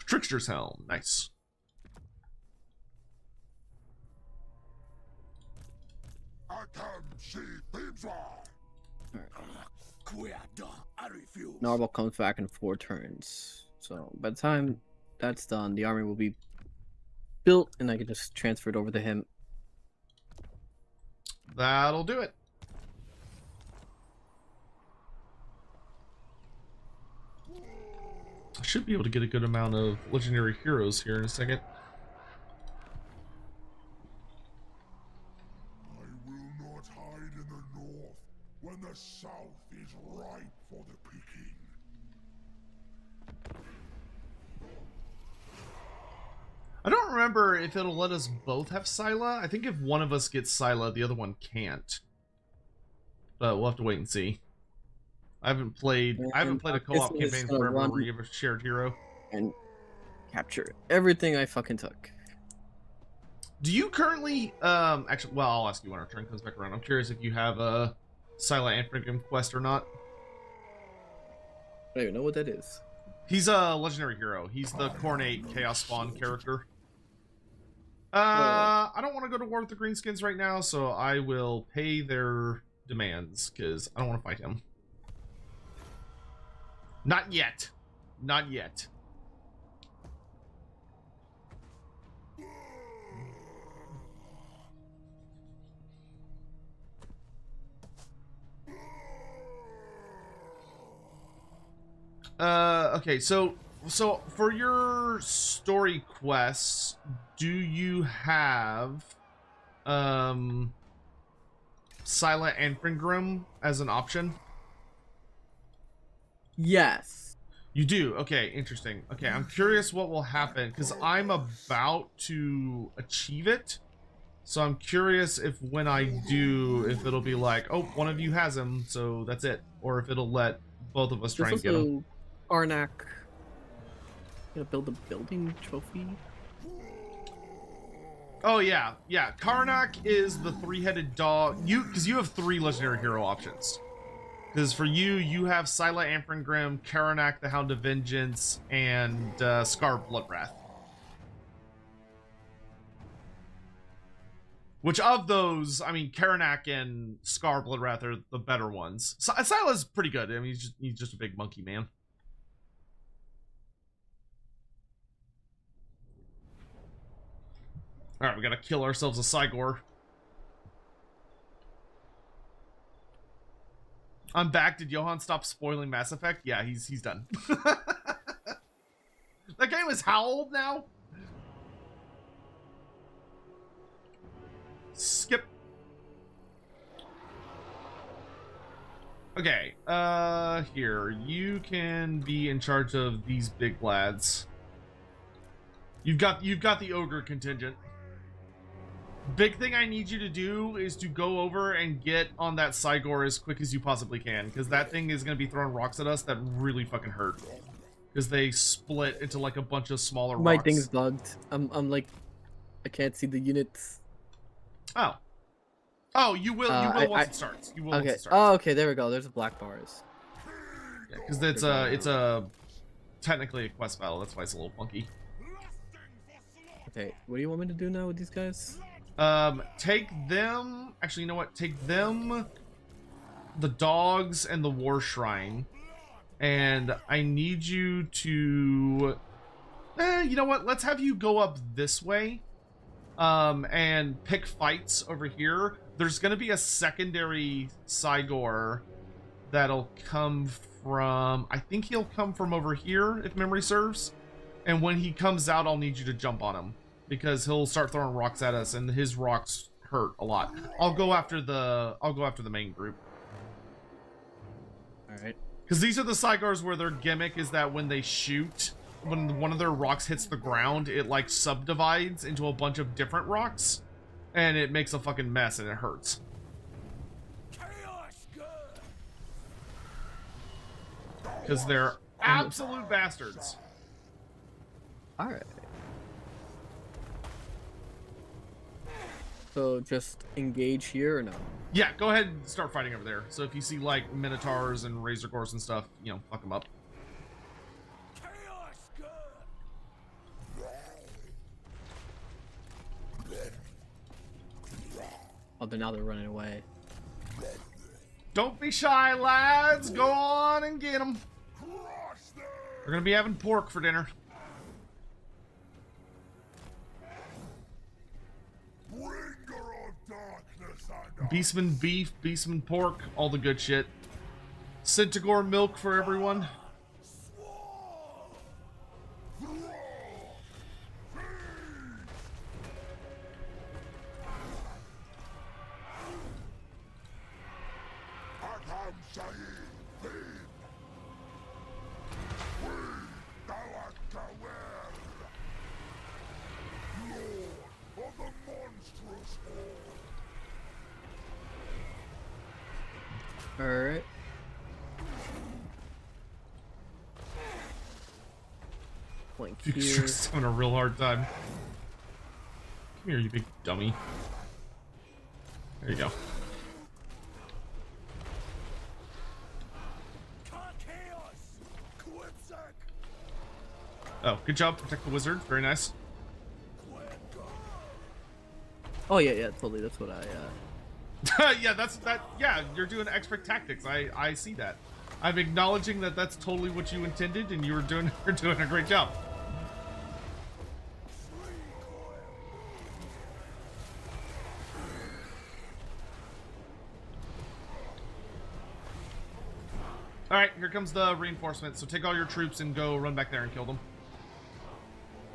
Trickster's Helm, nice. Narwhal comes back in 4 turns. So by the time that's done, the army will be built and I can just transfer it over to him. That'll do it. I should be able to get a good amount of legendary heroes here in a second. I will not hide in the north when the south is ripe for the picking. I don't remember if it'll let us both have Scylla. I think if one of us gets Scylla, the other one can't. But we'll have to wait and see. I haven't played a co-op campaign forever where you have a shared hero. And capture everything I fucking took. Do you currently actually, well, I'll ask you when our turn comes back around. I'm curious if you have a Scylla Anthropum quest or not. I don't even know what that is. He's a legendary hero. He's the Cornate Chaos Spawn character. I don't want to go to war with the Greenskins right now, so I will pay their demands, because I don't want to fight him. Not yet. Not yet. Okay, so for your story quests, do you have Silent Anfringrim as an option? Yes. You do? Okay, interesting. Okay, I'm curious what will happen, because I'm about to achieve it. So I'm curious if when I do, if it'll be like, oh, one of you has him, so that's it. Or if it'll let both of us try and get him. Karnak. Gonna build a building trophy. Oh yeah, yeah. Karnak is the three-headed dog. Because you have 3 legendary hero options. Because for you have Silent Anfringrim, Karnak the Hound of Vengeance, and Scar Bloodwrath. Which of those, I mean, Karnak and Scar Bloodwrath are the better ones. Sila's pretty good. I mean, he's just a big monkey man. All right, we gotta kill ourselves a Cygor. I'm back. Did Johan stop spoiling Mass Effect? Yeah, he's done. That game is how old now? Skip. Okay, here, you can be in charge of these big lads. You've got the ogre contingent. Big thing I need you to do is to go over and get on that Cygor as quick as you possibly can, because that thing is going to be throwing rocks at us that really fucking hurt. Because they split into like a bunch of smaller My rocks. thing's bugged. I'm like, I can't see the units. Oh. Oh, you will once it starts. You will once it starts. Oh, okay, there we go. There's the black bars. Yeah, because it's a technically a quest battle. That's why it's a little funky. Okay, what do you want me to do now with these guys? Take them. Actually, you know what? Take them, the dogs, and the war shrine. And I need you to. You know what? Let's have you go up this way. And pick fights over here. There's gonna be a secondary Cygor that'll come from. I think he'll come from over here, if memory serves. And when he comes out, I'll need you to jump on him, because he'll start throwing rocks at us, and his rocks hurt a lot. I'll go after the main group. All right. Because these are the Cygors where their gimmick is that when they shoot, when one of their rocks hits the ground, it like subdivides into a bunch of different rocks, and it makes a fucking mess, and it hurts. Because they're absolute bastards. All right. So just engage here or no? Yeah, go ahead and start fighting over there. So if you see like Minotaurs and Razor Gores and stuff, you know, fuck them up. Oh, now they're running away. Don't be shy, lads. Go on and get them. We're gonna be having pork for dinner. Beastman beef, Beastman pork, all the good shit. Centigore milk for everyone. Alright. Flank here. Just having a real hard time. Come here, you big dummy. There you go. Oh, good job. Protect the wizard. Very nice. Oh yeah, totally. That's what I yeah, yeah, you're doing expert tactics. I see that. I'm acknowledging that that's totally what you intended, and you're doing a great job. All right, here here comes the reinforcement. So take all your troops and go run back there and kill them.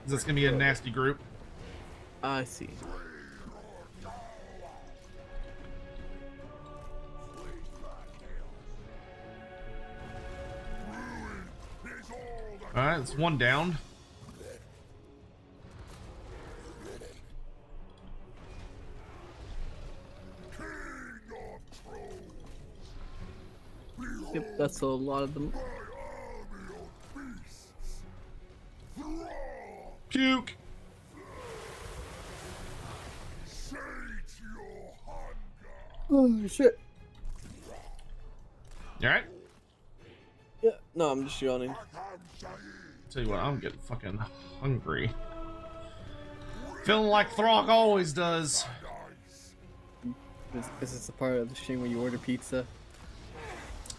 This is gonna be a nasty group. I see. All right, it's one down. Yep, that's a lot of them. Puke. Oh shit. You all right? Yeah, no, I'm just yawning. Tell you what, I'm getting fucking hungry. Feeling like Throg always does. Is this the part of the stream where you order pizza?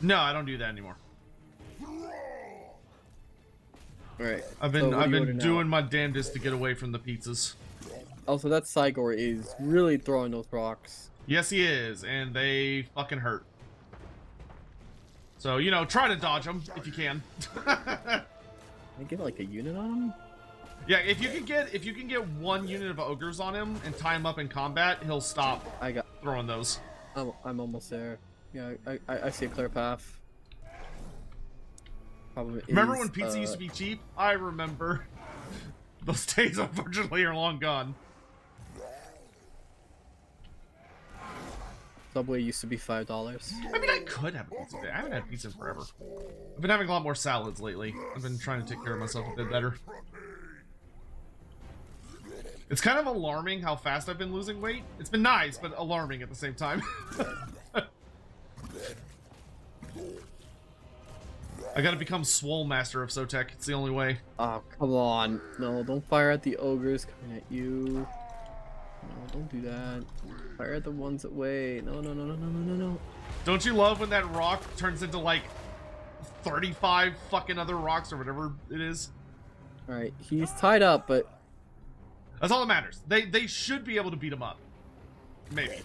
No, I don't do that anymore. Alright. I've been doing my damnedest to get away from the pizzas. Also, that Cygor is really throwing those rocks. Yes, he is, and they fucking hurt. So, you know, try to dodge them if you can. I get like a unit on him? Yeah, if you can get one unit of ogres on him and tie him up in combat, he'll stop throwing those. I'm almost there. Yeah, I see a clear path. Remember when pizza used to be cheap? I remember. Those days, unfortunately, are long gone. Subway used to be $5. I mean, I could have a pizza today. I haven't had pizza in forever. I've been having a lot more salads lately. I've been trying to take care of myself a bit better. It's kind of alarming how fast I've been losing weight. It's been nice, but alarming at the same time. I gotta become Swole Master of Sotek. It's the only way. Oh, come on. No, don't fire at the ogres coming at you. No, don't do that. Fire at the ones away. No, no, no, no, no, no, no, no. Don't you love when that rock turns into like 35 fucking other rocks or whatever it is? Alright, he's tied up, but... That's all that matters. They should be able to beat him up. Maybe.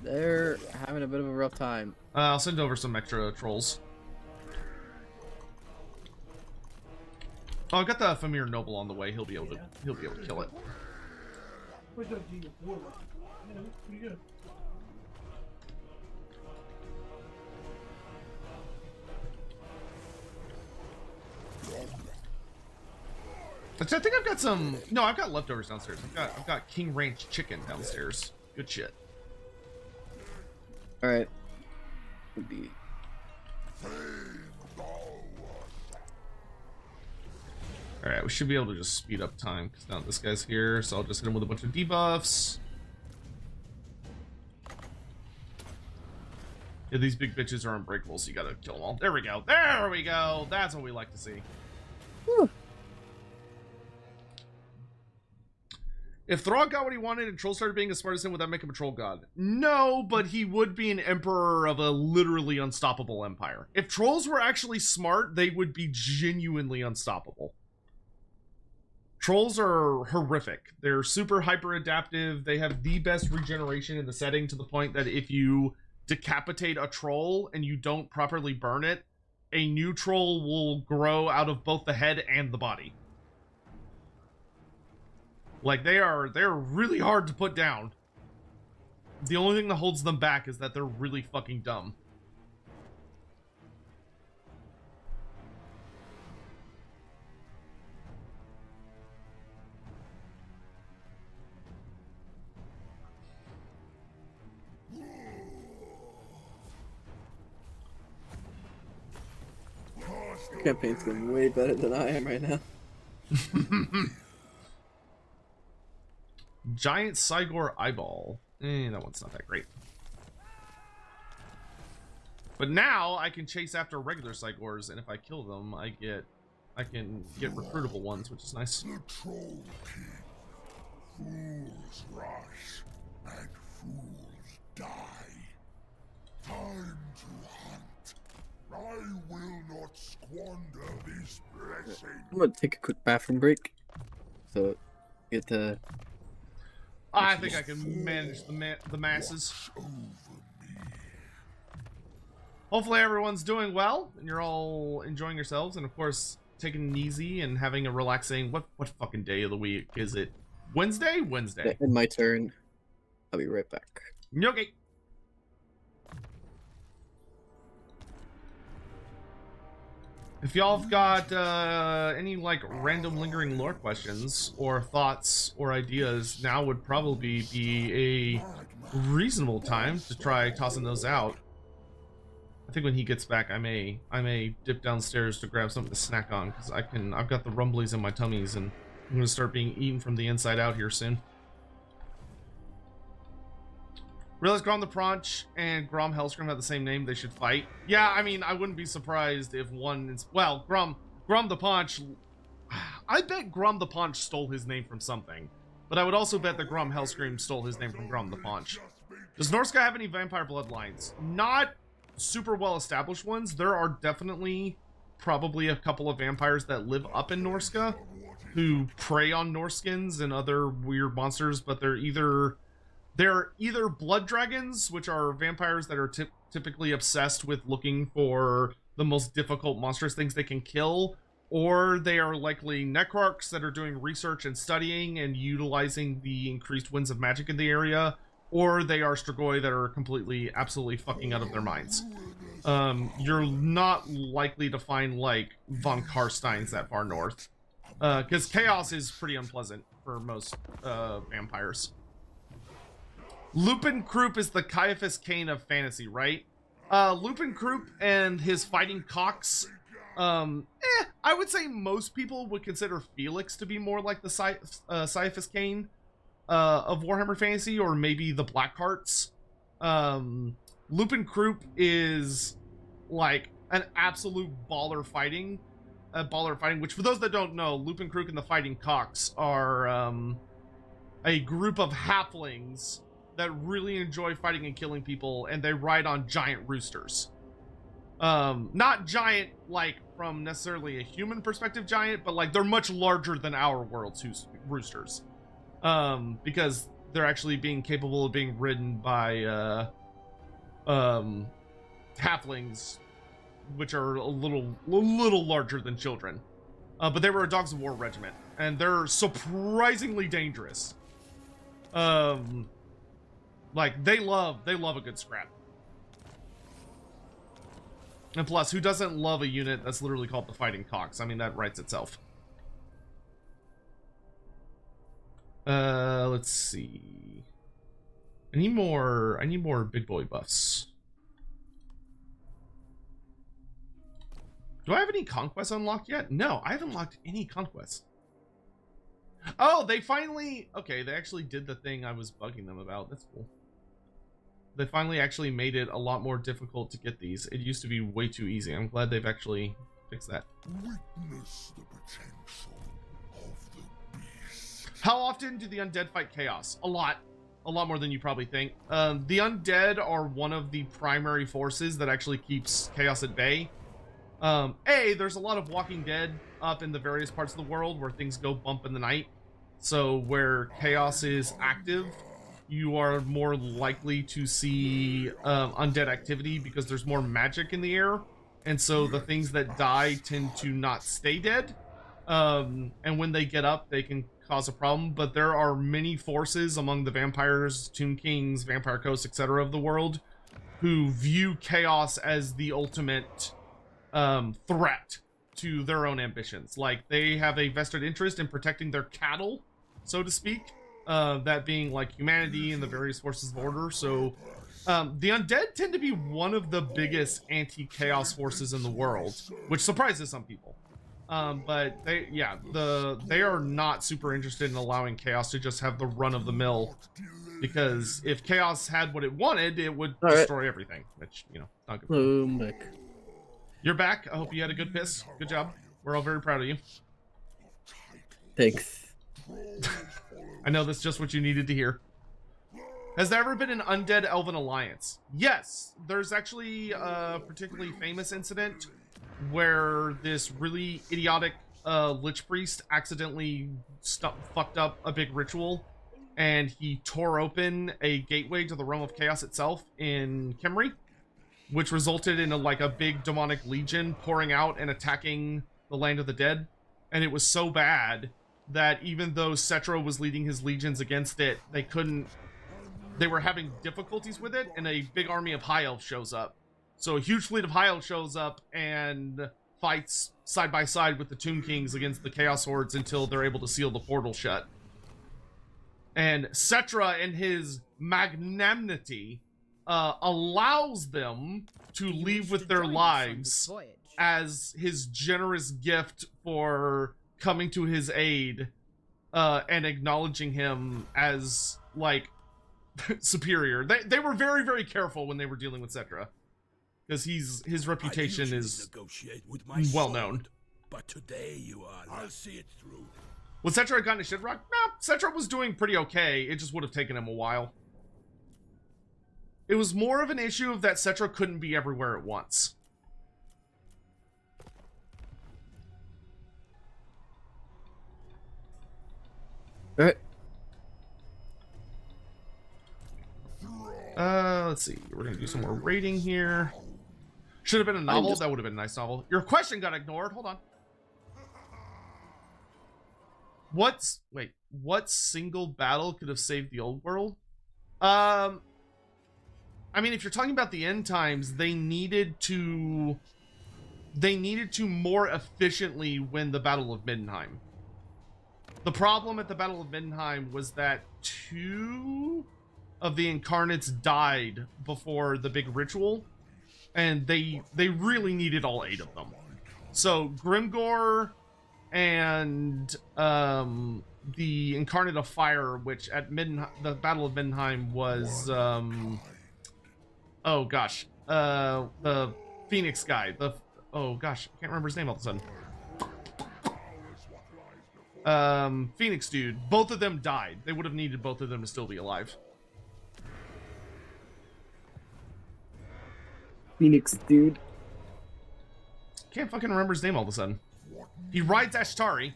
They're having a bit of a rough time. I'll send over some extra trolls. Oh, I've got the Famir Noble on the way. He'll be able to kill it. I think I've got some. No, I've got leftovers downstairs. I've got King Ranch chicken downstairs. Good shit. All right. Indeed. All right, we should be able to just speed up time because now this guy's here. So I'll just hit him with a bunch of debuffs. Yeah, these big bitches are unbreakable, so you gotta kill them all. There we go. There we go. That's what we like to see. Whew. If Throg got what he wanted and Troll started being as smart as him, would that make him a troll god? No, but he would be an emperor of a literally unstoppable empire. If trolls were actually smart, they would be genuinely unstoppable. Trolls are horrific. They're super hyper adaptive. They have the best regeneration in the setting to the point that if you decapitate a troll and you don't properly burn it, a new troll will grow out of both the head and the body. Like, they're really hard to put down. The only thing that holds them back is that they're really fucking dumb. Campaign's going way better than I am right now. Giant Cygor Eyeball. That one's not that great. But now I can chase after regular Cygors, and if I kill them, I can get recruitable ones, which is nice. The Troll King. Fools rush and fools die. Time to hunt. I will not squander this blessing. I'm gonna take a quick bathroom break. So, get the... I think I can manage the masses. Hopefully everyone's doing well and you're all enjoying yourselves, and of course taking it easy and having a relaxing. What fucking day of the week is it? Wednesday. In my turn. I'll be right back. Okay. If y'all have got any like random lingering lore questions or thoughts or ideas, now would probably be a reasonable time to try tossing those out. I think when he gets back, I may dip downstairs to grab something to snack on, because I've got the rumblies in my tummies and I'm gonna start being eaten from the inside out here soon. Realize Grom the Pronch and Grom Hellscream have the same name. They should fight. Yeah, I mean, I wouldn't be surprised if one is... Well, Grom the Paunch... I bet Grom the Paunch stole his name from something. But I would also bet that Grom Hellscream stole his name from Grom the Paunch. Does Norska have any vampire bloodlines? Not super well-established ones. There are definitely probably a couple of vampires that live up in Norska who prey on Norskins and other weird monsters, but they're either blood dragons, which are vampires that are typically obsessed with looking for the most difficult monstrous things they can kill, or they are likely necrarchs that are doing research and studying and utilizing the increased winds of magic in the area, or they are strigoi that are completely, absolutely fucking out of their minds. You're not likely to find, like, von Karsteins that far north, because chaos is pretty unpleasant for most vampires. Lupin Krupp is the Caiaphas Cain of fantasy, right? Lupin Krupp and his fighting cocks, I would say most people would consider Felix to be more like the Caiaphas Cain of Warhammer Fantasy, or maybe the Blackhearts. Lupin Krupp is like an absolute baller fighting, which for those that don't know, Lupin Krupp and the Fighting Cocks are a group of halflings that really enjoy fighting and killing people, and they ride on giant roosters. Not giant, like, from necessarily a human perspective giant, but, like, they're much larger than our world's roosters. Because they're actually being capable of being ridden by, halflings, which are a little larger than children. But they were a Dogs of War regiment, and they're surprisingly dangerous. Like, they love a good scrap. And plus, who doesn't love a unit that's literally called the Fighting Cocks? I mean, that writes itself. Let's see. I need more big boy buffs. Do I have any conquests unlocked yet? No, I haven't unlocked any conquests. Oh, they finally... Okay, they actually did the thing I was bugging them about. That's cool. They finally actually made it a lot more difficult to get these. It used to be way too easy. I'm glad they've actually fixed that. Witness the potential of the beast. How often do the undead fight chaos? A lot. A lot more than you probably think. The undead are one of the primary forces that actually keeps chaos at bay. There's a lot of Walking Dead up in the various parts of the world where things go bump in the night. So where chaos is active, you are more likely to see undead activity because there's more magic in the air. And so the things that die tend to not stay dead. And when they get up, they can cause a problem. But there are many forces among the vampires, Tomb Kings, Vampire Coast, etc. of the world who view chaos as the ultimate threat to their own ambitions. Like, they have a vested interest in protecting their cattle, so to speak. That being like humanity and the various forces of order. So the undead tend to be one of the biggest anti-chaos forces in the world, which surprises some people. But they are not super interested in allowing chaos to just have the run of the mill, because if chaos had what it wanted, it would destroy everything, which, you know, not good. Boom, back. You're back. I hope you had a good piss. Good job. We're all very proud of you. Thanks. I know that's just what you needed to hear. Has there ever been an undead elven alliance? Yes, there's actually a particularly famous incident where this really idiotic lich priest accidentally fucked up a big ritual, and he tore open a gateway to the realm of chaos itself in Kimry. which resulted in a big demonic legion pouring out and attacking the land of the dead. And it was so bad that even though Cetra was leading his legions against it, they were having difficulties with it, and a big army of high elves shows up. So a huge fleet of high elves shows up and fights side by side with the Tomb Kings against the Chaos Hordes until they're able to seal the portal shut. And Cetra, in his magnanimity, allows them to leave with their lives as his generous gift for coming to his aid and acknowledging him as, like, superior. They were very, very careful when they were dealing with Cetra, because his reputation is well known. But today you are. I'll see it through. Was Cetra gotten a shit rock? No, Cetra was doing pretty okay. It just would have taken him a while. It was more of an issue of that Cetra couldn't be everywhere at once. All right. Let's see. We're gonna do some more rating here. Should have been a novel. That would have been a nice novel. Your question got ignored. Hold on. What single battle could have saved the old world? I mean, if you're talking about the end times, they needed to more efficiently win the Battle of Middenheim. The problem at the Battle of Middenheim was that 2 of the incarnates died before the big ritual, and they really needed all 8 of them. So Grimgor and the Incarnate of Fire, which at the Battle of Middenheim was oh gosh, the Phoenix guy, oh gosh, I can't remember his name all of a sudden. Phoenix dude, both of them died. They would have needed both of them to still be alive. Phoenix dude. Can't fucking remember his name all of a sudden. He rides Ashtari.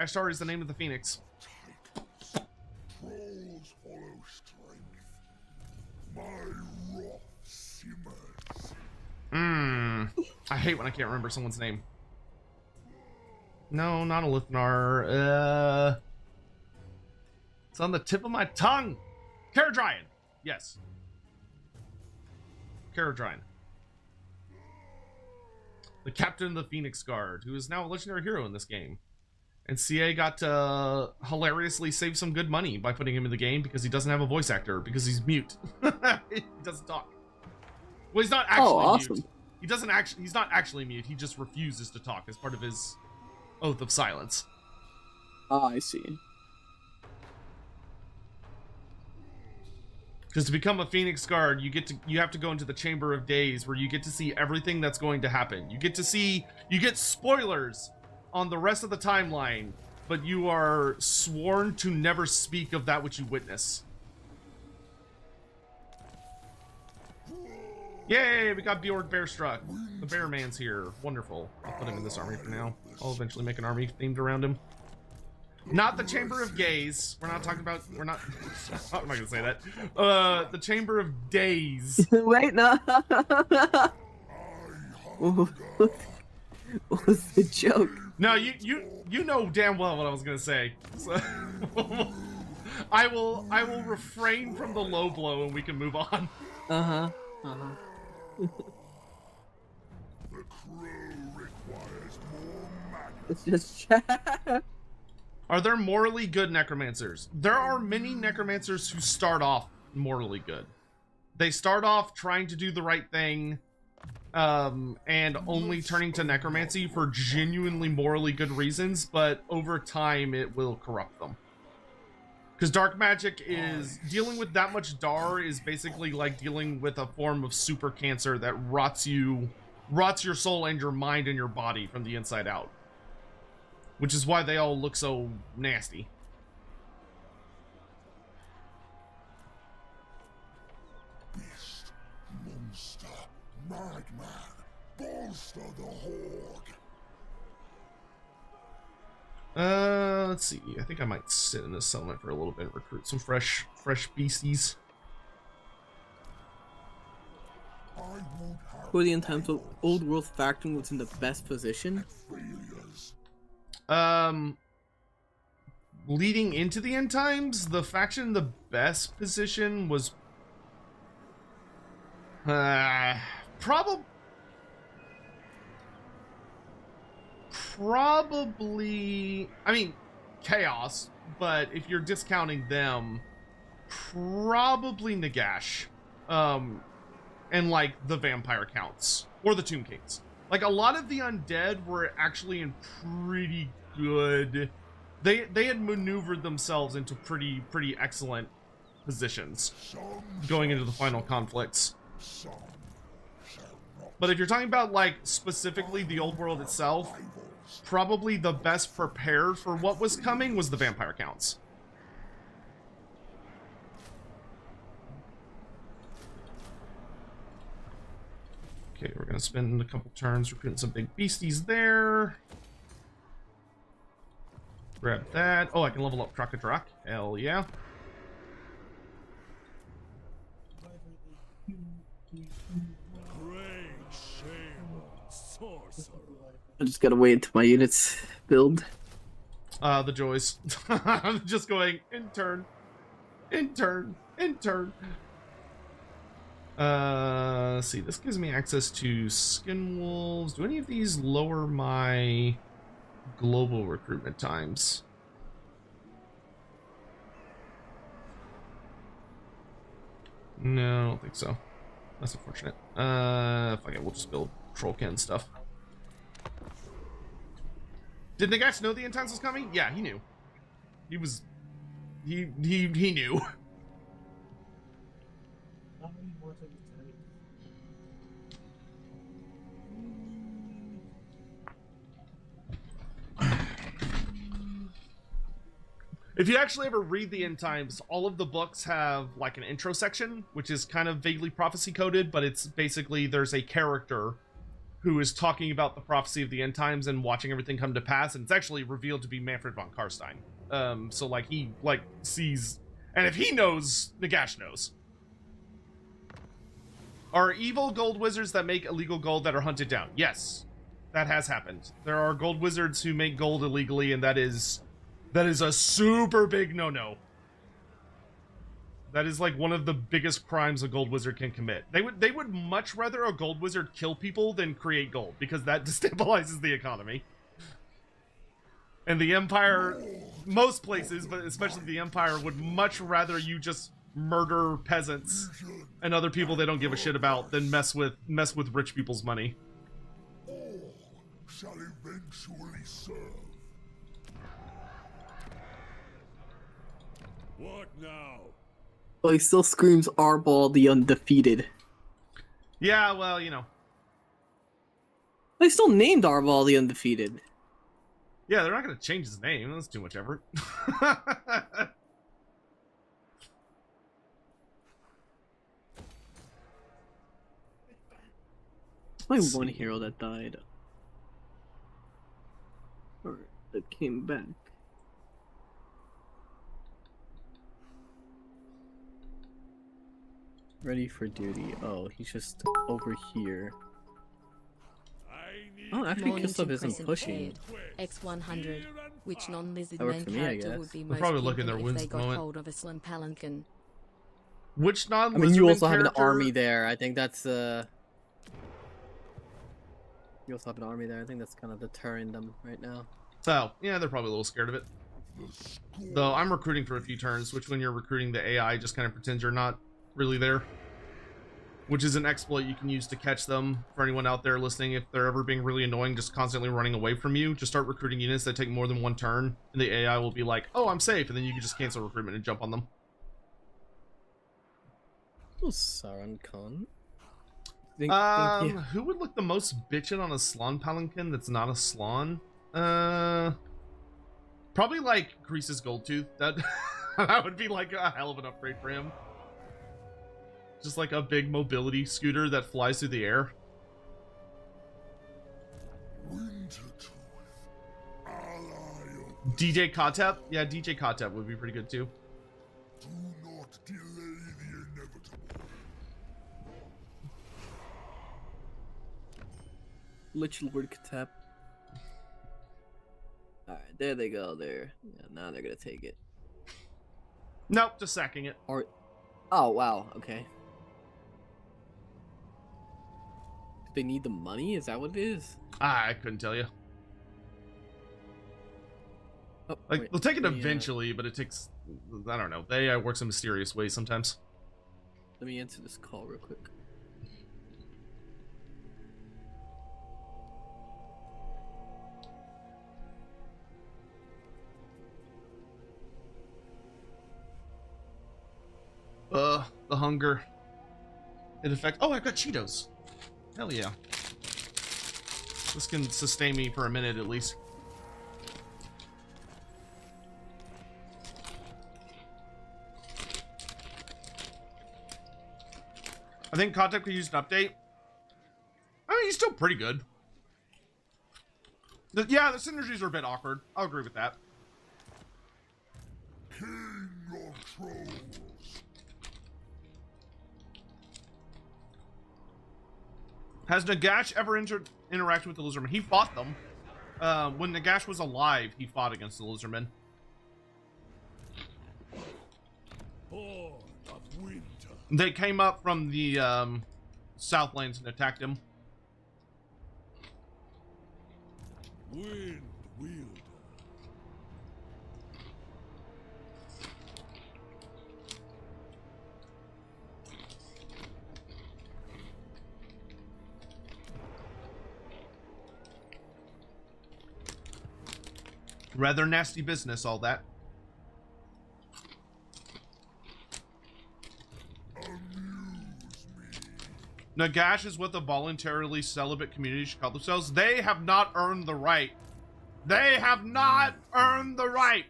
Ashtari is the name of the Phoenix. Trolls follow strength. My wrath simmers. I hate when I can't remember someone's name. No, not a Lithnar. It's on the tip of my tongue. Caradryan. Yes. Caradryan. The captain of the Phoenix Guard, who is now a legendary hero in this game. And CA got to hilariously save some good money by putting him in the game because he doesn't have a voice actor, because he's mute. He doesn't talk. Well, he's not actually awesome. mute. He's not actually mute. He just refuses to talk as part of his oath of silence. Ah, I see. Because to become a Phoenix Guard, you have to go into the Chamber of Days, where you get to see everything that's going to happen. You get spoilers on the rest of the timeline, but you are sworn to never speak of that which you witness. Yay, we got Bjorn Bearstruck. The Bear Man's here. Wonderful. I'll put him in this army for now. I'll eventually make an army themed around him. Not the Chamber of Gaze. We're not talking about... We're not... How am I going to say that? The Chamber of Days. Wait, no. What was the joke? No, you know damn well what I was going to say. So, I will refrain from the low blow and we can move on. Uh-huh. The crew requires more magic. It's just chat. Are there morally good necromancers? There are many necromancers who start off morally good. They start off trying to do the right thing, and only turning to necromancy for genuinely morally good reasons, but over time it will corrupt them. Because dark magic is... Dealing with that much dar is basically like dealing with a form of super cancer that rots your soul and your mind and your body from the inside out. Which is why they all look so nasty. Beast, monster, madman, bolster the horde. Let's see. I think I might sit in this settlement for a little bit and recruit some fresh beasties. I would for the end times, so Old World faction was in the best position? Leading into the end times, the faction in the best position was probably, I mean, Chaos, but if you're discounting them, probably Nagash, and like the vampire counts or the Tomb Kings. Like a lot of the undead were actually in pretty good. They had maneuvered themselves into pretty excellent positions going into the final conflicts. But if you're talking about like specifically the old world itself, probably the best prepared for what was coming was the vampire counts. Okay, we're gonna spend a couple turns recruiting some big beasties there. Grab that. Oh, I can level up Krakadrak. Hell yeah. Great shame, sorcerer. I just gotta wait until my units build. The joys. I'm just going in turn. Let's see, this gives me access to skin wolves. Do any of these lower my global recruitment times? No, I don't think so. That's unfortunate. Fuck it, we'll just build Trollkin stuff. Did Nagash know the end times was coming? Yeah, he knew. He knew. If you actually ever read the end times, all of the books have like an intro section, which is kind of vaguely prophecy coded, but it's basically there's a character who is talking about the prophecy of the end times and watching everything come to pass, and it's actually revealed to be Manfred von Karstein. So like he like sees, and if he knows, Nagash knows. Are evil gold wizards that make illegal gold that are hunted down? Yes, that has happened. There are gold wizards who make gold illegally, and that is a super big no-no. That is like one of the biggest crimes a gold wizard can commit. They would much rather a gold wizard kill people than create gold, because that destabilizes the economy. And the Empire, most places, but especially the Empire, would much rather you just murder peasants and other people they don't give a shit about than mess with rich people's money. All shall eventually serve. What now? Well, he still screams Arbol the Undefeated. Yeah, well, you know. They still named Arbol the Undefeated. Yeah, they're not going to change his name. That's too much effort. My one hero that died. Or that came back. Ready for duty. Oh, he's just over here. Oh, actually, Kistov isn't pushing. X100, which non-lizard That works main for me, I character guess. would be They're most probably looking eager their if wounds they at the got moment. hold of a slim palanquin. Which I non-lizardman mean, you also have an character- army there. I think that's You also have an army there. I think that's kind of deterring them right now. So, yeah, they're probably a little scared of it. Though I'm recruiting for a few turns, which when you're recruiting the AI just kind of pretends you're not really there. Which is an exploit you can use to catch them. For anyone out there listening, if they're ever being really annoying, just constantly running away from you, just start recruiting units that take more than one turn, and the AI will be like, oh, I'm safe, and then you can just cancel recruitment and jump on them. Oh, Saran Khan. Who would look the most bitchin' on a Slan Palanquin that's not a Slan? Probably like Grease's Goldtooth. That that would be like a hell of an upgrade for him. Just like a big mobility scooter that flies through the air. Wintertooth, ally of DJ Kotep? Yeah, DJ Kotep would be pretty good too. do not delay the inevitable. Lich Lord Katep. Alright, there they go there. Yeah, now they're gonna take it. Nope, just sacking it. Or oh wow, okay. Do they need the money? Is that what it is? I couldn't tell you. Oh, Like, wait, they'll take it let me, eventually, but it takes, I don't know. They work in mysterious ways sometimes. Let me answer this call real quick. The hunger. It affects. Oh, I've got Cheetos. Hell yeah. This can sustain me for a minute at least. I think Kotick could use an update. I mean, he's still pretty good. Yeah, the synergies are a bit awkward. I'll agree with that. King of trolls. Has Nagash ever interacted with the Lizardmen? He fought them. When Nagash was alive, he fought against the Lizardmen. Born of winter. They came up from the Southlands and attacked him. Wind wielder. Rather nasty business, all that. Nagash is what the voluntarily celibate community should call themselves. They have not earned the right. They have not earned the right.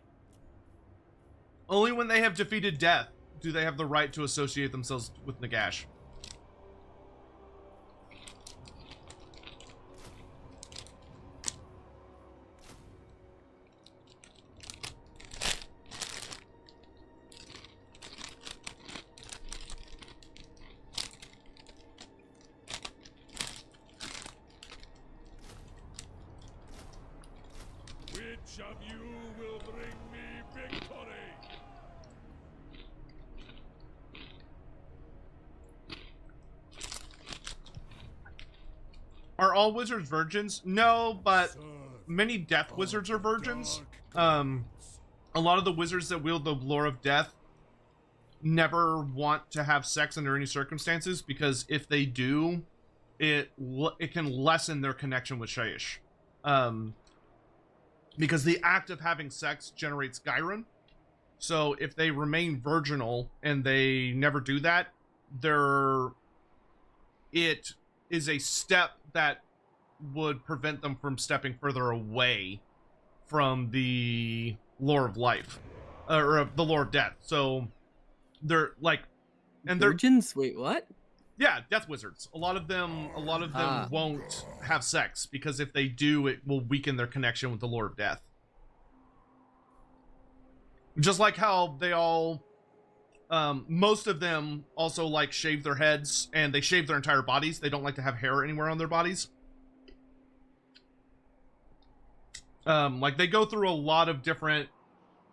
Only when they have defeated death do they have the right to associate themselves with Nagash. Which of you will bring me victory? Are all wizards virgins? No, but Serve many death of wizards are virgins. dark A lot of the wizards that wield the lore of death never want to have sex under any circumstances, because if they do, it can lessen their connection with Shaiish. Because the act of having sex generates Gyron. So if they remain virginal and they never do that, it is a step that would prevent them from stepping further away from the lore of life, or the lore of death. So they're like, and they're Virgins? Wait, what? yeah, death wizards. A lot of them won't have sex, because if they do, it will weaken their connection with the lore of death. Just like how they all, most of them also like shave their heads, and they shave their entire bodies. They don't like to have hair anywhere on their bodies. Like they go through a lot of different,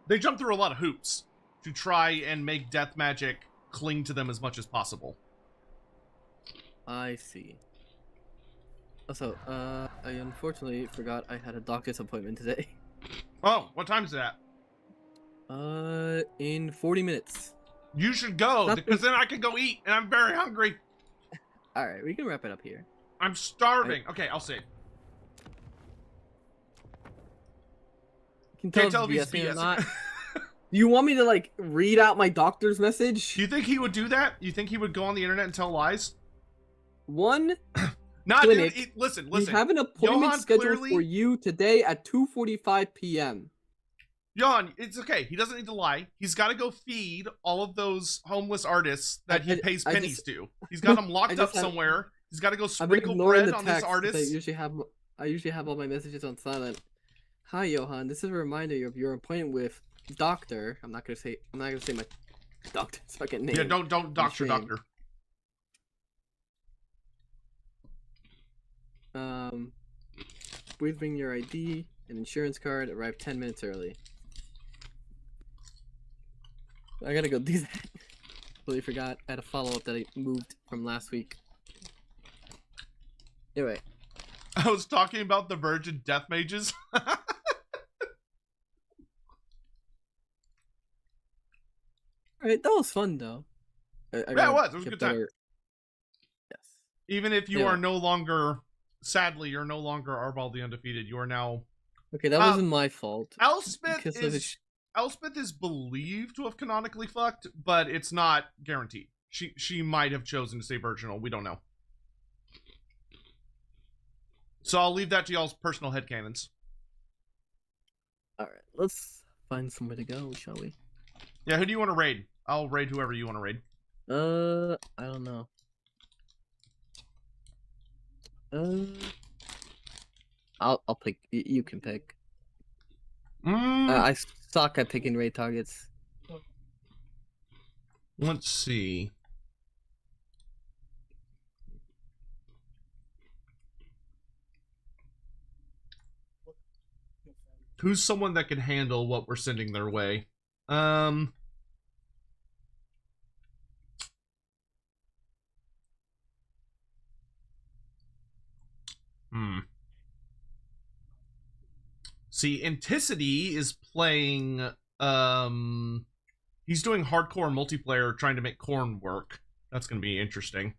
they jump through a lot of hoops to try and make death magic cling to them as much as possible. I see. Also, I unfortunately forgot I had a doctor's appointment today. Oh, what time is it at? In 40 minutes. You should go, Nothing. because then I can go eat, and I'm very hungry. Alright, we can wrap it up here. I'm starving. Okay, I'll save. You can Can't tell tell if if it's he's BSing or BSing. not. You want me to, like, read out my doctor's message? Do you think he would do that? You think he would go on the internet and tell lies? One, Nah, Clinic, dude, listen. we have an appointment Johan scheduled clearly- for you today at 2:45 p.m. Johan, it's okay. He doesn't need to lie. He's got to go feed all of those homeless artists that he pays pennies to. He's got them locked up somewhere. He's got to go I've been sprinkle ignoring bread the on these text. 'cause artists. I usually have all my messages on silent. Hi, Johan. This is a reminder of your appointment with Doctor. I'm not gonna say my doctor's fucking name. Yeah, don't doctor shame. doctor. Please bring your ID and insurance card. Arrive 10 minutes early. I gotta go do that. Totally forgot. I had a follow-up that I moved from last week. Anyway. I was talking about the virgin death mages. Alright, that was fun though. Yeah, it was. It was a good time. Yes. Even if you are no longer, sadly, you're no longer Arbal the Undefeated. You are now. Okay, that wasn't my fault. Elspeth is believed to have canonically fucked, but it's not guaranteed. She might have chosen to stay virginal. We don't know. So I'll leave that to y'all's personal headcanons. Alright, let's find somewhere to go, shall we? Yeah, who do you want to raid? I'll raid whoever you want to raid. I don't know. I'll pick. You can pick. I suck at picking raid targets. Let's see. Who's someone that can handle what we're sending their way? See, Anticity is playing, he's doing hardcore multiplayer trying to make Corn work. That's going to be interesting.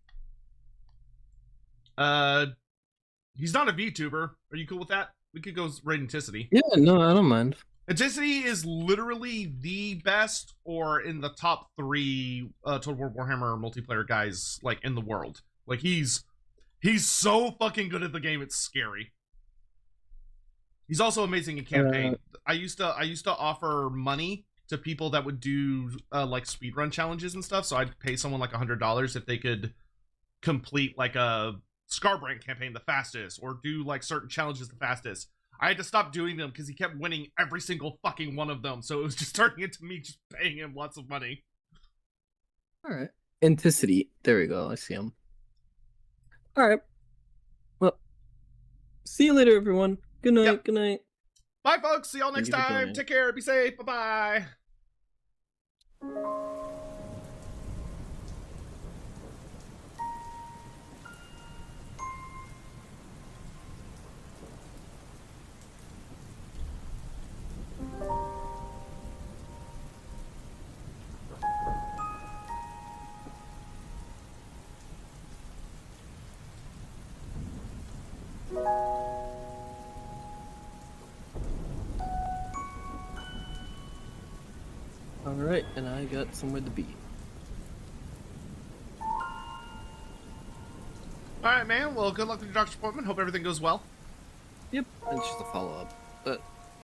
He's not a VTuber. Are you cool with that? We could go raid Anticity. Yeah, no, I don't mind. Anticity is literally the best or in the top 3 Total War Warhammer multiplayer guys, like, in the world. Like, he's so fucking good at the game, it's scary. He's also amazing in campaign. I used to offer money to people that would do like speedrun challenges and stuff, so I'd pay someone like $100 if they could complete like a Scarbrand campaign the fastest or do like certain challenges the fastest. I had to stop doing them because he kept winning every single fucking one of them, so it was just turning into me just paying him lots of money. Alright. Anticity. There we go, I see him. Alright. Well, see you later, everyone. Good night, Yep. Good night. Bye, folks. See y'all next Thank you for time. joining. Take care. Be safe. Bye-bye. Alright, and I got somewhere to be. All right, man. Well, good luck with your doctor's appointment. Hope everything goes well. Yep, it's just a follow-up. But